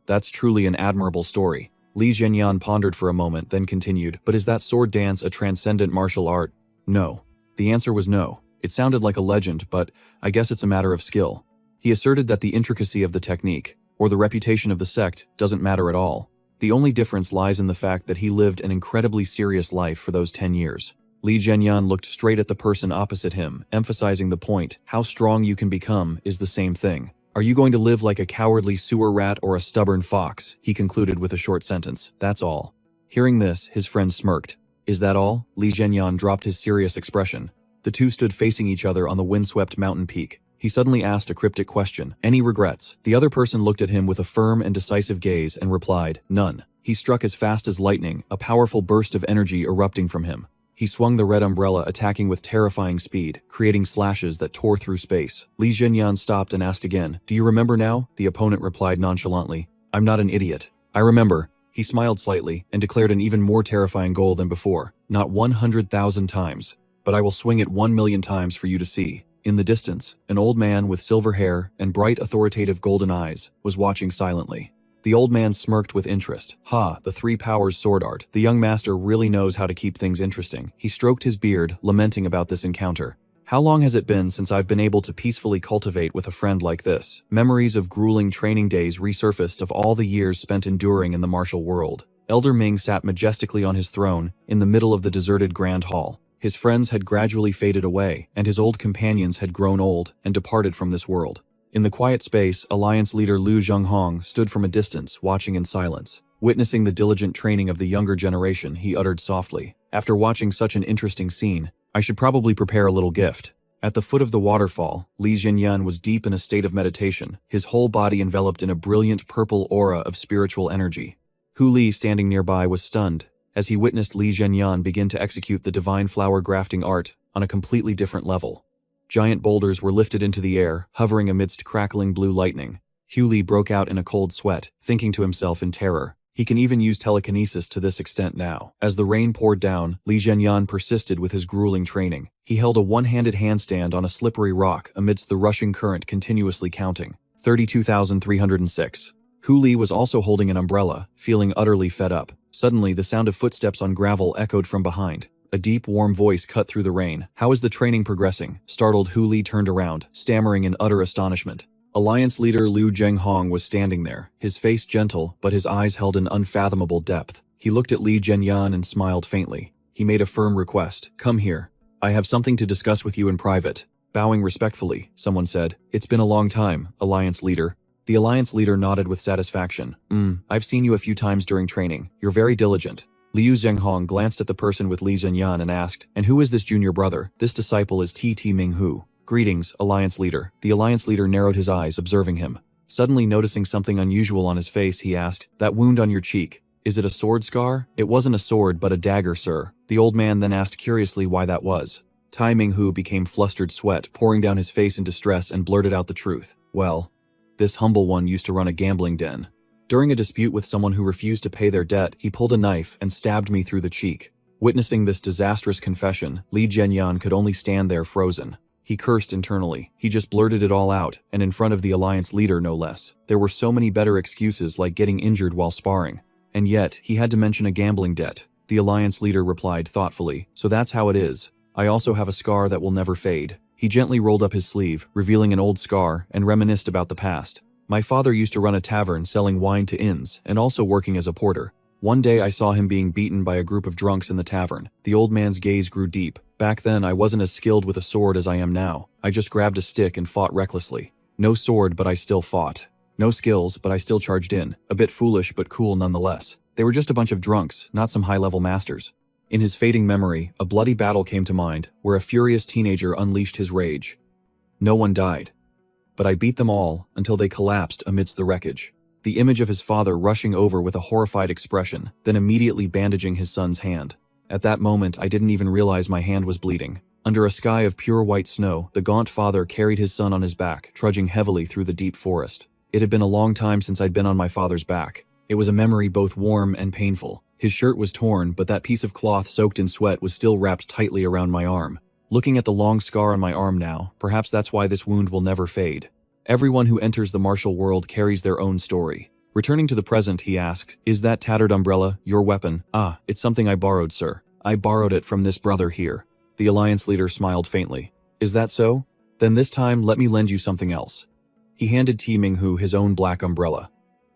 That's truly an admirable story. Li Zhenyan pondered for a moment, then continued, but is that sword dance a transcendent martial art? No. The answer was no. It sounded like a legend, but I guess it's a matter of skill. He asserted that the intricacy of the technique, or the reputation of the sect, doesn't matter at all. The only difference lies in the fact that he lived an incredibly serious life for those 10 years. Li Zhenyan looked straight at the person opposite him, emphasizing the point, how strong you can become is the same thing. Are you going to live like a cowardly sewer rat or a stubborn fox? He concluded with a short sentence. That's all. Hearing this, his friend smirked. Is that all? Li Zhenyan dropped his serious expression. The two stood facing each other on the windswept mountain peak. He suddenly asked a cryptic question. Any regrets? The other person looked at him with a firm and decisive gaze and replied, none. He struck as fast as lightning, a powerful burst of energy erupting from him. He swung the red umbrella, attacking with terrifying speed, creating slashes that tore through space. Li Zhenyan stopped and asked again, do you remember now? The opponent replied nonchalantly, I'm not an idiot. I remember. He smiled slightly and declared an even more terrifying goal than before. Not 100,000 times, but I will swing it 1,000,000 times for you to see. In the distance, an old man with silver hair and bright authoritative golden eyes was watching silently. The old man smirked with interest. Ha, the 3 powers sword art. The young master really knows how to keep things interesting. He stroked his beard, lamenting about this encounter. How long has it been since I've been able to peacefully cultivate with a friend like this? Memories of grueling training days resurfaced of all the years spent enduring in the martial world. Elder Ming sat majestically on his throne, in the middle of the deserted grand hall. His friends had gradually faded away, and his old companions had grown old and departed from this world. In the quiet space, Alliance leader Lu Zhenghong stood from a distance, watching in silence. Witnessing the diligent training of the younger generation, he uttered softly, after watching such an interesting scene, I should probably prepare a little gift. At the foot of the waterfall, Li Zhenyan was deep in a state of meditation, his whole body enveloped in a brilliant purple aura of spiritual energy. Hu Li, standing nearby, was stunned as he witnessed Li Zhenyan begin to execute the divine flower grafting art on a completely different level. Giant boulders were lifted into the air, hovering amidst crackling blue lightning. Hu Li broke out in a cold sweat, thinking to himself in terror, He can even use telekinesis to this extent now. As the rain poured down, Li Zhenyan persisted with his grueling training. He held a one-handed handstand on a slippery rock amidst the rushing current, continuously counting. 32,306. Hu Li was also holding an umbrella, feeling utterly fed up. Suddenly, the sound of footsteps on gravel echoed from behind. A deep, warm voice cut through the rain. "How is the training progressing?" Startled, Hu Li turned around, stammering in utter astonishment. Alliance leader Liu Zhenghong was standing there, his face gentle, but his eyes held an unfathomable depth. He looked at Li Zhenyan and smiled faintly. He made a firm request. "Come here. I have something to discuss with you in private." Bowing respectfully, someone said, "It's been a long time, Alliance leader." The Alliance leader nodded with satisfaction. I've seen you a few times during training. You're very diligent." Liu Zhenghong glanced at the person with Li Zhenyan and asked, "And who is this junior brother?" "This disciple is T. Minghu." "Greetings, Alliance leader." The Alliance leader narrowed his eyes, observing him. Suddenly noticing something unusual on his face, he asked, "That wound on your cheek, is it a sword scar?" "It wasn't a sword but a dagger, sir." The old man then asked curiously why that was. Tai Minghu became flustered, sweat pouring down his face in distress, and blurted out the truth. "Well, this humble one used to run a gambling den. During a dispute with someone who refused to pay their debt, he pulled a knife and stabbed me through the cheek." Witnessing this disastrous confession, Li Zhenyan could only stand there frozen. He cursed internally. He just blurted it all out, and in front of the Alliance leader no less. There were so many better excuses, like getting injured while sparring. And yet, he had to mention a gambling debt. The Alliance leader replied thoughtfully, "So that's how it is. I also have a scar that will never fade." He gently rolled up his sleeve, revealing an old scar, and reminisced about the past. "My father used to run a tavern selling wine to inns, and also working as a porter. One day I saw him being beaten by a group of drunks in the tavern." The old man's gaze grew deep. "Back then I wasn't as skilled with a sword as I am now. I just grabbed a stick and fought recklessly. No sword, but I still fought. No skills, but I still charged in. A bit foolish, but cool nonetheless. They were just a bunch of drunks, not some high-level masters." In his fading memory, a bloody battle came to mind, where a furious teenager unleashed his rage. "No one died. But I beat them all, until they collapsed amidst the wreckage." The image of his father rushing over with a horrified expression, then immediately bandaging his son's hand. "At that moment I didn't even realize my hand was bleeding." Under a sky of pure white snow, the gaunt father carried his son on his back, trudging heavily through the deep forest. It had been a long time since I'd been on my father's back. It was a memory both warm and painful. His shirt was torn, but that piece of cloth soaked in sweat was still wrapped tightly around my arm. Looking at the long scar on my arm now, perhaps that's why this wound will never fade. Everyone who enters the martial world carries their own story. Returning to the present, he asked, "Is that tattered umbrella your weapon?" "Ah, it's something I borrowed, sir. I borrowed it from this brother here." The Alliance leader smiled faintly. "Is that so? Then this time let me lend you something else." He handed T. Minghu his own black umbrella.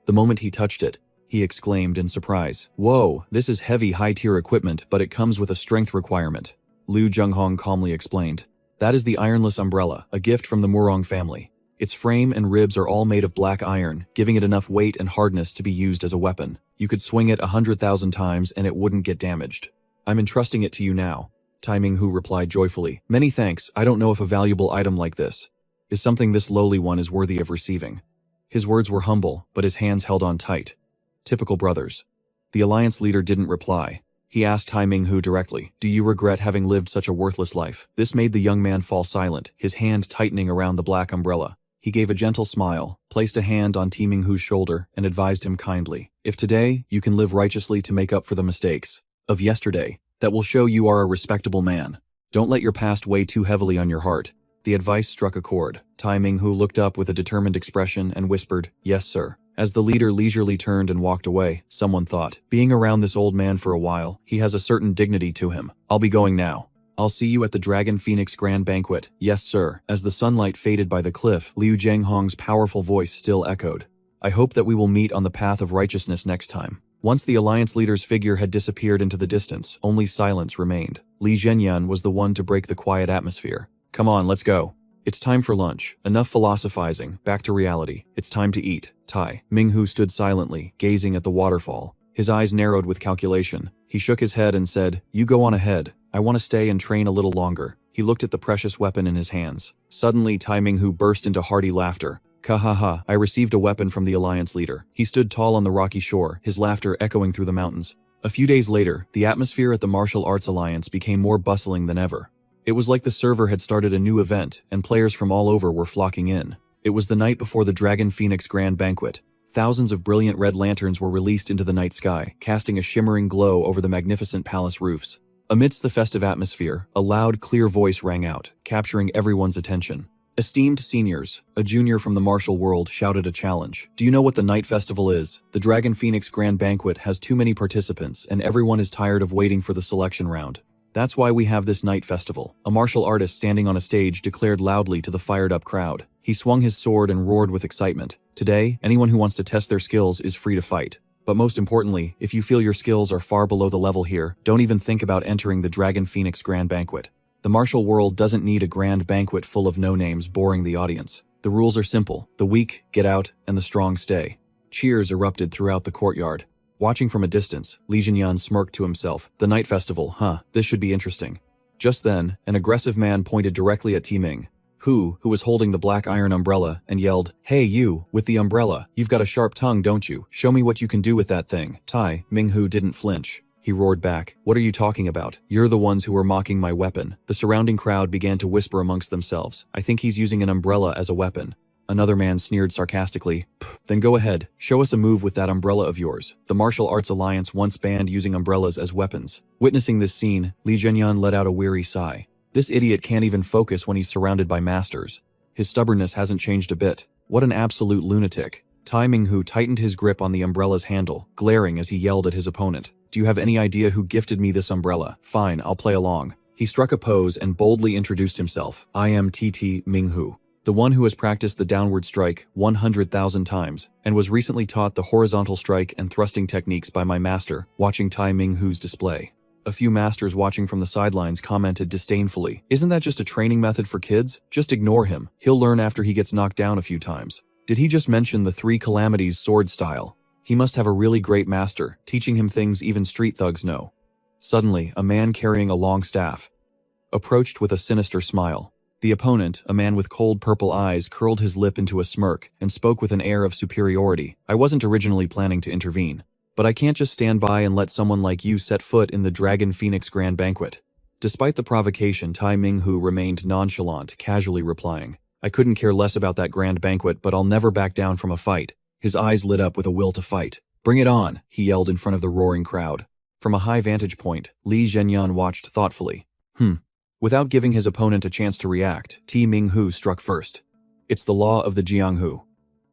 The moment he touched it, he exclaimed in surprise, "Whoa, this is heavy high-tier equipment, but it comes with a strength requirement." Liu Zhenghong calmly explained. "That is the ironless umbrella, a gift from the Murong family. Its frame and ribs are all made of black iron, giving it enough weight and hardness to be used as a weapon. You could swing it 100,000 times and it wouldn't get damaged. I'm entrusting it to you now." Tai Minghu replied joyfully, "Many thanks. I don't know if a valuable item like this is something this lowly one is worthy of receiving." His words were humble, but his hands held on tight. Typical brothers. The Alliance leader didn't reply. He asked Tai Minghu directly, "Do you regret having lived such a worthless life?" This made the young man fall silent, his hand tightening around the black umbrella. He gave a gentle smile, placed a hand on T. Minghu's shoulder, and advised him kindly, "If today you can live righteously to make up for the mistakes of yesterday, that will show you are a respectable man. Don't let your past weigh too heavily on your heart." The advice struck a chord. Tai Minghu looked up with a determined expression and whispered, "Yes, sir." As the leader leisurely turned and walked away, someone thought, "Being around this old man for a while, he has a certain dignity to him. I'll be going now. I'll see you at the Dragon Phoenix Grand Banquet." "Yes, sir." As the sunlight faded by the cliff, Liu Zhenghong's powerful voice still echoed. "I hope that we will meet on the path of righteousness next time." Once the Alliance leader's figure had disappeared into the distance, only silence remained. Li Zhenyan was the one to break the quiet atmosphere. "Come on, let's go. It's time for lunch. Enough philosophizing, back to reality. It's time to eat." Tai Minghu stood silently, gazing at the waterfall. His eyes narrowed with calculation. He shook his head and said, "You go on ahead. I want to stay and train a little longer." He looked at the precious weapon in his hands. Suddenly, Tai Minghu burst into hearty laughter. "Ka-ha-ha, I received a weapon from the Alliance leader." He stood tall on the rocky shore, his laughter echoing through the mountains. A few days later, the atmosphere at the Martial Arts Alliance became more bustling than ever. It was like the server had started a new event, and players from all over were flocking in. It was the night before the Dragon Phoenix Grand Banquet. Thousands of brilliant red lanterns were released into the night sky, casting a shimmering glow over the magnificent palace roofs. Amidst the festive atmosphere, a loud, clear voice rang out, capturing everyone's attention. Esteemed seniors, a junior from the martial world shouted a challenge. Do you know what the night festival is? The Dragon Phoenix Grand Banquet has too many participants, and everyone is tired of waiting for the selection round. That's why we have this night festival. A martial artist standing on a stage declared loudly to the fired-up crowd. He swung his sword and roared with excitement. Today, anyone who wants to test their skills is free to fight. But most importantly, if you feel your skills are far below the level here, don't even think about entering the Dragon Phoenix Grand Banquet. The martial world doesn't need a grand banquet full of no-names boring the audience. The rules are simple. The weak get out, and the strong stay. Cheers erupted throughout the courtyard. Watching from a distance, Li Jinyan smirked to himself. The night festival, huh? This should be interesting. Just then, an aggressive man pointed directly at Timing, who was holding the black iron umbrella, and yelled, "Hey you, with the umbrella, you've got a sharp tongue, don't you? Show me what you can do with that thing." Tai Minghu didn't flinch. He roared back, "What are you talking about? You're the ones who were mocking my weapon." The surrounding crowd began to whisper amongst themselves. "I think he's using an umbrella as a weapon." Another man sneered sarcastically. "Then go ahead, show us a move with that umbrella of yours." The Martial Arts Alliance once banned using umbrellas as weapons. Witnessing this scene, Li Zhenyan let out a weary sigh. This idiot can't even focus when he's surrounded by masters. His stubbornness hasn't changed a bit. What an absolute lunatic. Tai Minghu tightened his grip on the umbrella's handle, glaring as he yelled at his opponent. "Do you have any idea who gifted me this umbrella? Fine, I'll play along." He struck a pose and boldly introduced himself. "I am TT Minghu, the one who has practiced the downward strike 100,000 times, and was recently taught the horizontal strike and thrusting techniques by my master." Watching Tai Minghu's display, a few masters watching from the sidelines commented disdainfully, "Isn't that just a training method for kids? Just ignore him. He'll learn after he gets knocked down a few times." Did he just mention the Three Calamities sword style? He must have a really great master, teaching him things even street thugs know. Suddenly, a man carrying a long staff approached with a sinister smile. The opponent, a man with cold purple eyes, curled his lip into a smirk and spoke with an air of superiority. "I wasn't originally planning to intervene, but I can't just stand by and let someone like you set foot in the Dragon Phoenix Grand Banquet." Despite the provocation, Tai Minghu remained nonchalant, casually replying, "I couldn't care less about that grand banquet, but I'll never back down from a fight." His eyes lit up with a will to fight. "Bring it on," he yelled in front of the roaring crowd. From a high vantage point, Li Zhenyan watched thoughtfully. Without giving his opponent a chance to react, Ti Minghu struck first. It's the law of the Jianghu.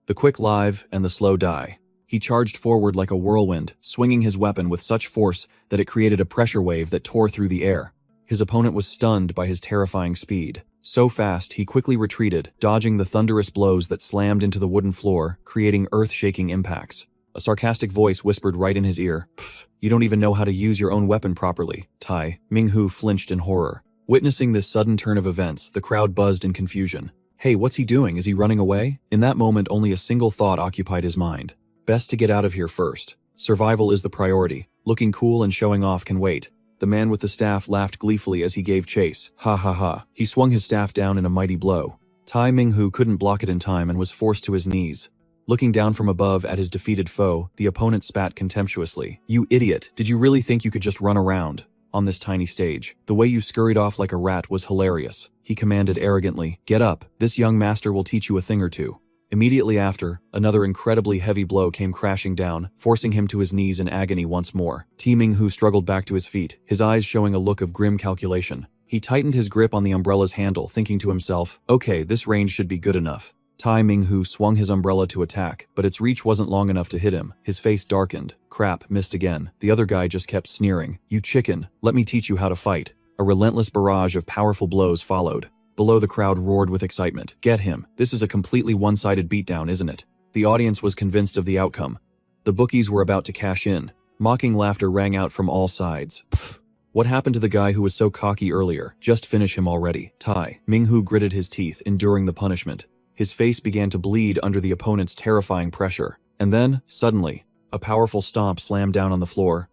The quick live and the slow die. He charged forward like a whirlwind, swinging his weapon with such force that it created a pressure wave that tore through the air. His opponent was stunned by his terrifying speed. So fast, he quickly retreated, dodging the thunderous blows that slammed into the wooden floor, creating earth-shaking impacts. A sarcastic voice whispered right in his ear, "Pfft, you don't even know how to use your own weapon properly." Tai Minghu flinched in horror. Witnessing this sudden turn of events, the crowd buzzed in confusion. "Hey, what's he doing? Is he running away?" In that moment, only a single thought occupied his mind. Best to get out of here first. Survival is the priority. Looking cool and showing off can wait. The man with the staff laughed gleefully as he gave chase. Ha ha ha. He swung his staff down in a mighty blow. Tai Minghu couldn't block it in time and was forced to his knees. Looking down from above at his defeated foe, the opponent spat contemptuously. "You idiot, did you really think you could just run around on this tiny stage? The way you scurried off like a rat was hilarious." He commanded arrogantly, "Get up, this young master will teach you a thing or two." Immediately after, another incredibly heavy blow came crashing down, forcing him to his knees in agony once more. Ti Minghu struggled back to his feet, his eyes showing a look of grim calculation. He tightened his grip on the umbrella's handle, thinking to himself, "Okay, this range should be good enough." Tai Minghu swung his umbrella to attack, but its reach wasn't long enough to hit him. His face darkened. Crap, missed again. The other guy just kept sneering. "You chicken, let me teach you how to fight." A relentless barrage of powerful blows followed. Below, the crowd roared with excitement. "Get him. This is a completely one-sided beatdown, isn't it?" The audience was convinced of the outcome. The bookies were about to cash in. Mocking laughter rang out from all sides. Pfft. What happened to the guy who was so cocky earlier? Just finish him already. Tai Minghu gritted his teeth, enduring the punishment. His face began to bleed under the opponent's terrifying pressure. And then, suddenly, a powerful stomp slammed down on the floor.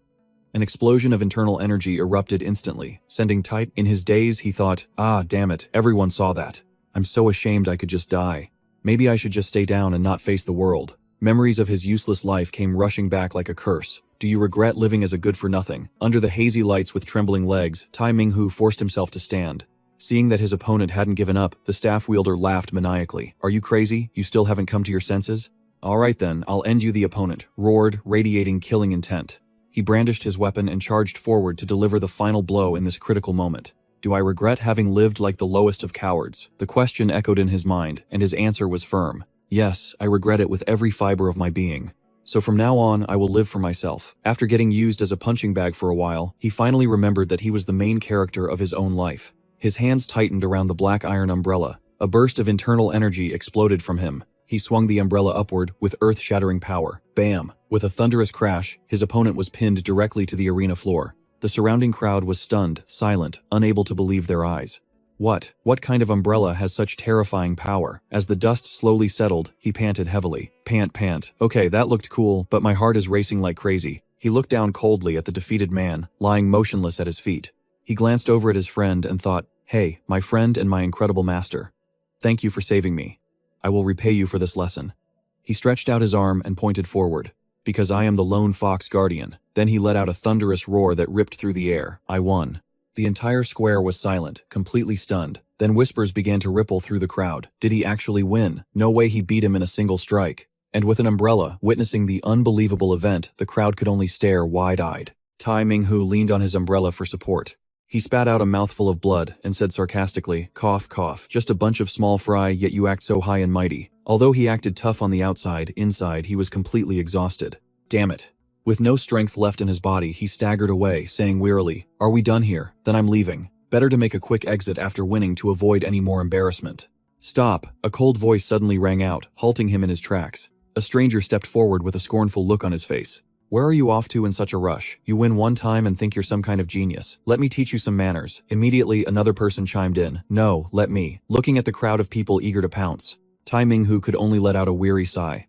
An explosion of internal energy erupted instantly, sending Tai in his daze. He thought, "Ah, damn it, everyone saw that. I'm so ashamed I could just die. Maybe I should just stay down and not face the world." Memories of his useless life came rushing back like a curse. Do you regret living as a good-for-nothing? Under the hazy lights with trembling legs, Tai Minghu forced himself to stand. Seeing that his opponent hadn't given up, the staff wielder laughed maniacally. "Are you crazy? You still haven't come to your senses? Alright then, I'll end you the opponent, roared, radiating killing intent. He brandished his weapon and charged forward to deliver the final blow in this critical moment. Do I regret having lived like the lowest of cowards? The question echoed in his mind, and his answer was firm. Yes, I regret it with every fiber of my being. So from now on, I will live for myself. After getting used as a punching bag for a while, he finally remembered that he was the main character of his own life. His hands tightened around the black iron umbrella. A burst of internal energy exploded from him. He swung the umbrella upward with earth-shattering power. Bam! With a thunderous crash, his opponent was pinned directly to the arena floor. The surrounding crowd was stunned, silent, unable to believe their eyes. What kind of umbrella has such terrifying power? As the dust slowly settled, he panted heavily. Pant. Okay, that looked cool, but my heart is racing like crazy. He looked down coldly at the defeated man, lying motionless at his feet. He glanced over at his friend and thought, hey, my friend and my incredible master. Thank you for saving me. I will repay you for this lesson. He stretched out his arm and pointed forward. Because I am the lone fox guardian. Then he let out a thunderous roar that ripped through the air. I won. The entire square was silent, completely stunned. Then whispers began to ripple through the crowd. Did he actually win? No way he beat him in a single strike. And with an umbrella, witnessing the unbelievable event, the crowd could only stare wide-eyed. Tai Minghu leaned on his umbrella for support. He spat out a mouthful of blood and said sarcastically, cough, just a bunch of small fry, yet you act so high and mighty. Although he acted tough on the outside, inside he was completely exhausted. Damn it. With no strength left in his body, he staggered away, saying wearily, are we done here? Then I'm leaving. Better to make a quick exit after winning to avoid any more embarrassment. Stop! A cold voice suddenly rang out, halting him in his tracks. A stranger stepped forward with a scornful look on his face. Where are you off to in such a rush? You win one time and think you're some kind of genius. Let me teach you some manners. Immediately, another person chimed in. No, let me. Looking at the crowd of people eager to pounce. Tai Minghu could only let out a weary sigh.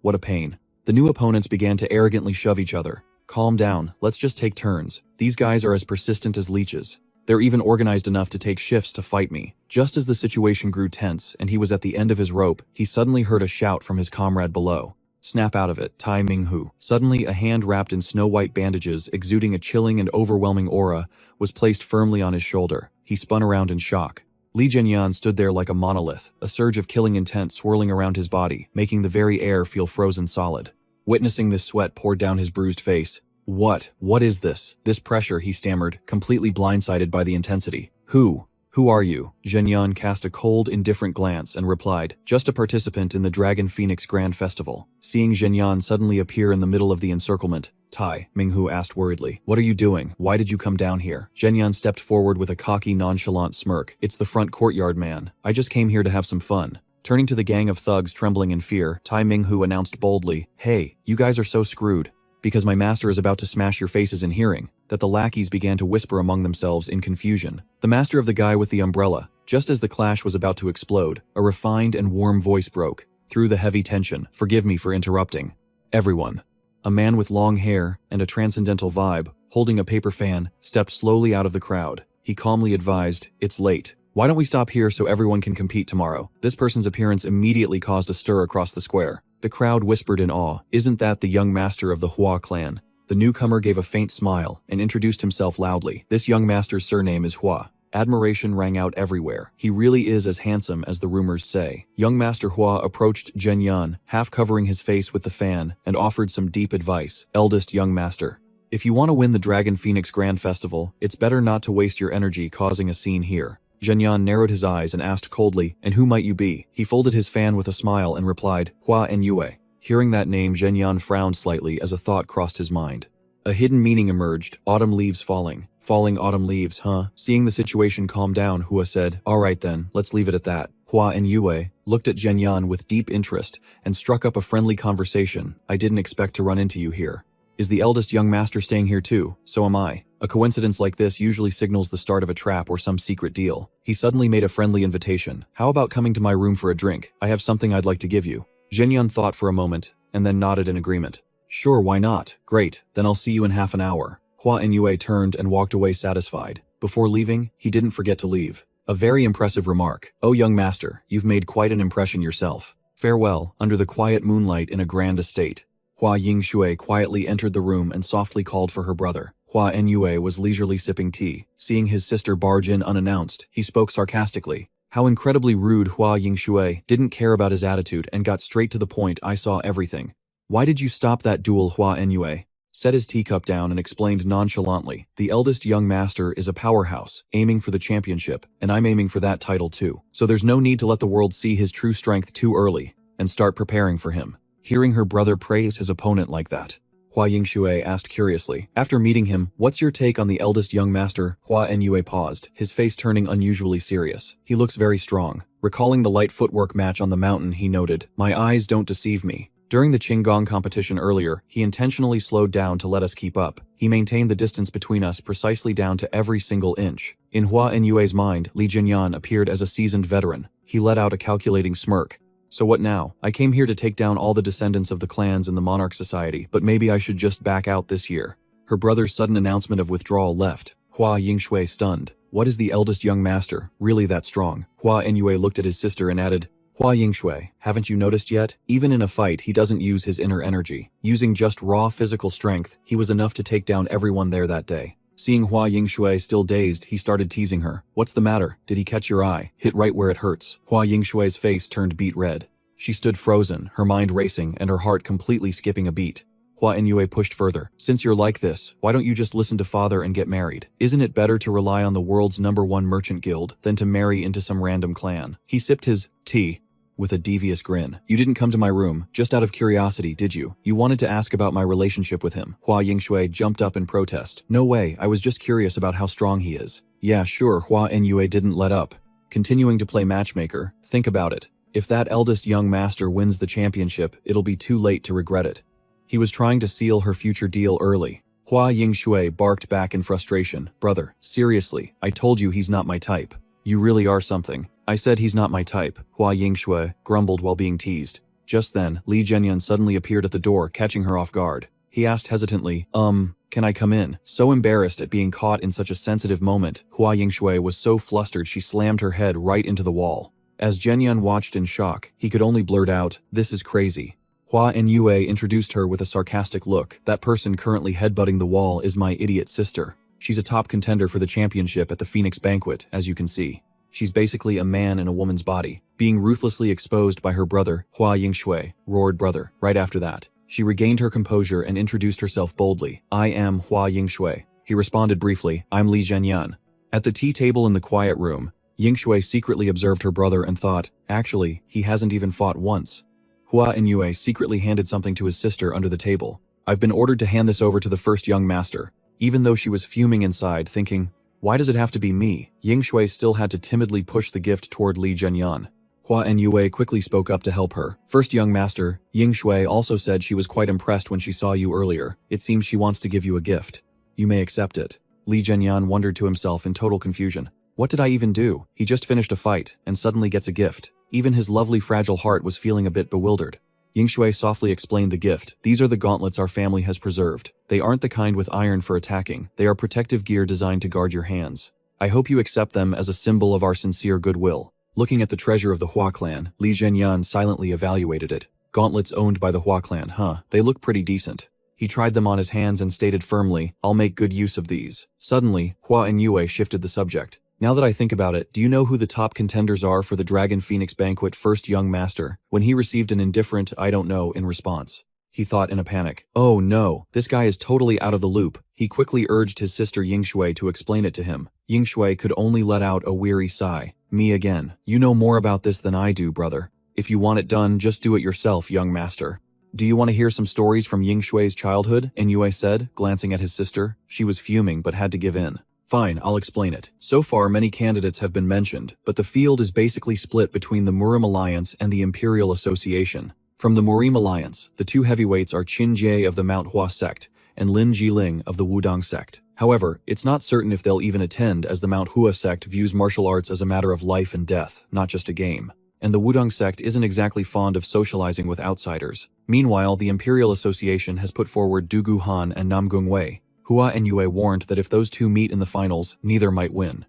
What a pain. The new opponents began to arrogantly shove each other. Calm down, let's just take turns. These guys are as persistent as leeches. They're even organized enough to take shifts to fight me. Just as the situation grew tense and he was at the end of his rope, he suddenly heard a shout from his comrade below. Snap out of it, Tai Minghu. Suddenly, a hand wrapped in snow-white bandages, exuding a chilling and overwhelming aura, was placed firmly on his shoulder. He spun around in shock. Li Jianyan stood there like a monolith, a surge of killing intent swirling around his body, making the very air feel frozen solid. Witnessing this sweat poured down his bruised face. What is this? This pressure, he stammered, completely blindsided by the intensity. Who are you? Jianyan cast a cold, indifferent glance and replied, just a participant in the Dragon Phoenix Grand Festival. Seeing Jianyan suddenly appear in the middle of the encirclement, Tai Minghu asked worriedly, what are you doing? Why did you come down here? Jianyan stepped forward with a cocky, nonchalant smirk. It's the front courtyard, man. I just came here to have some fun. Turning to the gang of thugs trembling in fear, Tai Minghu announced boldly, hey, you guys are so screwed. Because my master is about to smash your faces in hearing, that the lackeys began to whisper among themselves in confusion. The master of the guy with the umbrella, just as the clash was about to explode, a refined and warm voice broke through the heavy tension. Forgive me for interrupting. Everyone. A man with long hair and a transcendental vibe, holding a paper fan, stepped slowly out of the crowd. He calmly advised, it's late. Why don't we stop here so everyone can compete tomorrow? This person's appearance immediately caused a stir across the square. The crowd whispered in awe, isn't that the young master of the Hua clan? The newcomer gave a faint smile and introduced himself loudly. This young master's surname is Hua. Admiration rang out everywhere. He really is as handsome as the rumors say. Young Master Hua approached Jianyan, half covering his face with the fan, and offered some deep advice. Eldest young master. If you want to win the Dragon Phoenix Grand Festival, it's better not to waste your energy causing a scene here. Jianyan narrowed his eyes and asked coldly, and who might you be? He folded his fan with a smile and replied, Hua Enrollment. Hearing that name, Jianyan frowned slightly as a thought crossed his mind. A hidden meaning emerged, autumn leaves falling. Falling autumn leaves, huh? Seeing the situation calm down, Hua said, alright then, let's leave it at that. Hua Enrollment looked at Jianyan with deep interest and struck up a friendly conversation. I didn't expect to run into you here. Is the eldest young master staying here too? So am I. A coincidence like this usually signals the start of a trap or some secret deal. He suddenly made a friendly invitation. How about coming to my room for a drink? I have something I'd like to give you. Jianyan thought for a moment, and then nodded in agreement. Sure, why not? Great, then I'll see you in half an hour. Hua Enrollment turned and walked away satisfied. Before leaving, he didn't forget to leave a very impressive remark. Oh young master, you've made quite an impression yourself. Farewell, under the quiet moonlight in a grand estate. Hua Yingshui quietly entered the room and softly called for her brother. Hua Enrollment was leisurely sipping tea. Seeing his sister barge in unannounced, he spoke sarcastically. How incredibly rude. Hua Yingshui didn't care about his attitude and got straight to the point. I saw everything. Why did you stop that duel? Hua Enroi set his teacup down and explained nonchalantly. The eldest young master is a powerhouse, aiming for the championship, and I'm aiming for that title too. So there's no need to let the world see his true strength too early, and start preparing for him. Hearing her brother praise his opponent like that, Hua Yingshui asked curiously. After meeting him, what's your take on the eldest young master? Hua Enroi paused, his face turning unusually serious. He looks very strong. Recalling the light footwork match on the mountain, he noted, my eyes don't deceive me. During the Qinggong competition earlier, he intentionally slowed down to let us keep up. He maintained the distance between us precisely down to every single inch. In Hua Enrui's mind, Li Jinyan appeared as a seasoned veteran. He let out a calculating smirk. So what now? I came here to take down all the descendants of the clans in the Monarch Society, but maybe I should just back out this year. Her brother's sudden announcement of withdrawal left Hua Yingshui stunned. What is the eldest young master really that strong? Hua Enroi looked at his sister and added, Hua Yingshui, haven't you noticed yet? Even in a fight, he doesn't use his inner energy. Using just raw physical strength, he was enough to take down everyone there that day. Seeing Hua Yingshui still dazed, he started teasing her. What's the matter? Did he catch your eye? Hit right where it hurts. Hua Yingshui's face turned beet red. She stood frozen, her mind racing and her heart completely skipping a beat. Hua Enroi pushed further. Since you're like this, why don't you just listen to father and get married? Isn't it better to rely on the world's #1 merchant guild than to marry into some random clan? He sipped his tea with a devious grin. You didn't come to my room, just out of curiosity, did you? You wanted to ask about my relationship with him. Hua Yingshui jumped up in protest. No way, I was just curious about how strong he is. Yeah, sure. Hua Enroi didn't let up. Continuing to play matchmaker, think about it. If that eldest young master wins the championship, it'll be too late to regret it. He was trying to seal her future deal early. Hua Yingshui barked back in frustration. Brother, seriously, I told you he's not my type. You really are something. I said he's not my type, Hua Yingshui grumbled while being teased. Just then, Li Jinyan suddenly appeared at the door, catching her off guard. He asked hesitantly, can I come in? So embarrassed at being caught in such a sensitive moment, Hua Yingshui was so flustered she slammed her head right into the wall. As Jinyan watched in shock, he could only blurt out, this is crazy. Hua Enroi introduced her with a sarcastic look. That person currently headbutting the wall is my idiot sister. She's a top contender for the championship at the Phoenix Banquet, as you can see. She's basically a man in a woman's body, being ruthlessly exposed by her brother, Hua Yingshui, roared brother. Right after that, she regained her composure and introduced herself boldly. I am Hua Yingshui. He responded briefly, I'm Li Jinyan. At the tea table in the quiet room, Yingshui secretly observed her brother and thought, actually, he hasn't even fought once. Hua Enroi secretly handed something to his sister under the table. I've been ordered to hand this over to the first young master. Even though she was fuming inside, thinking, why does it have to be me? Yingshui still had to timidly push the gift toward Li Jinyan. Hua Enroi quickly spoke up to help her. First young master, Yingshui also said she was quite impressed when she saw you earlier. It seems she wants to give you a gift. You may accept it. Li Jinyan wondered to himself in total confusion. What did I even do? He just finished a fight, and suddenly gets a gift. Even his lovely fragile heart was feeling a bit bewildered. Yingshui softly explained the gift. These are the gauntlets our family has preserved. They aren't the kind with iron for attacking. They are protective gear designed to guard your hands. I hope you accept them as a symbol of our sincere goodwill. Looking at the treasure of the Hua clan, Li Jinyan silently evaluated it. Gauntlets owned by the Hua clan, huh? They look pretty decent. He tried them on his hands and stated firmly, I'll make good use of these. Suddenly, Hua Enroi shifted the subject. Now that I think about it, do you know who the top contenders are for the Dragon Phoenix Banquet first young master? When he received an indifferent, I don't know, in response. He thought in a panic. Oh no, this guy is totally out of the loop. He quickly urged his sister Yingshui to explain it to him. Yingshui could only let out a weary sigh. Me again. You know more about this than I do, brother. If you want it done, just do it yourself, young master. Do you want to hear some stories from Yingshui's childhood? Enroi said, glancing at his sister. She was fuming but had to give in. Fine, I'll explain it. So far, many candidates have been mentioned, but the field is basically split between the Murim Alliance and the Imperial Association. From the Murim Alliance, the two heavyweights are Qin Jie of the Mount Hua sect and Lin Jiling of the Wudong sect. However, it's not certain if they'll even attend, as the Mount Hua sect views martial arts as a matter of life and death, not just a game. And the Wudong sect isn't exactly fond of socializing with outsiders. Meanwhile, the Imperial Association has put forward Du Gu Han and Nam Gung Wei. Hua Enroi warned that if those two meet in the finals, neither might win.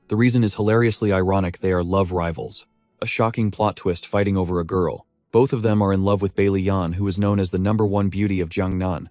The reason is hilariously ironic. They are love rivals. A shocking plot twist fighting over a girl. Both of them are in love with Bailey Yan, who is known as the #1 beauty of Jiangnan.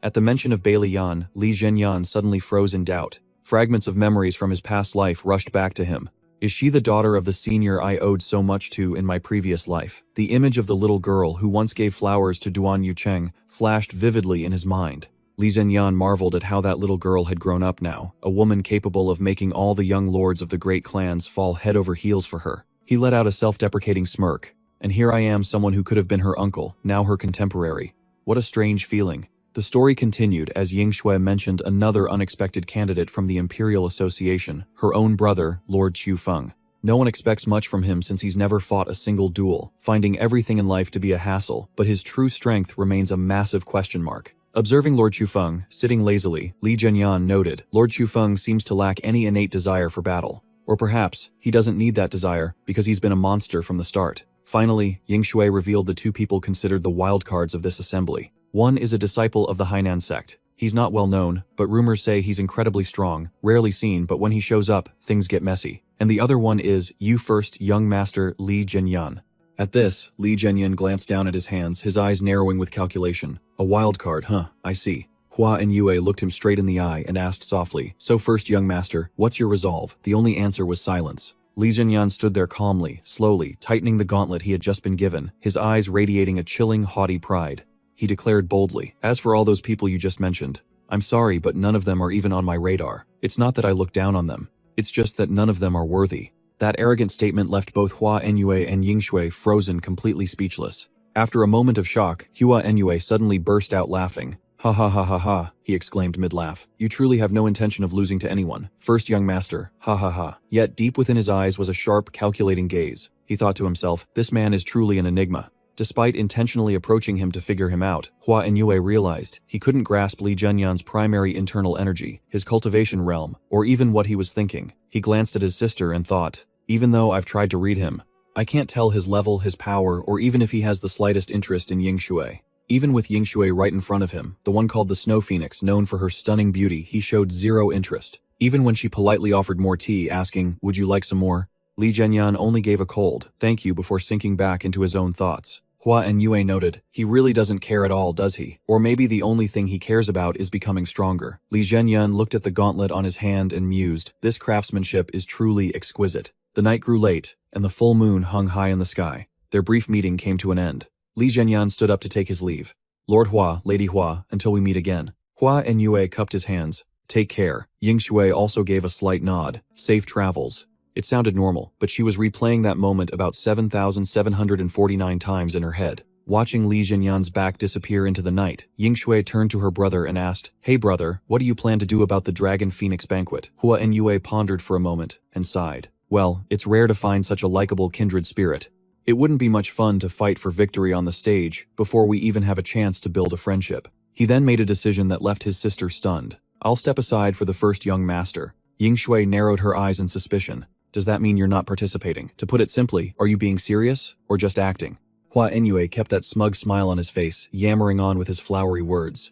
At the mention of Bailey Yan, Li Jinyan suddenly froze in doubt. Fragments of memories from his past life rushed back to him. Is she the daughter of the senior I owed so much to in my previous life? The image of the little girl who once gave flowers to Duan Yucheng flashed vividly in his mind. Li Zhenyan marveled at how that little girl had grown up now, a woman capable of making all the young lords of the great clans fall head over heels for her. He let out a self-deprecating smirk. And here I am, someone who could have been her uncle, now her contemporary. What a strange feeling. The story continued as Ying Shui mentioned another unexpected candidate from the Imperial Association, her own brother, Lord Chu Feng. No one expects much from him since he's never fought a single duel, finding everything in life to be a hassle, but his true strength remains a massive question mark. Observing Lord Chu Feng, sitting lazily, Li Zhenyan noted, Lord Chu Feng seems to lack any innate desire for battle. Or perhaps, he doesn't need that desire, because he's been a monster from the start. Finally, Ying Shui revealed the two people considered the wildcards of this assembly. One is a disciple of the Hainan sect. He's not well known, but rumors say he's incredibly strong, rarely seen, but when he shows up, things get messy. And the other one is first young master Li Zhenyan. At this, Li Zhenyan glanced down at his hands, his eyes narrowing with calculation. A wild card, huh, I see. Hua and Yue looked him straight in the eye and asked softly, so first young master, what's your resolve? The only answer was silence. Li Zhenyan stood there calmly, slowly, tightening the gauntlet he had just been given, his eyes radiating a chilling, haughty pride. He declared boldly, as for all those people you just mentioned, I'm sorry, but none of them are even on my radar. It's not that I look down on them. It's just that none of them are worthy. That arrogant statement left both Hua Enyue and Ying Shui frozen, completely speechless. After a moment of shock, Hua Enyue suddenly burst out laughing. Ha ha ha ha ha, he exclaimed mid-laugh. You truly have no intention of losing to anyone. First young master, ha ha ha. Yet deep within his eyes was a sharp, calculating gaze. He thought to himself, this man is truly an enigma. Despite intentionally approaching him to figure him out, Hua Enyue realized he couldn't grasp Li Zhenyan's primary internal energy, his cultivation realm, or even what he was thinking. He glanced at his sister and thought, even though I've tried to read him, I can't tell his level, his power, or even if he has the slightest interest in Ying Shui. Even with Ying Shui right in front of him, the one called the Snow Phoenix, known for her stunning beauty, he showed zero interest. Even when she politely offered more tea, asking, would you like some more? Li Zhenyan only gave a cold, thank you, before sinking back into his own thoughts. Hua Enyue noted, he really doesn't care at all, does he? Or maybe the only thing he cares about is becoming stronger. Li Zhenyan looked at the gauntlet on his hand and mused, this craftsmanship is truly exquisite. The night grew late, and the full moon hung high in the sky. Their brief meeting came to an end. Li Zhenyan stood up to take his leave. Lord Hua, Lady Hua, until we meet again. Hua Enyue cupped his hands. Take care. Ying Shui also gave a slight nod. Safe travels. It sounded normal, but she was replaying that moment about 7,749 times in her head. Watching Li Zhenyan's back disappear into the night, Ying Shui turned to her brother and asked, hey brother, what do you plan to do about the Dragon Phoenix banquet? Hua Enyue pondered for a moment and sighed. Well, it's rare to find such a likable kindred spirit. It wouldn't be much fun to fight for victory on the stage before we even have a chance to build a friendship. He then made a decision that left his sister stunned. I'll step aside for the first young master. Ying Shui narrowed her eyes in suspicion. Does that mean you're not participating? To put it simply, are you being serious or just acting? Hua Enyue kept that smug smile on his face, yammering on with his flowery words.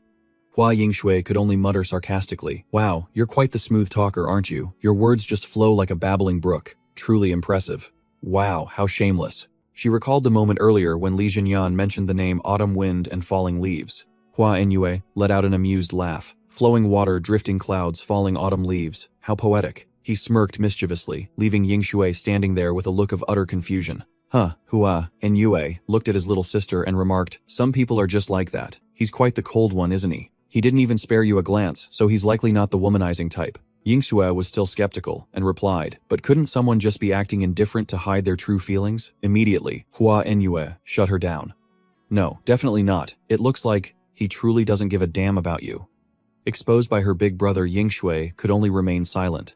Hua Ying Shui could only mutter sarcastically, wow, you're quite the smooth talker, aren't you? Your words just flow like a babbling brook. Truly impressive. Wow, how shameless. She recalled the moment earlier when Li Zhenyan mentioned the name Autumn Wind and Falling Leaves. Hua Enyue let out an amused laugh. Flowing water, drifting clouds, falling autumn leaves. How poetic. He smirked mischievously, leaving Ying Shui standing there with a look of utter confusion. Hua Enyue looked at his little sister and remarked, some people are just like that. He's quite the cold one, isn't he? He didn't even spare you a glance, so he's likely not the womanizing type. Ying Shui was still skeptical and replied, but couldn't someone just be acting indifferent to hide their true feelings? Immediately, Hua Enyue shut her down. No, definitely not. It looks like he truly doesn't give a damn about you. Exposed by her big brother, Ying Shui could only remain silent.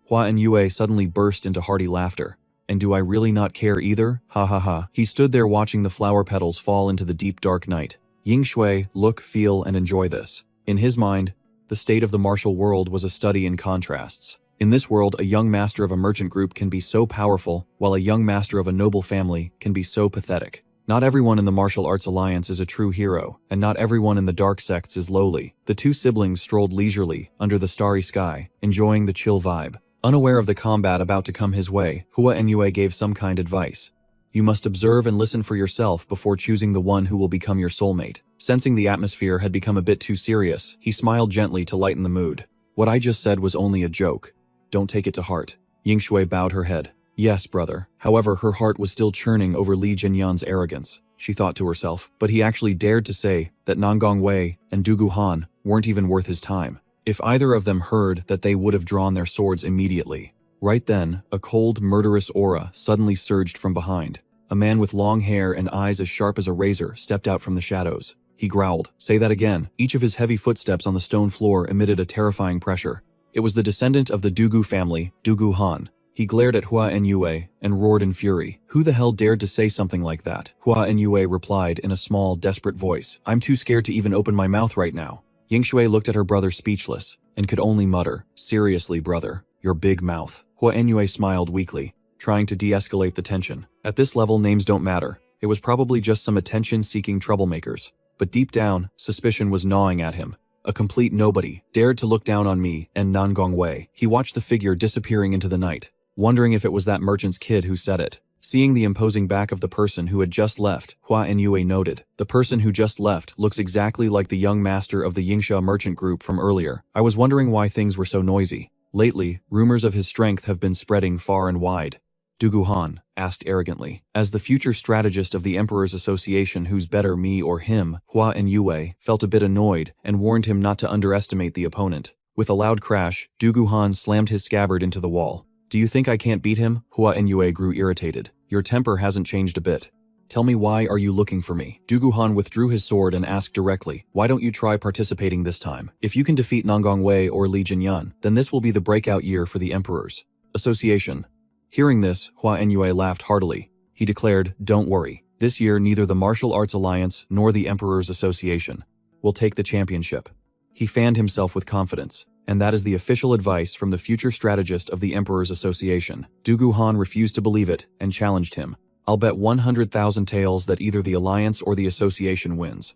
Hua Enyue suddenly burst into hearty laughter. And do I really not care either? Ha ha ha. He stood there watching the flower petals fall into the deep dark night. Ying Shui, look, feel, and enjoy this. In his mind, the state of the martial world was a study in contrasts. In this world, a young master of a merchant group can be so powerful, while a young master of a noble family can be so pathetic. Not everyone in the martial arts alliance is a true hero, and not everyone in the dark sects is lowly. The two siblings strolled leisurely under the starry sky, enjoying the chill vibe. Unaware of the combat about to come his way, Hua Enyue gave some kind advice. You must observe and listen for yourself before choosing the one who will become your soulmate. Sensing the atmosphere had become a bit too serious, he smiled gently to lighten the mood. What I just said was only a joke. Don't take it to heart. Ying Shui bowed her head. Yes, brother. However, her heart was still churning over Li Jinyan's arrogance. She thought to herself, but he actually dared to say that Nangong Wei and Dugu Han weren't even worth his time. If either of them heard that, they would have drawn their swords immediately. Right then, a cold, murderous aura suddenly surged from behind. A man with long hair and eyes as sharp as a razor stepped out from the shadows. He growled, "Say that again." Each of his heavy footsteps on the stone floor emitted a terrifying pressure. It was the descendant of the Dugu family, Dugu Han. He glared at Hua Nyue and roared in fury. Who the hell dared to say something like that? Hua Nyue replied in a small, desperate voice. I'm too scared to even open my mouth right now. Yingshui looked at her brother speechless and could only mutter, seriously, brother, your big mouth. Hua Nyue smiled weakly, trying to de-escalate the tension. At this level, names don't matter. It was probably just some attention-seeking troublemakers. But deep down, suspicion was gnawing at him. A complete nobody dared to look down on me and Nangong Wei. He watched the figure disappearing into the night, wondering if it was that merchant's kid who said it. Seeing the imposing back of the person who had just left, Hua Nyue noted, the person who just left looks exactly like the young master of the Yingsha merchant group from earlier. I was wondering why things were so noisy. Lately, rumors of his strength have been spreading far and wide. Dugu Han asked arrogantly. As the future strategist of the Emperor's Association, who's better, me or him? Hua Nyue felt a bit annoyed and warned him not to underestimate the opponent. With a loud crash, Dugu Han slammed his scabbard into the wall. Do you think I can't beat him? Hua Nyue grew irritated. Your temper hasn't changed a bit. Tell me, why are you looking for me? Dugu Han withdrew his sword and asked directly, why don't you try participating this time? If you can defeat Nangong Wei or Li Jinyan, then this will be the breakout year for the Emperor's Association. Hearing this, Hua Nyue laughed heartily. He declared, don't worry. This year, neither the Martial Arts Alliance nor the Emperor's Association will take the championship. He fanned himself with confidence. And that is the official advice from the future strategist of the Emperor's Association. Dugu Han refused to believe it and challenged him. I'll bet 100,000 taels that either the Alliance or the Association wins.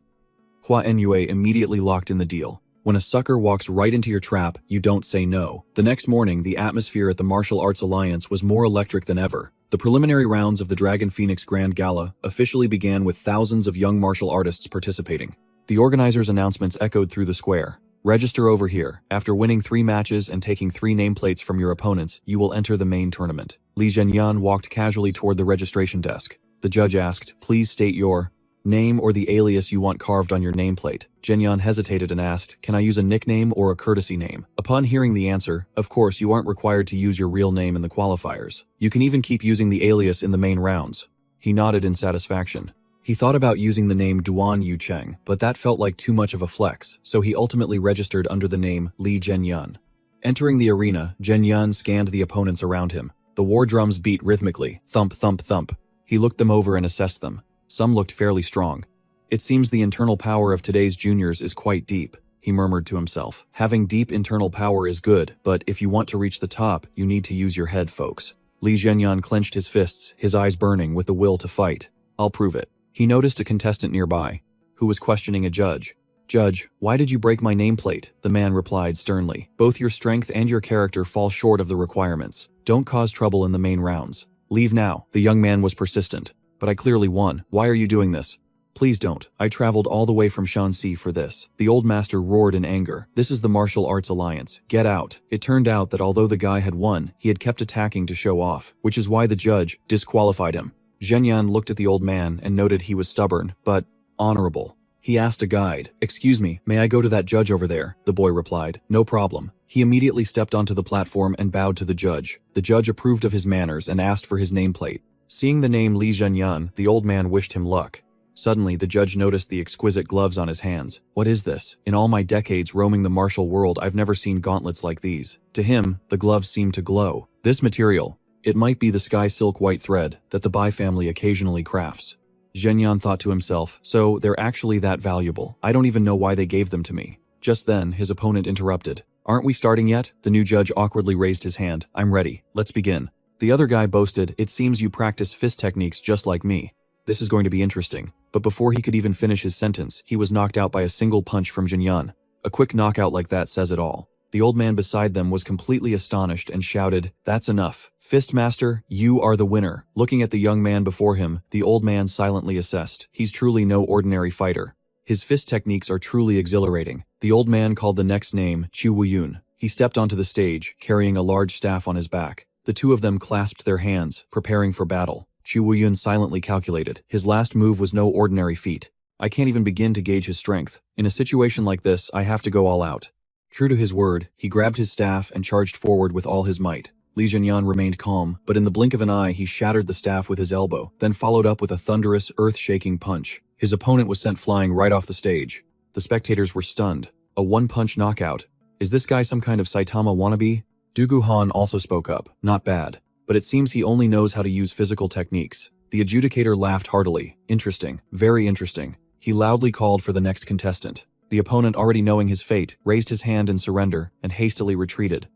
Hua Nyue immediately locked in the deal. When a sucker walks right into your trap, you don't say no. The next morning, the atmosphere at the Martial Arts Alliance was more electric than ever. The preliminary rounds of the Dragon Phoenix Grand Gala officially began with thousands of young martial artists participating. The organizers' announcements echoed through the square. Register over here. After winning 3 matches and taking 3 nameplates from your opponents, you will enter the main tournament. Li Zhenyan walked casually toward the registration desk. The judge asked, please state your name or the alias you want carved on your nameplate. Zhenyan hesitated and asked, can I use a nickname or a courtesy name? Upon hearing the answer, of course you aren't required to use your real name in the qualifiers. You can even keep using the alias in the main rounds. He nodded in satisfaction. He thought about using the name Duan Yucheng, but that felt like too much of a flex, so he ultimately registered under the name Li Zhenyan. Entering the arena, Zhenyan scanned the opponents around him. The war drums beat rhythmically, thump thump thump. He looked them over and assessed them. Some looked fairly strong. It seems the internal power of today's juniors is quite deep, he murmured to himself. Having deep internal power is good, but if you want to reach the top, you need to use your head, folks. Li Zhenyan clenched his fists, his eyes burning with the will to fight. I'll prove it. He noticed a contestant nearby, who was questioning a judge. Judge, why did you break my nameplate? The man replied sternly. Both your strength and your character fall short of the requirements. Don't cause trouble in the main rounds. Leave now. The young man was persistent. But I clearly won. Why are you doing this? Please don't. I traveled all the way from Shanxi for this. The old master roared in anger. This is the Martial Arts Alliance. Get out. It turned out that although the guy had won, he had kept attacking to show off, which is why the judge disqualified him. Zhenyan looked at the old man and noted he was stubborn, but honorable. He asked a guide. Excuse me, may I go to that judge over there? The boy replied. No problem. He immediately stepped onto the platform and bowed to the judge. The judge approved of his manners and asked for his nameplate. Seeing the name Li Zhenyan, the old man wished him luck. Suddenly, the judge noticed the exquisite gloves on his hands. What is this? In all my decades roaming the martial world, I've never seen gauntlets like these. To him, the gloves seemed to glow. This material, it might be the sky silk white thread that the Bai family occasionally crafts. Zhenyan thought to himself, so they're actually that valuable. I don't even know why they gave them to me. Just then, his opponent interrupted. Aren't we starting yet? The new judge awkwardly raised his hand. I'm ready. Let's begin. The other guy boasted, it seems you practice fist techniques just like me. This is going to be interesting. But before he could even finish his sentence, he was knocked out by a single punch from Zhenyan. A quick knockout like that says it all. The old man beside them was completely astonished and shouted, that's enough. Fist master, you are the winner. Looking at the young man before him, the old man silently assessed. He's truly no ordinary fighter. His fist techniques are truly exhilarating. The old man called the next name Chu Wuyun. He stepped onto the stage, carrying a large staff on his back. The two of them clasped their hands, preparing for battle. Chu Wuyun silently calculated. His last move was no ordinary feat. I can't even begin to gauge his strength. In a situation like this, I have to go all out. True to his word, he grabbed his staff and charged forward with all his might. Li Zhenyan remained calm, but in the blink of an eye he shattered the staff with his elbow, then followed up with a thunderous, earth-shaking punch. His opponent was sent flying right off the stage. The spectators were stunned. A one-punch knockout. Is this guy some kind of Saitama wannabe? Du Guhan also spoke up. Not bad. But it seems he only knows how to use physical techniques. The adjudicator laughed heartily. Interesting. Very interesting. He loudly called for the next contestant. The opponent, already knowing his fate, raised his hand in surrender and hastily retreated.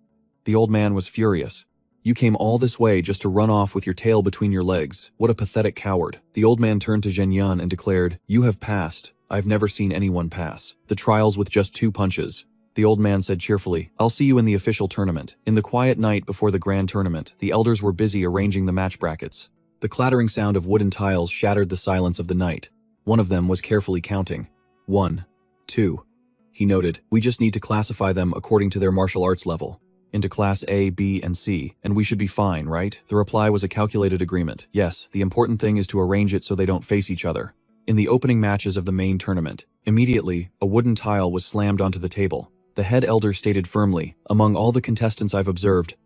The old man was furious. You came all this way just to run off with your tail between your legs. What a pathetic coward. The old man turned to Zhenyan and declared, You have passed. I've never seen anyone pass. The trials with just 2 punches. The old man said cheerfully, I'll see you in the official tournament. In the quiet night before the grand tournament, the elders were busy arranging the match brackets. The clattering sound of wooden tiles shattered the silence of the night. One of them was carefully counting. 1, 2. He noted, we just need to classify them according to their martial arts level. Into class A, B, and C, and we should be fine, right? The reply was a calculated agreement. Yes, the important thing is to arrange it so they don't face each other. In the opening matches of the main tournament, immediately, a wooden tile was slammed onto the table. The head elder stated firmly, among all the contestants I've observed,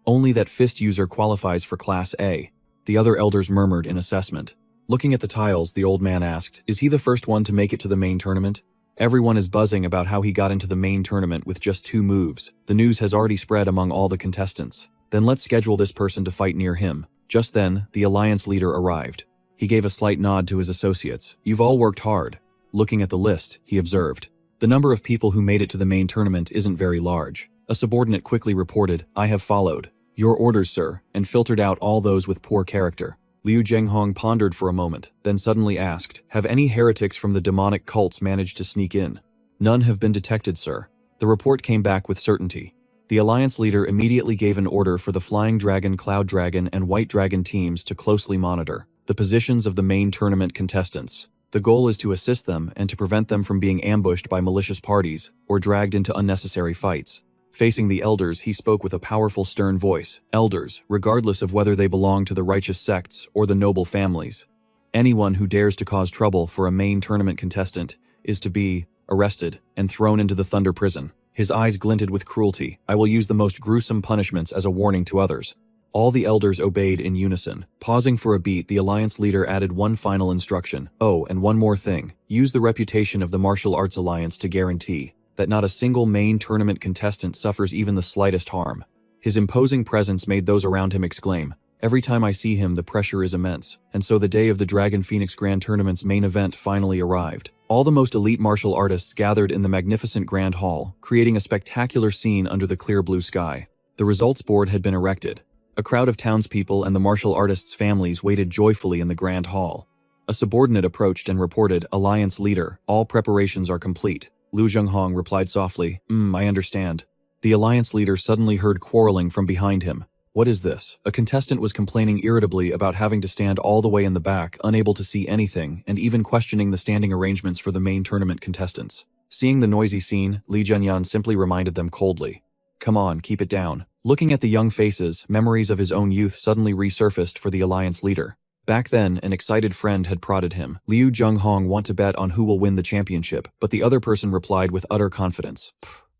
only that fist user qualifies for class A. The other elders murmured in assessment. Looking at the tiles, the old man asked, is he the first one to make it to the main tournament? Everyone is buzzing about how he got into the main tournament with just 2 moves. The news has already spread among all the contestants. Then let's schedule this person to fight near him. Just then, the alliance leader arrived. He gave a slight nod to his associates. You've all worked hard. Looking at the list, he observed. The number of people who made it to the main tournament isn't very large. A subordinate quickly reported, I have followed your orders, sir, and filtered out all those with poor character. Liu Zhenghong pondered for a moment, then suddenly asked, have any heretics from the demonic cults managed to sneak in? None have been detected, sir. The report came back with certainty. The alliance leader immediately gave an order for the Flying Dragon, Cloud Dragon, and White Dragon teams to closely monitor the positions of the main tournament contestants. The goal is to assist them and to prevent them from being ambushed by malicious parties or dragged into unnecessary fights. Facing the elders, he spoke with a powerful, stern voice. Elders, regardless of whether they belong to the righteous sects or the noble families. Anyone who dares to cause trouble for a main tournament contestant is to be arrested and thrown into the Thunder Prison. His eyes glinted with cruelty. I will use the most gruesome punishments as a warning to others. All the elders obeyed in unison. Pausing for a beat, the alliance leader added one final instruction. Oh, and one more thing. Use the reputation of the Martial Arts Alliance to guarantee that not a single main tournament contestant suffers even the slightest harm. His imposing presence made those around him exclaim, every time I see him the pressure is immense. And so the day of the Dragon Phoenix Grand Tournament's main event finally arrived. All the most elite martial artists gathered in the magnificent Grand Hall, creating a spectacular scene under the clear blue sky. The results board had been erected. A crowd of townspeople and the martial artists' families waited joyfully in the Grand Hall. A subordinate approached and reported, Alliance leader, all preparations are complete. Liu Zhenghong replied softly, I understand. The alliance leader suddenly heard quarreling from behind him. What is this? A contestant was complaining irritably about having to stand all the way in the back, unable to see anything, and even questioning the standing arrangements for the main tournament contestants. Seeing the noisy scene, Li Zhenyan simply reminded them coldly. Come on, keep it down. Looking at the young faces, memories of his own youth suddenly resurfaced for the alliance leader. Back then, an excited friend had prodded him. Liu Zhenghong want to bet on who will win the championship, but the other person replied with utter confidence.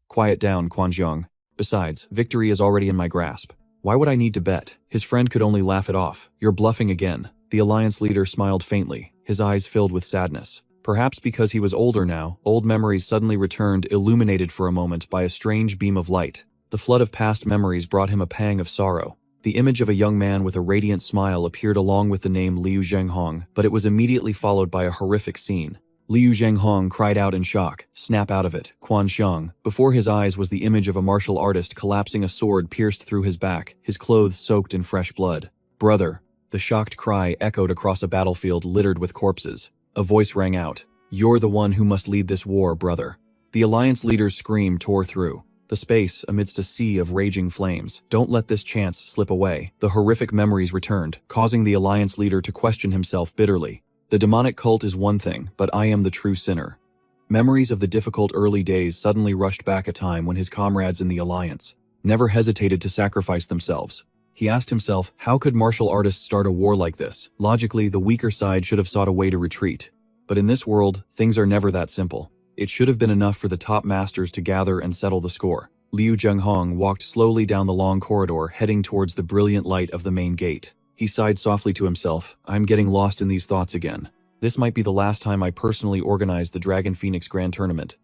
Quiet down, Quanzhong. Besides, victory is already in my grasp. Why would I need to bet? His friend could only laugh it off. You're bluffing again. The alliance leader smiled faintly, his eyes filled with sadness. Perhaps because he was older now, old memories suddenly returned, illuminated for a moment by a strange beam of light. The flood of past memories brought him a pang of sorrow. The image of a young man with a radiant smile appeared along with the name Liu Zhenghong, but it was immediately followed by a horrific scene. Liu Zhenghong cried out in shock. Snap out of it, Quanzhong. Before his eyes was the image of a martial artist collapsing, a sword pierced through his back, his clothes soaked in fresh blood. Brother! The shocked cry echoed across a battlefield littered with corpses. A voice rang out. You're the one who must lead this war, brother. The alliance leader's scream tore through the space amidst a sea of raging flames. Don't let this chance slip away. The horrific memories returned, causing the alliance leader to question himself bitterly. The demonic cult is one thing, but I am the true sinner. Memories of the difficult early days suddenly rushed back, a time when his comrades in the alliance never hesitated to sacrifice themselves. He asked himself, how could martial artists start a war like this? Logically, the weaker side should have sought a way to retreat. But in this world, things are never that simple. It should have been enough for the top masters to gather and settle the score. Liu Zhenghong walked slowly down the long corridor, heading towards the brilliant light of the main gate. He sighed softly to himself, I'm getting lost in these thoughts again. This might be the last time I personally organize the Dragon Phoenix Grand Tournament.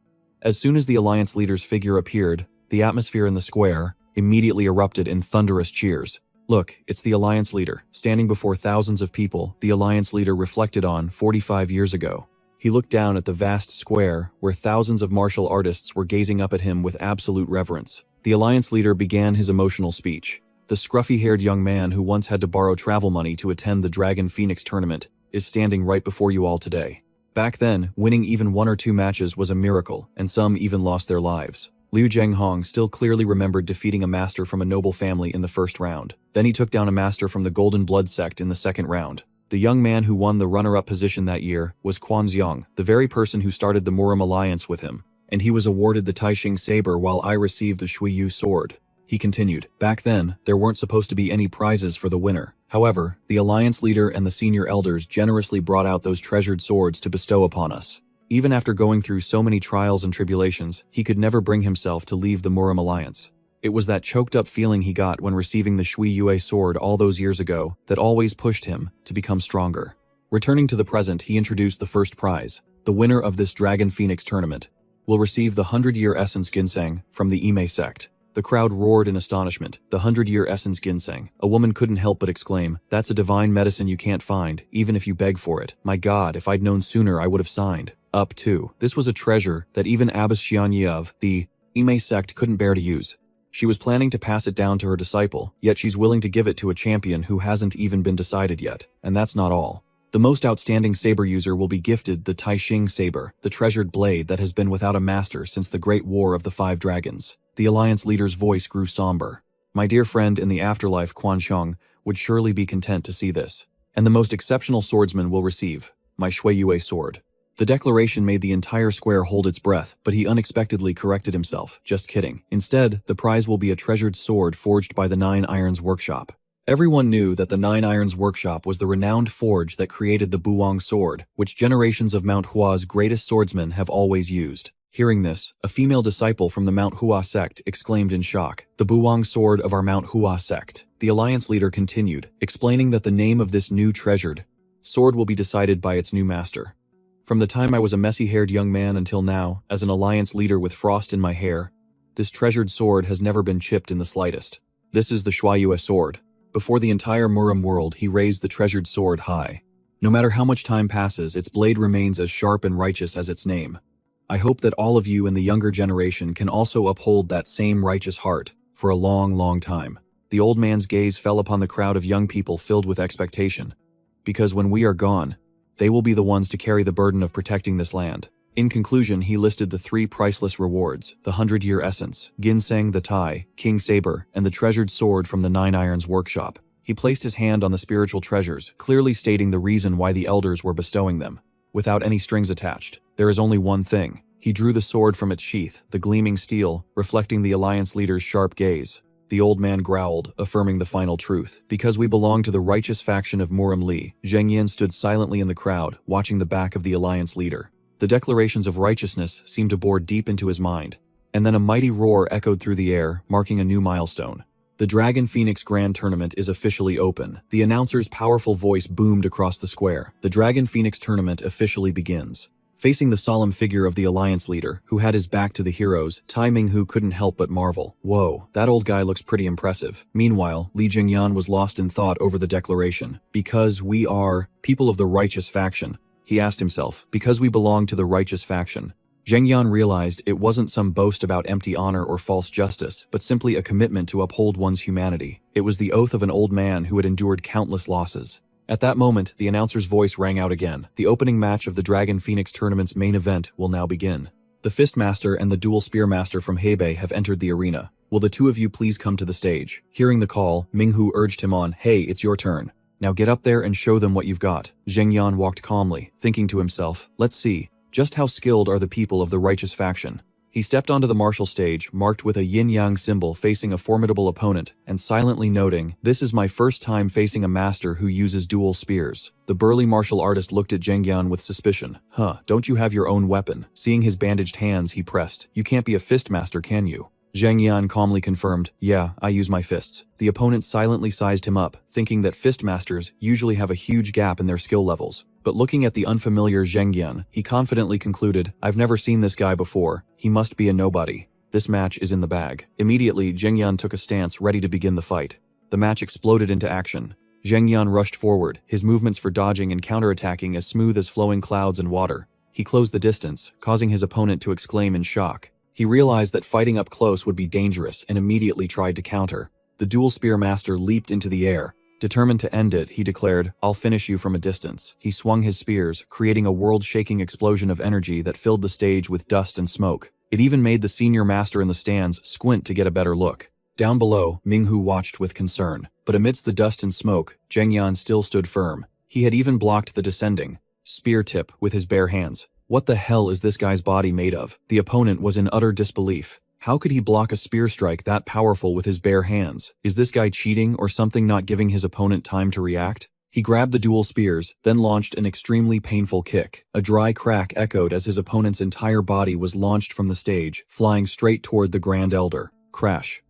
As soon as the Alliance leader's figure appeared, the atmosphere in the square immediately erupted in thunderous cheers. Look, it's the Alliance leader, standing before thousands of people the Alliance leader reflected on 45 years ago. He looked down at the vast square where thousands of martial artists were gazing up at him with absolute reverence. The Alliance leader began his emotional speech. The scruffy-haired young man who once had to borrow travel money to attend the Dragon Phoenix tournament is standing right before you all today. Back then, winning even 1 or 2 matches was a miracle, and some even lost their lives. Liu Zhenghong still clearly remembered defeating a master from a noble family in the first round. Then he took down a master from the Golden Blood sect in the second round. The young man who won the runner-up position that year was Quan Xiong, the very person who started the Murim alliance with him, and he was awarded the Taixing saber while I received the Shuiyu sword. He continued, back then, there weren't supposed to be any prizes for the winner. However, the alliance leader and the senior elders generously brought out those treasured swords to bestow upon us. Even after going through so many trials and tribulations, he could never bring himself to leave the Murim alliance. It was that choked-up feeling he got when receiving the Shui Yue sword all those years ago that always pushed him to become stronger. Returning to the present, he introduced the first prize. The winner of this Dragon Phoenix tournament will receive the 100-year essence ginseng from the Ime sect. The crowd roared in astonishment. The 100-year essence ginseng. A woman couldn't help but exclaim, that's a divine medicine you can't find, even if you beg for it. My God, if I'd known sooner, I would have signed up too. This was a treasure that even Abbess Xianyi of the Ime sect couldn't bear to use. She was planning to pass it down to her disciple, yet she's willing to give it to a champion who hasn't even been decided yet. And that's not all. The most outstanding saber user will be gifted the Taixing saber, the treasured blade that has been without a master since the Great War of the Five Dragons. The alliance leader's voice grew somber. My dear friend in the afterlife, Quan Xiong, would surely be content to see this. And the most exceptional swordsman will receive my Shui Yue sword. The declaration made the entire square hold its breath, but he unexpectedly corrected himself. Just kidding. Instead, the prize will be a treasured sword forged by the Nine Irons Workshop. Everyone knew that the Nine Irons Workshop was the renowned forge that created the Buwang sword, which generations of Mount Hua's greatest swordsmen have always used. Hearing this, a female disciple from the Mount Hua sect exclaimed in shock, the Buwang sword of our Mount Hua sect. The alliance leader continued, explaining that the name of this new treasured sword will be decided by its new master. From the time I was a messy-haired young man until now, as an alliance leader with frost in my hair, this treasured sword has never been chipped in the slightest. This is the Shuaiyue sword. Before the entire Murim world, he raised the treasured sword high. No matter how much time passes, its blade remains as sharp and righteous as its name. I hope that all of you in the younger generation can also uphold that same righteous heart for a long, long time. The old man's gaze fell upon the crowd of young people filled with expectation. Because when we are gone, they will be the ones to carry the burden of protecting this land. In conclusion, he listed the 3 priceless rewards, the 100-year essence, ginseng the Tai, king saber, and the treasured sword from the Nine Irons Workshop. He placed his hand on the spiritual treasures, clearly stating the reason why the elders were bestowing them. Without any strings attached, there is only one thing. He drew the sword from its sheath, the gleaming steel, reflecting the alliance leader's sharp gaze. The old man growled, affirming the final truth. Because we belong to the righteous faction of Murim Li, Zheng Yin stood silently in the crowd, watching the back of the alliance leader. The declarations of righteousness seemed to bore deep into his mind. And then a mighty roar echoed through the air, marking a new milestone. The Dragon Phoenix Grand Tournament is officially open. The announcer's powerful voice boomed across the square. The Dragon Phoenix Tournament officially begins. Facing the solemn figure of the alliance leader, who had his back to the heroes, Tai Minghu couldn't help but marvel. Whoa, that old guy looks pretty impressive. Meanwhile, Li Jingyan was lost in thought over the declaration. Because we are people of the righteous faction, he asked himself. Because we belong to the righteous faction. Zheng Yan realized it wasn't some boast about empty honor or false justice, but simply a commitment to uphold one's humanity. It was the oath of an old man who had endured countless losses. At that moment, the announcer's voice rang out again. The opening match of the Dragon Phoenix tournament's main event will now begin. The Fistmaster and the Dual Spearmaster from Hebei have entered the arena. Will the two of you please come to the stage? Hearing the call, Minghu urged him on, hey, it's your turn. Now get up there and show them what you've got. Zheng Yan walked calmly, thinking to himself, let's see, just how skilled are the people of the righteous faction? He stepped onto the martial stage, marked with a yin-yang symbol facing a formidable opponent, and silently noting, "This is my first time facing a master who uses dual spears." The burly martial artist looked at Zhengyan with suspicion. "Huh, don't you have your own weapon?" Seeing his bandaged hands, he pressed, "You can't be a fist master, can you?" Zheng Yan calmly confirmed, "Yeah, I use my fists." The opponent silently sized him up, thinking that fist masters usually have a huge gap in their skill levels. But looking at the unfamiliar Zheng Yan, he confidently concluded, "I've never seen this guy before. He must be a nobody. This match is in the bag." Immediately, Zheng Yan took a stance ready to begin the fight. The match exploded into action. Zheng Yan rushed forward, his movements for dodging and counterattacking as smooth as flowing clouds and water. He closed the distance, causing his opponent to exclaim in shock. He realized that fighting up close would be dangerous and immediately tried to counter. The dual spear master leaped into the air. Determined to end it, he declared, "I'll finish you from a distance." He swung his spears, creating a world-shaking explosion of energy that filled the stage with dust and smoke. It even made the senior master in the stands squint to get a better look. Down below, Minghu watched with concern. But amidst the dust and smoke, Zheng Yan still stood firm. He had even blocked the descending spear tip with his bare hands. What the hell is this guy's body made of? The opponent was in utter disbelief. How could he block a spear strike that powerful with his bare hands? Is this guy cheating or something, not giving his opponent time to react? He grabbed the dual spears, then launched an extremely painful kick. A dry crack echoed as his opponent's entire body was launched from the stage, flying straight toward the Grand Elder. Crash.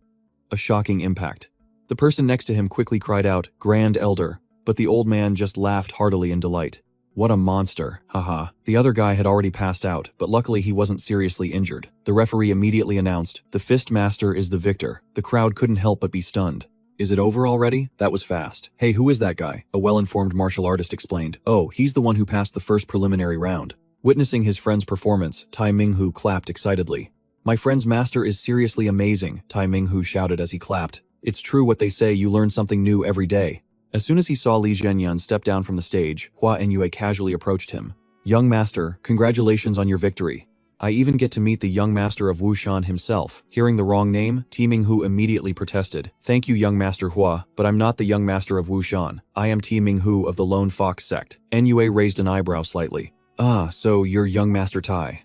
A shocking impact. The person next to him quickly cried out, "Grand Elder," but the old man just laughed heartily in delight. What a monster, haha. The other guy had already passed out, but luckily he wasn't seriously injured. The referee immediately announced, "The Fist Master is the victor." The crowd couldn't help but be stunned. "Is it over already? That was fast." "Hey, who is that guy?" a well-informed martial artist explained. "Oh, he's the one who passed the first preliminary round." Witnessing his friend's performance, Tai Minghu clapped excitedly. "My friend's master is seriously amazing," Tai Minghu shouted as he clapped. "It's true what they say, you learn something new every day." As soon as he saw Li Zhenyan step down from the stage, Hua Enyue casually approached him. "Young master, congratulations on your victory. I even get to meet the young master of Wushan himself." Hearing the wrong name, Ti Minghu immediately protested. "Thank you, young master Hua, but I'm not the young master of Wushan. I am Ti Minghu of the Lone Fox sect." Enyue raised an eyebrow slightly. "Ah, so you're young master Tai."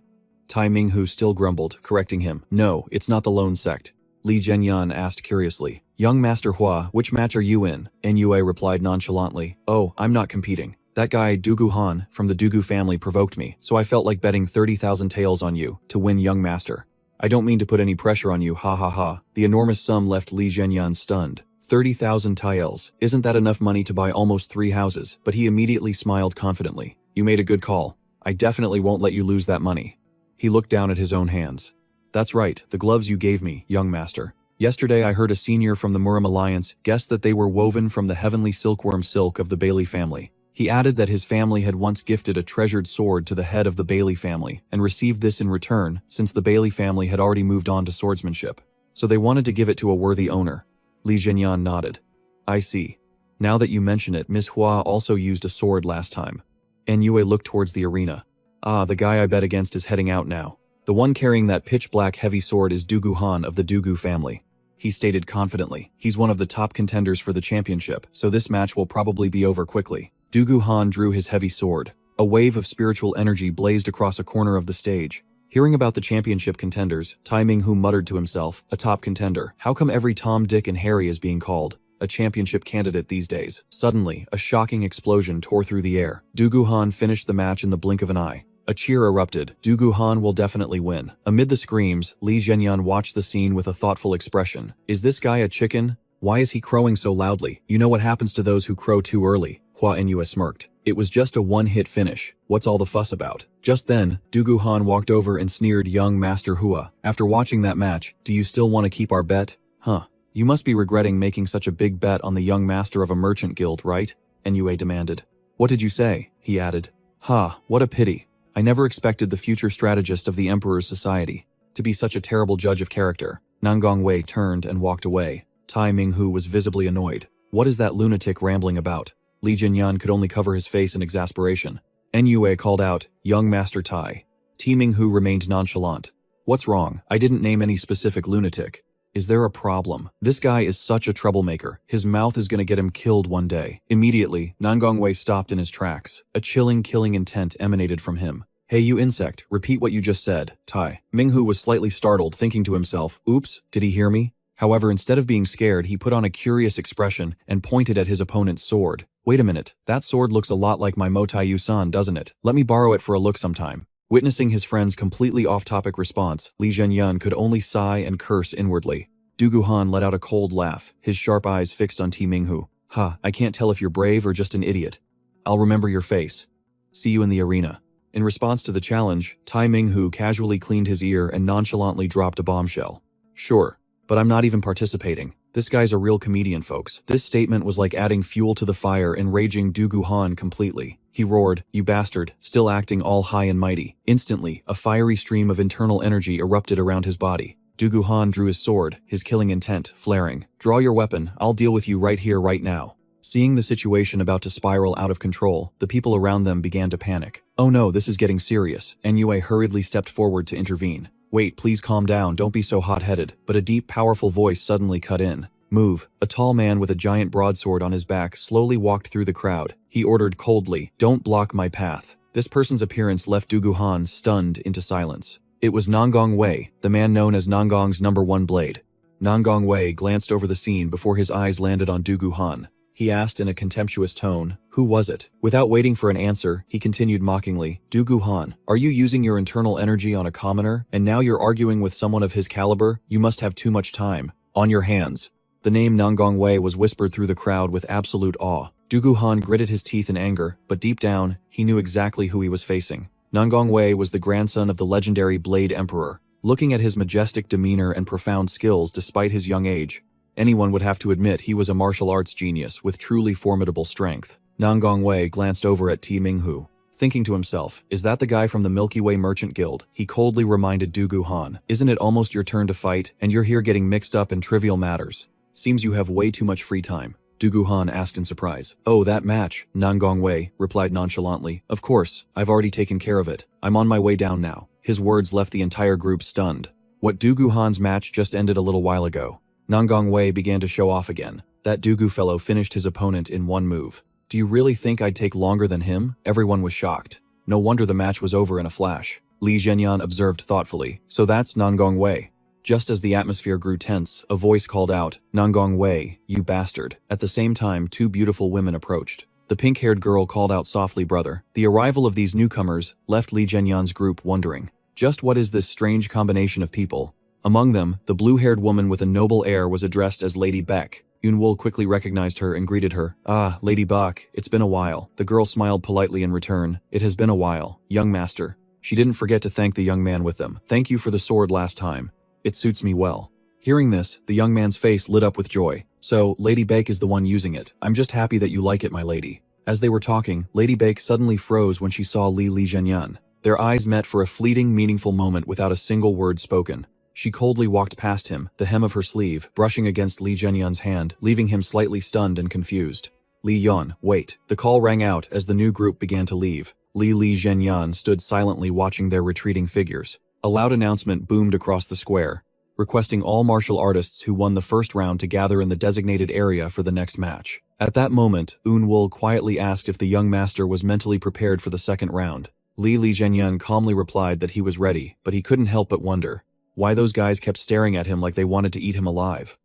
Tai Minghu still grumbled, correcting him. "No, it's not the Lone sect." Li Zhenyan asked curiously. "Young Master Hua, which match are you in?" Enyue replied nonchalantly. "Oh, I'm not competing. That guy Dugu Han from the Dugu family provoked me, so I felt like betting 30,000 taels on you to win, young master. I don't mean to put any pressure on you, ha ha ha." The enormous sum left Li Zhenyan stunned. 30,000 taels. Isn't that enough money to buy almost 3 houses? But he immediately smiled confidently. "You made a good call. I definitely won't let you lose that money." He looked down at his own hands. "That's right, the gloves you gave me, young master. Yesterday I heard a senior from the Murim Alliance guess that they were woven from the heavenly silkworm silk of the Bailey family. He added that his family had once gifted a treasured sword to the head of the Bailey family, and received this in return, since the Bailey family had already moved on to swordsmanship. So they wanted to give it to a worthy owner." Li Zhenyan nodded. "I see. Now that you mention it, Miss Hua also used a sword last time." Enyue looked towards the arena. "Ah, the guy I bet against is heading out now. The one carrying that pitch-black heavy sword is Dugu Han of the Dugu family," he stated confidently. "He's one of the top contenders for the championship, so this match will probably be over quickly." Dugu Han drew his heavy sword. A wave of spiritual energy blazed across a corner of the stage. Hearing about the championship contenders, Tai Minghu muttered to himself, "A top contender. How come every Tom, Dick, and Harry is being called a championship candidate these days?" Suddenly, a shocking explosion tore through the air. Dugu Han finished the match in the blink of an eye. A cheer erupted. Dugu Han will definitely win. Amid the screams, Li Zhenyan watched the scene with a thoughtful expression. "Is this guy a chicken? Why is he crowing so loudly? You know what happens to those who crow too early?" Hua Enyue smirked. "It was just a one-hit finish. What's all the fuss about?" Just then, Dugu Han walked over and sneered, "Young Master Hua, after watching that match, do you still want to keep our bet? Huh. You must be regretting making such a big bet on the young master of a merchant guild, right?" Enyue demanded. "What did you say?" he added. "Ha, what a pity. I never expected the future strategist of the Emperor's society to be such a terrible judge of character." Nangongwei turned and walked away. Tai Minghu was visibly annoyed. What is that lunatic rambling about? Li Jinyan could only cover his face in exasperation. Enyue called out, "Young Master Tai." Ti Minghu remained nonchalant. "What's wrong? I didn't name any specific lunatic. Is there a problem? This guy is such a troublemaker. His mouth is gonna get him killed one day." Immediately, Nangongwei stopped in his tracks. A chilling, killing intent emanated from him. Hey you insect, repeat what you just said, Tai. Minghu was slightly startled, thinking to himself, oops, did he hear me? However, instead of being scared, he put on a curious expression and pointed at his opponent's sword. Wait a minute, that sword looks a lot like my Motaiyu-san, doesn't it? Let me borrow it for a look sometime. Witnessing his friend's completely off-topic response, Li Zhenyan could only sigh and curse inwardly. Du Guhan let out a cold laugh, his sharp eyes fixed on Ti Minghu. Ha, I can't tell if you're brave or just an idiot. I'll remember your face. See you in the arena. In response to the challenge, Tai Minghu casually cleaned his ear and nonchalantly dropped a bombshell. Sure, but I'm not even participating. This guy's a real comedian, folks. This statement was like adding fuel to the fire, enraging Du Guhan completely. He roared, you bastard, still acting all high and mighty. Instantly, a fiery stream of internal energy erupted around his body. Du Guhan drew his sword, his killing intent flaring. Draw your weapon, I'll deal with you right here, right now. Seeing the situation about to spiral out of control, the people around them began to panic. Oh no, this is getting serious. Enrollment hurriedly stepped forward to intervene. Wait, please calm down, don't be so hot-headed. But a deep, powerful voice suddenly cut in. Move. A tall man with a giant broadsword on his back slowly walked through the crowd. He ordered coldly, don't block my path. This person's appearance left Du Guhan stunned into silence. It was Nangong Wei, the man known as Nangong's #1 blade. Nangong Wei glanced over the scene before his eyes landed on Du Guhan. He asked in a contemptuous tone, who was it? Without waiting for an answer, he continued mockingly, Du Guhan, are you using your internal energy on a commoner, and now you're arguing with someone of his caliber? You must have too much time. On your hands. The name Nangong Wei was whispered through the crowd with absolute awe. Du Guhan gritted his teeth in anger, but deep down, he knew exactly who he was facing. Nangong Wei was the grandson of the legendary Blade Emperor. Looking at his majestic demeanor and profound skills despite his young age, anyone would have to admit he was a martial arts genius with truly formidable strength. Nangong Wei glanced over at Ti Minghu. Thinking to himself, is that the guy from the Milky Way Merchant Guild? He coldly reminded Du Guhan, isn't it almost your turn to fight, and you're here getting mixed up in trivial matters? Seems you have way too much free time. Du Guhan asked in surprise. Oh, that match, Nangong Wei replied nonchalantly. Of course, I've already taken care of it. I'm on my way down now. His words left the entire group stunned. What Du Guhan's match just ended a little while ago. Nangong Wei began to show off again. That Dugu fellow finished his opponent in one move. Do you really think I'd take longer than him? Everyone was shocked. No wonder the match was over in a flash. Li Zhenyan observed thoughtfully. So that's Nangong Wei. Just as the atmosphere grew tense, a voice called out, Nangong Wei, you bastard. At the same time, two beautiful women approached. The pink-haired girl called out softly, brother. The arrival of these newcomers left Li Zhenyan's group wondering. Just what is this strange combination of people? Among them, the blue-haired woman with a noble air was addressed as Lady Beck. Yunwol quickly recognized her and greeted her. Ah, Lady Beck, it's been a while. The girl smiled politely in return. It has been a while, young master. She didn't forget to thank the young man with them. Thank you for the sword last time. It suits me well. Hearing this, the young man's face lit up with joy. So, Lady Beck is the one using it. I'm just happy that you like it, my lady. As they were talking, Lady Beck suddenly froze when she saw Li Zhenyan. Their eyes met for a fleeting, meaningful moment without a single word spoken. She coldly walked past him, the hem of her sleeve brushing against Li Zhenyan's hand, leaving him slightly stunned and confused. Li Yan, wait. The call rang out as the new group began to leave. Li Zhenyan stood silently watching their retreating figures. A loud announcement boomed across the square, requesting all martial artists who won the first round to gather in the designated area for the next match. At that moment, Eunwol quietly asked if the young master was mentally prepared for the second round. Li Zhenyan calmly replied that he was ready, but he couldn't help but wonder why those guys kept staring at him like they wanted to eat him alive.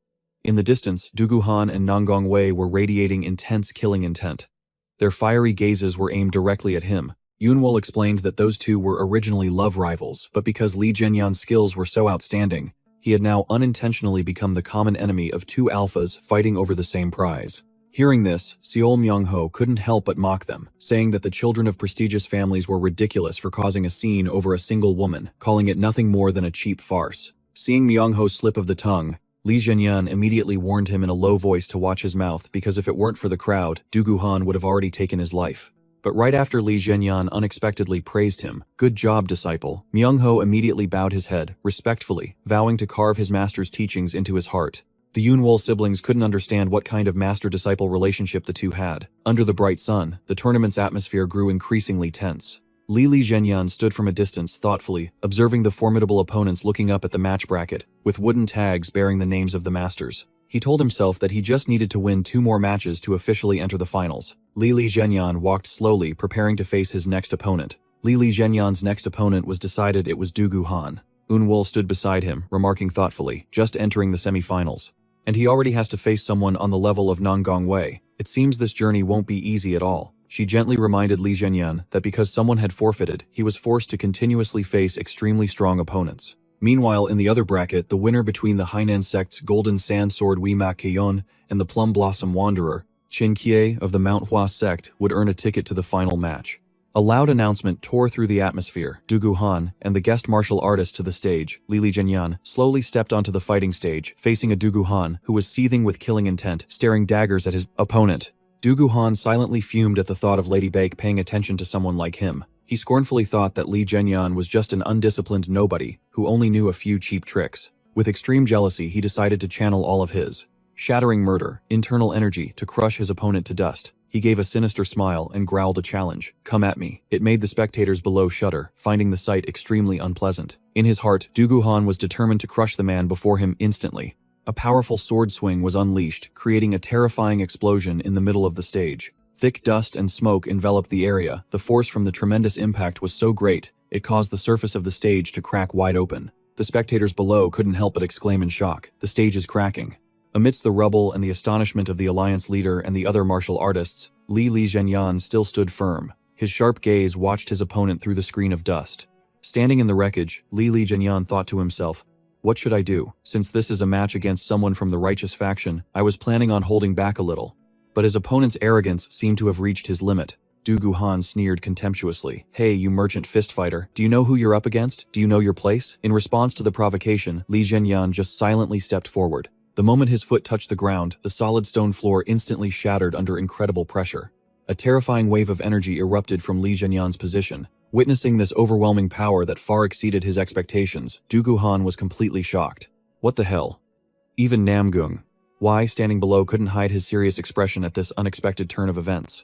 In the distance, Du Guhan and Nangong Wei were radiating intense killing intent. Their fiery gazes were aimed directly at him. Yunwol explained that those two were originally love rivals, but because Li Zhenyan's skills were so outstanding, he had now unintentionally become the common enemy of two alphas fighting over the same prize. Hearing this, Seol Myung-ho couldn't help but mock them, saying that the children of prestigious families were ridiculous for causing a scene over a single woman, calling it nothing more than a cheap farce. Seeing Myung-ho slip of the tongue, Li Zhenyan immediately warned him in a low voice to watch his mouth because if it weren't for the crowd, Du Guhan would have already taken his life. But right after Li Zhenyan unexpectedly praised him, "Good job, disciple," Myung-ho immediately bowed his head, respectfully, vowing to carve his master's teachings into his heart. The Yunwol siblings couldn't understand what kind of master-disciple relationship the two had. Under the bright sun, the tournament's atmosphere grew increasingly tense. Li Zhenyan stood from a distance thoughtfully, observing the formidable opponents looking up at the match bracket, with wooden tags bearing the names of the masters. He told himself that he just needed to win 2 more matches to officially enter the finals. Li Zhenyan walked slowly, preparing to face his next opponent. Li Zhenyan's next opponent was decided. It was Du Guhan. Unwol stood beside him, remarking thoughtfully, just entering the semifinals. And he already has to face someone on the level of Nangong Wei. It seems this journey won't be easy at all. She gently reminded Li Zhenyan that because someone had forfeited, he was forced to continuously face extremely strong opponents. Meanwhile, in the other bracket, the winner between the Hainan sect's Golden Sand Sword Wei Ma Keyon and the Plum Blossom Wanderer, Qin Kie of the Manhwa sect, would earn a ticket to the final match. A loud announcement tore through the atmosphere. Du Guhan and the guest martial artist to the stage, Li Zhenyan, slowly stepped onto the fighting stage, facing a Du Guhan who was seething with killing intent, staring daggers at his opponent. Du Guhan silently fumed at the thought of Lady Bake paying attention to someone like him. He scornfully thought that Li Zhenyan was just an undisciplined nobody who only knew a few cheap tricks. With extreme jealousy, he decided to channel all of his shattering murder, internal energy to crush his opponent to dust. He gave a sinister smile and growled a challenge. "Come at me." It made the spectators below shudder, finding the sight extremely unpleasant. In his heart, Du Guhan was determined to crush the man before him instantly. A powerful sword swing was unleashed, creating a terrifying explosion in the middle of the stage. Thick dust and smoke enveloped the area. The force from the tremendous impact was so great, it caused the surface of the stage to crack wide open. The spectators below couldn't help but exclaim in shock. "The stage is cracking." Amidst the rubble and the astonishment of the alliance leader and the other martial artists, Li Zhenyan still stood firm. His sharp gaze watched his opponent through the screen of dust. Standing in the wreckage, Li Zhenyan thought to himself, "What should I do? Since this is a match against someone from the righteous faction, I was planning on holding back a little." But his opponent's arrogance seemed to have reached his limit. Du Guhan sneered contemptuously. "Hey, you merchant fistfighter, do you know who you're up against? Do you know your place?" In response to the provocation, Li Zhenyan just silently stepped forward. The moment his foot touched the ground, the solid stone floor instantly shattered under incredible pressure. A terrifying wave of energy erupted from Li Zhenyan's position. Witnessing this overwhelming power that far exceeded his expectations, Du Guhan was completely shocked. What the hell? Even Namgung, Wai, standing below, couldn't hide his serious expression at this unexpected turn of events.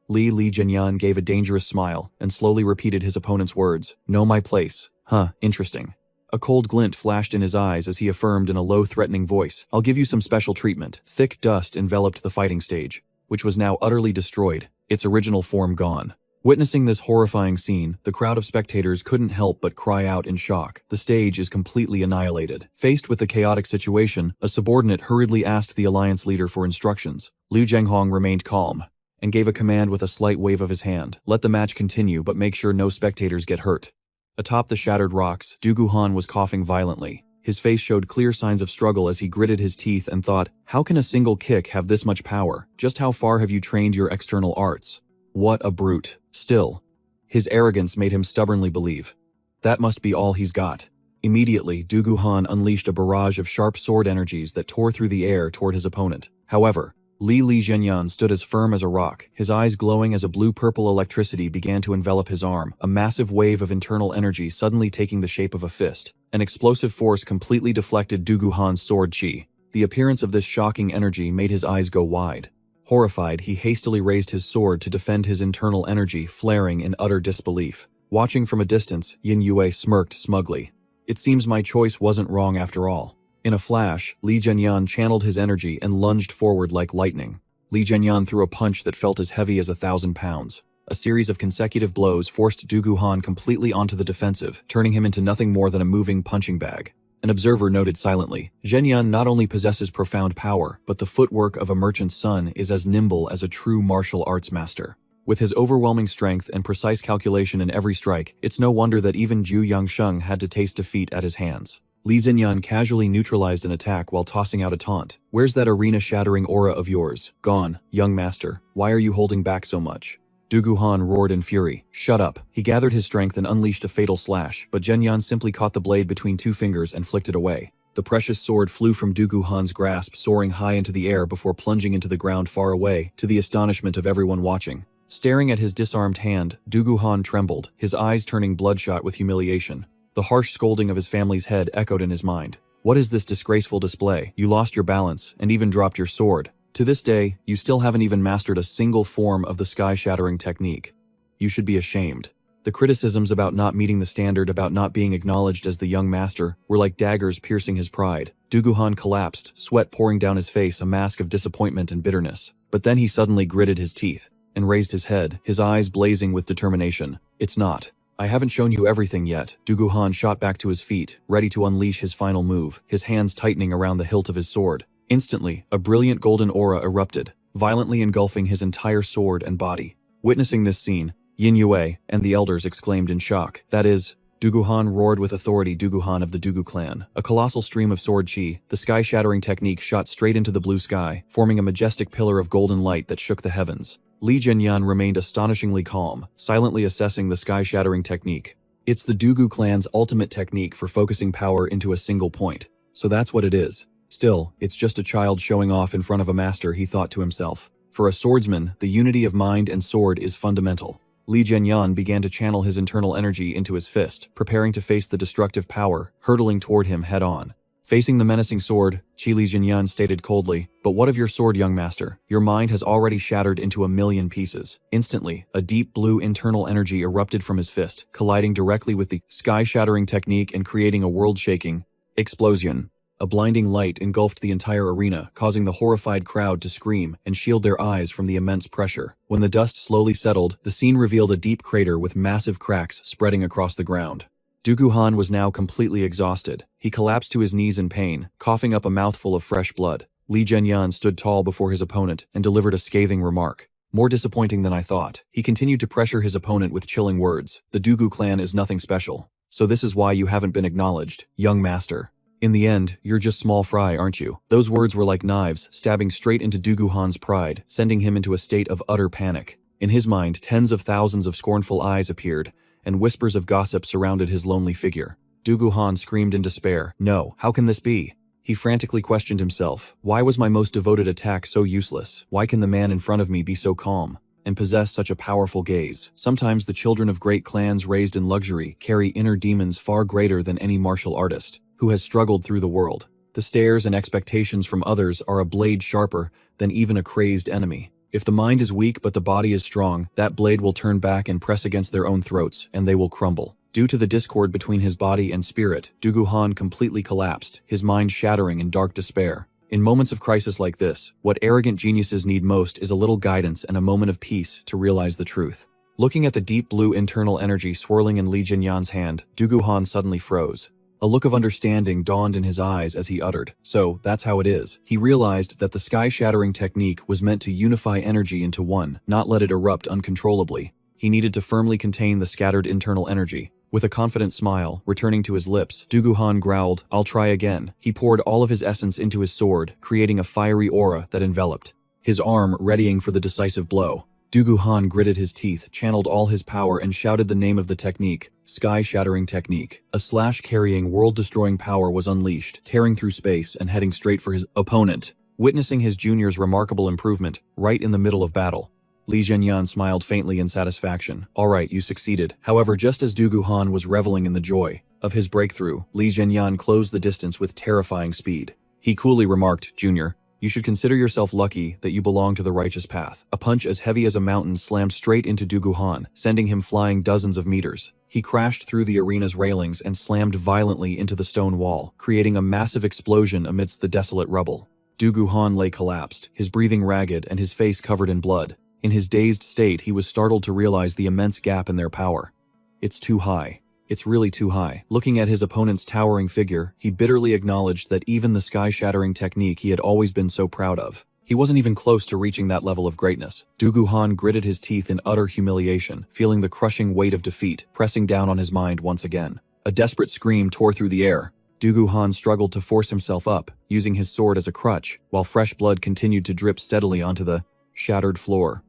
Li Zhenyan gave a dangerous smile and slowly repeated his opponent's words. "Know my place. Huh, interesting." A cold glint flashed in his eyes as he affirmed in a low, threatening voice, "I'll give you some special treatment." Thick dust enveloped the fighting stage, which was now utterly destroyed, its original form gone. Witnessing this horrifying scene, the crowd of spectators couldn't help but cry out in shock. The stage is completely annihilated. Faced with the chaotic situation, a subordinate hurriedly asked the alliance leader for instructions. Liu Zhenghong remained calm and gave a command with a slight wave of his hand. "Let the match continue, but make sure no spectators get hurt." Atop the shattered rocks, Du Guhan was coughing violently. His face showed clear signs of struggle as he gritted his teeth and thought, "How can a single kick have this much power? Just how far have you trained your external arts?" What a brute. Still, his arrogance made him stubbornly believe that must be all he's got. Immediately, Du Guhan unleashed a barrage of sharp sword energies that tore through the air toward his opponent. However, Li Zhenyan stood as firm as a rock, his eyes glowing as a blue-purple electricity began to envelop his arm, a massive wave of internal energy suddenly taking the shape of a fist. An explosive force completely deflected Du Guhan's sword chi. The appearance of this shocking energy made his eyes go wide. Horrified, he hastily raised his sword to defend his internal energy, flaring in utter disbelief. Watching from a distance, Yin Yue smirked smugly. "It seems my choice wasn't wrong after all." In a flash, Li Zhenyan channeled his energy and lunged forward like lightning. Li Zhenyan threw a punch that felt as heavy as 1,000 pounds. A series of consecutive blows forced Du Guhan completely onto the defensive, turning him into nothing more than a moving punching bag. An observer noted silently, "Zhenyan not only possesses profound power, but the footwork of a merchant's son is as nimble as a true martial arts master." With his overwhelming strength and precise calculation in every strike, it's no wonder that even Zhu Yangsheng had to taste defeat at his hands. Li Zhenyan casually neutralized an attack while tossing out a taunt. "Where's that arena-shattering aura of yours? Gone, young master. Why are you holding back so much?" Du Guhan roared in fury. "Shut up." He gathered his strength and unleashed a fatal slash, but Zhenyan simply caught the blade between two fingers and flicked it away. The precious sword flew from Du Guhan's grasp, soaring high into the air before plunging into the ground far away, to the astonishment of everyone watching. Staring at his disarmed hand, Du Guhan trembled, his eyes turning bloodshot with humiliation. The harsh scolding of his family's head echoed in his mind. "What is this disgraceful display? You lost your balance, and even dropped your sword. To this day, you still haven't even mastered a single form of the sky-shattering technique. You should be ashamed." The criticisms about not meeting the standard, about not being acknowledged as the young master, were like daggers piercing his pride. Du Guhan collapsed, sweat pouring down his face, a mask of disappointment and bitterness. But then he suddenly gritted his teeth and raised his head, his eyes blazing with determination. "It's not. I haven't shown you everything yet. Dugu-han shot back to his feet, ready to unleash his final move, his hands tightening around the hilt of his sword. Instantly, a brilliant golden aura erupted, violently engulfing his entire sword and body. Witnessing this scene, Yin Yue and the elders exclaimed in shock. That is, Dugu-han roared with authority. Dugu-han of the Dugu clan. A colossal stream of sword chi, the sky-shattering technique shot straight into the blue sky, forming a majestic pillar of golden light that shook the heavens. Li Zhenyan remained astonishingly calm, silently assessing the sky-shattering technique. It's the Dugu clan's ultimate technique for focusing power into a single point. So that's what it is. Still, it's just a child showing off in front of a master, he thought to himself. For a swordsman, the unity of mind and sword is fundamental. Li Zhenyan began to channel his internal energy into his fist, preparing to face the destructive power, hurtling toward him head-on. Facing the menacing sword, Li Zhenyan stated coldly, "But what of your sword, young master? Your mind has already shattered into a million pieces." Instantly, a deep blue internal energy erupted from his fist, colliding directly with the sky-shattering technique and creating a world-shaking explosion. A blinding light engulfed the entire arena, causing the horrified crowd to scream and shield their eyes from the immense pressure. When the dust slowly settled, the scene revealed a deep crater with massive cracks spreading across the ground. Dugu-han was now completely exhausted. He collapsed to his knees in pain, coughing up a mouthful of fresh blood. Li Zhenyan stood tall before his opponent and delivered a scathing remark. "More disappointing than I thought." He continued to pressure his opponent with chilling words. "The Dugu clan is nothing special. So this is why you haven't been acknowledged, young master. In the end, you're just small fry, aren't you?" Those words were like knives, stabbing straight into Dugu-han's pride, sending him into a state of utter panic. In his mind, tens of thousands of scornful eyes appeared, and whispers of gossip surrounded his lonely figure. Dugu-han screamed in despair. "No, how can this be?" He frantically questioned himself. "Why was my most devoted attack so useless? Why can the man in front of me be so calm and possess such a powerful gaze?" Sometimes the children of great clans raised in luxury carry inner demons far greater than any martial artist who has struggled through the world. The stares and expectations from others are a blade sharper than even a crazed enemy. If the mind is weak but the body is strong, that blade will turn back and press against their own throats, and they will crumble. Due to the discord between his body and spirit, Dugu-han completely collapsed, his mind shattering in dark despair. In moments of crisis like this, what arrogant geniuses need most is a little guidance and a moment of peace to realize the truth. Looking at the deep blue internal energy swirling in Li Zhenyan's hand, Dugu-han suddenly froze. A look of understanding dawned in his eyes as he uttered, "So, that's how it is." He realized that the sky-shattering technique was meant to unify energy into one, not let it erupt uncontrollably. He needed to firmly contain the scattered internal energy. With a confident smile returning to his lips, Dugu-han growled, "I'll try again." He poured all of his essence into his sword, creating a fiery aura that enveloped his arm, readying for the decisive blow. Dugu-han gritted his teeth, channeled all his power, and shouted the name of the technique, Sky-Shattering Technique. A slash-carrying, world-destroying power was unleashed, tearing through space and heading straight for his opponent. Witnessing his junior's remarkable improvement, right in the middle of battle, Li Zhenyan smiled faintly in satisfaction. "All right, you succeeded." However, just as Dugu-han was reveling in the joy of his breakthrough, Li Zhenyan closed the distance with terrifying speed. He coolly remarked, "Junior, you should consider yourself lucky that you belong to the righteous path." A punch as heavy as a mountain slammed straight into Dugu-han, sending him flying dozens of meters. He crashed through the arena's railings and slammed violently into the stone wall, creating a massive explosion amidst the desolate rubble. Dugu-han lay collapsed, his breathing ragged and his face covered in blood. In his dazed state, he was startled to realize the immense gap in their power. It's too high. It's really too high. Looking at his opponent's towering figure, he bitterly acknowledged that even the sky-shattering technique he had always been so proud of, he wasn't even close to reaching that level of greatness. Dugu-han gritted his teeth in utter humiliation, feeling the crushing weight of defeat pressing down on his mind once again. A desperate scream tore through the air. Dugu-han struggled to force himself up, using his sword as a crutch, while fresh blood continued to drip steadily onto the shattered floor.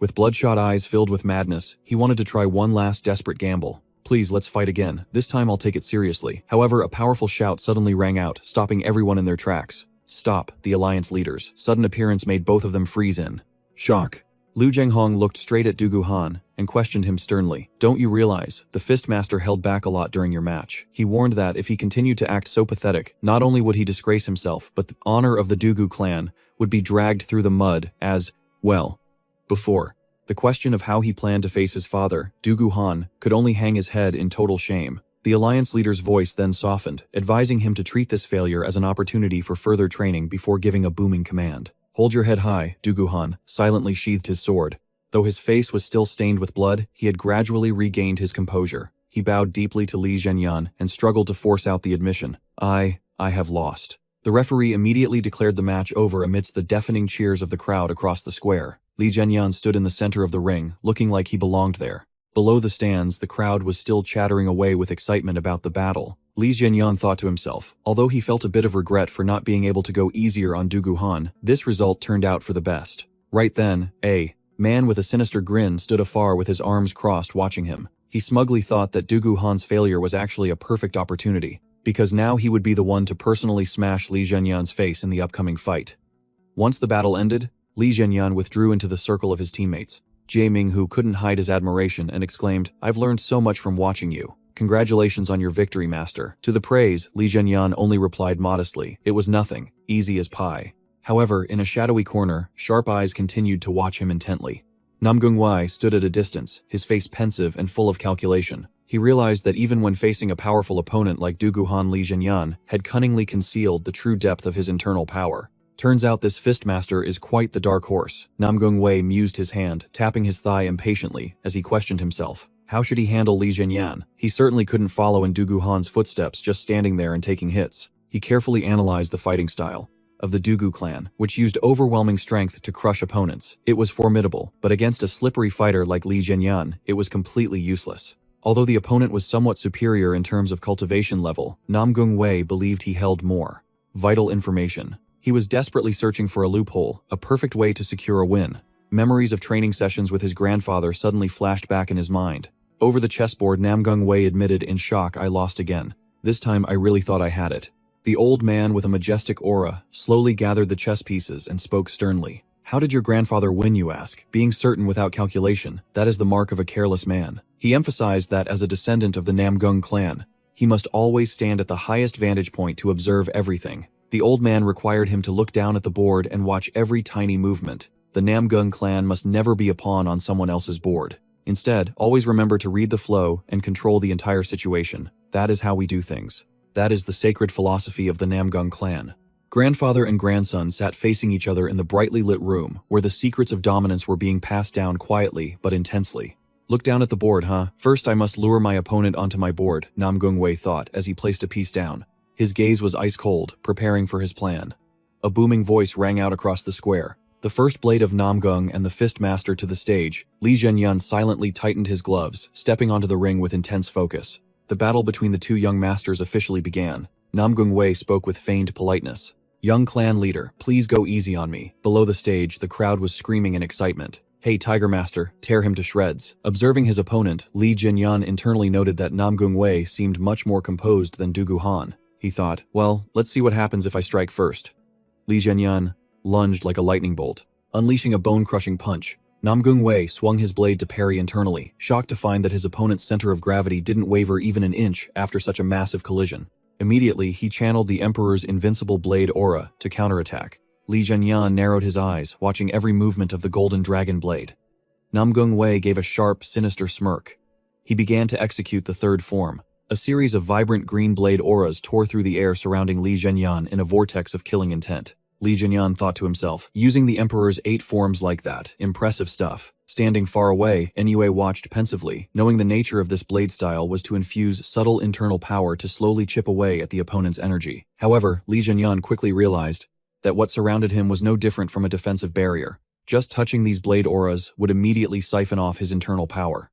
With bloodshot eyes filled with madness, he wanted to try one last desperate gamble. "Please, let's fight again. This time I'll take it seriously." However, a powerful shout suddenly rang out, stopping everyone in their tracks. "Stop!" The Alliance leaders' sudden appearance made both of them freeze in shock. Lu Zhenghong looked straight at Dugu-han and questioned him sternly. "Don't you realize, the Fist Master held back a lot during your match. He warned that if he continued to act so pathetic, not only would he disgrace himself, but the honor of the Dugu clan would be dragged through the mud as, well, before." The question of how he planned to face his father, Dugu-han, could only hang his head in total shame. The Alliance leader's voice then softened, advising him to treat this failure as an opportunity for further training before giving a booming command. "Hold your head high." Dugu-han silently sheathed his sword. Though his face was still stained with blood, he had gradually regained his composure. He bowed deeply to Li Zhenyan and struggled to force out the admission. I have lost. The referee immediately declared the match over amidst the deafening cheers of the crowd across the square. Li Zhenyan stood in the center of the ring, looking like he belonged there. Below the stands, the crowd was still chattering away with excitement about the battle. Li Zhenyan thought to himself, although he felt a bit of regret for not being able to go easier on Du Guhan, this result turned out for the best. Right then, a man with a sinister grin stood afar with his arms crossed watching him. He smugly thought that Du Guhan's failure was actually a perfect opportunity, because now he would be the one to personally smash Li Zhenyan's face in the upcoming fight. Once the battle ended, Li Zhenyan withdrew into the circle of his teammates. Jie Minghu couldn't hide his admiration and exclaimed, "I've learned so much from watching you. Congratulations on your victory, master." To the praise, Li Zhenyan only replied modestly, "It was nothing, easy as pie." However, in a shadowy corner, sharp eyes continued to watch him intently. Nam Gungwei stood at a distance, his face pensive and full of calculation. He realized that even when facing a powerful opponent like Du Guhan, Li Zhenyan had cunningly concealed the true depth of his internal power. Turns out this fistmaster is quite the dark horse. Nam Gungwei mused his hand, tapping his thigh impatiently as he questioned himself. How should he handle Li Zhenyan? He certainly couldn't follow in Du Guhan's footsteps just standing there and taking hits. He carefully analyzed the fighting style of the Dugu clan, which used overwhelming strength to crush opponents. It was formidable, but against a slippery fighter like Li Zhenyan, it was completely useless. Although the opponent was somewhat superior in terms of cultivation level, Nam Gungwei believed he held more vital information. He was desperately searching for a loophole, a perfect way to secure a win. Memories of training sessions with his grandfather suddenly flashed back in his mind. Over the chessboard, Nam Gungwei admitted in shock, "I lost again. This time I really thought I had it." The old man with a majestic aura slowly gathered the chess pieces and spoke sternly. "How did your grandfather win, you ask? Being certain without calculation, that is the mark of a careless man." He emphasized that as a descendant of the Namgung clan, he must always stand at the highest vantage point to observe everything. The old man required him to look down at the board and watch every tiny movement. The Namgung clan must never be a pawn on someone else's board. Instead, always remember to read the flow and control the entire situation. That is how we do things. That is the sacred philosophy of the Namgung clan. Grandfather and grandson sat facing each other in the brightly lit room, where the secrets of dominance were being passed down quietly but intensely. "Look down at the board, huh? First I must lure my opponent onto my board," Nam Gungwei thought as he placed a piece down. His gaze was ice cold, preparing for his plan. A booming voice rang out across the square. The first blade of Namgung and the fist master to the stage, Li Zhenyan silently tightened his gloves, stepping onto the ring with intense focus. The battle between the two young masters officially began. Nam Gungwei spoke with feigned politeness. "Young clan leader, please go easy on me." Below the stage, the crowd was screaming in excitement. "Hey, Tiger Master, tear him to shreds." Observing his opponent, Li Zhenyan internally noted that Nam Gungwei seemed much more composed than Du Guhan. He thought, well, let's see what happens if I strike first. Li Zhenyan lunged like a lightning bolt, unleashing a bone-crushing punch. Nam Gungwei swung his blade to parry internally, shocked to find that his opponent's center of gravity didn't waver even an inch after such a massive collision. Immediately, he channeled the Emperor's invincible blade aura to counterattack. Li Zhenyan narrowed his eyes, watching every movement of the golden dragon blade. Nam Gungwei gave a sharp, sinister smirk. He began to execute the third form. A series of vibrant green blade auras tore through the air surrounding Li Zhenyan in a vortex of killing intent. Li Zhenyan thought to himself, using the Emperor's 8 forms like that, impressive stuff. Standing far away, Eniue watched pensively, knowing the nature of this blade style was to infuse subtle internal power to slowly chip away at the opponent's energy. However, Li Zhenyan quickly realized that what surrounded him was no different from a defensive barrier. Just touching these blade auras would immediately siphon off his internal power.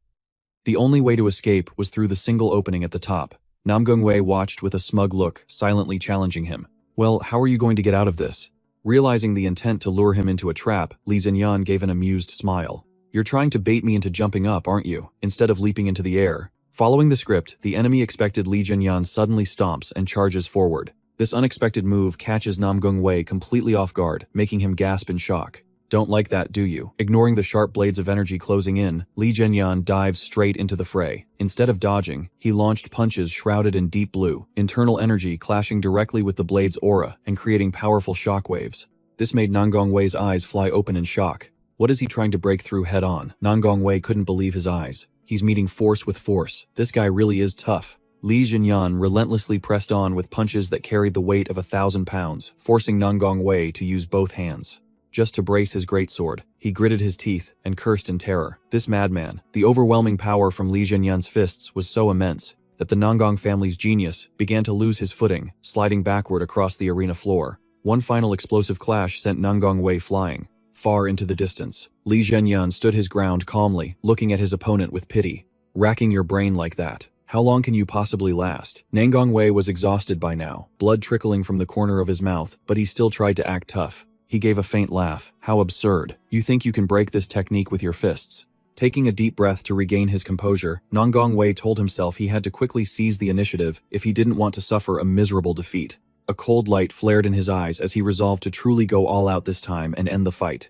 The only way to escape was through the single opening at the top. Nam Gungwei watched with a smug look, silently challenging him. "Well, how are you going to get out of this?" Realizing the intent to lure him into a trap, Li Zhenyan gave an amused smile. "You're trying to bait me into jumping up, aren't you, instead of leaping into the air?" Following the script, the enemy expected Li Zhenyan suddenly stomps and charges forward. This unexpected move catches Nam Gungwei completely off guard, making him gasp in shock. "Don't like that, do you?" Ignoring the sharp blades of energy closing in, Li Zhenyan dives straight into the fray. Instead of dodging, he launched punches shrouded in deep blue, internal energy clashing directly with the blade's aura and creating powerful shockwaves. This made Nam Gungwei's eyes fly open in shock. What is he trying to break through head-on? Nam Gungwei couldn't believe his eyes. He's meeting force with force. This guy really is tough. Li Zhenyan relentlessly pressed on with punches that carried the weight of 1,000 pounds, forcing Nam Gungwei to use both hands. just to brace his greatsword. He gritted his teeth and cursed in terror. This madman, the overwhelming power from Li Zhenyan's fists was so immense that the Nangong family's genius began to lose his footing, sliding backward across the arena floor. One final explosive clash sent Nangong Wei flying far into the distance. Li Zhenyan stood his ground calmly, looking at his opponent with pity. Racking your brain like that. How long can you possibly last? Nangong Wei was exhausted by now, blood trickling from the corner of his mouth, but he still tried to act tough. He gave a faint laugh. How absurd. You think you can break this technique with your fists? Taking a deep breath to regain his composure, Nangong Wei told himself he had to quickly seize the initiative if he didn't want to suffer a miserable defeat. A cold light flared in his eyes as he resolved to truly go all out this time and end the fight.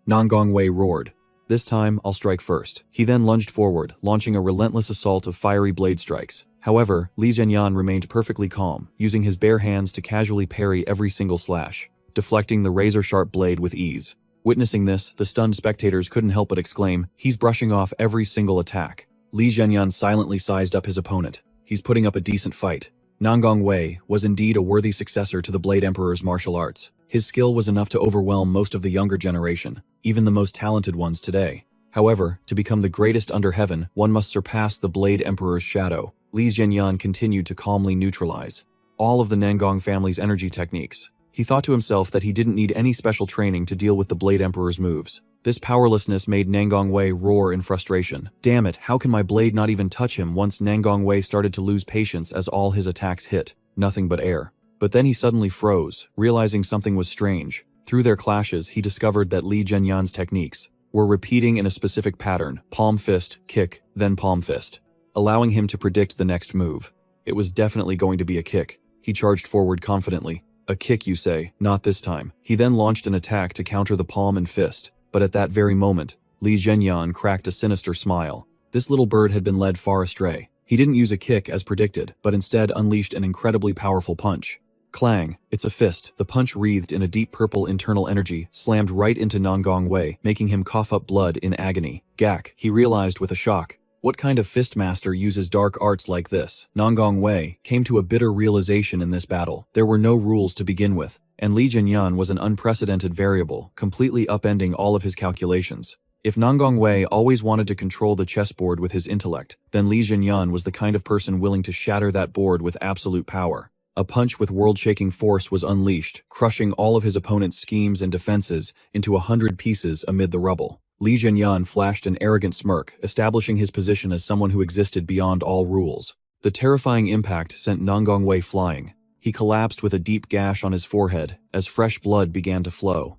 Nangong Wei roared. This time, I'll strike first. He then lunged forward, launching a relentless assault of fiery blade strikes. However, Li Zhenyan remained perfectly calm, using his bare hands to casually parry every single slash, deflecting the razor-sharp blade with ease. Witnessing this, the stunned spectators couldn't help but exclaim, "He's brushing off every single attack." Li Zhenyan silently sized up his opponent. He's putting up a decent fight. Nangong Wei was indeed a worthy successor to the Blade Emperor's martial arts. His skill was enough to overwhelm most of the younger generation, even the most talented ones today. However, to become the greatest under heaven, one must surpass the Blade Emperor's shadow. Li Zhenyan continued to calmly neutralize all of the Nangong family's energy techniques. He thought to himself that he didn't need any special training to deal with the Blade Emperor's moves. This powerlessness made Nangong Wei roar in frustration. Damn it, how can my blade not even touch him? Once Nangong Wei started to lose patience as all his attacks hit nothing but air. But then he suddenly froze, realizing something was strange. Through their clashes, he discovered that Li Zhenyan's techniques were repeating in a specific pattern: palm fist, kick, then palm fist, allowing him to predict the next move. It was definitely going to be a kick. He charged forward confidently. A kick, you say? Not this time. He then launched an attack to counter the palm and fist. But at that very moment, Li Zhenyan cracked a sinister smile. This little bird had been led far astray. He didn't use a kick as predicted, but instead unleashed an incredibly powerful punch. Clang! It's a fist. The punch, wreathed in a deep purple internal energy, slammed right into Nangong Wei, making him cough up blood in agony. Gak, he realized with a shock. What kind of fist master uses dark arts like this? Nangong Wei came to a bitter realization in this battle. There were no rules to begin with, and Li Zhenyan was an unprecedented variable, completely upending all of his calculations. If Nangong Wei always wanted to control the chessboard with his intellect, then Li Zhenyan was the kind of person willing to shatter that board with absolute power. A punch with world-shaking force was unleashed, crushing all of his opponent's schemes and defenses into 100 pieces amid the rubble. Li Zhenyan flashed an arrogant smirk, establishing his position as someone who existed beyond all rules. The terrifying impact sent Nangong Wei flying. He collapsed with a deep gash on his forehead as fresh blood began to flow.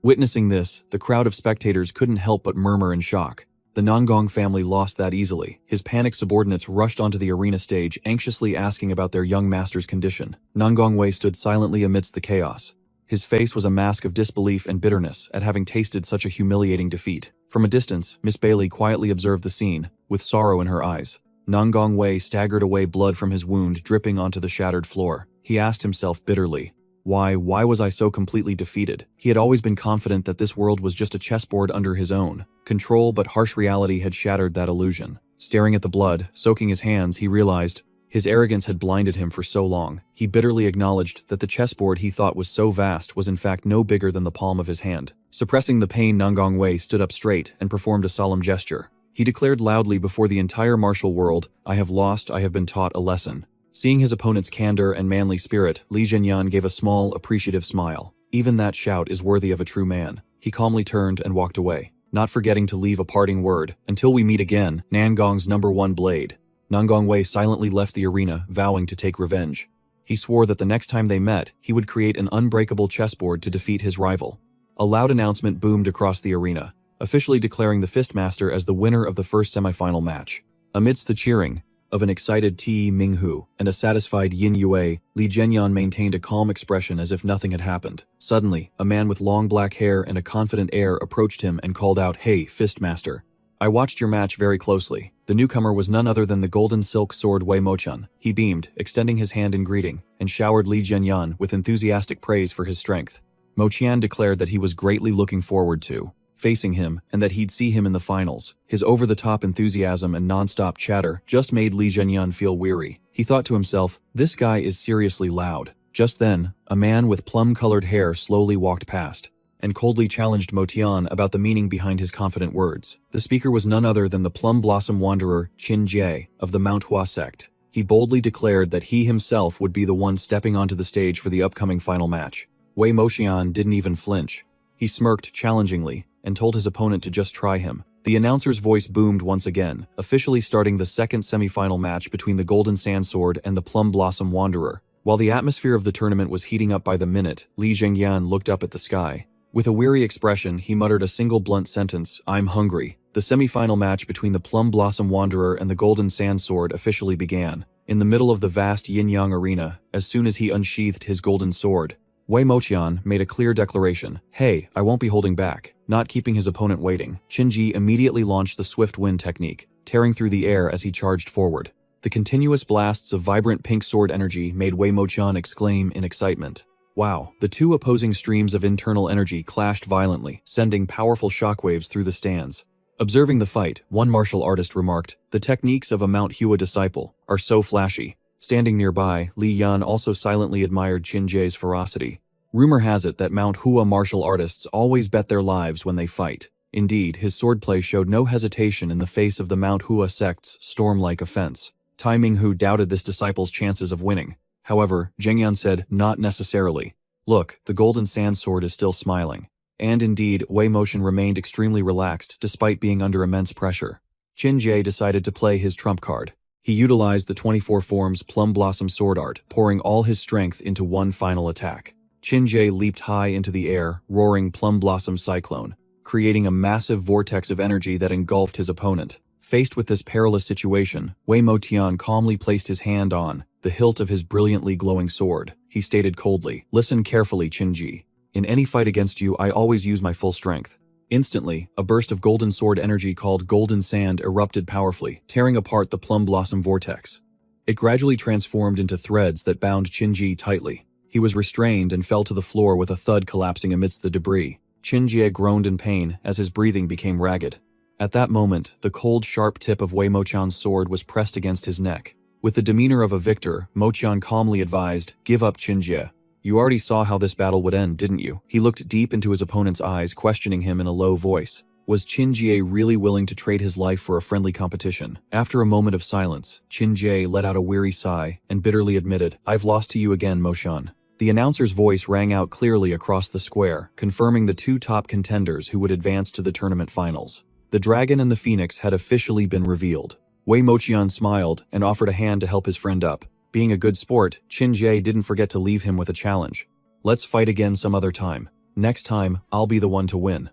Witnessing this, the crowd of spectators couldn't help but murmur in shock. The Nangong family lost that easily. His panicked subordinates rushed onto the arena stage, anxiously asking about their young master's condition. Nangong Wei stood silently amidst the chaos. His face was a mask of disbelief and bitterness at having tasted such a humiliating defeat. From a distance, Miss Bailey quietly observed the scene, with sorrow in her eyes. Nangong Wei staggered away, blood from his wound dripping onto the shattered floor. He asked himself bitterly, Why was I so completely defeated? He had always been confident that this world was just a chessboard under his own control, but harsh reality had shattered that illusion. Staring at the blood, soaking his hands, he realized his arrogance had blinded him for so long. He bitterly acknowledged that the chessboard he thought was so vast was in fact no bigger than the palm of his hand. Suppressing the pain, Nangong Wei stood up straight and performed a solemn gesture. He declared loudly before the entire martial world, I have lost, I have been taught a lesson. Seeing his opponent's candor and manly spirit, Li Zhenyan gave a small, appreciative smile. Even that shout is worthy of a true man. He calmly turned and walked away, not forgetting to leave a parting word. Until we meet again, Nangong's #1 blade. Nangong Wei silently left the arena, vowing to take revenge. He swore that the next time they met, he would create an unbreakable chessboard to defeat his rival. A loud announcement boomed across the arena, officially declaring the Fistmaster as the winner of the first semifinal match. Amidst the cheering of an excited Ti Minghu and a satisfied Yin Yue, Li Zhenyan maintained a calm expression as if nothing had happened. Suddenly, a man with long black hair and a confident air approached him and called out, Hey, Fistmaster. I watched your match very closely. The newcomer was none other than the golden silk sword Wei Mochun. He beamed, extending his hand in greeting, and showered Li Zhenyan with enthusiastic praise for his strength. Mochian declared that he was greatly looking forward to facing him, and that he'd see him in the finals. His over-the-top enthusiasm and non-stop chatter just made Li Zhenyan feel weary. He thought to himself, this guy is seriously loud. Just then, a man with plum-colored hair slowly walked past. and coldly challenged Mo Tian about the meaning behind his confident words. The speaker was none other than the Plum Blossom Wanderer Qin Jie of the Manhwa sect. He boldly declared that he himself would be the one stepping onto the stage for the upcoming final match. Wei Moxian didn't even flinch. He smirked challengingly and told his opponent to just try him. The announcer's voice boomed once again, officially starting the second semi-final match between the Golden Sandsword and the Plum Blossom Wanderer. While the atmosphere of the tournament was heating up by the minute, Li Zhengyan looked up at the sky. With a weary expression, he muttered a single blunt sentence, "I'm hungry." The semi-final match between the Plum Blossom Wanderer and the Golden Sandsword officially began. In the middle of the vast yin-yang arena, as soon as he unsheathed his golden sword, Wei Moxian made a clear declaration. "Hey, I won't be holding back." Not keeping his opponent waiting, Qin Ji immediately launched the swift wind technique, tearing through the air as he charged forward. The continuous blasts of vibrant pink sword energy made Wei Moxian exclaim in excitement. Wow! The two opposing streams of internal energy clashed violently, sending powerful shockwaves through the stands. Observing the fight, one martial artist remarked, "The techniques of a ManhwaCapped disciple are so flashy." Standing nearby, Li Yan also silently admired Qin Ji's ferocity. Rumor has it that ManhwaCapped martial artists always bet their lives when they fight. Indeed, his swordplay showed no hesitation in the face of the ManhwaCapped sect's storm-like offense. Tai Minghu doubted this disciple's chances of winning. However, Zhengyan said, "Not necessarily. Look, the Golden Sandsword is still smiling." And indeed, Wei Moxian remained extremely relaxed despite being under immense pressure. Qin Ji decided to play his trump card. He utilized the 24 forms Plum Blossom sword art, pouring all his strength into one final attack. Qin Ji leaped high into the air, roaring Plum Blossom Cyclone, creating a massive vortex of energy that engulfed his opponent. Faced with this perilous situation, Wei Moxian calmly placed his hand on the hilt of his brilliantly glowing sword. He stated coldly, "Listen carefully, Qin Ji. In any fight against you, I always use my full strength." Instantly, a burst of golden sword energy called Golden Sand erupted powerfully, tearing apart the Plum Blossom vortex. It gradually transformed into threads that bound Qin Ji tightly. He was restrained and fell to the floor with a thud collapsing amidst the debris. Qin Ji groaned in pain as his breathing became ragged. At that moment, the cold, sharp tip of Wei Moxian's sword was pressed against his neck. With the demeanor of a victor, Moxian calmly advised, "Give up, Qin Ji. You already saw how this battle would end, didn't you?" He looked deep into his opponent's eyes, questioning him in a low voice. Was Qin Ji really willing to trade his life for a friendly competition? After a moment of silence, Qin Ji let out a weary sigh and bitterly admitted, "I've lost to you again, Moxian." The announcer's voice rang out clearly across the square, confirming the two top contenders who would advance to the tournament finals. The dragon and the phoenix had officially been revealed. Wei Moxian smiled and offered a hand to help his friend up. Being a good sport, Qin Ji didn't forget to leave him with a challenge. "Let's fight again some other time. Next time, I'll be the one to win."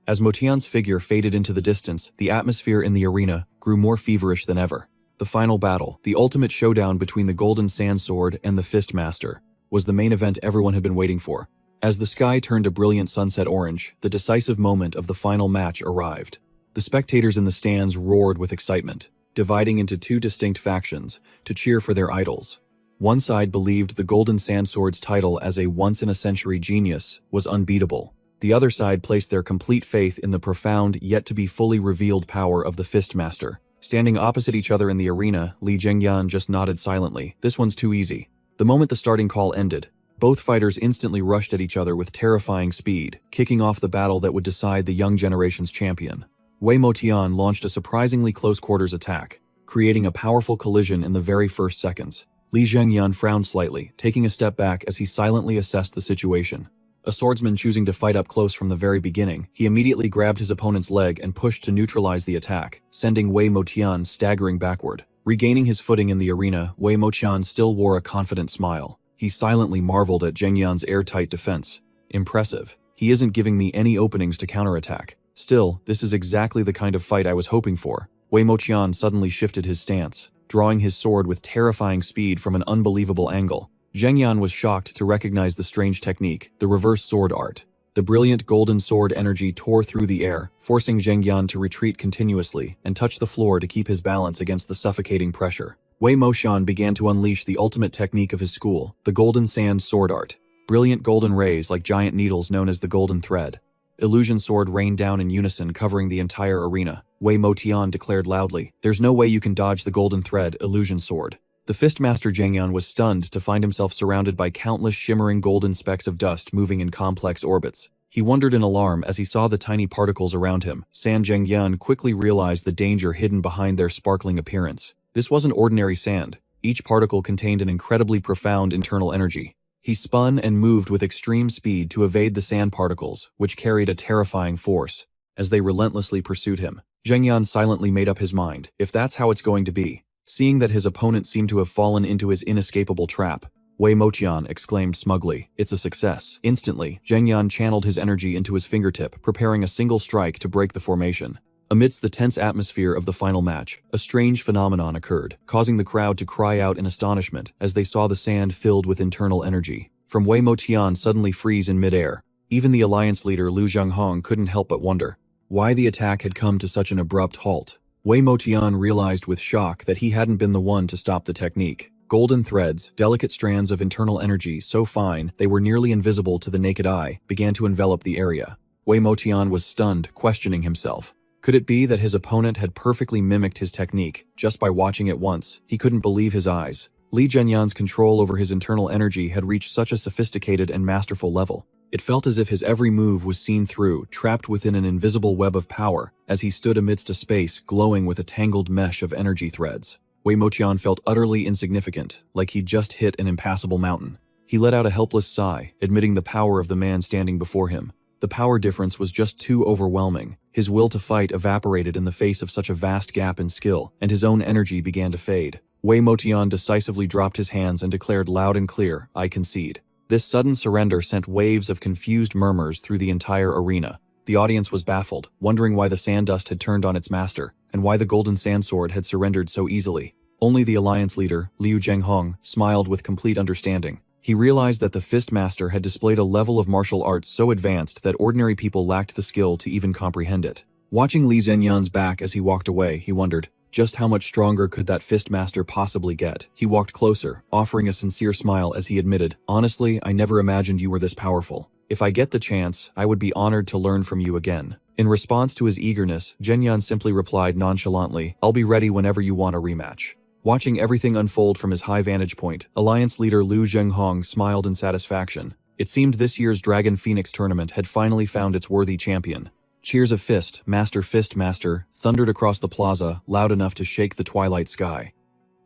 As Motian's figure faded into the distance, the atmosphere in the arena grew more feverish than ever. The final battle, the ultimate showdown between the Golden Sandsword and the Fist Master, was the main event everyone had been waiting for. As the sky turned a brilliant sunset orange, the decisive moment of the final match arrived. The spectators in the stands roared with excitement, dividing into two distinct factions to cheer for their idols. One side believed the Golden Sandsword's title as a once-in-a-century genius was unbeatable. The other side placed their complete faith in the profound, yet-to-be-fully revealed power of the Fist Master. Standing opposite each other in the arena, Li Zhengyan just nodded silently. "This one's too easy." The moment the starting call ended, both fighters instantly rushed at each other with terrifying speed, kicking off the battle that would decide the young generation's champion. Wei Moxian launched a surprisingly close-quarters attack, creating a powerful collision in the very first seconds. Li Zhengyan frowned slightly, taking a step back as he silently assessed the situation. A swordsman choosing to fight up close from the very beginning, he immediately grabbed his opponent's leg and pushed to neutralize the attack, sending Wei Moxian staggering backward. Regaining his footing in the arena, Wei Moxian still wore a confident smile. He silently marveled at Zhengyan's airtight defense. "Impressive. He isn't giving me any openings to counterattack. Still, this is exactly the kind of fight I was hoping for." Wei Moxian suddenly shifted his stance, drawing his sword with terrifying speed from an unbelievable angle. Zhengyan was shocked to recognize the strange technique, the reverse sword art. The brilliant golden sword energy tore through the air, forcing Zhengyan to retreat continuously and touch the floor to keep his balance against the suffocating pressure. Wei Moxian began to unleash the ultimate technique of his school, the Golden Sand sword art. Brilliant golden rays like giant needles known as the golden thread. Illusion sword rained down in unison, covering the entire arena. Wei Moxian declared loudly, "There's no way you can dodge the golden thread, illusion sword." The Fistmaster Zhengyan was stunned to find himself surrounded by countless shimmering golden specks of dust moving in complex orbits. He wondered in alarm as he saw the tiny particles around him. San Zhengyan quickly realized the danger hidden behind their sparkling appearance. This wasn't ordinary sand. Each particle contained an incredibly profound internal energy. He spun and moved with extreme speed to evade the sand particles, which carried a terrifying force. As they relentlessly pursued him, Zhengyan silently made up his mind, if that's how it's going to be. Seeing that his opponent seemed to have fallen into his inescapable trap, Wei Moqian exclaimed smugly, "It's a success." Instantly, Zhengyan channeled his energy into his fingertip, preparing a single strike to break the formation. Amidst the tense atmosphere of the final match, a strange phenomenon occurred, causing the crowd to cry out in astonishment as they saw the sand filled with internal energy. From Wei Moqian suddenly freeze in midair. Even the alliance leader Lu Zhenghong couldn't help but wonder why the attack had come to such an abrupt halt. Wei Moqian realized with shock that he hadn't been the one to stop the technique. Golden threads, delicate strands of internal energy so fine they were nearly invisible to the naked eye, began to envelop the area. Wei Moqian was stunned, questioning himself. Could it be that his opponent had perfectly mimicked his technique? Just by watching it once, he couldn't believe his eyes. Li Zhenyan's control over his internal energy had reached such a sophisticated and masterful level. It felt as if his every move was seen through, trapped within an invisible web of power, as he stood amidst a space glowing with a tangled mesh of energy threads. Wei Moqian felt utterly insignificant, like he'd just hit an impassable mountain. He let out a helpless sigh, admitting the power of the man standing before him. The power difference was just too overwhelming. His will to fight evaporated in the face of such a vast gap in skill, and his own energy began to fade. Wei Moqian decisively dropped his hands and declared loud and clear, "I concede." This sudden surrender sent waves of confused murmurs through the entire arena. The audience was baffled, wondering why the sand dust had turned on its master, and why the golden sandsword had surrendered so easily. Only the alliance leader, Liu Zhenghong, smiled with complete understanding. He realized that the fist master had displayed a level of martial arts so advanced that ordinary people lacked the skill to even comprehend it. Watching Li Zhenyan's back as he walked away, he wondered, just how much stronger could that fist master possibly get? He walked closer, offering a sincere smile as he admitted, "Honestly, I never imagined you were this powerful. If I get the chance, I would be honored to learn from you again." In response to his eagerness, Zhenyan simply replied nonchalantly, "I'll be ready whenever you want a rematch." Watching everything unfold from his high vantage point, Alliance leader Lu Zhenghong smiled in satisfaction. It seemed this year's Dragon Phoenix tournament had finally found its worthy champion. Cheers of fist master, thundered across the plaza, loud enough to shake the twilight sky.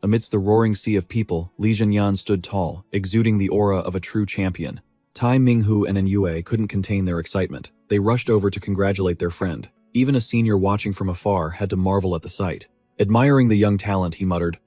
Amidst the roaring sea of people, Li Zhenyan stood tall, exuding the aura of a true champion. Tai Minghu and Yue couldn't contain their excitement. They rushed over to congratulate their friend. Even a senior watching from afar had to marvel at the sight. Admiring the young talent, he muttered,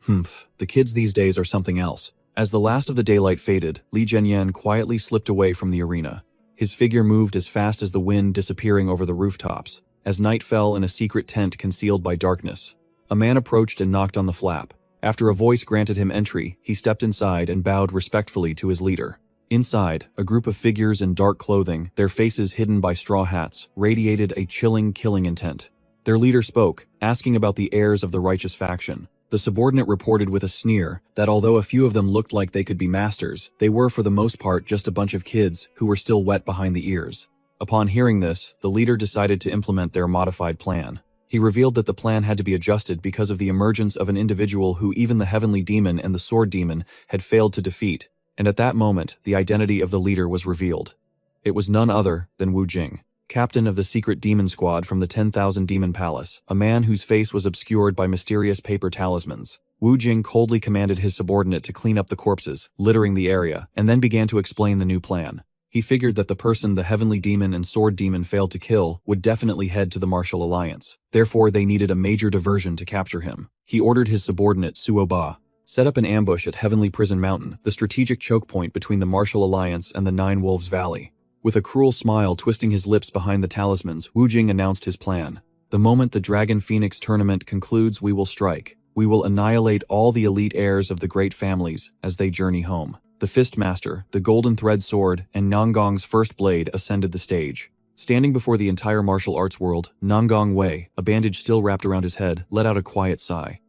the kids these days are something else." As the last of the daylight faded, Li Zhenyan quietly slipped away from the arena. His figure moved as fast as the wind, disappearing over the rooftops. As night fell in a secret tent concealed by darkness, a man approached and knocked on the flap. After a voice granted him entry, he stepped inside and bowed respectfully to his leader. Inside, a group of figures in dark clothing, their faces hidden by straw hats, radiated a chilling, killing intent. Their leader spoke, asking about the heirs of the righteous faction. The subordinate reported with a sneer that although a few of them looked like they could be masters, they were for the most part just a bunch of kids who were still wet behind the ears. Upon hearing this, the leader decided to implement their modified plan. He revealed that the plan had to be adjusted because of the emergence of an individual who even the Heavenly Demon and the Sword Demon had failed to defeat, and at that moment, the identity of the leader was revealed. It was none other than Wu Jing, captain of the secret demon squad from the 10,000 Demon Palace, a man whose face was obscured by mysterious paper talismans. Wu Jing coldly commanded his subordinate to clean up the corpses, littering the area, and then began to explain the new plan. He figured that the person the Heavenly Demon and Sword Demon failed to kill would definitely head to the Martial Alliance. Therefore, they needed a major diversion to capture him. He ordered his subordinate, Suo Ba, set up an ambush at Heavenly Prison Mountain, the strategic choke point between the Martial Alliance and the Nine Wolves Valley. With a cruel smile twisting his lips behind the talismans, Wu Jing announced his plan. "The moment the Dragon Phoenix tournament concludes, we will strike. We will annihilate all the elite heirs of the great families as they journey home." The Fist Master, the Golden Thread Sword, and Nangong's first blade ascended the stage. Standing before the entire martial arts world, Nangong Wei, a bandage still wrapped around his head, let out a quiet sigh.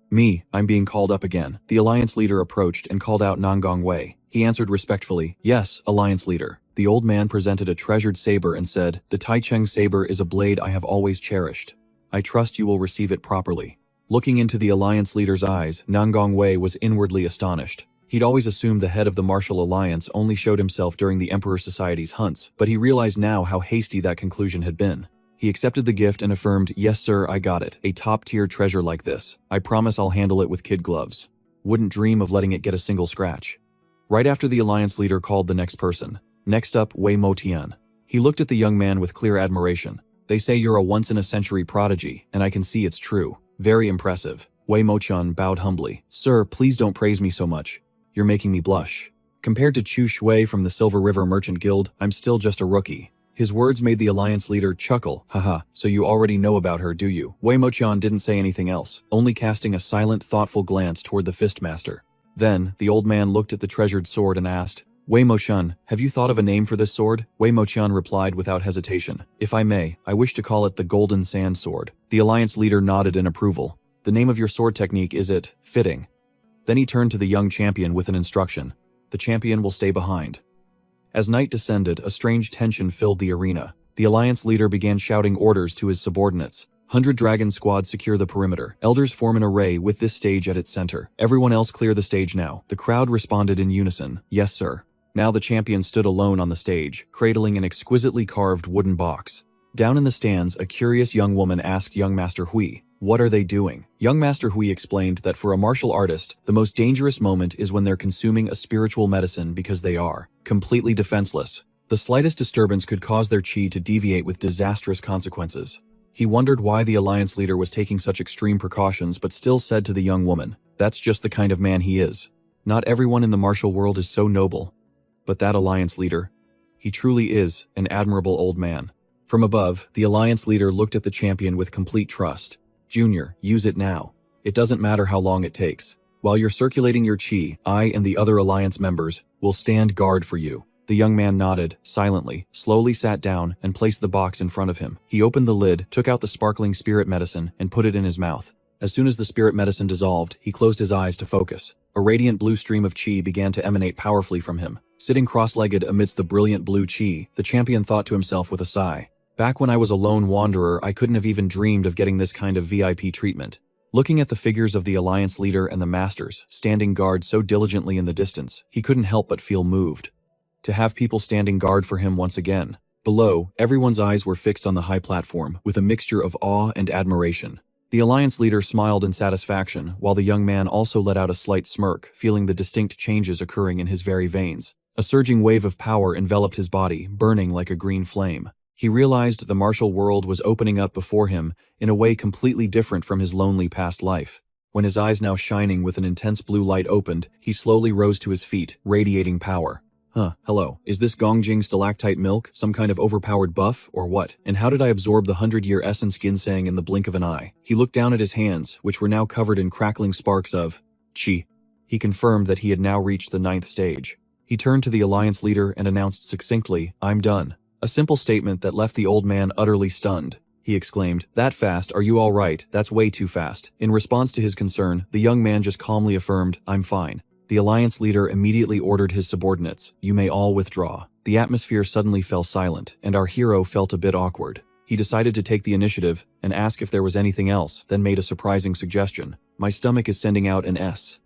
I'm being called up again." The Alliance leader approached and called out Nangong Wei. He answered respectfully, "Yes, Alliance leader." The old man presented a treasured saber and said, "The Taicheng saber is a blade I have always cherished. I trust you will receive it properly." Looking into the Alliance leader's eyes, Nangong Wei was inwardly astonished. He'd always assumed the head of the martial alliance only showed himself during the Emperor Society's hunts, but he realized now how hasty that conclusion had been. He accepted the gift and affirmed, "Yes sir, I got it. A top-tier treasure like this. I promise I'll handle it with kid gloves. Wouldn't dream of letting it get a single scratch." Right after the alliance leader called the next person. Next up, Wei Motian. He looked at the young man with clear admiration. "They say you're a once-in-a-century prodigy, and I can see it's true. Very impressive." Wei Motian bowed humbly. "Sir, please don't praise me so much. You're making me blush. Compared to Chu Shui from the Silver River Merchant Guild, I'm still just a rookie." His words made the alliance leader chuckle. "Haha, so you already know about her, do you?" Wei Motian didn't say anything else, only casting a silent, thoughtful glance toward the Fistmaster. Then, the old man looked at the treasured sword and asked, "Wei Motian, have you thought of a name for this sword?" Wei Motian replied without hesitation, "If I may, I wish to call it the Golden Sand Sword." The alliance leader nodded in approval. "The name of your sword technique is it fitting?" Then he turned to the young champion with an instruction. "The champion will stay behind." As night descended, a strange tension filled the arena. The alliance leader began shouting orders to his subordinates. 100 dragon squad secure the perimeter. Elders form an array with this stage at its center. Everyone else clear the stage now. The crowd responded in unison. "Yes, sir." Now the champion stood alone on the stage, cradling an exquisitely carved wooden box. Down in the stands, a curious young woman asked young Master Hui, "What are they doing?" Young Master Hui explained that for a martial artist, the most dangerous moment is when they're consuming a spiritual medicine because they are completely defenseless. The slightest disturbance could cause their chi to deviate with disastrous consequences. He wondered why the alliance leader was taking such extreme precautions, but still said to the young woman, "That's just the kind of man he is. Not everyone in the martial world is so noble. But that alliance leader, he truly is an admirable old man." From above, the alliance leader looked at the champion with complete trust. "Junior, use it now. It doesn't matter how long it takes. While you're circulating your chi, I and the other alliance members will stand guard for you." The young man nodded, silently, slowly sat down, and placed the box in front of him. He opened the lid, took out the sparkling spirit medicine, and put it in his mouth. As soon as the spirit medicine dissolved, he closed his eyes to focus. A radiant blue stream of chi began to emanate powerfully from him. Sitting cross-legged amidst the brilliant blue chi, the champion thought to himself with a sigh, "Back when I was a lone wanderer, I couldn't have even dreamed of getting this kind of VIP treatment." Looking at the figures of the alliance leader and the masters, standing guard so diligently in the distance, he couldn't help but feel moved. To have people standing guard for him once again. Below, everyone's eyes were fixed on the high platform, with a mixture of awe and admiration. The alliance leader smiled in satisfaction, while the young man also let out a slight smirk, feeling the distinct changes occurring in his very veins. A surging wave of power enveloped his body, burning like a green flame. He realized the martial world was opening up before him in a way completely different from his lonely past life. When his eyes now shining with an intense blue light opened, he slowly rose to his feet, radiating power. Hello. Is this Gongjing stalactite milk some kind of overpowered buff, or what? And how did I absorb the 100-year essence ginseng in the blink of an eye? He looked down at his hands, which were now covered in crackling sparks of chi. He confirmed that he had now reached the 9th stage. He turned to the alliance leader and announced succinctly, "I'm done." A simple statement that left the old man utterly stunned. He exclaimed, "That fast? Are you all right? That's way too fast." In response to his concern, the young man just calmly affirmed, "I'm fine." The alliance leader immediately ordered his subordinates, "You may all withdraw." The atmosphere suddenly fell silent, and our hero felt a bit awkward. He decided to take the initiative and ask if there was anything else, then made a surprising suggestion. "My stomach is sending out an S.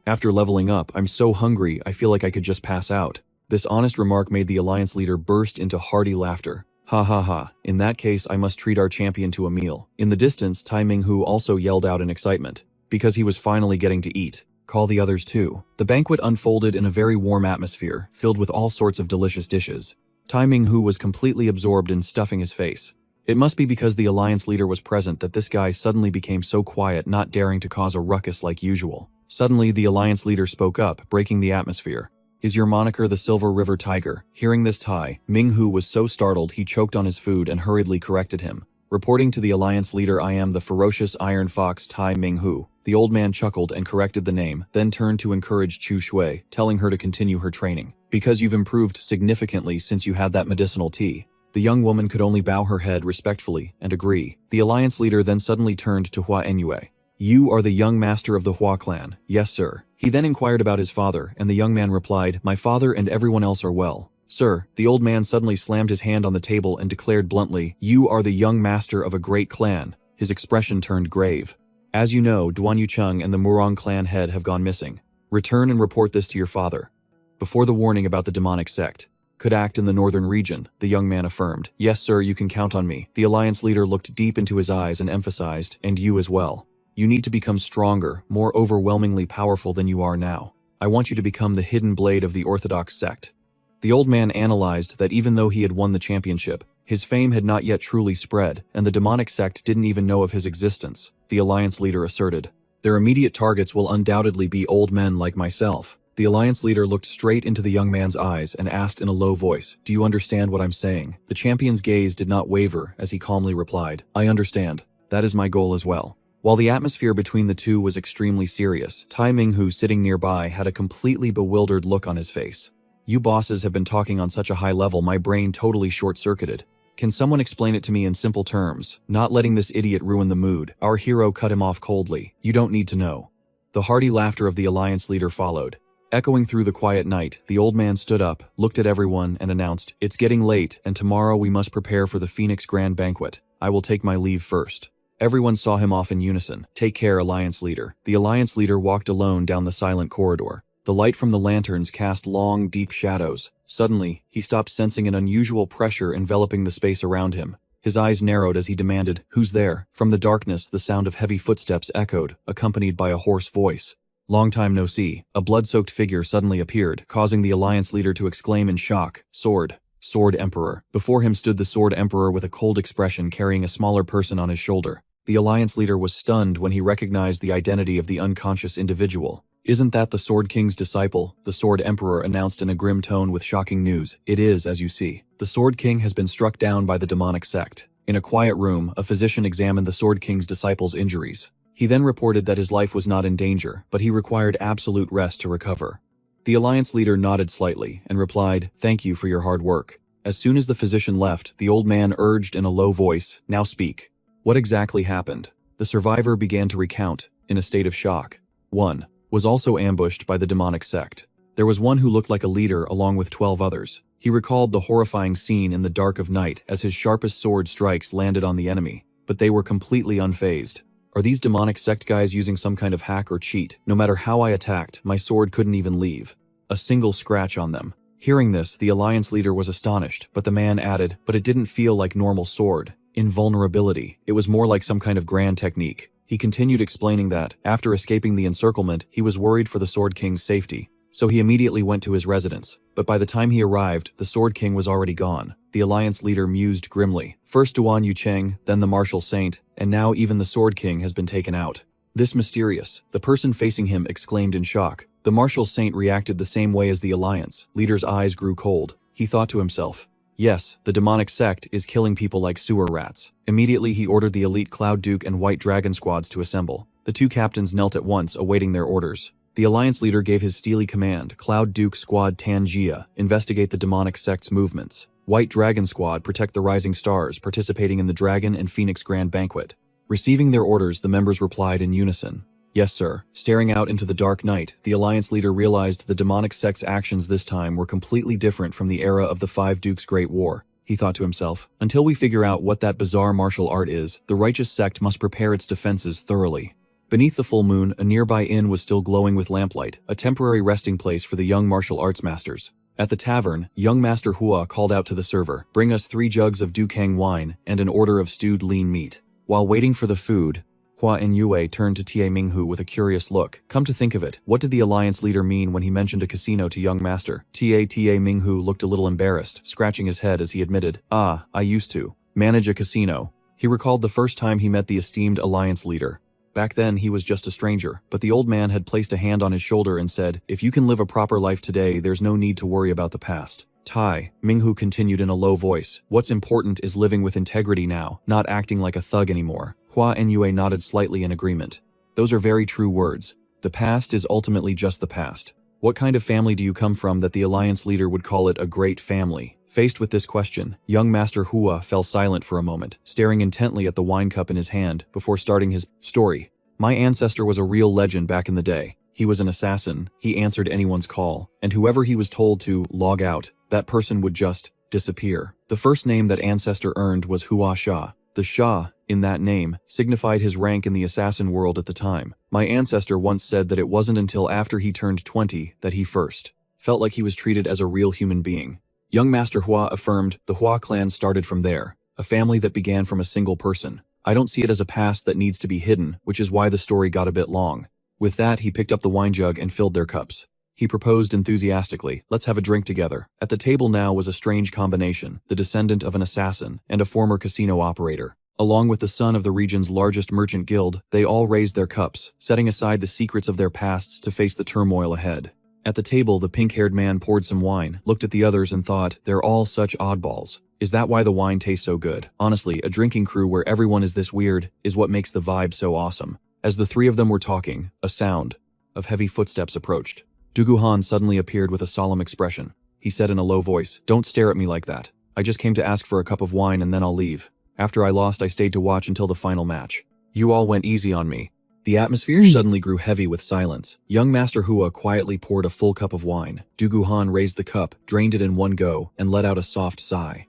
After leveling up, I'm so hungry I feel like I could just pass out." This honest remark made the alliance leader burst into hearty laughter. "Ha ha ha, in that case I must treat our champion to a meal." In the distance, Tai Minghu also yelled out in excitement, because he was finally getting to eat. "Call the others too." The banquet unfolded in a very warm atmosphere, filled with all sorts of delicious dishes. Tai Minghu was completely absorbed in stuffing his face. It must be because the alliance leader was present that this guy suddenly became so quiet, not daring to cause a ruckus like usual. Suddenly, the alliance leader spoke up, breaking the atmosphere. "Is your moniker the Silver River Tiger?" Hearing this, Tai Minghu was so startled he choked on his food and hurriedly corrected him. Reporting to the alliance leader, "I am the ferocious Iron Fox Tai Minghu." The old man chuckled and corrected the name, then turned to encourage Chu Shui, telling her to continue her training. "Because you've improved significantly since you had that medicinal tea." The young woman could only bow her head respectfully and agree. The alliance leader then suddenly turned to Hua Enyue. "You are the young master of the Hua clan." "Yes, sir." He then inquired about his father, and the young man replied, "My father and everyone else are well." "Sir," the old man suddenly slammed his hand on the table and declared bluntly, "You are the young master of a great clan." His expression turned grave. "As you know, Duan Yucheng and the Murong clan head have gone missing. Return and report this to your father. Before the warning about the demonic sect could act in the northern region, the young man affirmed. Yes, sir, you can count on me. The Alliance leader looked deep into his eyes and emphasized, and you as well. You need to become stronger, more overwhelmingly powerful than you are now. I want you to become the hidden blade of the Orthodox sect. The old man analyzed that even though he had won the championship, his fame had not yet truly spread, and the demonic sect didn't even know of his existence. The Alliance leader asserted. Their immediate targets will undoubtedly be old men like myself. The Alliance leader looked straight into the young man's eyes and asked in a low voice, do you understand what I'm saying? The champion's gaze did not waver as he calmly replied, I understand. That is my goal as well. While the atmosphere between the two was extremely serious, Tai Minghu sitting nearby had a completely bewildered look on his face. You bosses have been talking on such a high level, my brain totally short-circuited. Can someone explain it to me in simple terms, not letting this idiot ruin the mood? Our hero cut him off coldly. You don't need to know. The hearty laughter of the Alliance leader followed. Echoing through the quiet night, the old man stood up, looked at everyone, and announced, it's getting late, and tomorrow we must prepare for the Phoenix Grand Banquet. I will take my leave first. Everyone saw him off in unison. Take care, Alliance leader. The Alliance leader walked alone down the silent corridor. The light from the lanterns cast long, deep shadows. Suddenly, he stopped, sensing an unusual pressure enveloping the space around him. His eyes narrowed as he demanded, who's there? From the darkness, the sound of heavy footsteps echoed, accompanied by a hoarse voice. Long time no see. A blood-soaked figure suddenly appeared, causing the Alliance leader to exclaim in shock, Sword. Sword Emperor. Before him stood the Sword Emperor with a cold expression carrying a smaller person on his shoulder. The Alliance leader was stunned when he recognized the identity of the unconscious individual. Isn't that the Sword King's disciple? The Sword Emperor announced in a grim tone with shocking news. It is, as you see. The Sword King has been struck down by the demonic sect. In a quiet room, a physician examined the Sword King's disciple's injuries. He then reported that his life was not in danger, but he required absolute rest to recover. The Alliance leader nodded slightly and replied, thank you for your hard work. As soon as the physician left, the old man urged in a low voice, now speak. What exactly happened? The survivor began to recount, in a state of shock. 1. Was also ambushed by the demonic sect. There was one who looked like a leader along with 12 others. He recalled the horrifying scene in the dark of night as his sharpest sword strikes landed on the enemy, but they were completely unfazed. Are these demonic sect guys using some kind of hack or cheat? No matter how I attacked, my sword couldn't even leave a single scratch on them. Hearing this, the Alliance leader was astonished, but the man added, but it didn't feel like normal sword invulnerability. It was more like some kind of grand technique. He continued explaining that, after escaping the encirclement, he was worried for the Sword King's safety. So he immediately went to his residence. But by the time he arrived, the Sword King was already gone. The Alliance leader mused grimly. First Duan Yucheng, then the Martial Saint, and now even the Sword King has been taken out. This mysterious. The person facing him exclaimed in shock. The Martial Saint reacted the same way as the Alliance. Leader's eyes grew cold. He thought to himself, yes, the demonic sect is killing people like sewer rats. Immediately he ordered the elite Cloud Duke and White Dragon squads to assemble. The two captains knelt at once, awaiting their orders. The Alliance leader gave his steely command, Cloud Duke Squad Tangia, investigate the demonic sect's movements. White Dragon Squad, protect the rising stars participating in the Dragon and Phoenix Grand Banquet. Receiving their orders, the members replied in unison. Yes, sir. Staring out into the dark night, the Alliance leader realized the demonic sect's actions this time were completely different from the era of the Five Dukes' Great War. He thought to himself, until we figure out what that bizarre martial art is, the righteous sect must prepare its defenses thoroughly. Beneath the full moon, a nearby inn was still glowing with lamplight, a temporary resting place for the young martial arts masters. At the tavern, young Master Hua called out to the server, bring us 3 jugs of Dukang wine and an order of stewed lean meat. While waiting for the food, Hua and Yue turned to Ta Minghu with a curious look. Come to think of it, what did the Alliance leader mean when he mentioned a casino to young Master? Ta Minghu looked a little embarrassed, scratching his head as he admitted, I used to manage a casino. He recalled the first time he met the esteemed Alliance leader. Back then, he was just a stranger, but the old man had placed a hand on his shoulder and said, if you can live a proper life today, there's no need to worry about the past. Tai Minghu continued in a low voice, what's important is living with integrity now, not acting like a thug anymore. Hua and Yue nodded slightly in agreement. Those are very true words. The past is ultimately just the past. What kind of family do you come from that the Alliance leader would call it a great family? Faced with this question, young Master Hua fell silent for a moment, staring intently at the wine cup in his hand before starting his story. My ancestor was a real legend back in the day. He was an assassin, he answered anyone's call, and whoever he was told to log out, that person would just disappear. The first name that ancestor earned was Hua Sha. The Shah, in that name, signified his rank in the assassin world at the time. My ancestor once said that it wasn't until after he turned 20 that he first felt like he was treated as a real human being. Young Master Hua affirmed the Hua clan started from there, a family that began from a single person. I don't see it as a past that needs to be hidden, which is why the story got a bit long. With that, he picked up the wine jug and filled their cups. He proposed enthusiastically, "Let's have a drink together." At the table now was a strange combination, the descendant of an assassin and a former casino operator. Along with the son of the region's largest merchant guild, they all raised their cups, setting aside the secrets of their pasts to face the turmoil ahead. At the table, the pink-haired man poured some wine, looked at the others and thought, they're all such oddballs. Is that why the wine tastes so good? Honestly, a drinking crew where everyone is this weird is what makes the vibe so awesome. As the three of them were talking, a sound of heavy footsteps approached. Duguhan suddenly appeared with a solemn expression. He said in a low voice, "Don't stare at me like that. I just came to ask for a cup of wine and then I'll leave. After I lost, I stayed to watch until the final match. You all went easy on me." The atmosphere suddenly grew heavy with silence. Young Master Hua quietly poured a full cup of wine. Duguhan raised the cup, drained it in one go, and let out a soft sigh.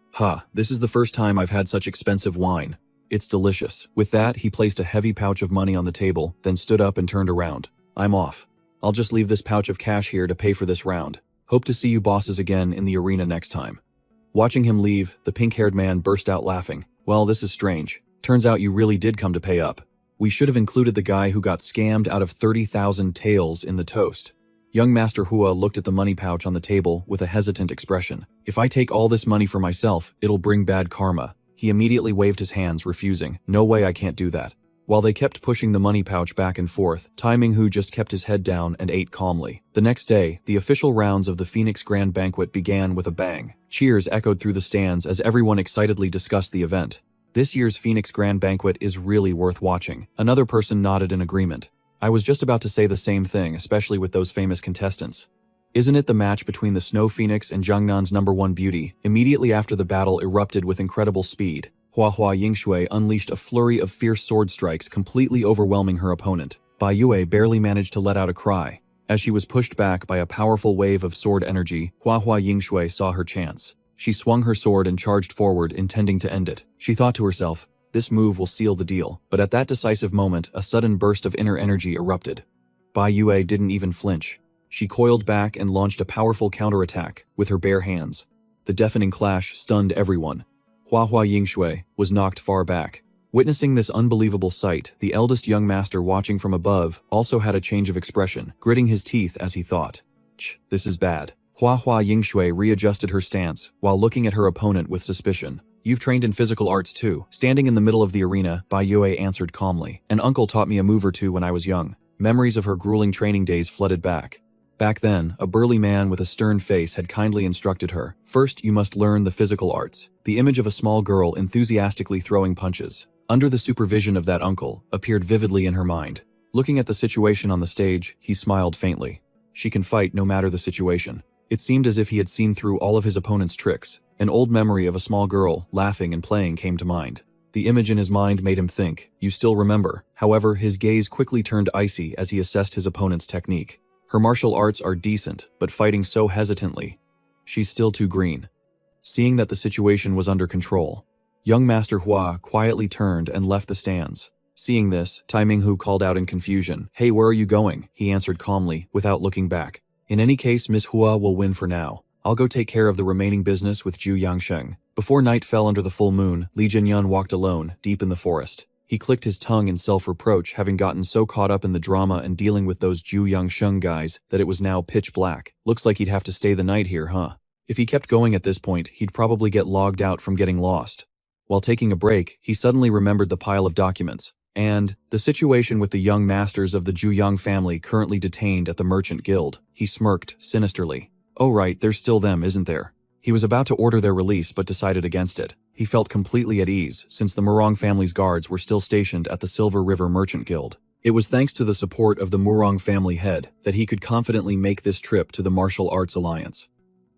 This is the first time I've had such expensive wine. It's delicious." With that, he placed a heavy pouch of money on the table, then stood up and turned around. "I'm off. I'll just leave this pouch of cash here to pay for this round. Hope to see you bosses again in the arena next time." Watching him leave, the pink-haired man burst out laughing. "Well, this is strange. Turns out you really did come to pay up. We should have included the guy who got scammed out of 30,000 taels in the toast." Young Master Hua looked at the money pouch on the table with a hesitant expression. "If I take all this money for myself, it'll bring bad karma." He immediately waved his hands, refusing. "No way, I can't do that." While they kept pushing the money pouch back and forth, Tai Minghu just kept his head down and ate calmly. The next day, the official rounds of the Phoenix Grand Banquet began with a bang. Cheers echoed through the stands as everyone excitedly discussed the event. "This year's Phoenix Grand Banquet is really worth watching." Another person nodded in agreement. "I was just about to say the same thing, especially with those famous contestants. Isn't it the match between the Snow Phoenix and Jiangnan's #1 beauty?" Immediately after the battle erupted with incredible speed. Hua Yingshui unleashed a flurry of fierce sword strikes, completely overwhelming her opponent. Bai Yue barely managed to let out a cry. As she was pushed back by a powerful wave of sword energy, Hua Yingshui saw her chance. She swung her sword and charged forward, intending to end it. She thought to herself, "This move will seal the deal." But at that decisive moment, a sudden burst of inner energy erupted. Bai Yue didn't even flinch. She coiled back and launched a powerful counterattack with her bare hands. The deafening clash stunned everyone. Hua Yingshui was knocked far back. Witnessing this unbelievable sight, the eldest young master watching from above also had a change of expression, gritting his teeth as he thought, "This is bad." Hua Yingshui readjusted her stance while looking at her opponent with suspicion. "You've trained in physical arts too." Standing in the middle of the arena, Bai Yue answered calmly. "An uncle taught me a move or two when I was young." Memories of her grueling training days flooded back. Back then, a burly man with a stern face had kindly instructed her. "First, you must learn the physical arts." The image of a small girl enthusiastically throwing punches, under the supervision of that uncle, appeared vividly in her mind. Looking at the situation on the stage, he smiled faintly. She can fight no matter the situation. It seemed as if he had seen through all of his opponent's tricks. An old memory of a small girl, laughing and playing, came to mind. The image in his mind made him think, "You still remember." However, his gaze quickly turned icy as he assessed his opponent's technique. Her martial arts are decent, but fighting so hesitantly. She's still too green. Seeing that the situation was under control, young Master Hua quietly turned and left the stands. Seeing this, Tai Minghu called out in confusion. "Hey, where are you going?" He answered calmly, without looking back. "In any case, Miss Hua will win for now. I'll go take care of the remaining business with Zhu Yangsheng." Before night fell under the full moon, Li Jinyun walked alone, deep in the forest. He clicked his tongue in self-reproach, having gotten so caught up in the drama and dealing with those Zhu Yangsheng guys that it was now pitch black. Looks like he'd have to stay the night here, huh? If he kept going at this point, he'd probably get logged out from getting lost. While taking a break, he suddenly remembered the pile of documents, and the situation with the young masters of the Zhuyang family currently detained at the Merchant Guild. He smirked sinisterly. "Oh right, there's still them, isn't there?" He was about to order their release but decided against it. He felt completely at ease since the Murong family's guards were still stationed at the Silver River Merchant Guild. It was thanks to the support of the Murong family head that he could confidently make this trip to the Martial Arts Alliance.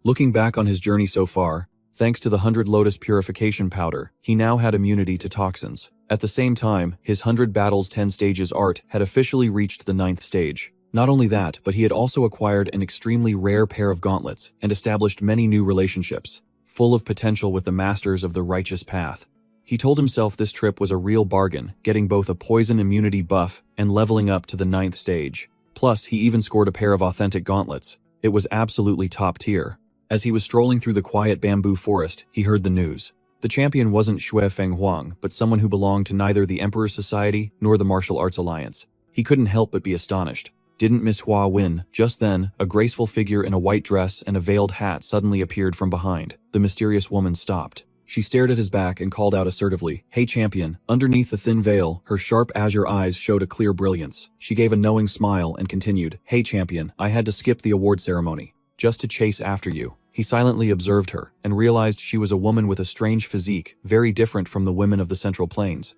Looking back on his journey so far, thanks to the 100 Lotus Purification Powder, he now had immunity to toxins. At the same time, his 100 Battles 10 Stages art had officially reached the 9th stage. Not only that, but he had also acquired an extremely rare pair of gauntlets and established many new relationships, full of potential with the masters of the righteous path. He told himself this trip was a real bargain, getting both a poison immunity buff and leveling up to the 9th stage. Plus, he even scored a pair of authentic gauntlets. It was absolutely top tier. As he was strolling through the quiet bamboo forest, he heard the news. The champion wasn't Xue Fenghuang, but someone who belonged to neither the Emperor's Society nor the Martial Arts Alliance. He couldn't help but be astonished. Didn't Miss Hua win? Just then, a graceful figure in a white dress and a veiled hat suddenly appeared from behind. The mysterious woman stopped. She stared at his back and called out assertively, "Hey champion." Underneath the thin veil, her sharp azure eyes showed a clear brilliance. She gave a knowing smile and continued, "Hey champion, I had to skip the award ceremony just to chase after you." He silently observed her and realized she was a woman with a strange physique, very different from the women of the Central Plains.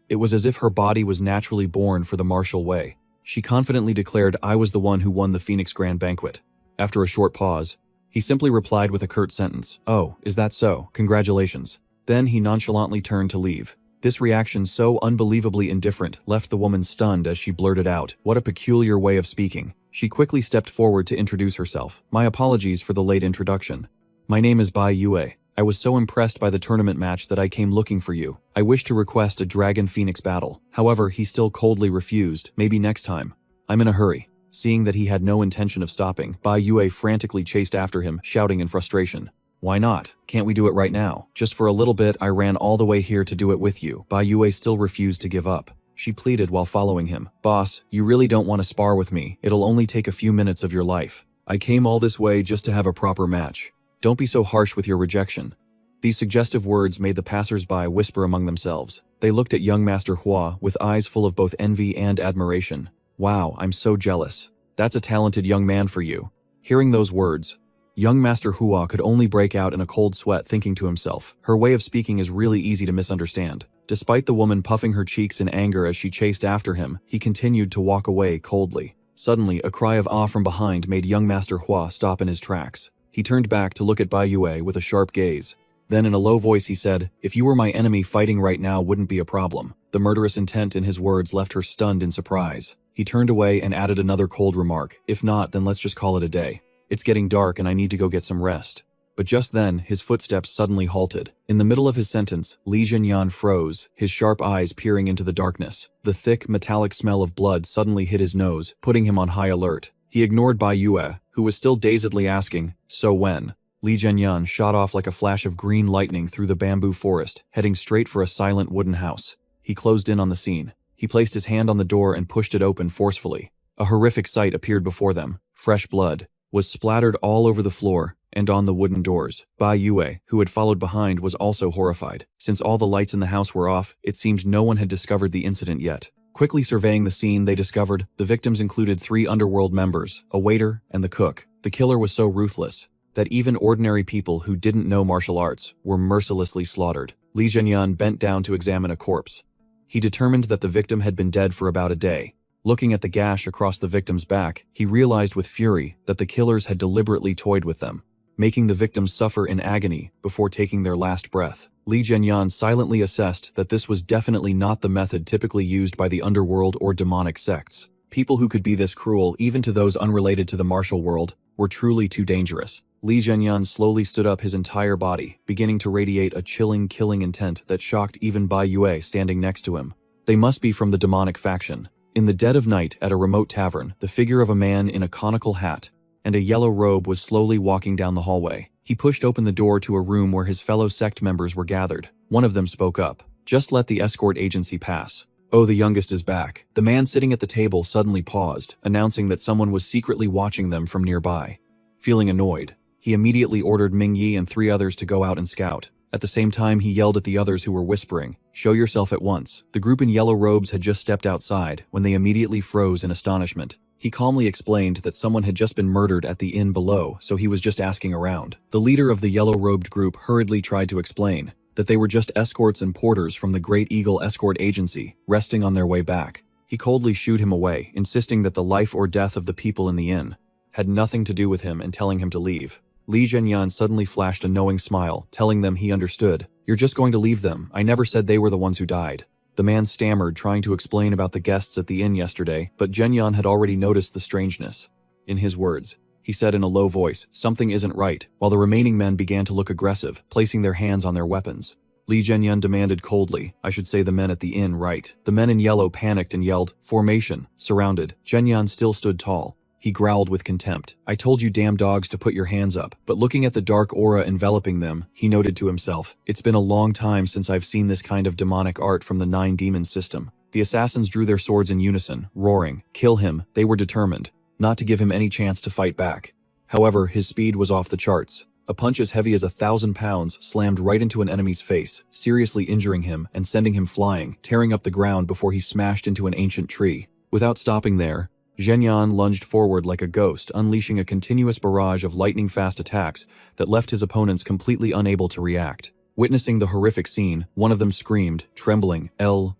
It was as if her body was naturally born for the martial way. She confidently declared, "I was the one who won the Phoenix Grand Banquet." After a short pause, he simply replied with a curt sentence, "Oh, is that so? Congratulations." Then he nonchalantly turned to leave. This reaction, so unbelievably indifferent, left the woman stunned as she blurted out, "What a peculiar way of speaking." She quickly stepped forward to introduce herself. "My apologies for the late introduction. My name is Bai Yue. I was so impressed by the tournament match that I came looking for you. I wish to request a Dragon Phoenix battle." However, he still coldly refused. "Maybe next time. I'm in a hurry." Seeing that he had no intention of stopping, Bai Yue frantically chased after him, shouting in frustration, "Why not? Can't we do it right now? Just for a little bit, I ran all the way here to do it with you." Bai Yue still refused to give up. She pleaded while following him, "Boss, you really don't want to spar with me. It'll only take a few minutes of your life. I came all this way just to have a proper match. Don't be so harsh with your rejection." These suggestive words made the passers-by whisper among themselves. They looked at young Master Hua with eyes full of both envy and admiration. "Wow, I'm so jealous. That's a talented young man for you." Hearing those words, young Master Hua could only break out in a cold sweat, thinking to himself, her way of speaking is really easy to misunderstand. Despite the woman puffing her cheeks in anger as she chased after him, he continued to walk away coldly. Suddenly, a cry of awe from behind made young Master Hua stop in his tracks. He turned back to look at Bai Yue with a sharp gaze. Then in a low voice he said, "If you were my enemy, fighting right now wouldn't be a problem." The murderous intent in his words left her stunned in surprise. He turned away and added another cold remark, "If not, then let's just call it a day. It's getting dark and I need to go get some rest." But just then, his footsteps suddenly halted. In the middle of his sentence, Li Zhenyan froze, his sharp eyes peering into the darkness. The thick, metallic smell of blood suddenly hit his nose, putting him on high alert. He ignored Bai Yue, who was still dazedly asking, "So when?" Li Zhenyan shot off like a flash of green lightning through the bamboo forest, heading straight for a silent wooden house. He closed in on the scene. He placed his hand on the door and pushed it open forcefully. A horrific sight appeared before them. Fresh blood was splattered all over the floor and on the wooden doors. Bai Yue, who had followed behind, was also horrified. Since all the lights in the house were off, it seemed no one had discovered the incident yet. Quickly surveying the scene, they discovered the victims included 3 underworld members, a waiter, and the cook. The killer was so ruthless that even ordinary people who didn't know martial arts were mercilessly slaughtered. Li Zhenyan bent down to examine a corpse. He determined that the victim had been dead for about a day. Looking at the gash across the victim's back, he realized with fury that the killers had deliberately toyed with them, making the victims suffer in agony before taking their last breath. Li Zhenyan silently assessed that this was definitely not the method typically used by the underworld or demonic sects. People who could be this cruel, even to those unrelated to the martial world, were truly too dangerous. Li Zhenyan slowly stood up, his entire body beginning to radiate a chilling, killing intent that shocked even Bai Yue standing next to him. They must be from the demonic faction. In the dead of night at a remote tavern, the figure of a man in a conical hat and a yellow robe was slowly walking down the hallway. He pushed open the door to a room where his fellow sect members were gathered. One of them spoke up. "Just let the escort agency pass." "Oh, the youngest is back." The man sitting at the table suddenly paused, announcing that someone was secretly watching them from nearby. Feeling annoyed, he immediately ordered Ming Yi and 3 others to go out and scout. At the same time, he yelled at the others who were whispering, "Show yourself at once." The group in yellow robes had just stepped outside when they immediately froze in astonishment. He calmly explained that someone had just been murdered at the inn below, so he was just asking around. The leader of the yellow-robed group hurriedly tried to explain that they were just escorts and porters from the Great Eagle Escort Agency, resting on their way back. He coldly shooed him away, insisting that the life or death of the people in the inn had nothing to do with him and telling him to leave. Li Zhenyan suddenly flashed a knowing smile, telling them he understood. "You're just going to leave them. I never said they were the ones who died." The man stammered, trying to explain about the guests at the inn yesterday, but Zhenyan had already noticed the strangeness in his words. He said in a low voice, "Something isn't right," while the remaining men began to look aggressive, placing their hands on their weapons. Li Zhenyan demanded coldly. I should say the men at the inn, right? The men in yellow panicked and yelled, "Formation!" Surrounded. Zhenyan still stood tall. He growled with contempt. I told you damn dogs to put your hands up. But looking at the dark aura enveloping them, he noted to himself, it's been a long time since I've seen this kind of demonic art from the 9 demons system. The assassins drew their swords in unison, roaring, "Kill him!" They were determined, not to give him any chance to fight back. However, his speed was off the charts. A punch as heavy as 1,000 pounds slammed right into an enemy's face, seriously injuring him and sending him flying, tearing up the ground before he smashed into an ancient tree. Without stopping there, Zhenyan lunged forward like a ghost, unleashing a continuous barrage of lightning-fast attacks that left his opponents completely unable to react. Witnessing the horrific scene, one of them screamed, trembling,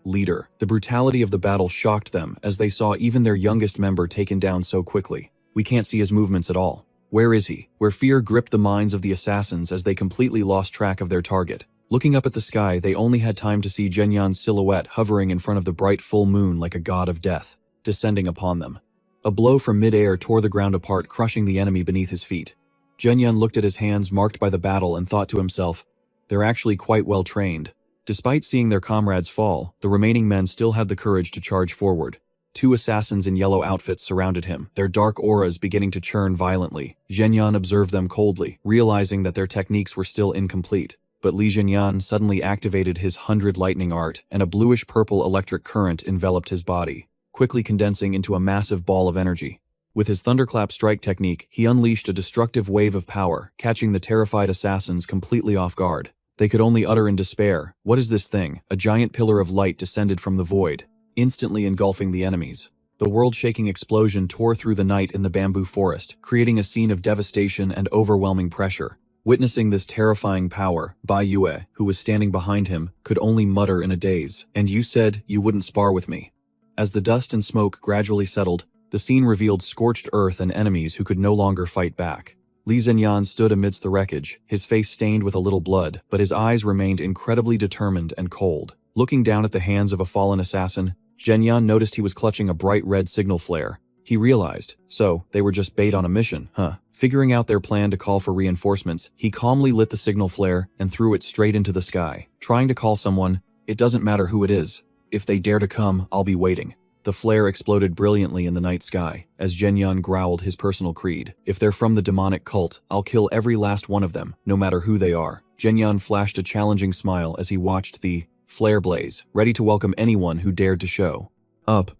"Leader." The brutality of the battle shocked them as they saw even their youngest member taken down so quickly. We can't see his movements at all. Where is he? Where fear gripped the minds of the assassins as they completely lost track of their target. Looking up at the sky, they only had time to see Zhenyan's silhouette hovering in front of the bright full moon like a god of death, descending upon them. A blow from mid-air tore the ground apart, crushing the enemy beneath his feet. Zhenyan looked at his hands marked by the battle and thought to himself, they're actually quite well trained. Despite seeing their comrades fall, the remaining men still had the courage to charge forward. 2 assassins in yellow outfits surrounded him, their dark auras beginning to churn violently. Zhenyan observed them coldly, realizing that their techniques were still incomplete. But Li Zhenyan suddenly activated his 100 lightning art, and a bluish-purple electric current enveloped his body, quickly condensing into a massive ball of energy. With his thunderclap strike technique, he unleashed a destructive wave of power, catching the terrified assassins completely off guard. They could only utter in despair, "What is this thing?" A giant pillar of light descended from the void, instantly engulfing the enemies. The world-shaking explosion tore through the night in the bamboo forest, creating a scene of devastation and overwhelming pressure. Witnessing this terrifying power, Bai Yue, who was standing behind him, could only mutter in a daze, "And you said you wouldn't spar with me." As the dust and smoke gradually settled, the scene revealed scorched earth and enemies who could no longer fight back. Li Zhenyan stood amidst the wreckage, his face stained with a little blood, but his eyes remained incredibly determined and cold. Looking down at the hands of a fallen assassin, Zhenyan noticed he was clutching a bright red signal flare. He realized, so, they were just bait on a mission, huh? Figuring out their plan to call for reinforcements, he calmly lit the signal flare and threw it straight into the sky. Trying to call someone, it doesn't matter who it is. If they dare to come, I'll be waiting. The flare exploded brilliantly in the night sky, as Zhenyan growled his personal creed. If they're from the demonic cult, I'll kill every last one of them, no matter who they are. Zhenyan flashed a challenging smile as he watched the flare blaze, ready to welcome anyone who dared to show up.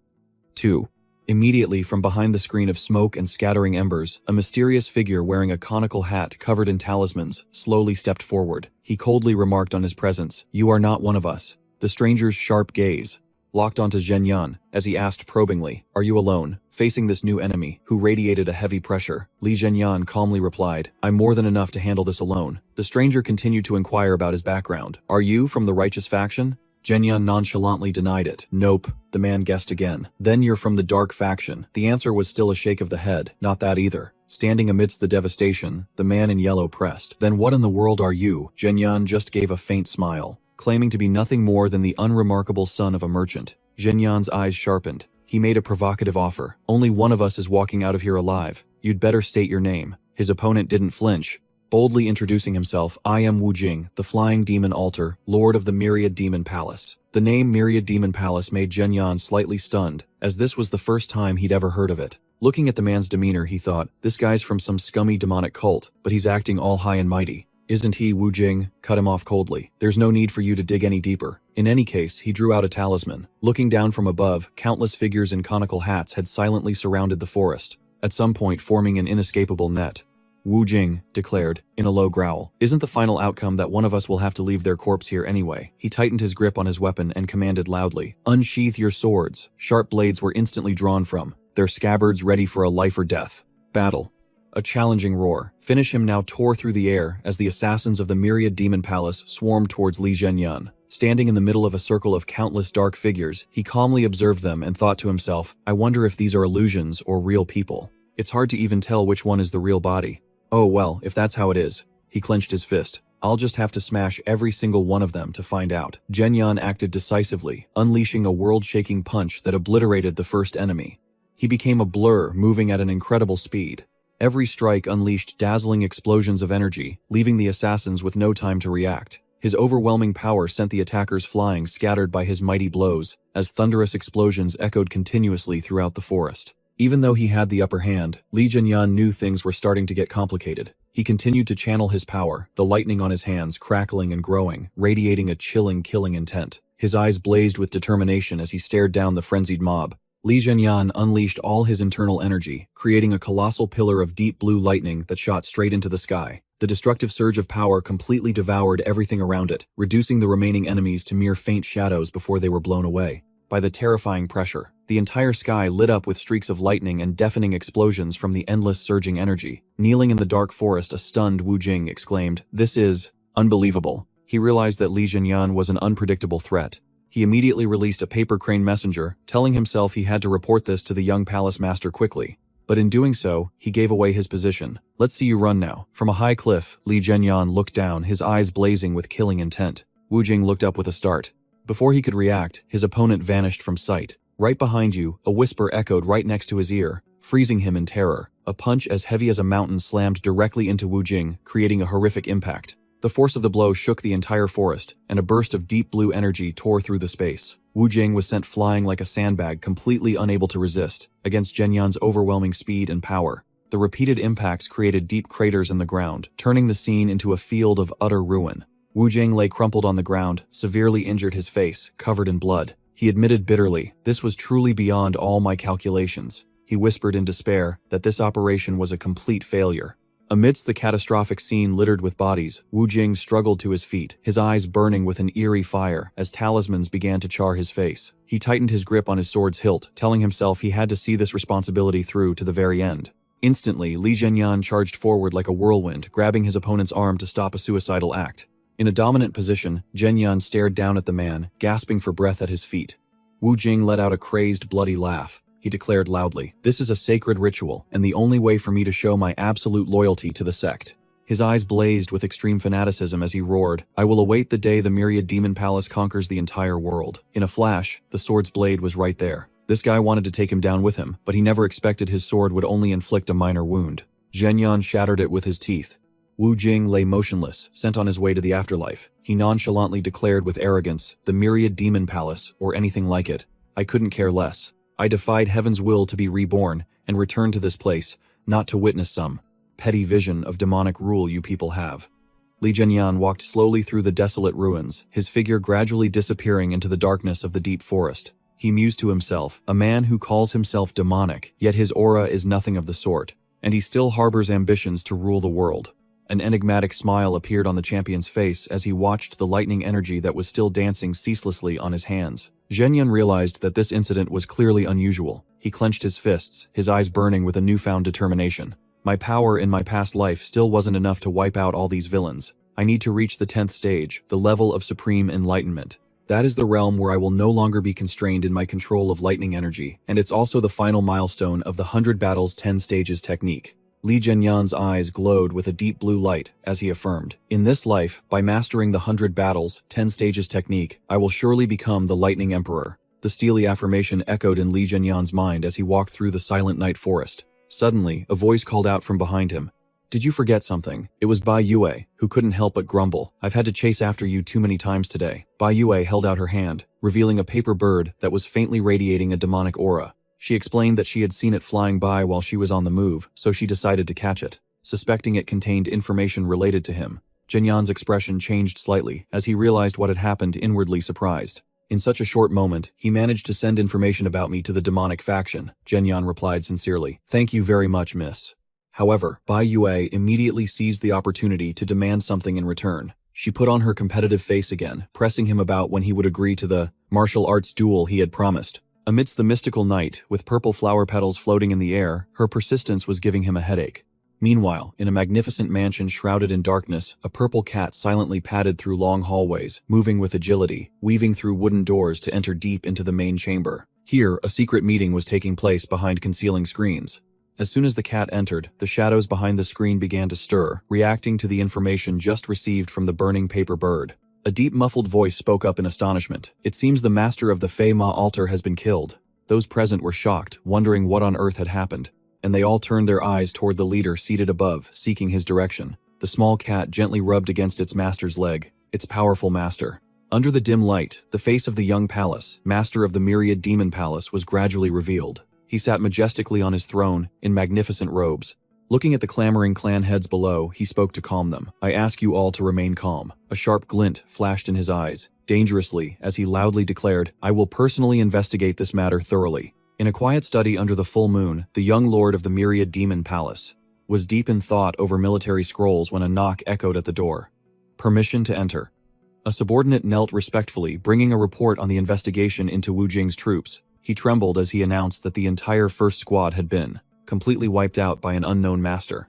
2. Immediately from behind the screen of smoke and scattering embers, a mysterious figure wearing a conical hat covered in talismans slowly stepped forward. He coldly remarked on his presence, "You are not one of us." The stranger's sharp gaze locked onto Zhenyan as he asked probingly, "Are you alone?" Facing this new enemy, who radiated a heavy pressure, Li Zhenyan calmly replied, "I'm more than enough to handle this alone." The stranger continued to inquire about his background. "Are you from the righteous faction?" Zhenyan nonchalantly denied it. "Nope," the man guessed again. "Then you're from the dark faction." The answer was still a shake of the head. "Not that either." Standing amidst the devastation, the man in yellow pressed. "Then what in the world are you?" Zhenyan just gave a faint smile, claiming to be nothing more than the unremarkable son of a merchant. Zhenyan's eyes sharpened. He made a provocative offer. "Only one of us is walking out of here alive. You'd better state your name." His opponent didn't flinch, boldly introducing himself, "I am Wu Jing, the Flying Demon Altar, Lord of the Myriad Demon Palace." The name Myriad Demon Palace made Zhenyan slightly stunned, as this was the first time he'd ever heard of it. Looking at the man's demeanor, he thought, this guy's from some scummy demonic cult, but he's acting all high and mighty. "Isn't he?" Wu Jing cut him off coldly. "There's no need for you to dig any deeper." In any case, he drew out a talisman. Looking down from above, countless figures in conical hats had silently surrounded the forest, at some point forming an inescapable net. Wu Jing declared, in a low growl, "Isn't the final outcome that one of us will have to leave their corpse here anyway?" He tightened his grip on his weapon and commanded loudly, "Unsheath your swords." Sharp blades were instantly drawn from their scabbards, ready for a life or death battle. A challenging roar, "Finish him now," tore through the air as the assassins of the Myriad Demon Palace swarmed towards Li Zhenyan. Standing in the middle of a circle of countless dark figures, he calmly observed them and thought to himself, "I wonder if these are illusions or real people. It's hard to even tell which one is the real body. Oh well, if that's how it is." He clenched his fist. "I'll just have to smash every single one of them to find out." Zhenyan acted decisively, unleashing a world-shaking punch that obliterated the first enemy. He became a blur, moving at an incredible speed. Every strike unleashed dazzling explosions of energy, leaving the assassins with no time to react. His overwhelming power sent the attackers flying, scattered by his mighty blows, as thunderous explosions echoed continuously throughout the forest. Even though he had the upper hand, Li Jinyan knew things were starting to get complicated. He continued to channel his power, the lightning on his hands crackling and growing, radiating a chilling, killing intent. His eyes blazed with determination as he stared down the frenzied mob. Li Jinyan unleashed all his internal energy, creating a colossal pillar of deep blue lightning that shot straight into the sky. The destructive surge of power completely devoured everything around it, reducing the remaining enemies to mere faint shadows before they were blown away by the terrifying pressure. The entire sky lit up with streaks of lightning and deafening explosions from the endless surging energy. Kneeling in the dark forest, a stunned Wu Jing exclaimed, "This is unbelievable." He realized that Li Jinyan was an unpredictable threat. He immediately released a paper crane messenger, telling himself he had to report this to the young palace master quickly. But in doing so, he gave away his position. "Let's see you run now." From a high cliff, Li Jinyan looked down, his eyes blazing with killing intent. Wu Jing looked up with a start. Before he could react, his opponent vanished from sight. "Right behind you," a whisper echoed right next to his ear, freezing him in terror. A punch as heavy as a mountain slammed directly into Wu Jing, creating a horrific impact. The force of the blow shook the entire forest, and a burst of deep blue energy tore through the space. Wu Jing was sent flying like a sandbag, completely unable to resist against Jinyan's overwhelming speed and power. The repeated impacts created deep craters in the ground, turning the scene into a field of utter ruin. Wu Jing lay crumpled on the ground, severely injured, his face covered in blood. He admitted bitterly, "This was truly beyond all my calculations." He whispered in despair that this operation was a complete failure. Amidst the catastrophic scene littered with bodies, Wu Jing struggled to his feet, his eyes burning with an eerie fire as talismans began to char his face. He tightened his grip on his sword's hilt, telling himself he had to see this responsibility through to the very end. Instantly, Li Jinyan charged forward like a whirlwind, grabbing his opponent's arm to stop a suicidal act. In a dominant position, Jinyan stared down at the man, gasping for breath at his feet. Wu Jing let out a crazed, bloody laugh. He declared loudly, "This is a sacred ritual, and the only way for me to show my absolute loyalty to the sect." His eyes blazed with extreme fanaticism as he roared, "I will await the day the myriad demon palace conquers the entire world." In a flash, the sword's blade was right there. This guy wanted to take him down with him, but he never expected his sword would only inflict a minor wound. Jinyan shattered it with his teeth. Wu Jing lay motionless, sent on his way to the afterlife. He nonchalantly declared with arrogance, "The myriad demon palace, or anything like it. I couldn't care less. I defied heaven's will to be reborn and returned to this place, not to witness some petty vision of demonic rule you people have." Li Jinyan walked slowly through the desolate ruins, his figure gradually disappearing into the darkness of the deep forest. He mused to himself, a man who calls himself demonic, yet his aura is nothing of the sort, and he still harbors ambitions to rule the world. An enigmatic smile appeared on the champion's face as he watched the lightning energy that was still dancing ceaselessly on his hands. Jinyan realized that this incident was clearly unusual. He clenched his fists, his eyes burning with a newfound determination. "My power in my past life still wasn't enough to wipe out all these villains. I need to reach the 10th stage, the level of supreme enlightenment. That is the realm where I will no longer be constrained in my control of lightning energy, and it's also the final milestone of the 100 Battles 10 Stages technique." Li Jinyan's eyes glowed with a deep blue light as he affirmed, "In this life, by mastering the 100 Battles 10 Stages technique, I will surely become the Lightning Emperor." The steely affirmation echoed in Li Jinyan's mind as he walked through the silent night forest. Suddenly, a voice called out from behind him, "Did you forget something?" It was Bai Yue, who couldn't help but grumble, "I've had to chase after you too many times today." Bai Yue held out her hand, revealing a paper bird that was faintly radiating a demonic aura. She explained that she had seen it flying by while she was on the move, so she decided to catch it. Suspecting it contained information related to him, Jinyan's expression changed slightly as he realized what had happened, inwardly surprised. "In such a short moment, he managed to send information about me to the demonic faction," Jinyan replied sincerely. "Thank you very much, miss." However, Bai Yue immediately seized the opportunity to demand something in return. She put on her competitive face again, pressing him about when he would agree to the martial arts duel he had promised. Amidst the mystical night, with purple flower petals floating in the air, her persistence was giving him a headache. Meanwhile, in a magnificent mansion shrouded in darkness, a purple cat silently padded through long hallways, moving with agility, weaving through wooden doors to enter deep into the main chamber. Here, a secret meeting was taking place behind concealing screens. As soon as the cat entered, the shadows behind the screen began to stir, reacting to the information just received from the burning paper bird. A deep muffled voice spoke up in astonishment. "It seems the master of the Fei Ma altar has been killed." Those present were shocked, wondering what on earth had happened, and they all turned their eyes toward the leader seated above, seeking his direction. The small cat gently rubbed against its master's leg. its powerful master. Under the dim light, the face of the young palace, master of the myriad demon palace, was gradually revealed. He sat majestically on his throne, in magnificent robes. Looking at the clamoring clan heads below, he spoke to calm them. I ask you all to remain calm. A sharp glint flashed in his eyes, dangerously, as he loudly declared, I will personally investigate this matter thoroughly. In a quiet study under the full moon, the young lord of the myriad demon palace was deep in thought over military scrolls when a knock echoed at the door. Permission to enter. A subordinate knelt respectfully, bringing a report on the investigation into Wu Jing's troops. He trembled as he announced that the entire first squad had been completely wiped out by an unknown master.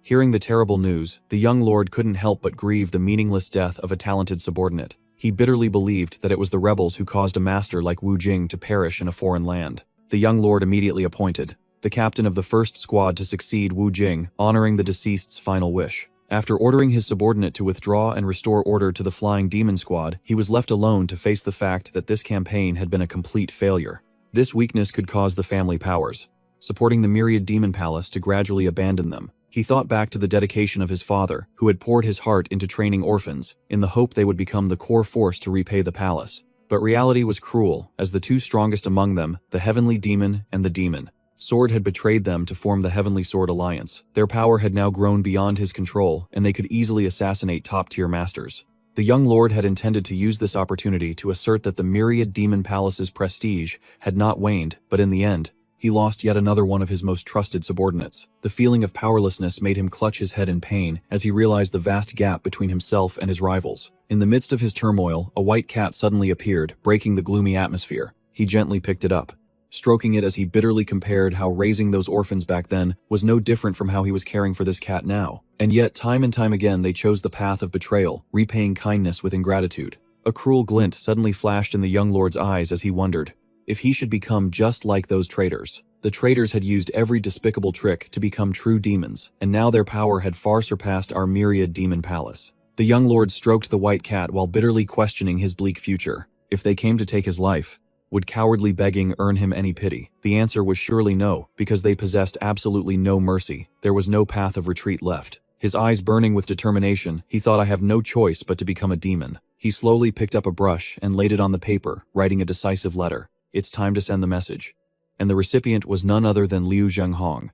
Hearing the terrible news, the young lord couldn't help but grieve the meaningless death of a talented subordinate. He bitterly believed that it was the rebels who caused a master like Wu Jing to perish in a foreign land. The young lord immediately appointed the captain of the first squad to succeed Wu Jing, honoring the deceased's final wish. After ordering his subordinate to withdraw and restore order to the Flying Demon Squad, he was left alone to face the fact that this campaign had been a complete failure. This weakness could cause the family powers, supporting the Myriad Demon Palace, to gradually abandon them. He thought back to the dedication of his father, who had poured his heart into training orphans, in the hope they would become the core force to repay the palace. But reality was cruel, as the two strongest among them, the Heavenly Demon and the Demon Sword, had betrayed them to form the Heavenly Sword Alliance. Their power had now grown beyond his control, and they could easily assassinate top-tier masters. The young lord had intended to use this opportunity to assert that the Myriad Demon Palace's prestige had not waned, but in the end, he lost yet another one of his most trusted subordinates. The feeling of powerlessness made him clutch his head in pain as he realized the vast gap between himself and his rivals. In the midst of his turmoil, a white cat suddenly appeared, breaking the gloomy atmosphere. He gently picked it up, stroking it as he bitterly compared how raising those orphans back then was no different from how he was caring for this cat now. And yet, time and time again, they chose the path of betrayal, repaying kindness with ingratitude. A cruel glint suddenly flashed in the young lord's eyes as he wondered if he should become just like those traitors. The traitors had used every despicable trick to become true demons, and now their power had far surpassed our Myriad Demon Palace. The young lord stroked the white cat while bitterly questioning his bleak future. If they came to take his life, would cowardly begging earn him any pity? The answer was surely no, because they possessed absolutely no mercy. There was no path of retreat left. His eyes burning with determination, he thought, I have no choice but to become a demon. He slowly picked up a brush and laid it on the paper, writing a decisive letter. It's time to send the message. And the recipient was none other than Liu Zhenghong.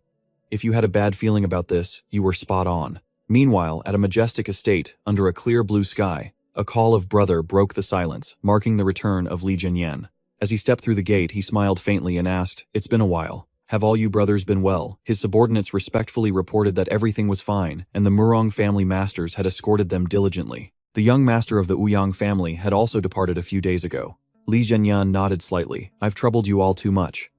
If you had a bad feeling about this, you were spot on. Meanwhile, at a majestic estate, under a clear blue sky, a call of brother broke the silence, marking the return of Li Jinyan. As he stepped through the gate, he smiled faintly and asked, It's been a while. Have all you brothers been well? His subordinates respectfully reported that everything was fine, and the Murong family masters had escorted them diligently. The young master of the Ouyang family had also departed a few days ago. Li Zhenyan nodded slightly. I've troubled you all too much.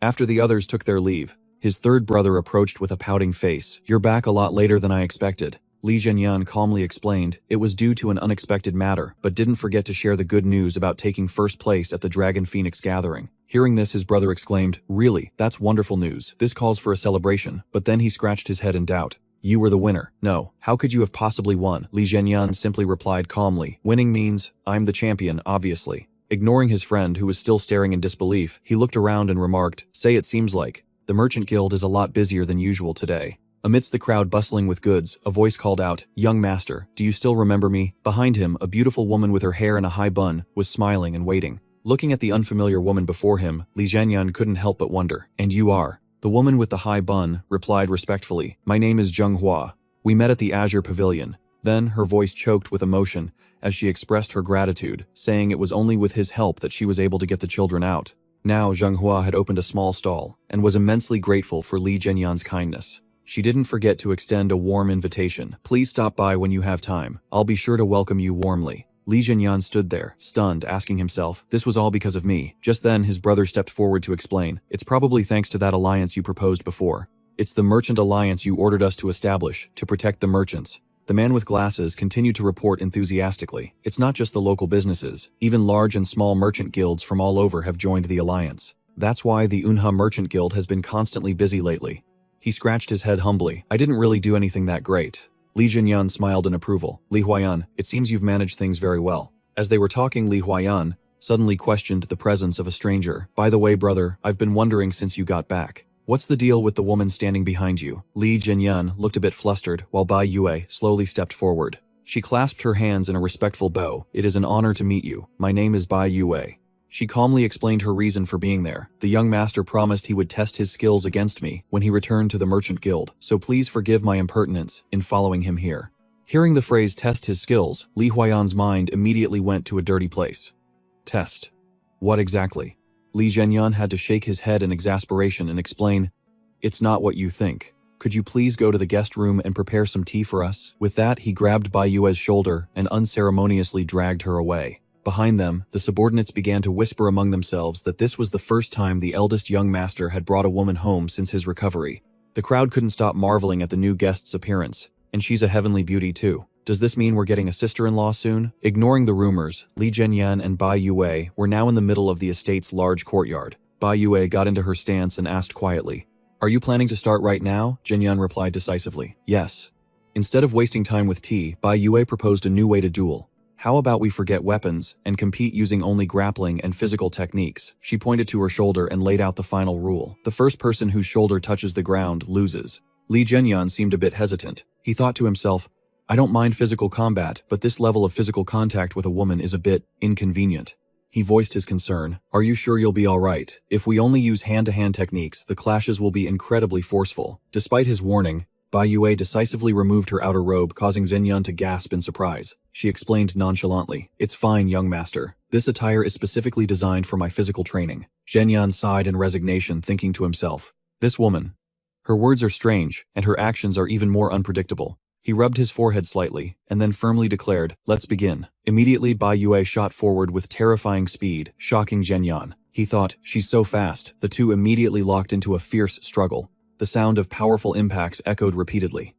After the others took their leave, his third brother approached with a pouting face. You're back a lot later than I expected. Li Zhenyan calmly explained it was due to an unexpected matter, but didn't forget to share the good news about taking first place at the Dragon Phoenix gathering. Hearing this, his brother exclaimed, Really? That's wonderful news. This calls for a celebration. But then he scratched his head in doubt. You were the winner. No. How could you have possibly won? Li Zhenyan simply replied calmly. Winning means, I'm the champion, obviously. Ignoring his friend, who was still staring in disbelief, he looked around and remarked, Say it seems like the merchant guild is a lot busier than usual today. Amidst the crowd bustling with goods, a voice called out, Young master, do you still remember me? Behind him, a beautiful woman with her hair in a high bun was smiling and waiting. Looking at the unfamiliar woman before him, Li Zhenyan couldn't help but wonder, And you are? The woman with the high bun replied respectfully, My name is Zheng Hua. We met at the Azure Pavilion. Then her voice choked with emotion as she expressed her gratitude, saying it was only with his help that she was able to get the children out. Now Zheng Hua had opened a small stall and was immensely grateful for Li Zhenyan's kindness. She didn't forget to extend a warm invitation. Please stop by when you have time. I'll be sure to welcome you warmly. Li Zhenyan stood there, stunned, asking himself, this was all because of me. Just then, his brother stepped forward to explain, It's probably thanks to that alliance you proposed before. It's the merchant alliance you ordered us to establish, to protect the merchants. The man with glasses continued to report enthusiastically. It's not just the local businesses. Even large and small merchant guilds from all over have joined the alliance. That's why the Unha Merchant Guild has been constantly busy lately. He scratched his head humbly. I didn't really do anything that great. Li Zhenyan smiled in approval. Li Huayan, it seems you've managed things very well. As they were talking, Li Huayan suddenly questioned the presence of a stranger. By the way, brother, I've been wondering since you got back. What's the deal with the woman standing behind you? Li Zhenyan looked a bit flustered, while Bai Yue slowly stepped forward. She clasped her hands in a respectful bow. "It is an honor to meet you. My name is Bai Yue." She calmly explained her reason for being there. "The young master promised he would test his skills against me when he returned to the merchant guild, so please forgive my impertinence in following him here." Hearing the phrase "test his skills," Li Huayan's mind immediately went to a dirty place. Test? What exactly? Li Zhenyan had to shake his head in exasperation and explain, "It's not what you think. Could you please go to the guest room and prepare some tea for us?" With that, he grabbed Bai Yue's shoulder and unceremoniously dragged her away. Behind them, the subordinates began to whisper among themselves that this was the first time the eldest young master had brought a woman home since his recovery. The crowd couldn't stop marveling at the new guest's appearance. And she's a heavenly beauty too. Does this mean we're getting a sister-in-law soon? Ignoring the rumors, Li Zhenyan and Bai Yue were now in the middle of the estate's large courtyard. Bai Yue got into her stance and asked quietly, "Are you planning to start right now?" Zhenyan replied decisively, "Yes." Instead of wasting time with tea, Bai Yue proposed a new way to duel. "How about we forget weapons and compete using only grappling and physical techniques?" She pointed to her shoulder and laid out the final rule. The first person whose shoulder touches the ground loses. Li Zhenyan seemed a bit hesitant. He thought to himself, "I don't mind physical combat, but this level of physical contact with a woman is a bit inconvenient." He voiced his concern. "Are you sure you'll be alright? If we only use hand-to-hand techniques, the clashes will be incredibly forceful." Despite his warning, Bai Yue decisively removed her outer robe, causing Zhenyan to gasp in surprise. She explained nonchalantly, "It's fine, young master. This attire is specifically designed for my physical training." Zhenyan sighed in resignation, thinking to himself, "This woman. Her words are strange, and her actions are even more unpredictable." He rubbed his forehead slightly, and then firmly declared, "Let's begin." Immediately Bai Yue shot forward with terrifying speed, shocking Zhenyan. He thought, "She's so fast." The two immediately locked into a fierce struggle. The sound of powerful impacts echoed repeatedly.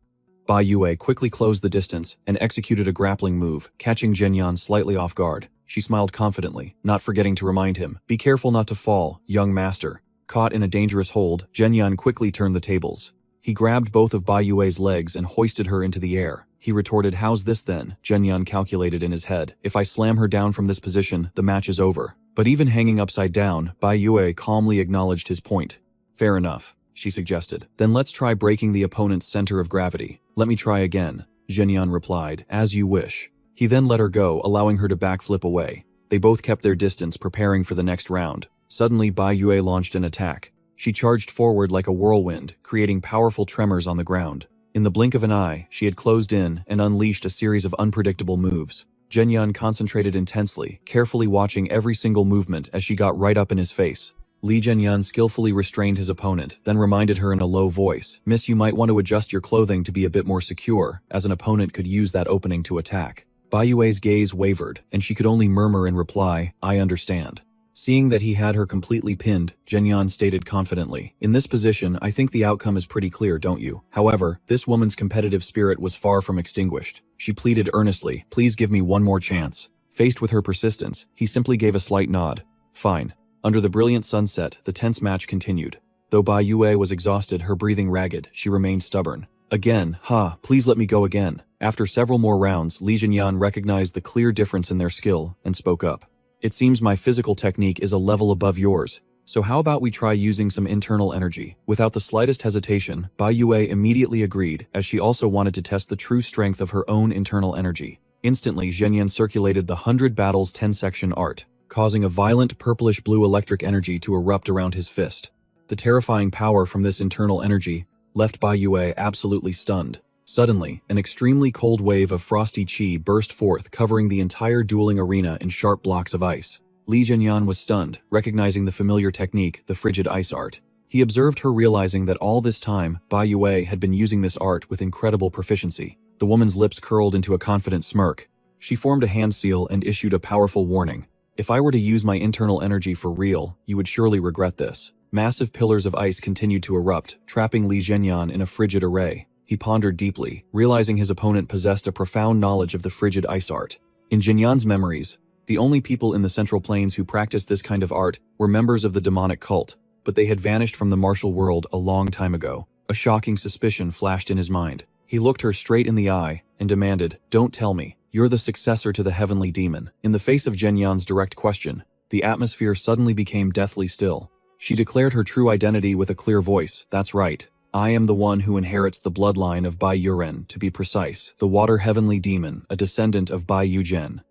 Bai Yue quickly closed the distance and executed a grappling move, catching Zhenyan slightly off guard. She smiled confidently, not forgetting to remind him, "Be careful not to fall, young master." Caught in a dangerous hold, Zhenyan quickly turned the tables. He grabbed both of Bai Yue's legs and hoisted her into the air. He retorted, "How's this then?" Zhenyan calculated in his head. "If I slam her down from this position, the match is over." But even hanging upside down, Bai Yue calmly acknowledged his point. "Fair enough," she suggested. "Then let's try breaking the opponent's center of gravity." "Let me try again," Zhenyan replied, "as you wish." He then let her go, allowing her to backflip away. They both kept their distance, preparing for the next round. Suddenly, Bai Yue launched an attack. She charged forward like a whirlwind, creating powerful tremors on the ground. In the blink of an eye, she had closed in and unleashed a series of unpredictable moves. Zhenyan concentrated intensely, carefully watching every single movement as she got right up in his face. Li Zhenyan skillfully restrained his opponent, then reminded her in a low voice, "Miss, you might want to adjust your clothing to be a bit more secure, as an opponent could use that opening to attack." Bai Yue's gaze wavered, and she could only murmur in reply, "I understand." Seeing that he had her completely pinned, Zhenyan stated confidently, "In this position, I think the outcome is pretty clear, don't you?" However, this woman's competitive spirit was far from extinguished. She pleaded earnestly, "Please give me one more chance." Faced with her persistence, he simply gave a slight nod. "Fine." Under the brilliant sunset, the tense match continued. Though Bai Yue was exhausted, her breathing ragged, she remained stubborn. "Again, please let me go again." After several more rounds, Li Zhenyan recognized the clear difference in their skill and spoke up. "It seems my physical technique is a level above yours, so how about we try using some internal energy?" Without the slightest hesitation, Bai Yue immediately agreed, as she also wanted to test the true strength of her own internal energy. Instantly, Zhenyan circulated the 100 Battles 10-section art, causing a violent purplish-blue electric energy to erupt around his fist. The terrifying power from this internal energy left Bai Yue absolutely stunned. Suddenly, an extremely cold wave of frosty chi burst forth, covering the entire dueling arena in sharp blocks of ice. Li Zhenyan was stunned, recognizing the familiar technique, the frigid ice art. He observed her, realizing that all this time, Bai Yue had been using this art with incredible proficiency. The woman's lips curled into a confident smirk. She formed a hand seal and issued a powerful warning. "If I were to use my internal energy for real, you would surely regret this." Massive pillars of ice continued to erupt, trapping Li Zhenyan in a frigid array. He pondered deeply, realizing his opponent possessed a profound knowledge of the frigid ice art. In Zhenyan's memories, the only people in the Central Plains who practiced this kind of art were members of the demonic cult, but they had vanished from the martial world a long time ago. A shocking suspicion flashed in his mind. He looked her straight in the eye and demanded, "Don't tell me, you're the successor to the heavenly demon." In the face of Zhenyan's direct question, the atmosphere suddenly became deathly still. She declared her true identity with a clear voice, "That's right. I am the one who inherits the bloodline of Bai Yuren, to be precise, the water heavenly demon, a descendant of Bai Yugen.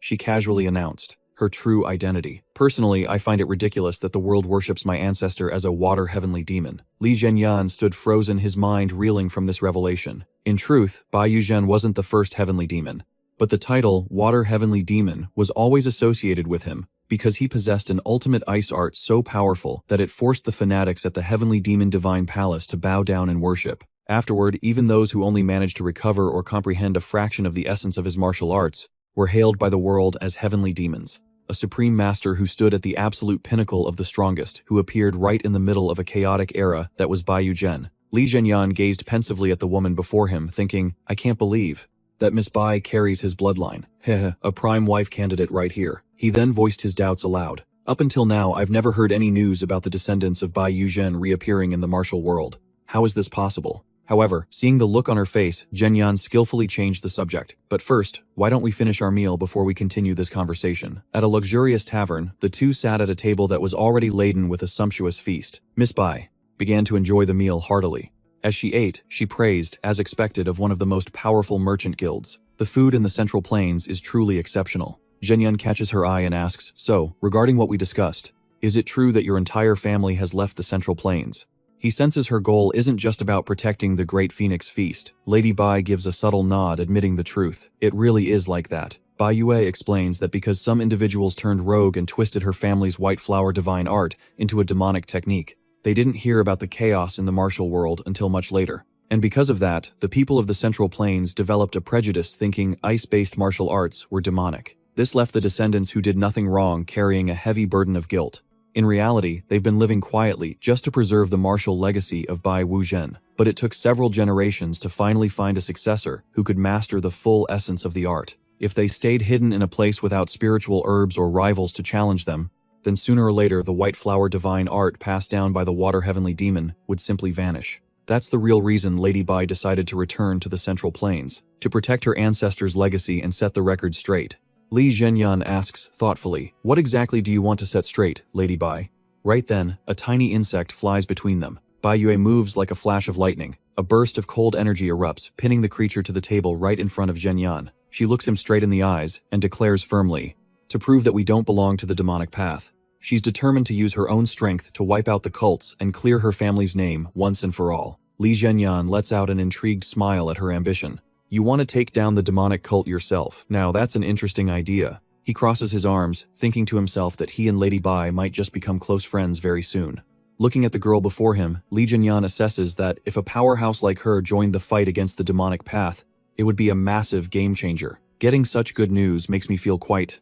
She casually announced her true identity. Personally, I find it ridiculous that the world worships my ancestor as a water heavenly demon. Li Zhenyan stood frozen, his mind reeling from this revelation. In truth, Bai Yugen wasn't the first heavenly demon, but the title, Water Heavenly Demon, was always associated with him, because he possessed an ultimate ice art so powerful that it forced the fanatics at the Heavenly Demon Divine Palace to bow down and worship. Afterward, even those who only managed to recover or comprehend a fraction of the essence of his martial arts were hailed by the world as heavenly demons. A supreme master who stood at the absolute pinnacle of the strongest, who appeared right in the middle of a chaotic era that was Bai Yugen. Li Zhenyan gazed pensively at the woman before him, thinking, I can't believe that Miss Bai carries his bloodline. Heh, a prime wife candidate right here. He then voiced his doubts aloud. Up until now, I've never heard any news about the descendants of Bai Yugen reappearing in the martial world. How is this possible? However, seeing the look on her face, Zhenyan skillfully changed the subject. But first, why don't we finish our meal before we continue this conversation? At a luxurious tavern, the two sat at a table that was already laden with a sumptuous feast. Miss Bai began to enjoy the meal heartily. As she ate, she praised, as expected, of one of the most powerful merchant guilds. The food in the Central Plains is truly exceptional. Zhenyan catches her eye and asks, so, regarding what we discussed, is it true that your entire family has left the Central Plains? He senses her goal isn't just about protecting the Great Phoenix Feast. Lady Bai gives a subtle nod, admitting the truth. It really is like that. Bai Yue explains that because some individuals turned rogue and twisted her family's white flower divine art into a demonic technique, they didn't hear about the chaos in the martial world until much later. And because of that, the people of the Central Plains developed a prejudice thinking ice-based martial arts were demonic. This left the descendants who did nothing wrong carrying a heavy burden of guilt. In reality, they've been living quietly just to preserve the martial legacy of Bai Wugen. But it took several generations to finally find a successor who could master the full essence of the art. If they stayed hidden in a place without spiritual herbs or rivals to challenge them, then sooner or later the white flower divine art passed down by the water heavenly demon would simply vanish. That's the real reason Lady Bai decided to return to the Central Plains, to protect her ancestors' legacy and set the record straight. Li Zhenyan asks thoughtfully, what exactly do you want to set straight, Lady Bai? Right then, a tiny insect flies between them. Bai Yue moves like a flash of lightning. A burst of cold energy erupts, pinning the creature to the table right in front of Zhenyan. She looks him straight in the eyes and declares firmly, to prove that we don't belong to the demonic path. She's determined to use her own strength to wipe out the cults and clear her family's name once and for all. Li Zhenyan lets out an intrigued smile at her ambition. You want to take down the demonic cult yourself. Now that's an interesting idea. He crosses his arms, thinking to himself that he and Lady Bai might just become close friends very soon. Looking at the girl before him, Li Zhenyan assesses that if a powerhouse like her joined the fight against the demonic path, it would be a massive game changer. Getting such good news makes me feel quite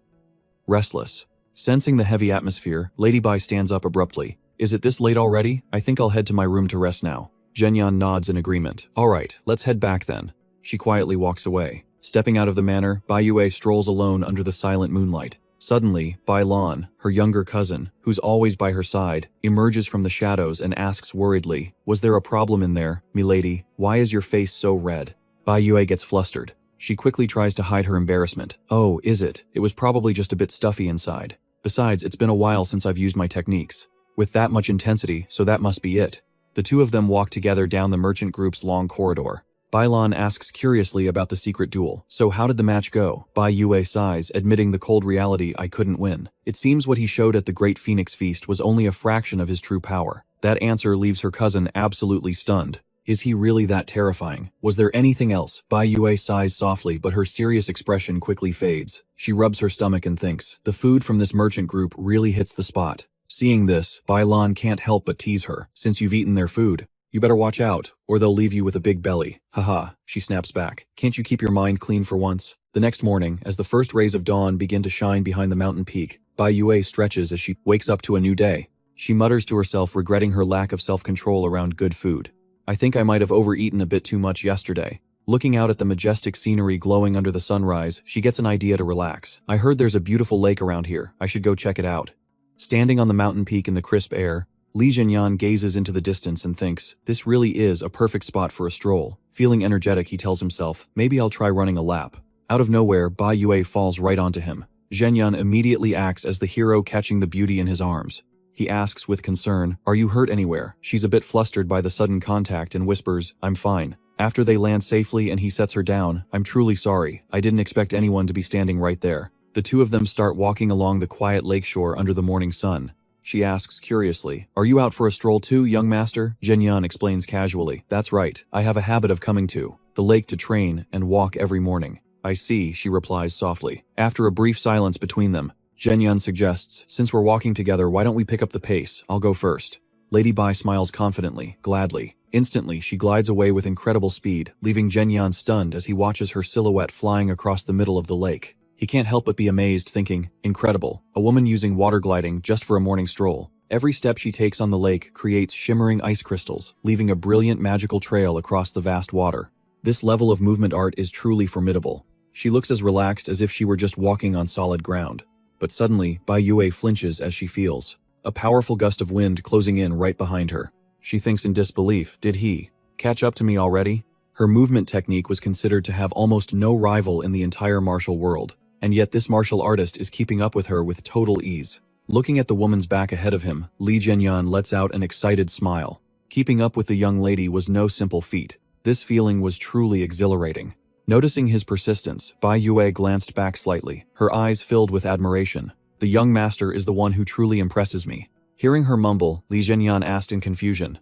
restless. Sensing the heavy atmosphere, Lady Bai stands up abruptly. Is it this late already? I think I'll head to my room to rest now. Zhenyan nods in agreement. Alright, let's head back then. She quietly walks away. Stepping out of the manor, Bai Yue strolls alone under the silent moonlight. Suddenly, Bai Lan, her younger cousin, who's always by her side, emerges from the shadows and asks worriedly, was there a problem in there, milady? Why is your face so red? Bai Yue gets flustered. She quickly tries to hide her embarrassment. Oh, is it? It was probably just a bit stuffy inside. Besides, it's been a while since I've used my techniques. With that much intensity, so that must be it. The two of them walk together down the merchant group's long corridor. Bai Lan asks curiously about the secret duel. So how did the match go? Bai Yue sighs, admitting the cold reality, I couldn't win. It seems what he showed at the Great Phoenix Feast was only a fraction of his true power. That answer leaves her cousin absolutely stunned. Is he really that terrifying? Was there anything else? Bai Yue sighs softly, but her serious expression quickly fades. She rubs her stomach and thinks, the food from this merchant group really hits the spot. Seeing this, Bai Lan can't help but tease her. Since you've eaten their food, you better watch out, or they'll leave you with a big belly. Haha, she snaps back. Can't you keep your mind clean for once? The next morning, as the first rays of dawn begin to shine behind the mountain peak, Bai Yue stretches as she wakes up to a new day. She mutters to herself, regretting her lack of self-control around good food. I think I might have overeaten a bit too much yesterday. Looking out at the majestic scenery glowing under the sunrise, she gets an idea to relax. I heard there's a beautiful lake around here. I should go check it out. Standing on the mountain peak in the crisp air, Li Zhenyan gazes into the distance and thinks, this really is a perfect spot for a stroll. Feeling energetic, he tells himself, maybe I'll try running a lap. Out of nowhere, Bai Yue falls right onto him. Zhenyan immediately acts as the hero, catching the beauty in his arms. He asks with concern, "Are you hurt anywhere?" She's a bit flustered by the sudden contact and whispers, "I'm fine." After they land safely and he sets her down, "I'm truly sorry. I didn't expect anyone to be standing right there." The two of them start walking along the quiet lakeshore under the morning sun. She asks curiously, "Are you out for a stroll too, young master?" Jinyan explains casually, "That's right. I have a habit of coming to the lake to train and walk every morning." "I see," she replies softly. After a brief silence between them, Jinyan suggests, "Since we're walking together, why don't we pick up the pace? I'll go first." Lady Bai smiles confidently, gladly. Instantly, she glides away with incredible speed, leaving Jinyan stunned as he watches her silhouette flying across the middle of the lake. He can't help but be amazed, thinking, incredible, a woman using water gliding just for a morning stroll. Every step she takes on the lake creates shimmering ice crystals, leaving a brilliant magical trail across the vast water. This level of movement art is truly formidable. She looks as relaxed as if she were just walking on solid ground. But suddenly, Bai Yue flinches as she feels a powerful gust of wind closing in right behind her. She thinks in disbelief, did he catch up to me already? Her movement technique was considered to have almost no rival in the entire martial world, and yet this martial artist is keeping up with her with total ease. Looking at the woman's back ahead of him, Li Jinyan lets out an excited smile. Keeping up with the young lady was no simple feat. This feeling was truly exhilarating. Noticing his persistence, Bai Yue glanced back slightly, her eyes filled with admiration. The young master is the one who truly impresses me. Hearing her mumble, Li Jinyan asked in confusion,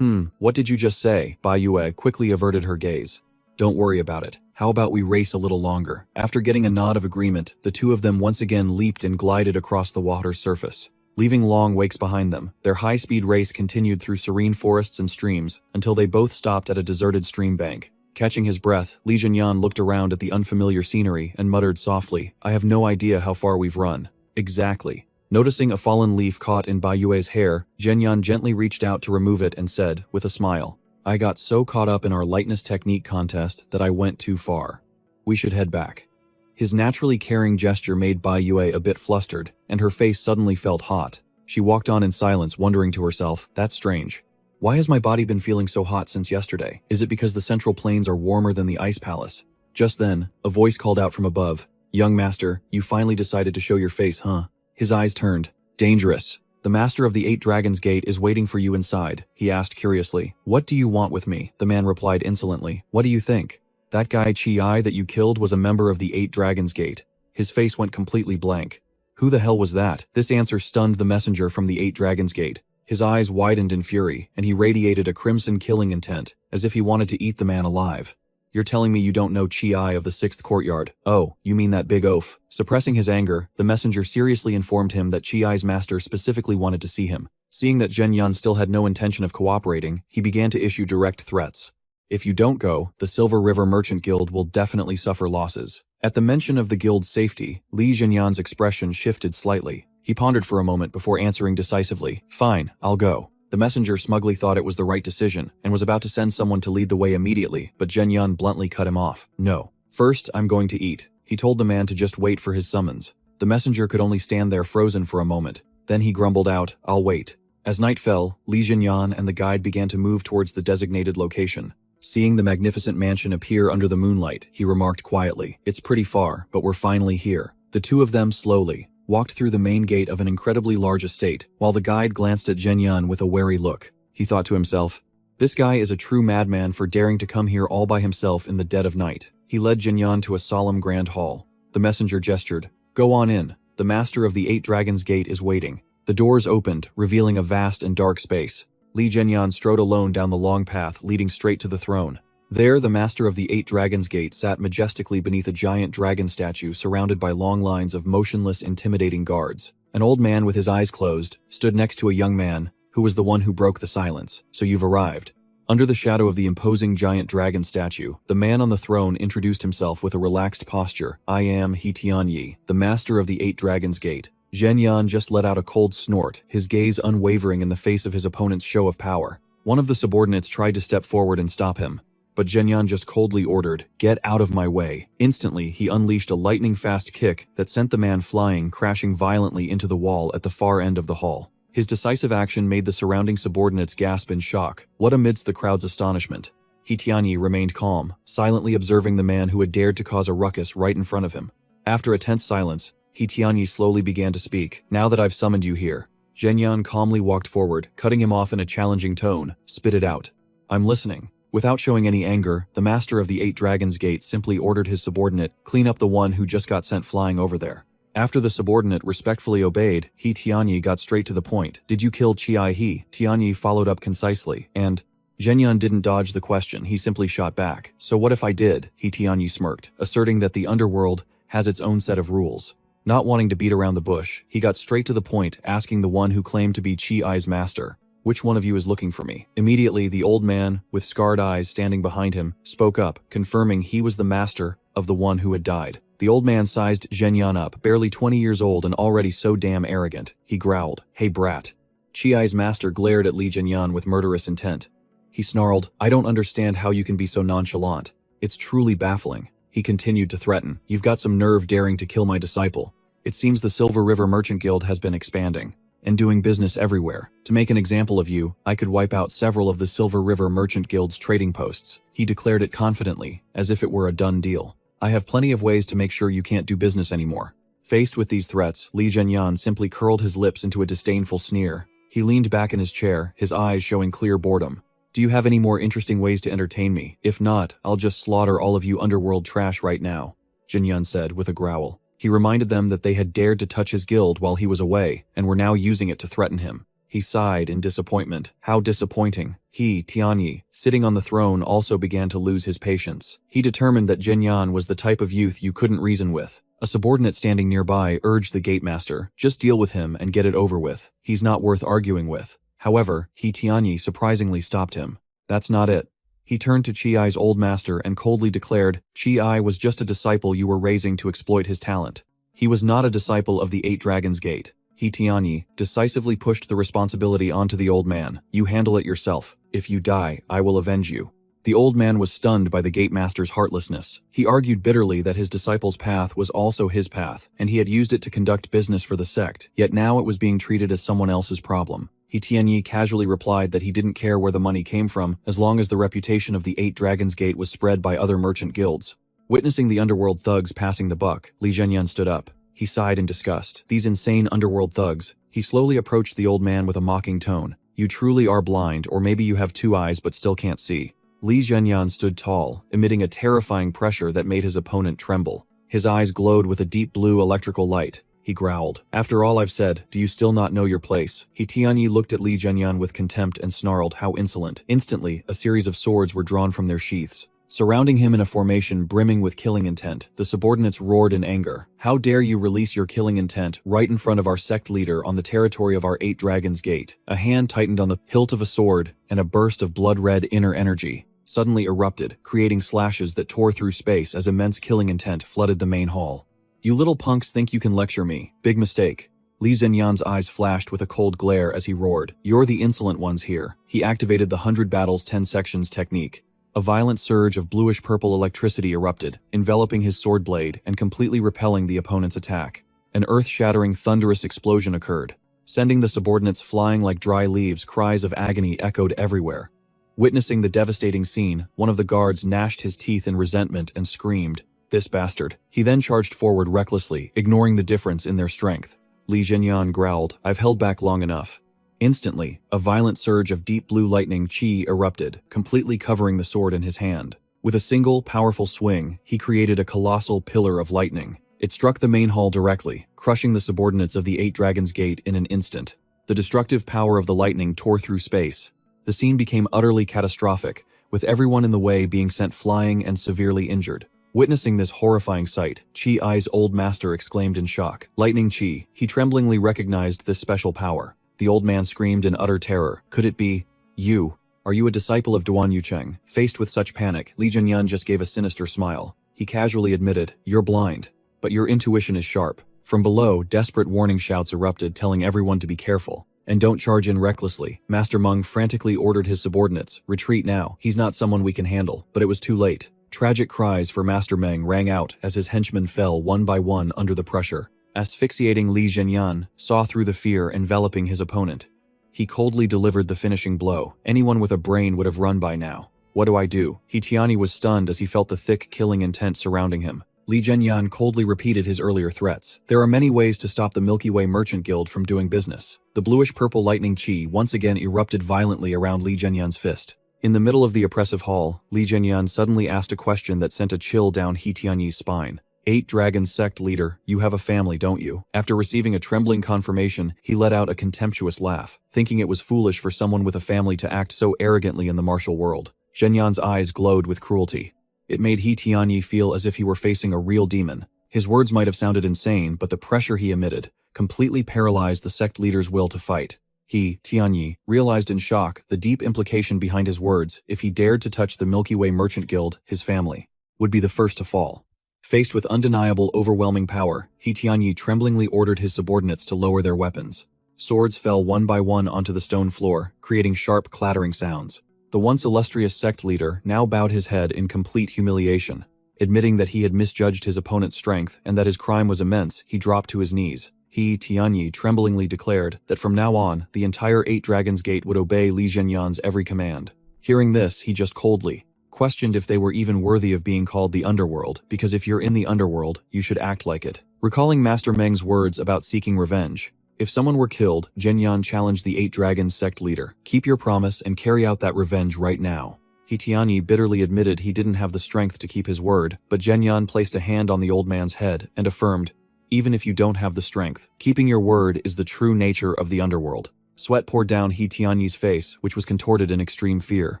what did you just say?" Bai Yue quickly averted her gaze. "Don't worry about it. How about we race a little longer?" After getting a nod of agreement, the two of them once again leaped and glided across the water's surface. Leaving long wakes behind them, their high-speed race continued through serene forests and streams until they both stopped at a deserted stream bank. Catching his breath, Li Jinyan looked around at the unfamiliar scenery and muttered softly, "I have no idea how far we've run." "Exactly." Noticing a fallen leaf caught in Bai Yue's hair, Jinyan gently reached out to remove it and said, with a smile, "I got so caught up in our lightness technique contest that I went too far. We should head back." His naturally caring gesture made Bai Yue a bit flustered, and her face suddenly felt hot. She walked on in silence, wondering to herself, "That's strange. Why has my body been feeling so hot since yesterday? Is it because the central plains are warmer than the ice palace?" Just then, a voice called out from above, "Young master, you finally decided to show your face, huh?" His eyes turned. "Dangerous. The master of the 8 Dragons Gate is waiting for you inside," he asked curiously. "What do you want with me?" The man replied insolently. "What do you think? That guy Chi that you killed was a member of the 8 Dragons Gate." His face went completely blank. Who the hell was that? This answer stunned the messenger from the 8 Dragons Gate. His eyes widened in fury, and he radiated a crimson killing intent, as if he wanted to eat the man alive. "You're telling me you don't know Chi of the 6th Courtyard? Oh, you mean that big oaf?" Suppressing his anger, the messenger seriously informed him that Chi's master specifically wanted to see him. Seeing that Jinyan still had no intention of cooperating, he began to issue direct threats. "If you don't go, the Silver River Merchant Guild will definitely suffer losses." At the mention of the guild's safety, Li Jinyan's expression shifted slightly. He pondered for a moment before answering decisively, "Fine, I'll go." The messenger smugly thought it was the right decision, and was about to send someone to lead the way immediately, but Jinyan bluntly cut him off. "No. First, I'm going to eat." He told the man to just wait for his summons. The messenger could only stand there frozen for a moment. Then he grumbled out, "I'll wait." As night fell, Li Jinyan and the guide began to move towards the designated location. Seeing the magnificent mansion appear under the moonlight, he remarked quietly, "It's pretty far, but we're finally here." The two of them slowly walked through the main gate of an incredibly large estate, while the guide glanced at Jinyan with a wary look. He thought to himself, "This guy is a true madman for daring to come here all by himself in the dead of night." He led Jinyan to a solemn grand hall. The messenger gestured, "Go on in. The master of the 8 Dragons Gate is waiting." The doors opened, revealing a vast and dark space. Li Jinyan strode alone down the long path leading straight to the throne. There, the master of the 8 Dragons Gate sat majestically beneath a giant dragon statue surrounded by long lines of motionless, intimidating guards. An old man with his eyes closed stood next to a young man, who was the one who broke the silence. "So you've arrived." Under the shadow of the imposing giant dragon statue, the man on the throne introduced himself with a relaxed posture. "I am He Tianyi, the master of the 8 Dragons Gate." Jinyan just let out a cold snort, his gaze unwavering in the face of his opponent's show of power. One of the subordinates tried to step forward and stop him, but Jinyan just coldly ordered, "Get out of my way." Instantly, he unleashed a lightning-fast kick that sent the man flying, crashing violently into the wall at the far end of the hall. His decisive action made the surrounding subordinates gasp in shock, what amidst the crowd's astonishment. He Tianyi remained calm, silently observing the man who had dared to cause a ruckus right in front of him. After a tense silence, He Tianyi slowly began to speak. "Now that I've summoned you here, Zhenyan calmly walked forward, cutting him off in a challenging tone. Spit it out. I'm listening. Without showing any anger, the master of the 8 Dragons Gate simply ordered his subordinate, clean up the one who just got sent flying over there. After the subordinate respectfully obeyed, He Tianyi got straight to the point. Did you kill Chi He? Tianyi followed up concisely, and Zhenyan didn't dodge the question, he simply shot back. So what if I did? He Tianyi smirked, asserting that the underworld has its own set of rules. Not wanting to beat around the bush, he got straight to the point, asking the one who claimed to be Chi Ai's master, which one of you is looking for me? Immediately, the old man, with scarred eyes standing behind him, spoke up, confirming he was the master of the one who had died. The old man sized Zhenyan up, barely 20 years old and already so damn arrogant. He growled, "Hey brat." Chi Ai's master glared at Li Zhenyan with murderous intent. He snarled, "I don't understand how you can be so nonchalant. It's truly baffling." He continued to threaten, "You've got some nerve daring to kill my disciple. It seems the Silver River Merchant Guild has been expanding and doing business everywhere. To make an example of you, I could wipe out several of the Silver River Merchant Guild's trading posts." He declared it confidently, as if it were a done deal. "I have plenty of ways to make sure you can't do business anymore." Faced with these threats, Li Zhenyan simply curled his lips into a disdainful sneer. He leaned back in his chair, his eyes showing clear boredom. "Do you have any more interesting ways to entertain me? If not, I'll just slaughter all of you underworld trash right now," Zhenyan said with a growl. He reminded them that they had dared to touch his guild while he was away, and were now using it to threaten him. He sighed in disappointment. How disappointing. He, Tianyi, sitting on the throne, also began to lose his patience. He determined that Zhenyan was the type of youth you couldn't reason with. A subordinate standing nearby urged the gatemaster, "Just deal with him and get it over with. He's not worth arguing with." However, He Tianyi surprisingly stopped him. "That's not it." He turned to Chi Ai's old master and coldly declared, "Chi Ai was just a disciple you were raising to exploit his talent. He was not a disciple of the 8 Dragons Gate." He Tianyi decisively pushed the responsibility onto the old man. "You handle it yourself. If you die, I will avenge you." The old man was stunned by the gatemaster's heartlessness. He argued bitterly that his disciple's path was also his path, and he had used it to conduct business for the sect, yet now it was being treated as someone else's problem. He Tianyi casually replied that he didn't care where the money came from, as long as the reputation of the 8 Dragons Gate was spread by other merchant guilds. Witnessing the underworld thugs passing the buck, Li Zhenyan stood up. He sighed in disgust. These insane underworld thugs. He slowly approached the old man with a mocking tone. "You truly are blind, or maybe you have 2 eyes but still can't see." Li Zhenyan stood tall, emitting a terrifying pressure that made his opponent tremble. His eyes glowed with a deep blue electrical light. He growled, "After all I've said, do you still not know your place?" He Tianyi looked at Li Zhenyan with contempt and snarled, "How insolent." Instantly, a series of swords were drawn from their sheaths. Surrounding him in a formation brimming with killing intent, the subordinates roared in anger. "How dare you release your killing intent right in front of our sect leader on the territory of our 8 Dragons Gate?" A hand tightened on the hilt of a sword, and a burst of blood-red inner energy suddenly erupted, creating slashes that tore through space as immense killing intent flooded the main hall. "You little punks think you can lecture me. Big mistake." Li Zhenyan's eyes flashed with a cold glare as he roared, "You're the insolent ones here." He activated the 100 battles 10 sections technique. A violent surge of bluish-purple electricity erupted, enveloping his sword blade and completely repelling the opponent's attack. An earth-shattering thunderous explosion occurred, sending the subordinates flying like dry leaves. Cries of agony echoed everywhere. Witnessing the devastating scene, one of the guards gnashed his teeth in resentment and screamed, "This bastard." He then charged forward recklessly, ignoring the difference in their strength. Li Zhenyan growled, "I've held back long enough." Instantly, a violent surge of deep blue lightning chi erupted, completely covering the sword in his hand. With a single, powerful swing, he created a colossal pillar of lightning. It struck the main hall directly, crushing the subordinates of the 8 Dragons Gate in an instant. The destructive power of the lightning tore through space. The scene became utterly catastrophic, with everyone in the way being sent flying and severely injured. Witnessing this horrifying sight, Chi Ai's old master exclaimed in shock. "Lightning Chi." He tremblingly recognized this special power. The old man screamed in utter terror. "Could it be you? Are you a disciple of Duan Yucheng?" Faced with such panic, Li Zhenyan just gave a sinister smile. He casually admitted, "You're blind, but your intuition is sharp." From below, desperate warning shouts erupted, telling everyone to be careful. "And don't charge in recklessly." Master Meng frantically ordered his subordinates, "Retreat now. He's not someone we can handle." But it was too late. Tragic cries for Master Meng rang out as his henchmen fell one by one under the pressure. Asphyxiating Li Zhenyan saw through the fear enveloping his opponent. He coldly delivered the finishing blow. Anyone with a brain would have run by now. "What do I do?" He Tianyi was stunned as he felt the thick killing intent surrounding him. Li Zhenyan coldly repeated his earlier threats. There are many ways to stop the Milky Way Merchant Guild from doing business. The bluish-purple lightning chi once again erupted violently around Li Zhenyan's fist. In the middle of the oppressive hall, Li Zhenyan suddenly asked a question that sent a chill down He Tianyi's spine. 8 Dragons Sect Leader, you have a family, don't you? After receiving a trembling confirmation, he let out a contemptuous laugh, thinking it was foolish for someone with a family to act so arrogantly in the martial world. Zhenyan's eyes glowed with cruelty. It made He Tianyi feel as if he were facing a real demon. His words might have sounded insane, but the pressure he emitted completely paralyzed the sect leader's will to fight. He, Tianyi, realized in shock the deep implication behind his words. If he dared to touch the Milky Way Merchant Guild, his family would be the first to fall. Faced with undeniable, overwhelming power, He Tianyi tremblingly ordered his subordinates to lower their weapons. Swords fell one by one onto the stone floor, creating sharp, clattering sounds. The once illustrious sect leader now bowed his head in complete humiliation. Admitting that he had misjudged his opponent's strength and that his crime was immense, he dropped to his knees. He, Tianyi, tremblingly declared that from now on, the entire 8 Dragons Gate would obey Li Zhenyan's every command. Hearing this, he just coldly questioned if they were even worthy of being called the underworld, because if you're in the underworld, you should act like it. Recalling Master Meng's words about seeking revenge, if someone were killed, Zhenyan challenged the 8 Dragons sect leader. Keep your promise and carry out that revenge right now. He Tianyi bitterly admitted he didn't have the strength to keep his word, but Zhenyan placed a hand on the old man's head and affirmed, even if you don't have the strength, keeping your word is the true nature of the underworld. Sweat poured down He Tianyi's face, which was contorted in extreme fear.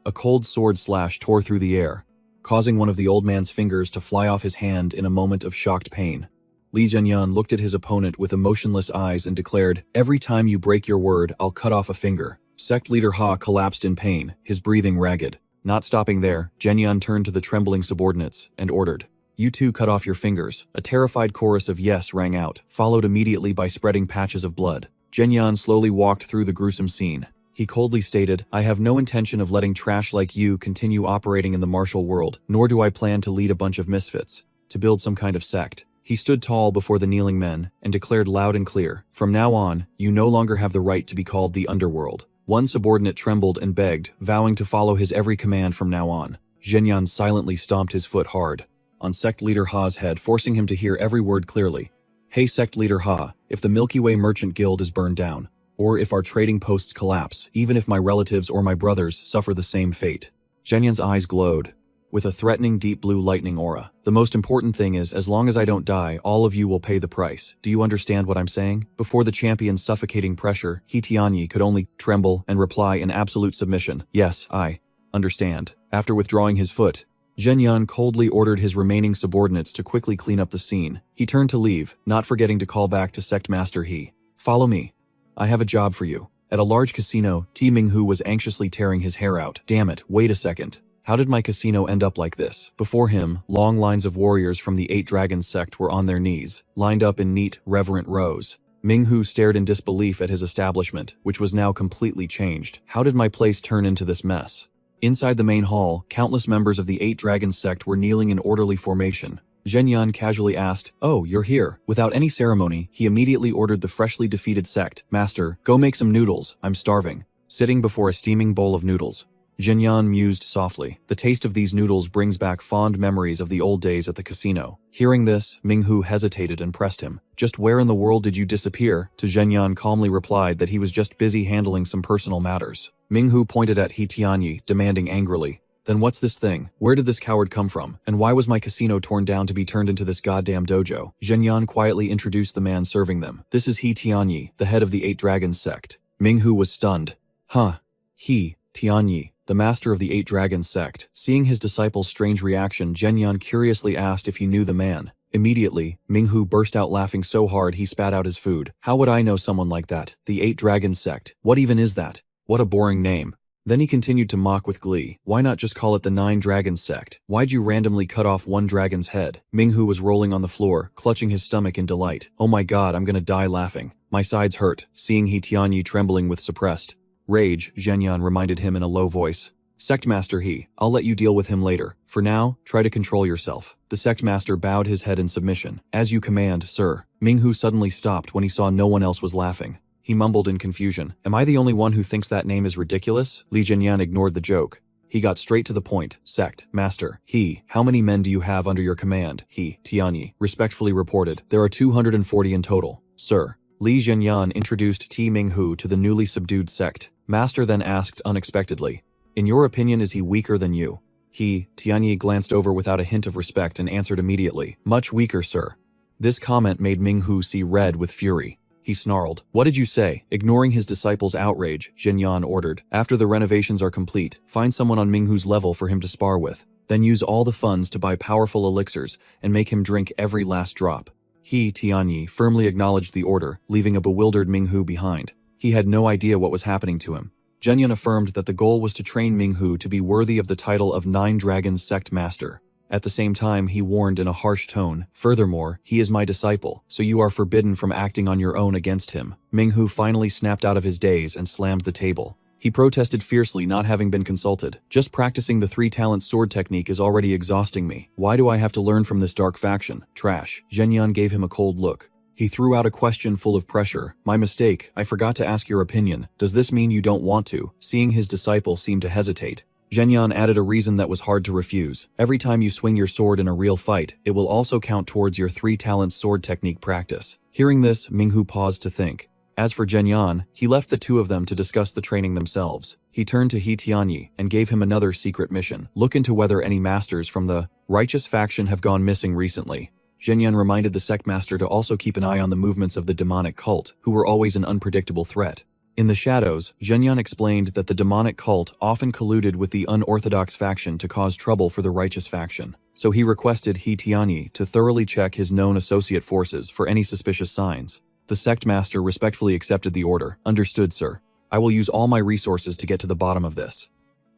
A cold sword slash tore through the air, causing one of the old man's fingers to fly off his hand in a moment of shocked pain. Li Zhenyan looked at his opponent with emotionless eyes and declared, every time you break your word, I'll cut off a finger. Sect leader Ha collapsed in pain, his breathing ragged. Not stopping there, Zhenyan turned to the trembling subordinates and ordered, you two cut off your fingers. A terrified chorus of yes rang out, followed immediately by spreading patches of blood. Zhenyan slowly walked through the gruesome scene. He coldly stated, I have no intention of letting trash like you continue operating in the martial world, nor do I plan to lead a bunch of misfits to build some kind of sect. He stood tall before the kneeling men and declared loud and clear, from now on, you no longer have the right to be called the underworld. One subordinate trembled and begged, vowing to follow his every command from now on. Zhenyan silently stomped his foot hard on sect leader Ha's head, forcing him to hear every word clearly. Hey sect leader Ha, if the Milky Way Merchant Guild is burned down, or if our trading posts collapse, even if my relatives or my brothers suffer the same fate. Zhenyan's eyes glowed with a threatening deep blue lightning aura. The most important thing is, as long as I don't die, all of you will pay the price. Do you understand what I'm saying? Before the champion's suffocating pressure, He Tianyi could only tremble and reply in absolute submission. Yes, I understand. After withdrawing his foot, Zhenyan coldly ordered his remaining subordinates to quickly clean up the scene. He turned to leave, not forgetting to call back to Sect Master He. Follow me. I have a job for you. At a large casino, Ti Minghu was anxiously tearing his hair out. Damn it, wait a second. How did my casino end up like this? Before him, long lines of warriors from the 8 Dragons sect were on their knees, lined up in neat, reverent rows. Minghu stared in disbelief at his establishment, which was now completely changed. How did my place turn into this mess? Inside the main hall, countless members of the 8 Dragons sect were kneeling in orderly formation. Zhenyan casually asked, oh, you're here. Without any ceremony, he immediately ordered the freshly defeated sect, Master, go make some noodles, I'm starving. Sitting before a steaming bowl of noodles, Zhenyan mused softly. The taste of these noodles brings back fond memories of the old days at the casino. Hearing this, Minghu hesitated and pressed him. Just where in the world did you disappear? To Zhenyan calmly replied that he was just busy handling some personal matters. Minghu pointed at He Tianyi, demanding angrily, then what's this thing? Where did this coward come from? And why was my casino torn down to be turned into this goddamn dojo? Zhenyan quietly introduced the man serving them. This is He Tianyi, the head of the 8 Dragons sect. Minghu was stunned. Huh. He, Tianyi, the master of the 8 Dragons sect. Seeing his disciple's strange reaction, Zhenyan curiously asked if he knew the man. Immediately, Minghu burst out laughing so hard he spat out his food. How would I know someone like that? The 8 Dragons sect. What even is that? What a boring name. Then he continued to mock with glee. Why not just call it the 9 Dragons sect? Why'd you randomly cut off one dragon's head? Minghu was rolling on the floor, clutching his stomach in delight. Oh my god, I'm gonna die laughing. My sides hurt, seeing He Tianyi trembling with suppressed rage. Zhenyan reminded him in a low voice. Sect Master He, I'll let you deal with him later. For now, try to control yourself. The Sect Master bowed his head in submission. As you command, sir. Minghu suddenly stopped when he saw no one else was laughing. He mumbled in confusion. Am I the only one who thinks that name is ridiculous? Li Zhenyan ignored the joke. He got straight to the point. Sect Master. He, how many men do you have under your command? He, Tianyi, respectfully reported. There are 240 in total, sir. Li Zhenyan introduced Ti Minghu to the newly subdued sect. Master then asked unexpectedly, in your opinion, is he weaker than you? He, Tianyi, glanced over without a hint of respect and answered immediately, much weaker, sir. This comment made Minghu see red with fury. He snarled, what did you say? Ignoring his disciple's outrage, Zhenyan ordered, after the renovations are complete, find someone on Minghu's level for him to spar with. Then use all the funds to buy powerful elixirs and make him drink every last drop. He, Tianyi, firmly acknowledged the order, leaving a bewildered Minghu behind. He had no idea what was happening to him. Zhenyan affirmed that the goal was to train Minghu to be worthy of the title of Nine Dragons Sect Master. At the same time, he warned in a harsh tone, furthermore, he is my disciple, so you are forbidden from acting on your own against him. Minghu finally snapped out of his daze and slammed the table. He protested fiercely, not having been consulted. Just practicing the three-talent sword technique is already exhausting me. Why do I have to learn from this dark faction? Trash. Zhenyan gave him a cold look. He threw out a question full of pressure. My mistake, I forgot to ask your opinion. Does this mean you don't want to? Seeing his disciple seem to hesitate, Zhenyan added a reason that was hard to refuse. Every time you swing your sword in a real fight, it will also count towards your three-talent sword technique practice. Hearing this, Minghu paused to think. As for Zhenyan, he left the two of them to discuss the training themselves. He turned to He Tianyi and gave him another secret mission. Look into whether any masters from the righteous faction have gone missing recently. Zhenyan reminded the sect master to also keep an eye on the movements of the demonic cult, who were always an unpredictable threat. In the shadows, Zhenyan explained that the demonic cult often colluded with the unorthodox faction to cause trouble for the righteous faction. So he requested He Tianyi to thoroughly check his known associate forces for any suspicious signs. The sect master respectfully accepted the order. Understood, sir. I will use all my resources to get to the bottom of this.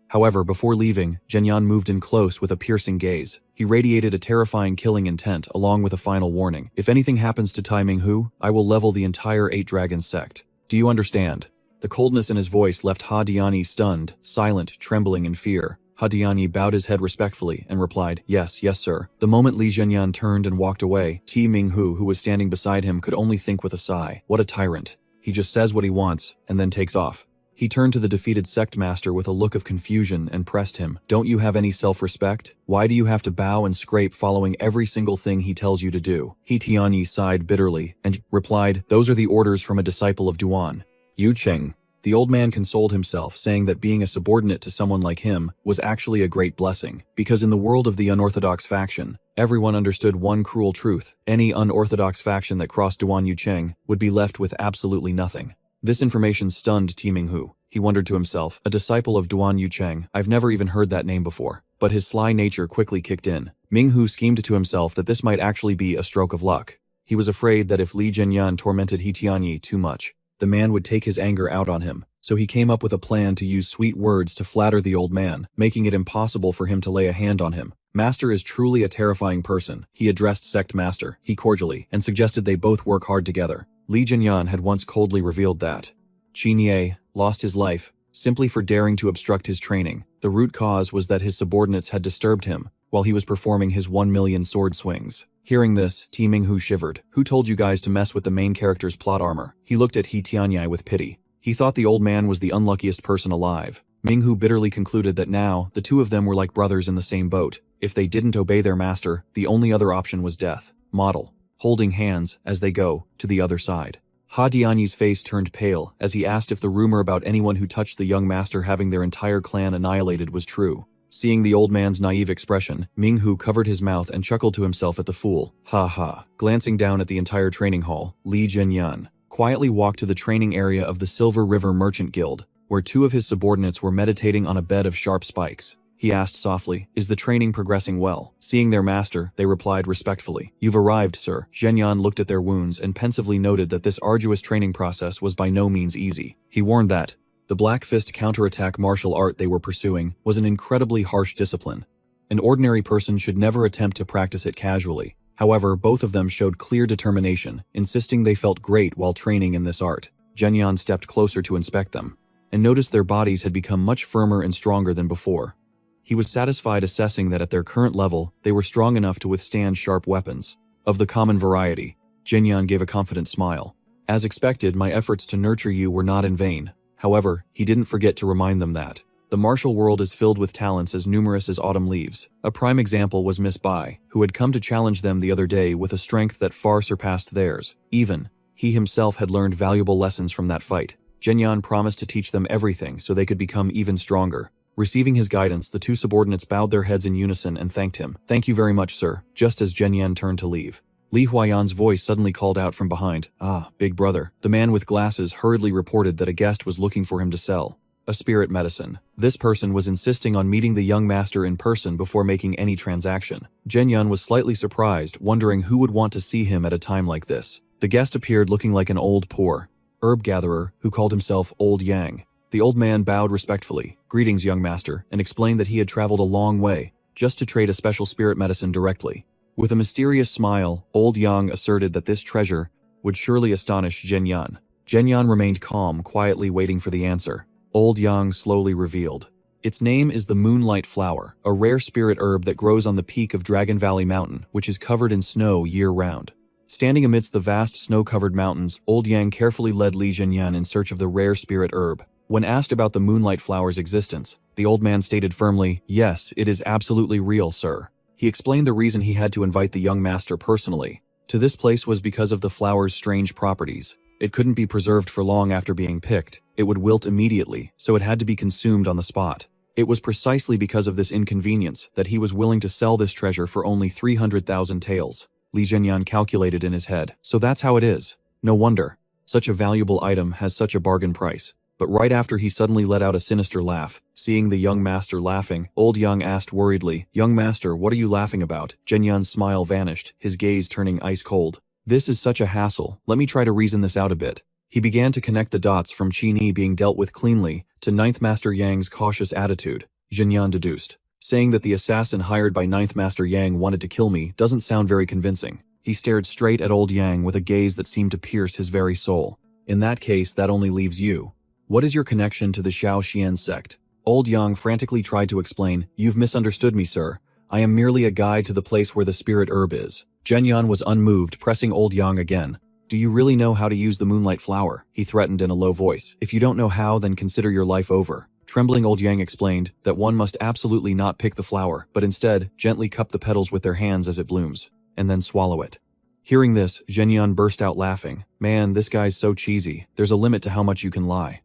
However, before leaving, Zhenyan moved in close with a piercing gaze. He radiated a terrifying killing intent along with a final warning. If anything happens to Tai Minghu, I will level the entire 8 Dragon sect. Do you understand? The coldness in his voice left Ha Dianyi stunned, silent, trembling in fear. Ha Dianyi bowed his head respectfully and replied, yes, sir. The moment Li Zhenyan turned and walked away, Ti Minghu, who was standing beside him, could only think with a sigh. What a tyrant. He just says what he wants, and then takes off. He turned to the defeated sect master with a look of confusion and pressed him. Don't you have any self-respect? Why do you have to bow and scrape following every single thing he tells you to do? He Tianyi sighed bitterly and replied, those are the orders from a disciple of Duan. Yu Cheng. The old man consoled himself, saying that being a subordinate to someone like him was actually a great blessing, because in the world of the unorthodox faction, everyone understood one cruel truth. Any unorthodox faction that crossed Duan Yu Cheng would be left with absolutely nothing. This information stunned Ti Minghu. He wondered to himself, a disciple of Duan Yu Cheng, I've never even heard that name before. But his sly nature quickly kicked in. Minghu schemed to himself that this might actually be a stroke of luck. He was afraid that if Li Zhenyan tormented He Tianyi too much, the man would take his anger out on him. So he came up with a plan to use sweet words to flatter the old man, making it impossible for him to lay a hand on him. Master is truly a terrifying person. He addressed Sect Master, he cordially, and suggested they both work hard together. Li Zhenyan had once coldly revealed that Qin Ye lost his life simply for daring to obstruct his training. The root cause was that his subordinates had disturbed him while he was performing his 1 million sword swings. Hearing this, Ti Minghu shivered. Who told you guys to mess with the main character's plot armor? He looked at He Tianyi with pity. He thought the old man was the unluckiest person alive. Minghu bitterly concluded that now, the two of them were like brothers in the same boat. If they didn't obey their master, the only other option was death. Model. Holding hands, as they go, to the other side. Ha Dianyi's face turned pale as he asked if the rumor about anyone who touched the young master having their entire clan annihilated was true. Seeing the old man's naive expression, Minghu covered his mouth and chuckled to himself at the fool. Ha ha. Glancing down at the entire training hall, Li Zhenyan quietly walked to the training area of the Silver River Merchant Guild, where two of his subordinates were meditating on a bed of sharp spikes. He asked softly, is the training progressing well? Seeing their master, they replied respectfully, you've arrived, sir. Zhenyan looked at their wounds and pensively noted that this arduous training process was by no means easy. He warned that the Black Fist counterattack martial art they were pursuing was an incredibly harsh discipline. An ordinary person should never attempt to practice it casually. However, both of them showed clear determination, insisting they felt great while training in this art. Zhenyan stepped closer to inspect them, and noticed their bodies had become much firmer and stronger than before. He was satisfied assessing that at their current level, they were strong enough to withstand sharp weapons. Of the common variety, Zhenyan gave a confident smile. As expected, my efforts to nurture you were not in vain. However, he didn't forget to remind them that The martial world is filled with talents as numerous as autumn leaves. A prime example was Miss Bai, who had come to challenge them the other day with a strength that far surpassed theirs. Even, he himself had learned valuable lessons from that fight. Zhenyan promised to teach them everything so they could become even stronger. Receiving his guidance, the two subordinates bowed their heads in unison and thanked him. "Thank you very much, sir," just as Zhenyan turned to leave. Li Huayan's voice suddenly called out from behind. "Ah, big brother." The man with glasses hurriedly reported that a guest was looking for him to sell a spirit medicine. This person was insisting on meeting the young master in person before making any transaction. Zhenyan was slightly surprised, wondering who would want to see him at a time like this. The guest appeared looking like an old poor herb gatherer who called himself Old Yang. The old man bowed respectfully. "Greetings, young master," and explained that he had traveled a long way just to trade a special spirit medicine directly. With a mysterious smile, Old Yang asserted that this treasure would surely astonish Zhenyan. Zhenyan remained calm, quietly waiting for the answer. Old Yang slowly revealed. Its name is the Moonlight Flower, a rare spirit herb that grows on the peak of Dragon Valley Mountain, which is covered in snow year-round. Standing amidst the vast snow-covered mountains, Old Yang carefully led Li Zhenyan in search of the rare spirit herb. When asked about the Moonlight Flower's existence, the old man stated firmly, "Yes, it is absolutely real, sir." He explained the reason he had to invite the young master personally to this place was because of the flower's strange properties. It couldn't be preserved for long after being picked. It would wilt immediately, so it had to be consumed on the spot. It was precisely because of this inconvenience that he was willing to sell this treasure for only 300,000 taels. Li Zhenyan calculated in his head. So that's how it is. No wonder. Such a valuable item has such a bargain price. But right after he suddenly let out a sinister laugh. Seeing the young master laughing, Old Yang asked worriedly, "Young master, what are you laughing about?" Zhenyan's smile vanished, his gaze turning ice cold. "This is such a hassle. Let me try to reason this out a bit." He began to connect the dots from Qi Ni being dealt with cleanly to Ninth Master Yang's cautious attitude. Zhenyan deduced. Saying that the assassin hired by Ninth Master Yang wanted to kill me doesn't sound very convincing. He stared straight at Old Yang with a gaze that seemed to pierce his very soul. "In that case, that only leaves you. What is your connection to the Xiao Xian sect?" Old Yang frantically tried to explain. "You've misunderstood me, sir. I am merely a guide to the place where the spirit herb is." Zhenyan was unmoved, pressing Old Yang again. "Do you really know how to use the Moonlight Flower?" he threatened in a low voice. "If you don't know how, then consider your life over." Trembling Old Yang explained that one must absolutely not pick the flower, but instead gently cup the petals with their hands as it blooms, and then swallow it. Hearing this, Zhenyan burst out laughing. "Man, this guy's so cheesy. There's a limit to how much you can lie."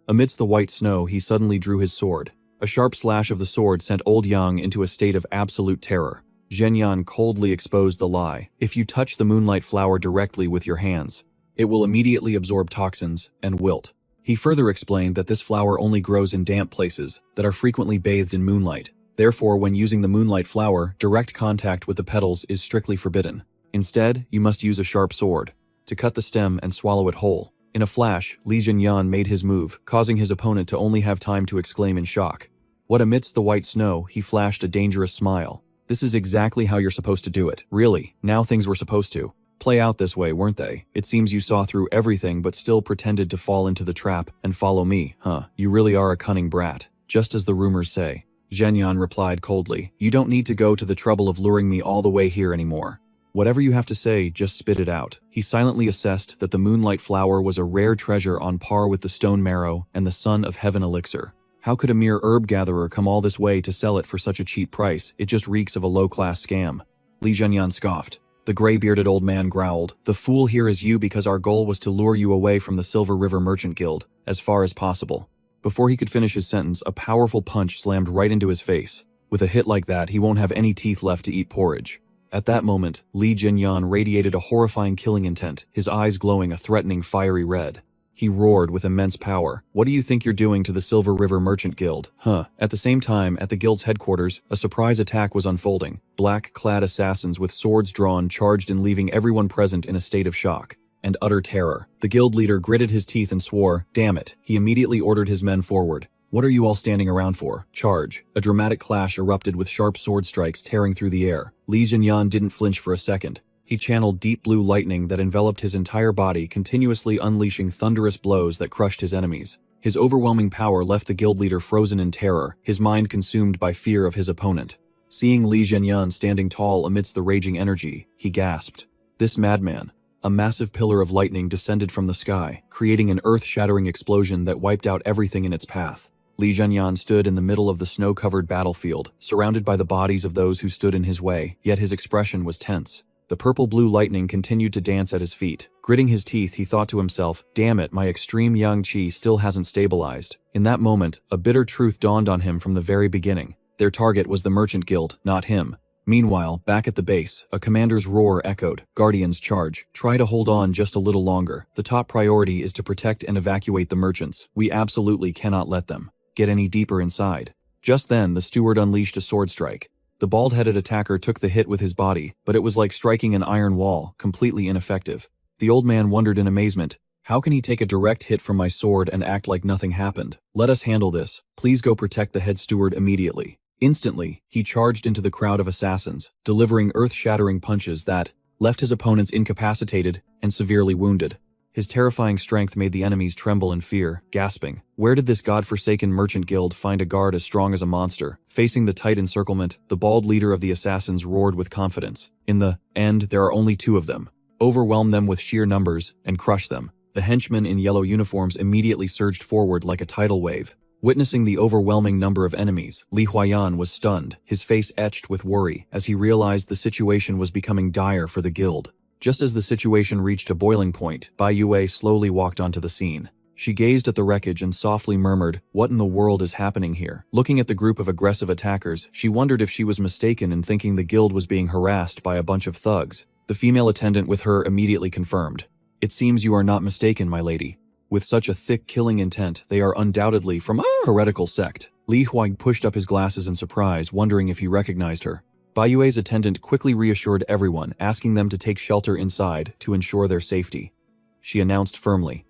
Amidst the white snow, he suddenly drew his sword. A sharp slash of the sword sent Old Yang into a state of absolute terror. Zhenyan coldly exposed the lie. "If you touch the Moonlight Flower directly with your hands, it will immediately absorb toxins and wilt." He further explained that this flower only grows in damp places that are frequently bathed in moonlight. Therefore, when using the Moonlight Flower, direct contact with the petals is strictly forbidden. Instead, you must use a sharp sword to cut the stem and swallow it whole. In a flash, Li Zhenyan made his move, causing his opponent to only have time to exclaim in shock. What amidst the white snow, he flashed a dangerous smile. "This is exactly how you're supposed to do it. Really, now things were supposed to play out this way, weren't they? It seems you saw through everything but still pretended to fall into the trap and follow me, huh? You really are a cunning brat, just as the rumors say." Zhenyan replied coldly. "You don't need to go to the trouble of luring me all the way here anymore. Whatever you have to say, just spit it out." He silently assessed that the Moonlight Flower was a rare treasure on par with the Stone Marrow and the Son of Heaven Elixir. How could a mere herb gatherer come all this way to sell it for such a cheap price? It just reeks of a low-class scam. Li Zhenyan scoffed. The gray-bearded old man growled. "The fool here is you because our goal was to lure you away from the Silver River Merchant Guild as far as possible." Before he could finish his sentence, a powerful punch slammed right into his face. With a hit like that, he won't have any teeth left to eat porridge. At that moment, Li Zhenyan radiated a horrifying killing intent, his eyes glowing a threatening fiery red. He roared with immense power. "What do you think you're doing to the Silver River Merchant Guild, huh?" At the same time, at the guild's headquarters, a surprise attack was unfolding. Black-clad assassins with swords drawn charged in, leaving everyone present in a state of shock and utter terror. The guild leader gritted his teeth and swore, "Damn it." He immediately ordered his men forward. "What are you all standing around for? Charge." A dramatic clash erupted with sharp sword strikes tearing through the air. Li Zhenyan didn't flinch for a second. He channeled deep blue lightning that enveloped his entire body, continuously unleashing thunderous blows that crushed his enemies. His overwhelming power left the guild leader frozen in terror, his mind consumed by fear of his opponent. Seeing Li Zhenyan standing tall amidst the raging energy, he gasped. This madman. A massive pillar of lightning descended from the sky, creating an earth-shattering explosion that wiped out everything in its path. Li Zhenyan stood in the middle of the snow-covered battlefield, surrounded by the bodies of those who stood in his way, yet his expression was tense. The purple-blue lightning continued to dance at his feet. Gritting his teeth, he thought to himself, damn it, my extreme yang qi still hasn't stabilized. In that moment, a bitter truth dawned on him from the very beginning. Their target was the Merchant Guild, not him. Meanwhile, back at the base, a commander's roar echoed. Guardians, charge. Try to hold on just a little longer. The top priority is to protect and evacuate the merchants. We absolutely cannot let them get any deeper inside. Just then, the steward unleashed a sword strike. The bald-headed attacker took the hit with his body, but it was like striking an iron wall, completely ineffective. The old man wondered in amazement, how can he take a direct hit from my sword and act like nothing happened? Let us handle this. Please go protect the head steward immediately. Instantly, he charged into the crowd of assassins, delivering earth-shattering punches that left his opponents incapacitated and severely wounded. His terrifying strength made the enemies tremble in fear, gasping. Where did this godforsaken merchant guild find a guard as strong as a monster? Facing the tight encirclement, the bald leader of the assassins roared with confidence. In the end, there are only 2 of them. Overwhelm them with sheer numbers and crush them. The henchmen in yellow uniforms immediately surged forward like a tidal wave. Witnessing the overwhelming number of enemies, Li Huayan was stunned, his face etched with worry as he realized the situation was becoming dire for the guild. Just as the situation reached a boiling point, Bai Yue slowly walked onto the scene. She gazed at the wreckage and softly murmured, "What in the world is happening here?" Looking at the group of aggressive attackers, she wondered if she was mistaken in thinking the guild was being harassed by a bunch of thugs. The female attendant with her immediately confirmed, "It seems you are not mistaken, my lady. With such a thick killing intent, they are undoubtedly from a heretical sect." Li Huang pushed up his glasses in surprise, wondering if he recognized her. Bai Yue's attendant quickly reassured everyone, asking them to take shelter inside to ensure their safety. She announced firmly,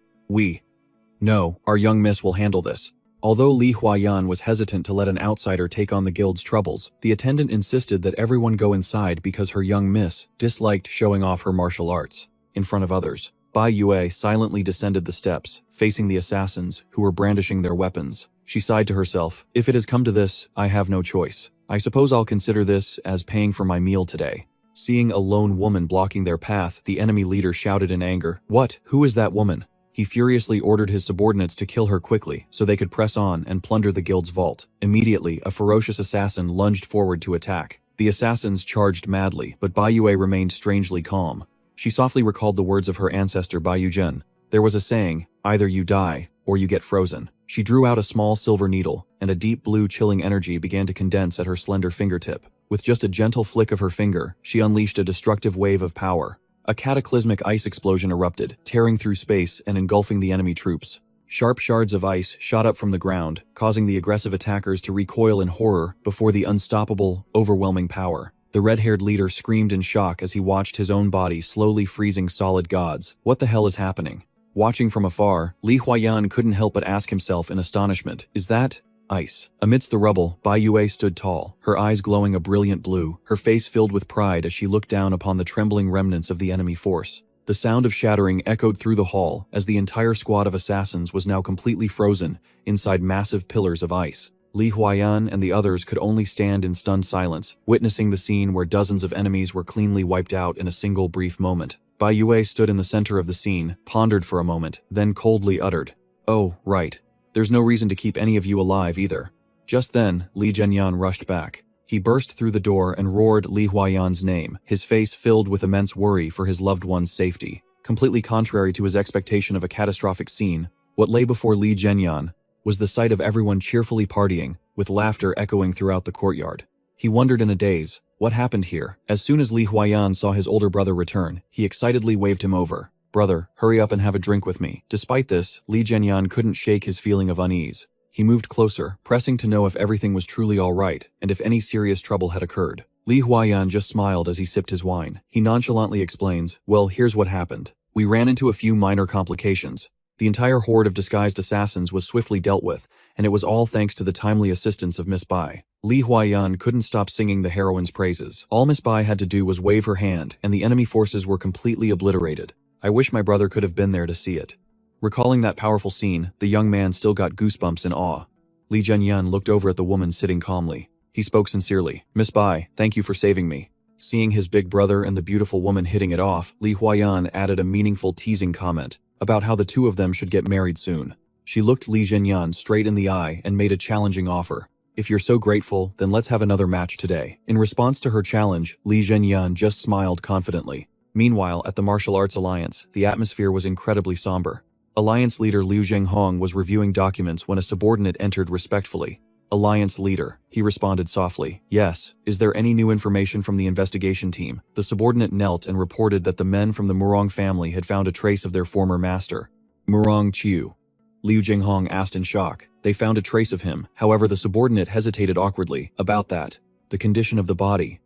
"No, our young miss will handle this." Although Li Huayan was hesitant to let an outsider take on the guild's troubles, the attendant insisted that everyone go inside because her young miss disliked showing off her martial arts in front of others. Bai Yue silently descended the steps, facing the assassins who were brandishing their weapons. She sighed to herself, "If it has come to this, I have no choice. I suppose I'll consider this as paying for my meal today." Seeing a lone woman blocking their path, the enemy leader shouted in anger, "What? Who is that woman?" He furiously ordered his subordinates to kill her quickly so they could press on and plunder the guild's vault. Immediately, a ferocious assassin lunged forward to attack. The assassins charged madly, but Bai Yue remained strangely calm. She softly recalled the words of her ancestor Bai Yuzhen. There was a saying, either you die or you get frozen. She drew out a small silver needle, and a deep blue chilling energy began to condense at her slender fingertip. With just a gentle flick of her finger, she unleashed a destructive wave of power. A cataclysmic ice explosion erupted, tearing through space and engulfing the enemy troops. Sharp shards of ice shot up from the ground, causing the aggressive attackers to recoil in horror before the unstoppable, overwhelming power. The red-haired leader screamed in shock as he watched his own body slowly freezing solid gods. What the hell is happening? Watching from afar, Li Huayan couldn't help but ask himself in astonishment, is that ice? Amidst the rubble, Bai Yue stood tall, her eyes glowing a brilliant blue, her face filled with pride as she looked down upon the trembling remnants of the enemy force. The sound of shattering echoed through the hall as the entire squad of assassins was now completely frozen inside massive pillars of ice. Li Huayan and the others could only stand in stunned silence, witnessing the scene where dozens of enemies were cleanly wiped out in a single brief moment. Bai Yue stood in the center of the scene, pondered for a moment, then coldly uttered, "Oh, right. There's no reason to keep any of you alive either." Just then, Li Zhenyan rushed back. He burst through the door and roared Li Huayan's name, his face filled with immense worry for his loved one's safety. Completely contrary to his expectation of a catastrophic scene, what lay before Li Zhenyan was the sight of everyone cheerfully partying, with laughter echoing throughout the courtyard. He wondered in a daze, what happened here? As soon as Li Huayan saw his older brother return, he excitedly waved him over. "Brother, hurry up and have a drink with me." Despite this, Li Zhenyan couldn't shake his feeling of unease. He moved closer, pressing to know if everything was truly all right, and if any serious trouble had occurred. Li Huayan just smiled as he sipped his wine. He nonchalantly explains, "Well, here's what happened. We ran into a few minor complications. The entire horde of disguised assassins was swiftly dealt with, and it was all thanks to the timely assistance of Miss Bai." Li Huayan couldn't stop singing the heroine's praises. All Miss Bai had to do was wave her hand, and the enemy forces were completely obliterated. I wish my brother could have been there to see it. Recalling that powerful scene, the young man still got goosebumps in awe. Li Zhenyan looked over at the woman sitting calmly. He spoke sincerely. "Miss Bai, thank you for saving me." Seeing his big brother and the beautiful woman hitting it off, Li Huayan added a meaningful teasing comment about how the two of them should get married soon. She looked Li Zhenyan straight in the eye and made a challenging offer. If you're so grateful, then let's have another match today. In response to her challenge, Li Zhenyan just smiled confidently. Meanwhile, at the Martial Arts Alliance, the atmosphere was incredibly somber. Alliance leader Liu Zhenghong was reviewing documents when a subordinate entered respectfully. Alliance leader, he responded softly. Yes, is there any new information from the investigation team? The subordinate knelt and reported that the men from the Murong family had found a trace of their former master. Murong Chiu. Liu Zhenghong asked in shock. They found a trace of him, however the subordinate hesitated awkwardly. About that. The condition of the body.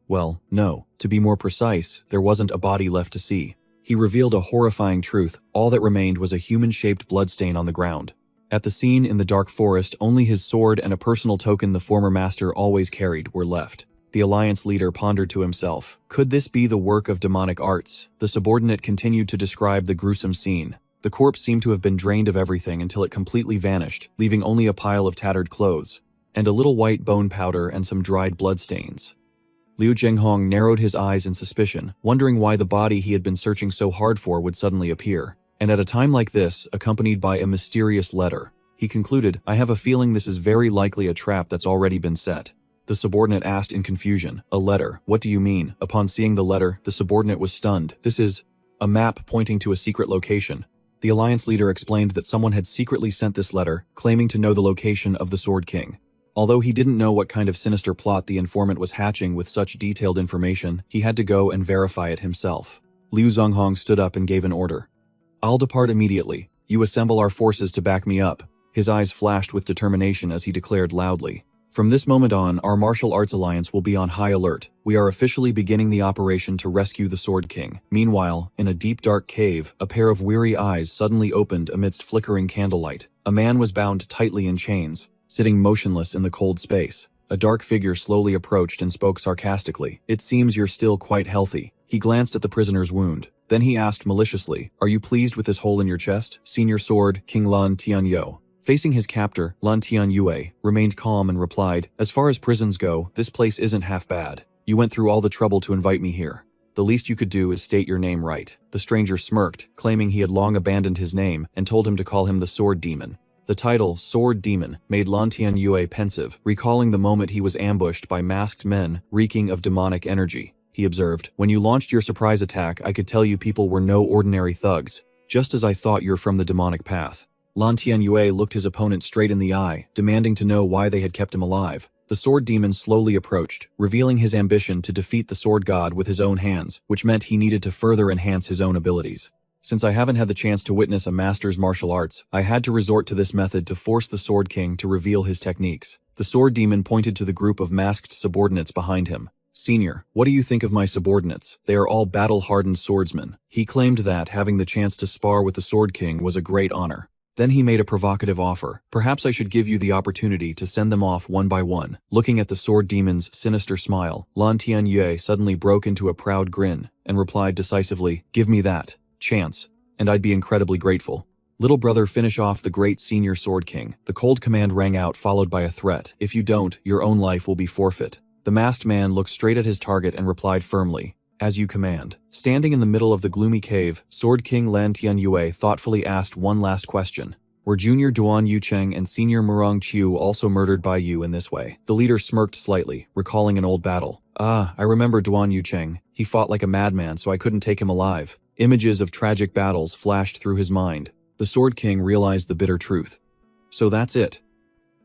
Well, no. To be more precise, there wasn't a body left to see. He revealed a horrifying truth. All that remained was a human-shaped bloodstain on the ground. At the scene in the dark forest, only his sword and a personal token the former master always carried were left. The alliance leader pondered to himself. Could this be the work of demonic arts? The subordinate continued to describe the gruesome scene. The corpse seemed to have been drained of everything until it completely vanished, leaving only a pile of tattered clothes, and a little white bone powder and some dried bloodstains. Liu Zhenghong narrowed his eyes in suspicion, wondering why the body he had been searching so hard for would suddenly appear. And at a time like this, accompanied by a mysterious letter, he concluded, I have a feeling this is very likely a trap that's already been set. The subordinate asked in confusion, a letter, what do you mean? Upon seeing the letter, the subordinate was stunned. This is a map pointing to a secret location. The alliance leader explained that someone had secretly sent this letter, claiming to know the location of the Sword King. Although he didn't know what kind of sinister plot the informant was hatching with such detailed information, he had to go and verify it himself. Liu Zhenghong stood up and gave an order. I'll depart immediately. You assemble our forces to back me up. His eyes flashed with determination as he declared loudly. From this moment on, our martial arts alliance will be on high alert. We are officially beginning the operation to rescue the Sword King. Meanwhile, in a deep dark cave, a pair of weary eyes suddenly opened amidst flickering candlelight. A man was bound tightly in chains, sitting motionless in the cold space. A dark figure slowly approached and spoke sarcastically. It seems you're still quite healthy. He glanced at the prisoner's wound. Then he asked maliciously, are you pleased with this hole in your chest? Senior Sword, King Lan Tianyou. Facing his captor, Lan Tianyue remained calm and replied, as far as prisons go, this place isn't half bad. You went through all the trouble to invite me here. The least you could do is state your name right. The stranger smirked, claiming he had long abandoned his name, and told him to call him the Sword Demon. The title, Sword Demon, made Lan Tianyue pensive, recalling the moment he was ambushed by masked men reeking of demonic energy. He observed, when you launched your surprise attack, I could tell you people were no ordinary thugs, just as I thought you're from the demonic path. Lan Tianyue looked his opponent straight in the eye, demanding to know why they had kept him alive. The Sword Demon slowly approached, revealing his ambition to defeat the Sword God with his own hands, which meant he needed to further enhance his own abilities. Since I haven't had the chance to witness a master's martial arts, I had to resort to this method to force the Sword King to reveal his techniques. The Sword Demon pointed to the group of masked subordinates behind him. Senior, what do you think of my subordinates? They are all battle-hardened swordsmen. He claimed that having the chance to spar with the Sword King was a great honor. Then he made a provocative offer. Perhaps I should give you the opportunity to send them off one by one. Looking at the Sword Demon's sinister smile, Lan Tianyue suddenly broke into a proud grin and replied decisively, give me that chance, and I'd be incredibly grateful. Little brother, finish off the great senior Sword King. The cold command rang out, followed by a threat. If you don't, your own life will be forfeit. The masked man looked straight at his target and replied firmly, as you command. Standing in the middle of the gloomy cave, Sword King Lan Tianyue thoughtfully asked one last question. Were Junior Duan Yucheng and Senior Murong Chiu also murdered by you in this way? The leader smirked slightly, recalling an old battle. Ah, I remember Duan Yucheng. He fought like a madman, so I couldn't take him alive. Images of tragic battles flashed through his mind. The Sword King realized the bitter truth. So that's it.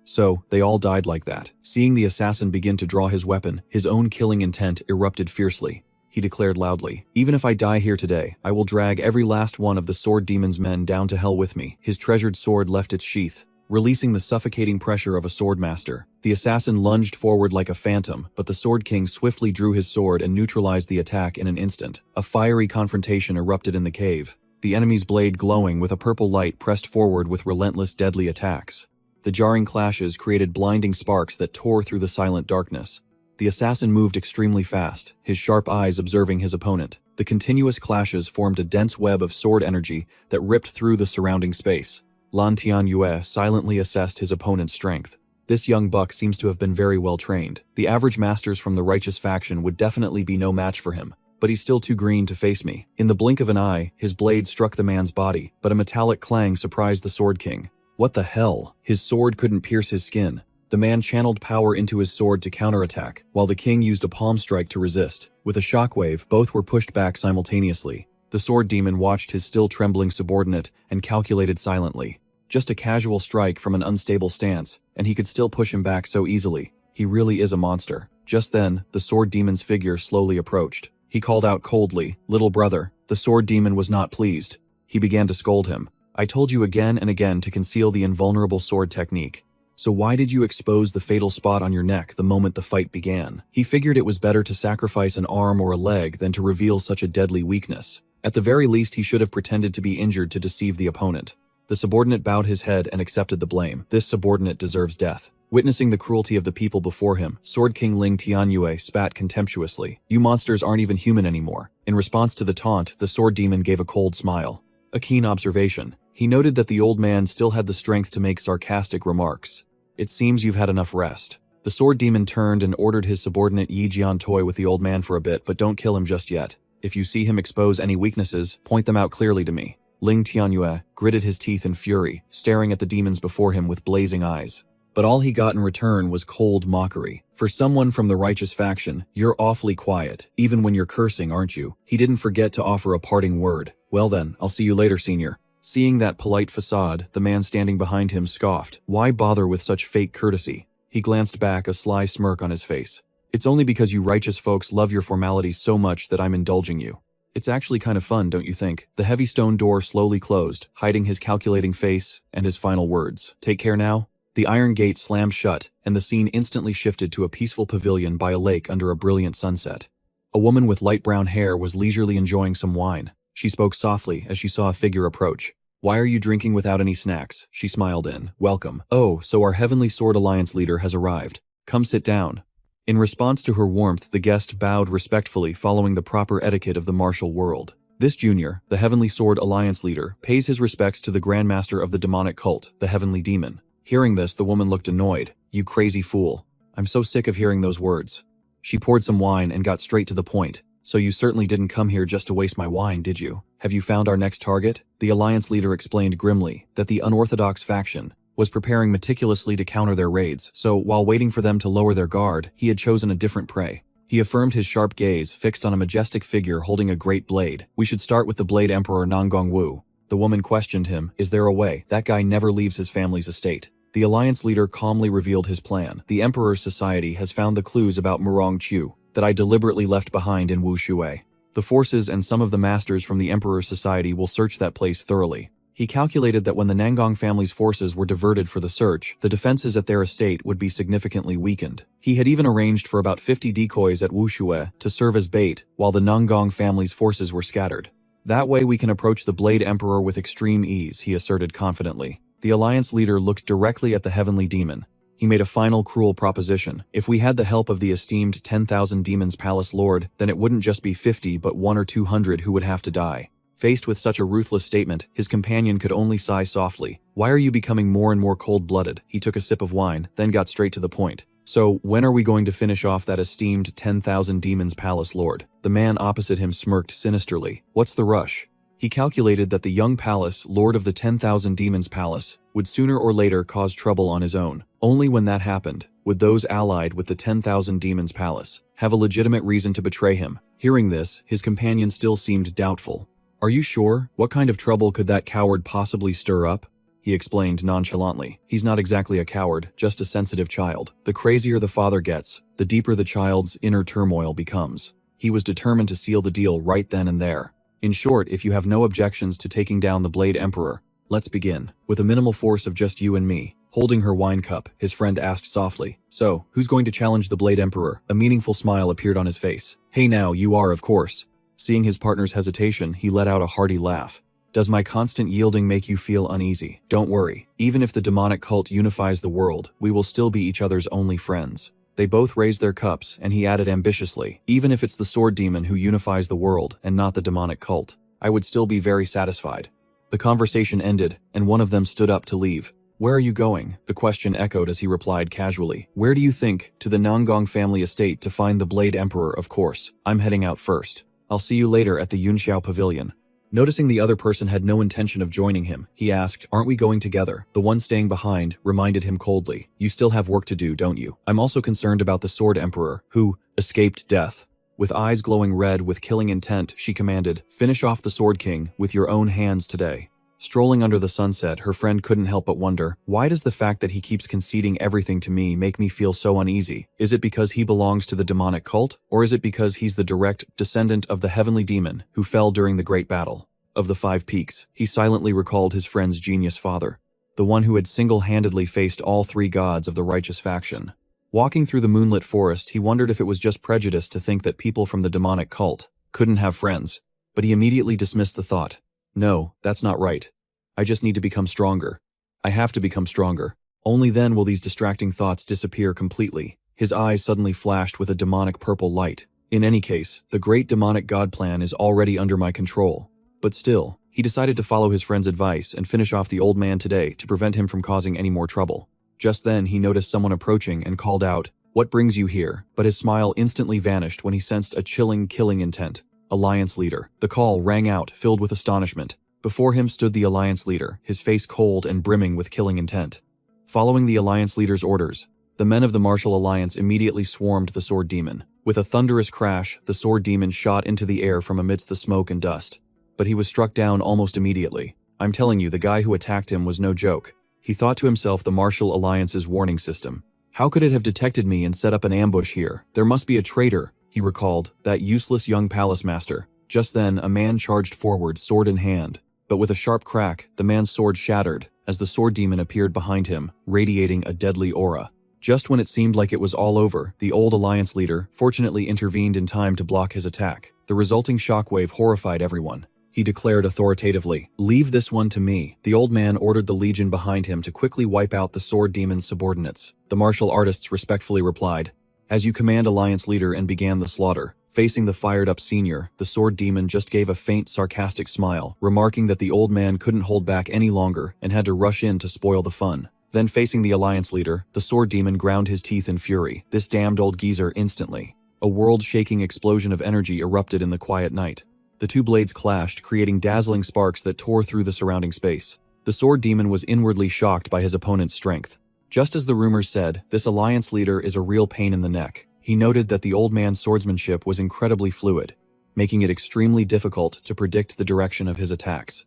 So, they all died like that. Seeing the assassin begin to draw his weapon, his own killing intent erupted fiercely. He declared loudly, even if I die here today, I will drag every last one of the Sword Demon's men down to hell with me. His treasured sword left its sheath, releasing the suffocating pressure of a swordmaster. The assassin lunged forward like a phantom, but the Sword King swiftly drew his sword and neutralized the attack in an instant. A fiery confrontation erupted in the cave. The enemy's blade glowing with a purple light pressed forward with relentless deadly attacks. The jarring clashes created blinding sparks that tore through the silent darkness. The assassin moved extremely fast, his sharp eyes observing his opponent. The continuous clashes formed a dense web of sword energy that ripped through the surrounding space. Lan Tianyue silently assessed his opponent's strength. This young buck seems to have been very well trained. The average masters from the righteous faction would definitely be no match for him, but he's still too green to face me. In the blink of an eye, his blade struck the man's body, but a metallic clang surprised the Sword King. What the hell? His sword couldn't pierce his skin. The man channeled power into his sword to counterattack, while the king used a palm strike to resist. With a shockwave, both were pushed back simultaneously. The sword demon watched his still trembling subordinate and calculated silently. Just a casual strike from an unstable stance, and he could still push him back so easily. He really is a monster. Just then, the sword demon's figure slowly approached. He called out coldly, "Little brother." The sword demon was not pleased. He began to scold him. "I told you again and again to conceal the invulnerable sword technique. So why did you expose the fatal spot on your neck the moment the fight began?" He figured it was better to sacrifice an arm or a leg than to reveal such a deadly weakness. At the very least, he should have pretended to be injured to deceive the opponent. The subordinate bowed his head and accepted the blame. This subordinate deserves death. Witnessing the cruelty of the people before him, Sword King Ling Tianyue spat contemptuously. "You monsters aren't even human anymore." In response to the taunt, the sword demon gave a cold smile. A keen observation. He noted that the old man still had the strength to make sarcastic remarks. "It seems you've had enough rest." The sword demon turned and ordered his subordinate Yi Jian toy with the old man for a bit, but don't kill him just yet. If you see him expose any weaknesses, point them out clearly to me. Ling Tianyue gritted his teeth in fury, staring at the demons before him with blazing eyes. But all he got in return was cold mockery. "For someone from the righteous faction, you're awfully quiet, even when you're cursing, aren't you?" He didn't forget to offer a parting word. "Well then, I'll see you later, senior." Seeing that polite facade, the man standing behind him scoffed. Why bother with such fake courtesy? He glanced back, a sly smirk on his face. "It's only because you righteous folks love your formalities so much that I'm indulging you. It's actually kind of fun, don't you think?" The heavy stone door slowly closed, hiding his calculating face and his final words. "Take care now." The iron gate slammed shut, and the scene instantly shifted to a peaceful pavilion by a lake under a brilliant sunset. A woman with light brown hair was leisurely enjoying some wine. She spoke softly as she saw a figure approach. "Why are you drinking without any snacks?" She smiled in. "Welcome. Oh, so our Heavenly Sword Alliance leader has arrived. Come sit down." In response to her warmth, the guest bowed respectfully, following the proper etiquette of the martial world. This junior, the Heavenly Sword Alliance leader, pays his respects to the Grandmaster of the demonic cult, the Heavenly Demon. Hearing this, the woman looked annoyed. "You crazy fool. I'm so sick of hearing those words." She poured some wine and got straight to the point. "So you certainly didn't come here just to waste my wine, did you? Have you found our next target?" The Alliance leader explained grimly that the unorthodox faction was preparing meticulously to counter their raids, so while waiting for them to lower their guard, he had chosen a different prey. He affirmed, his sharp gaze fixed on a majestic figure holding a great blade. "We should start with the Blade Emperor Nangongwu." The woman questioned him. "Is there a way? That guy never leaves his family's estate." The Alliance leader calmly revealed his plan. "The Emperor's society has found the clues about Murong Chu that I deliberately left behind in Wu Shui. The forces and some of the masters from the Emperor's society will search that place thoroughly." He calculated that when the Nangong family's forces were diverted for the search, the defenses at their estate would be significantly weakened. He had even arranged for about 50 decoys at Wu Shui to serve as bait while the Nangong family's forces were scattered. "That way we can approach the Blade Emperor with extreme ease," he asserted confidently. The Alliance leader looked directly at the Heavenly Demon. He made a final cruel proposition. "If we had the help of the esteemed 10,000 Demons Palace Lord, then it wouldn't just be 50 but 100 or 200 who would have to die." Faced with such a ruthless statement, his companion could only sigh softly. "Why are you becoming more and more cold-blooded?" He took a sip of wine, then got straight to the point. "So, when are we going to finish off that esteemed 10,000 Demons Palace Lord?" The man opposite him smirked sinisterly. "What's the rush?" He calculated that the young palace, Lord of the 10,000 Demons Palace, would sooner or later cause trouble on his own. Only when that happened would those allied with the 10,000 Demons Palace have a legitimate reason to betray him. Hearing this, his companion still seemed doubtful. "Are you sure? What kind of trouble could that coward possibly stir up?" He explained nonchalantly. "He's not exactly a coward, just a sensitive child. The crazier the father gets, the deeper the child's inner turmoil becomes." He was determined to seal the deal right then and there. "In short, if you have no objections to taking down the Blade Emperor, let's begin. With a minimal force of just you and me." Holding her wine cup, his friend asked softly, "So, who's going to challenge the Blade Emperor?" A meaningful smile appeared on his face. "Hey now, you are, of course." Seeing his partner's hesitation, he let out a hearty laugh. "Does my constant yielding make you feel uneasy? Don't worry. Even if the demonic cult unifies the world, we will still be each other's only friends." They both raised their cups, and he added ambitiously, "Even if it's the sword demon who unifies the world and not the demonic cult, I would still be very satisfied." The conversation ended, and one of them stood up to leave. "Where are you going?" the question echoed as he replied casually. "Where do you think? To the Nangong family estate to find the Blade Emperor, of course. I'm heading out first. I'll see you later at the Yunxiao Pavilion." Noticing the other person had no intention of joining him, he asked, "Aren't we going together?" The one staying behind reminded him coldly, "You still have work to do, don't you? I'm also concerned about the Sword Emperor, who escaped death." With eyes glowing red with killing intent, she commanded, "Finish off the Sword King with your own hands today." Strolling under the sunset, her friend couldn't help but wonder, why does the fact that he keeps conceding everything to me make me feel so uneasy? Is it because he belongs to the demonic cult? Or is it because he's the direct descendant of the heavenly demon who fell during the great battle of the Five Peaks? He silently recalled his friend's genius father, the one who had single-handedly faced all three gods of the righteous faction. Walking through the moonlit forest, he wondered if it was just prejudice to think that people from the demonic cult couldn't have friends, but he immediately dismissed the thought. No, that's not right. I just need to become stronger. I have to become stronger. Only then will these distracting thoughts disappear completely. His eyes suddenly flashed with a demonic purple light. In any case, the great demonic god plan is already under my control. But still, he decided to follow his friend's advice and finish off the old man today to prevent him from causing any more trouble. Just then, he noticed someone approaching and called out, "What brings you here?" But his smile instantly vanished when he sensed a chilling, killing intent. Alliance leader. The call rang out, filled with astonishment. Before him stood the Alliance leader, his face cold and brimming with killing intent. Following the Alliance leader's orders, the men of the Martial Alliance immediately swarmed the Sword Demon. With a thunderous crash, the Sword Demon shot into the air from amidst the smoke and dust. But he was struck down almost immediately. I'm telling you, the guy who attacked him was no joke. He thought to himself, the Martial Alliance's warning system. How could it have detected me and set up an ambush here? There must be a traitor, he recalled, that useless young palace master. Just then, a man charged forward, sword in hand. But with a sharp crack, the man's sword shattered as the Sword Demon appeared behind him, radiating a deadly aura. Just when it seemed like it was all over, the old Alliance leader fortunately intervened in time to block his attack. The resulting shockwave horrified everyone. He declared authoritatively, "Leave this one to me." The old man ordered the legion behind him to quickly wipe out the Sword Demon's subordinates. The martial artists respectfully replied, "As you command, Alliance leader," and began the slaughter. Facing the fired-up senior, the Sword Demon just gave a faint, sarcastic smile, remarking that the old man couldn't hold back any longer and had to rush in to spoil the fun. Then facing the Alliance leader, the Sword Demon ground his teeth in fury. This damned old geezer instantly. A world-shaking explosion of energy erupted in the quiet night. The two blades clashed, creating dazzling sparks that tore through the surrounding space. The Sword Demon was inwardly shocked by his opponent's strength. Just as the rumors said, this Alliance leader is a real pain in the neck. He noted that the old man's swordsmanship was incredibly fluid, making it extremely difficult to predict the direction of his attacks.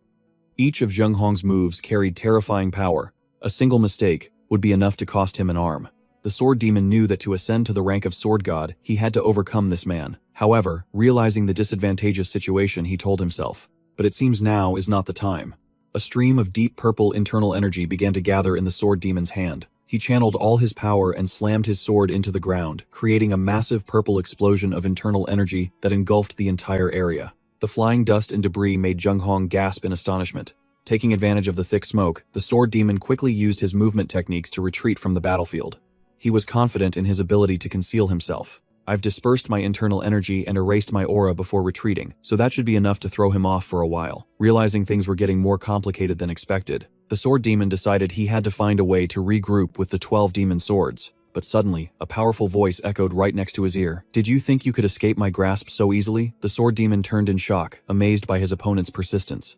Each of Zheng Hong's moves carried terrifying power. A single mistake would be enough to cost him an arm. The Sword Demon knew that to ascend to the rank of Sword God, he had to overcome this man. However, realizing the disadvantageous situation, he told himself, "But it seems now is not the time." A stream of deep purple internal energy began to gather in the Sword Demon's hand. He channeled all his power and slammed his sword into the ground, creating a massive purple explosion of internal energy that engulfed the entire area. The flying dust and debris made Zheng Hong gasp in astonishment. Taking advantage of the thick smoke, the Sword Demon quickly used his movement techniques to retreat from the battlefield. He was confident in his ability to conceal himself. "I've dispersed my internal energy and erased my aura before retreating, so that should be enough to throw him off for a while." Realizing things were getting more complicated than expected, the Sword Demon decided he had to find a way to regroup with the 12 demon swords. But suddenly, a powerful voice echoed right next to his ear. "Did you think you could escape my grasp so easily?" The Sword Demon turned in shock, amazed by his opponent's persistence.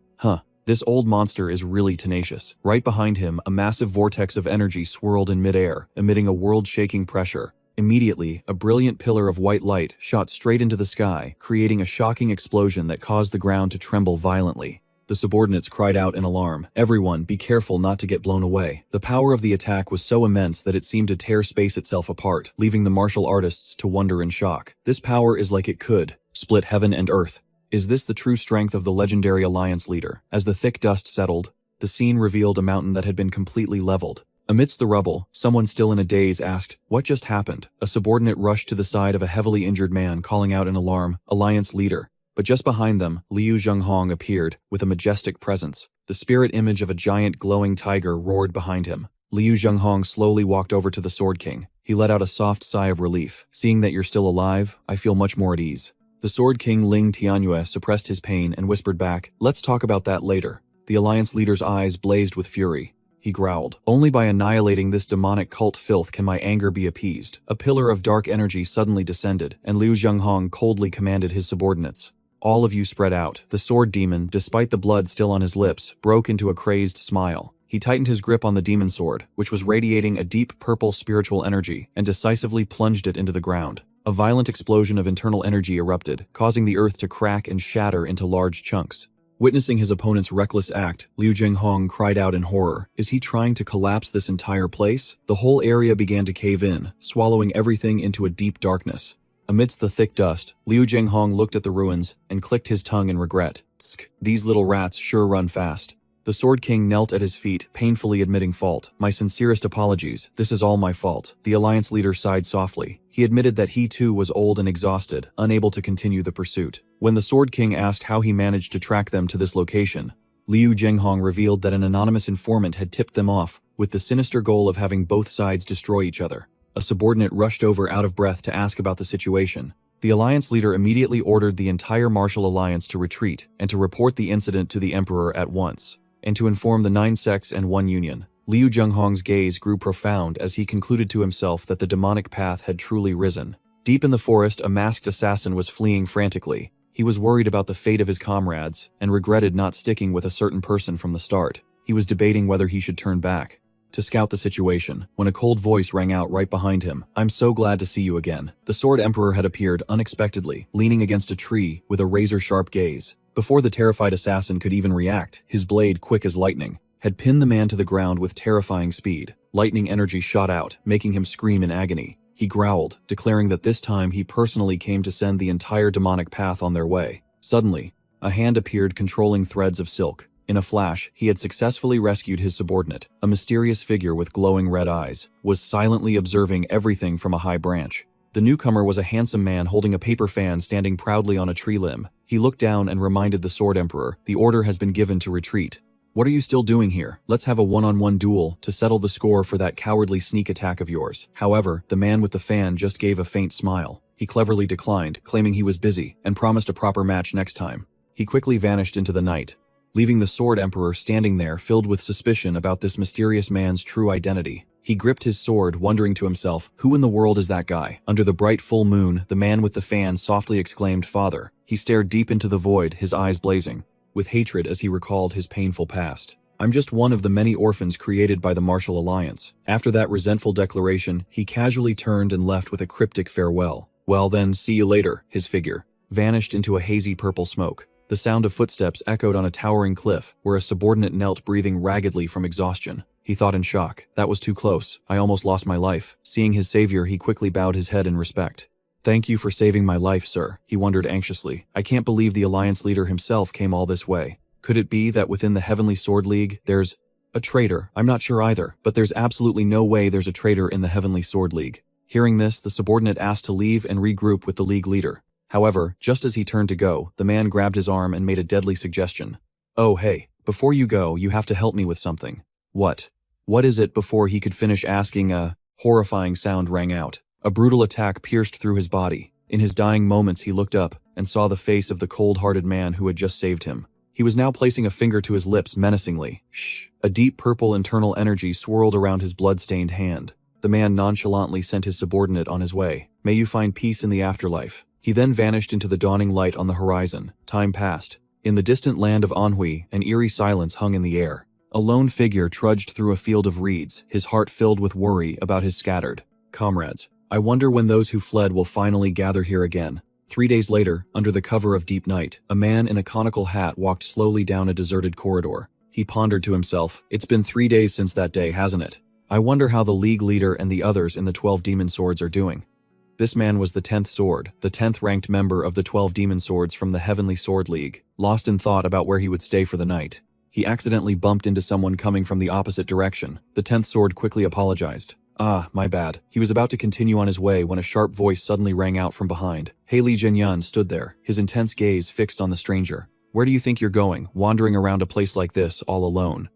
This old monster is really tenacious. Right behind him, a massive vortex of energy swirled in midair, emitting a world-shaking pressure. Immediately, a brilliant pillar of white light shot straight into the sky, creating a shocking explosion that caused the ground to tremble violently. The subordinates cried out in alarm. "Everyone, be careful not to get blown away." The power of the attack was so immense that it seemed to tear space itself apart, leaving the martial artists to wonder in shock. This power is like it could split heaven and earth. Is this the true strength of the legendary Alliance leader? As the thick dust settled, the scene revealed a mountain that had been completely leveled. Amidst the rubble, someone still in a daze asked, "What just happened?" A subordinate rushed to the side of a heavily injured man, calling out in alarm, "Alliance leader." But just behind them, Liu Zhenghong appeared, with a majestic presence. The spirit image of a giant glowing tiger roared behind him. Liu Zhenghong slowly walked over to the Sword King. He let out a soft sigh of relief. "Seeing that you're still alive, I feel much more at ease." The Sword King Ling Tianyue suppressed his pain and whispered back, "Let's talk about that later." The Alliance leader's eyes blazed with fury. He growled, "Only by annihilating this demonic cult filth can my anger be appeased." A pillar of dark energy suddenly descended, and Liu Zhenghong coldly commanded his subordinates, All of you spread out. The sword demon, despite the blood still on his lips, broke into a crazed smile. He tightened his grip on the demon sword, which was radiating a deep purple spiritual energy, and decisively plunged it into the ground. A violent explosion of internal energy erupted, causing the earth to crack and shatter into large chunks. Witnessing his opponent's reckless act, Liu Jinghong cried out in horror. Is he trying to collapse this entire place? The whole area began to cave in, swallowing everything into a deep darkness. Amidst the thick dust, Liu Jinghong looked at the ruins and clicked his tongue in regret. Tsk, these little rats sure run fast. The Sword King knelt at his feet, painfully admitting fault. My sincerest apologies, this is all my fault. The alliance leader sighed softly. He admitted that he too was old and exhausted, unable to continue the pursuit. When the Sword King asked how he managed to track them to this location, Liu Jinghong revealed that an anonymous informant had tipped them off, with the sinister goal of having both sides destroy each other. A subordinate rushed over out of breath to ask about the situation. The alliance leader immediately ordered the entire martial alliance to retreat and to report the incident to the emperor at once, and to inform the 9 sects and 1 union. Liu Jinghong's gaze grew profound as he concluded to himself that the demonic path had truly risen. Deep in the forest, a masked assassin was fleeing frantically. He was worried about the fate of his comrades and regretted not sticking with a certain person from the start. He was debating whether he should turn back to scout the situation, when a cold voice rang out right behind him. I'm so glad to see you again. The Sword Emperor had appeared unexpectedly, leaning against a tree with a razor-sharp gaze. Before the terrified assassin could even react, his blade, quick as lightning, had pinned the man to the ground with terrifying speed. Lightning energy shot out, making him scream in agony. He growled, declaring that this time he personally came to send the entire demonic path on their way. Suddenly, a hand appeared controlling threads of silk. In a flash, he had successfully rescued his subordinate. A mysterious figure with glowing red eyes was silently observing everything from a high branch. The newcomer was a handsome man holding a paper fan standing proudly on a tree limb. He looked down and reminded the Sword Emperor, the order has been given to retreat. What are you still doing here? Let's have a one-on-one duel to settle the score for that cowardly sneak attack of yours. However, the man with the fan just gave a faint smile. He cleverly declined, claiming he was busy, and promised a proper match next time. He quickly vanished into the night, leaving the Sword Emperor standing there filled with suspicion about this mysterious man's true identity. He gripped his sword, wondering to himself, who in the world is that guy? Under the bright full moon, the man with the fan softly exclaimed, "Father." He stared deep into the void, his eyes blazing with hatred as he recalled his painful past. I'm just one of the many orphans created by the Martial Alliance. After that resentful declaration, he casually turned and left with a cryptic farewell. Well then, see you later. His figure vanished into a hazy purple smoke. The sound of footsteps echoed on a towering cliff, where a subordinate knelt breathing raggedly from exhaustion. He thought in shock, that was too close. I almost lost my life. Seeing his savior, he quickly bowed his head in respect. Thank you for saving my life, sir, he wondered anxiously. I can't believe the Alliance leader himself came all this way. Could it be that within the Heavenly Sword League, there's a traitor? I'm not sure either, but there's absolutely no way there's a traitor in the Heavenly Sword League. Hearing this, the subordinate asked to leave and regroup with the League leader. However, just as he turned to go, the man grabbed his arm and made a deadly suggestion. Oh hey, before you go, you have to help me with something. What? What is it? Before he could finish asking, a horrifying sound rang out. A brutal attack pierced through his body. In his dying moments, he looked up and saw the face of the cold-hearted man who had just saved him. He was now placing a finger to his lips menacingly. Shh! A deep purple internal energy swirled around his blood-stained hand. The man nonchalantly sent his subordinate on his way. May you find peace in the afterlife. He then vanished into the dawning light on the horizon. Time passed. In the distant land of Anhui, an eerie silence hung in the air. A lone figure trudged through a field of reeds, his heart filled with worry about his scattered comrades. I wonder when those who fled will finally gather here again. 3 days later, under the cover of deep night, a man in a conical hat walked slowly down a deserted corridor. He pondered to himself, it's been 3 days since that day, hasn't it? I wonder how the League leader and the others in the 12 demon swords are doing. This man was the 10th sword, the 10th ranked member of the 12 demon swords from the Heavenly Sword League. Lost in thought about where he would stay for the night, he accidentally bumped into someone coming from the opposite direction. The 10th sword quickly apologized. Ah, my bad. He was about to continue on his way when a sharp voice suddenly rang out from behind. Li Jinyan stood there, his intense gaze fixed on the stranger. Where do you think you're going, wandering around a place like this all alone?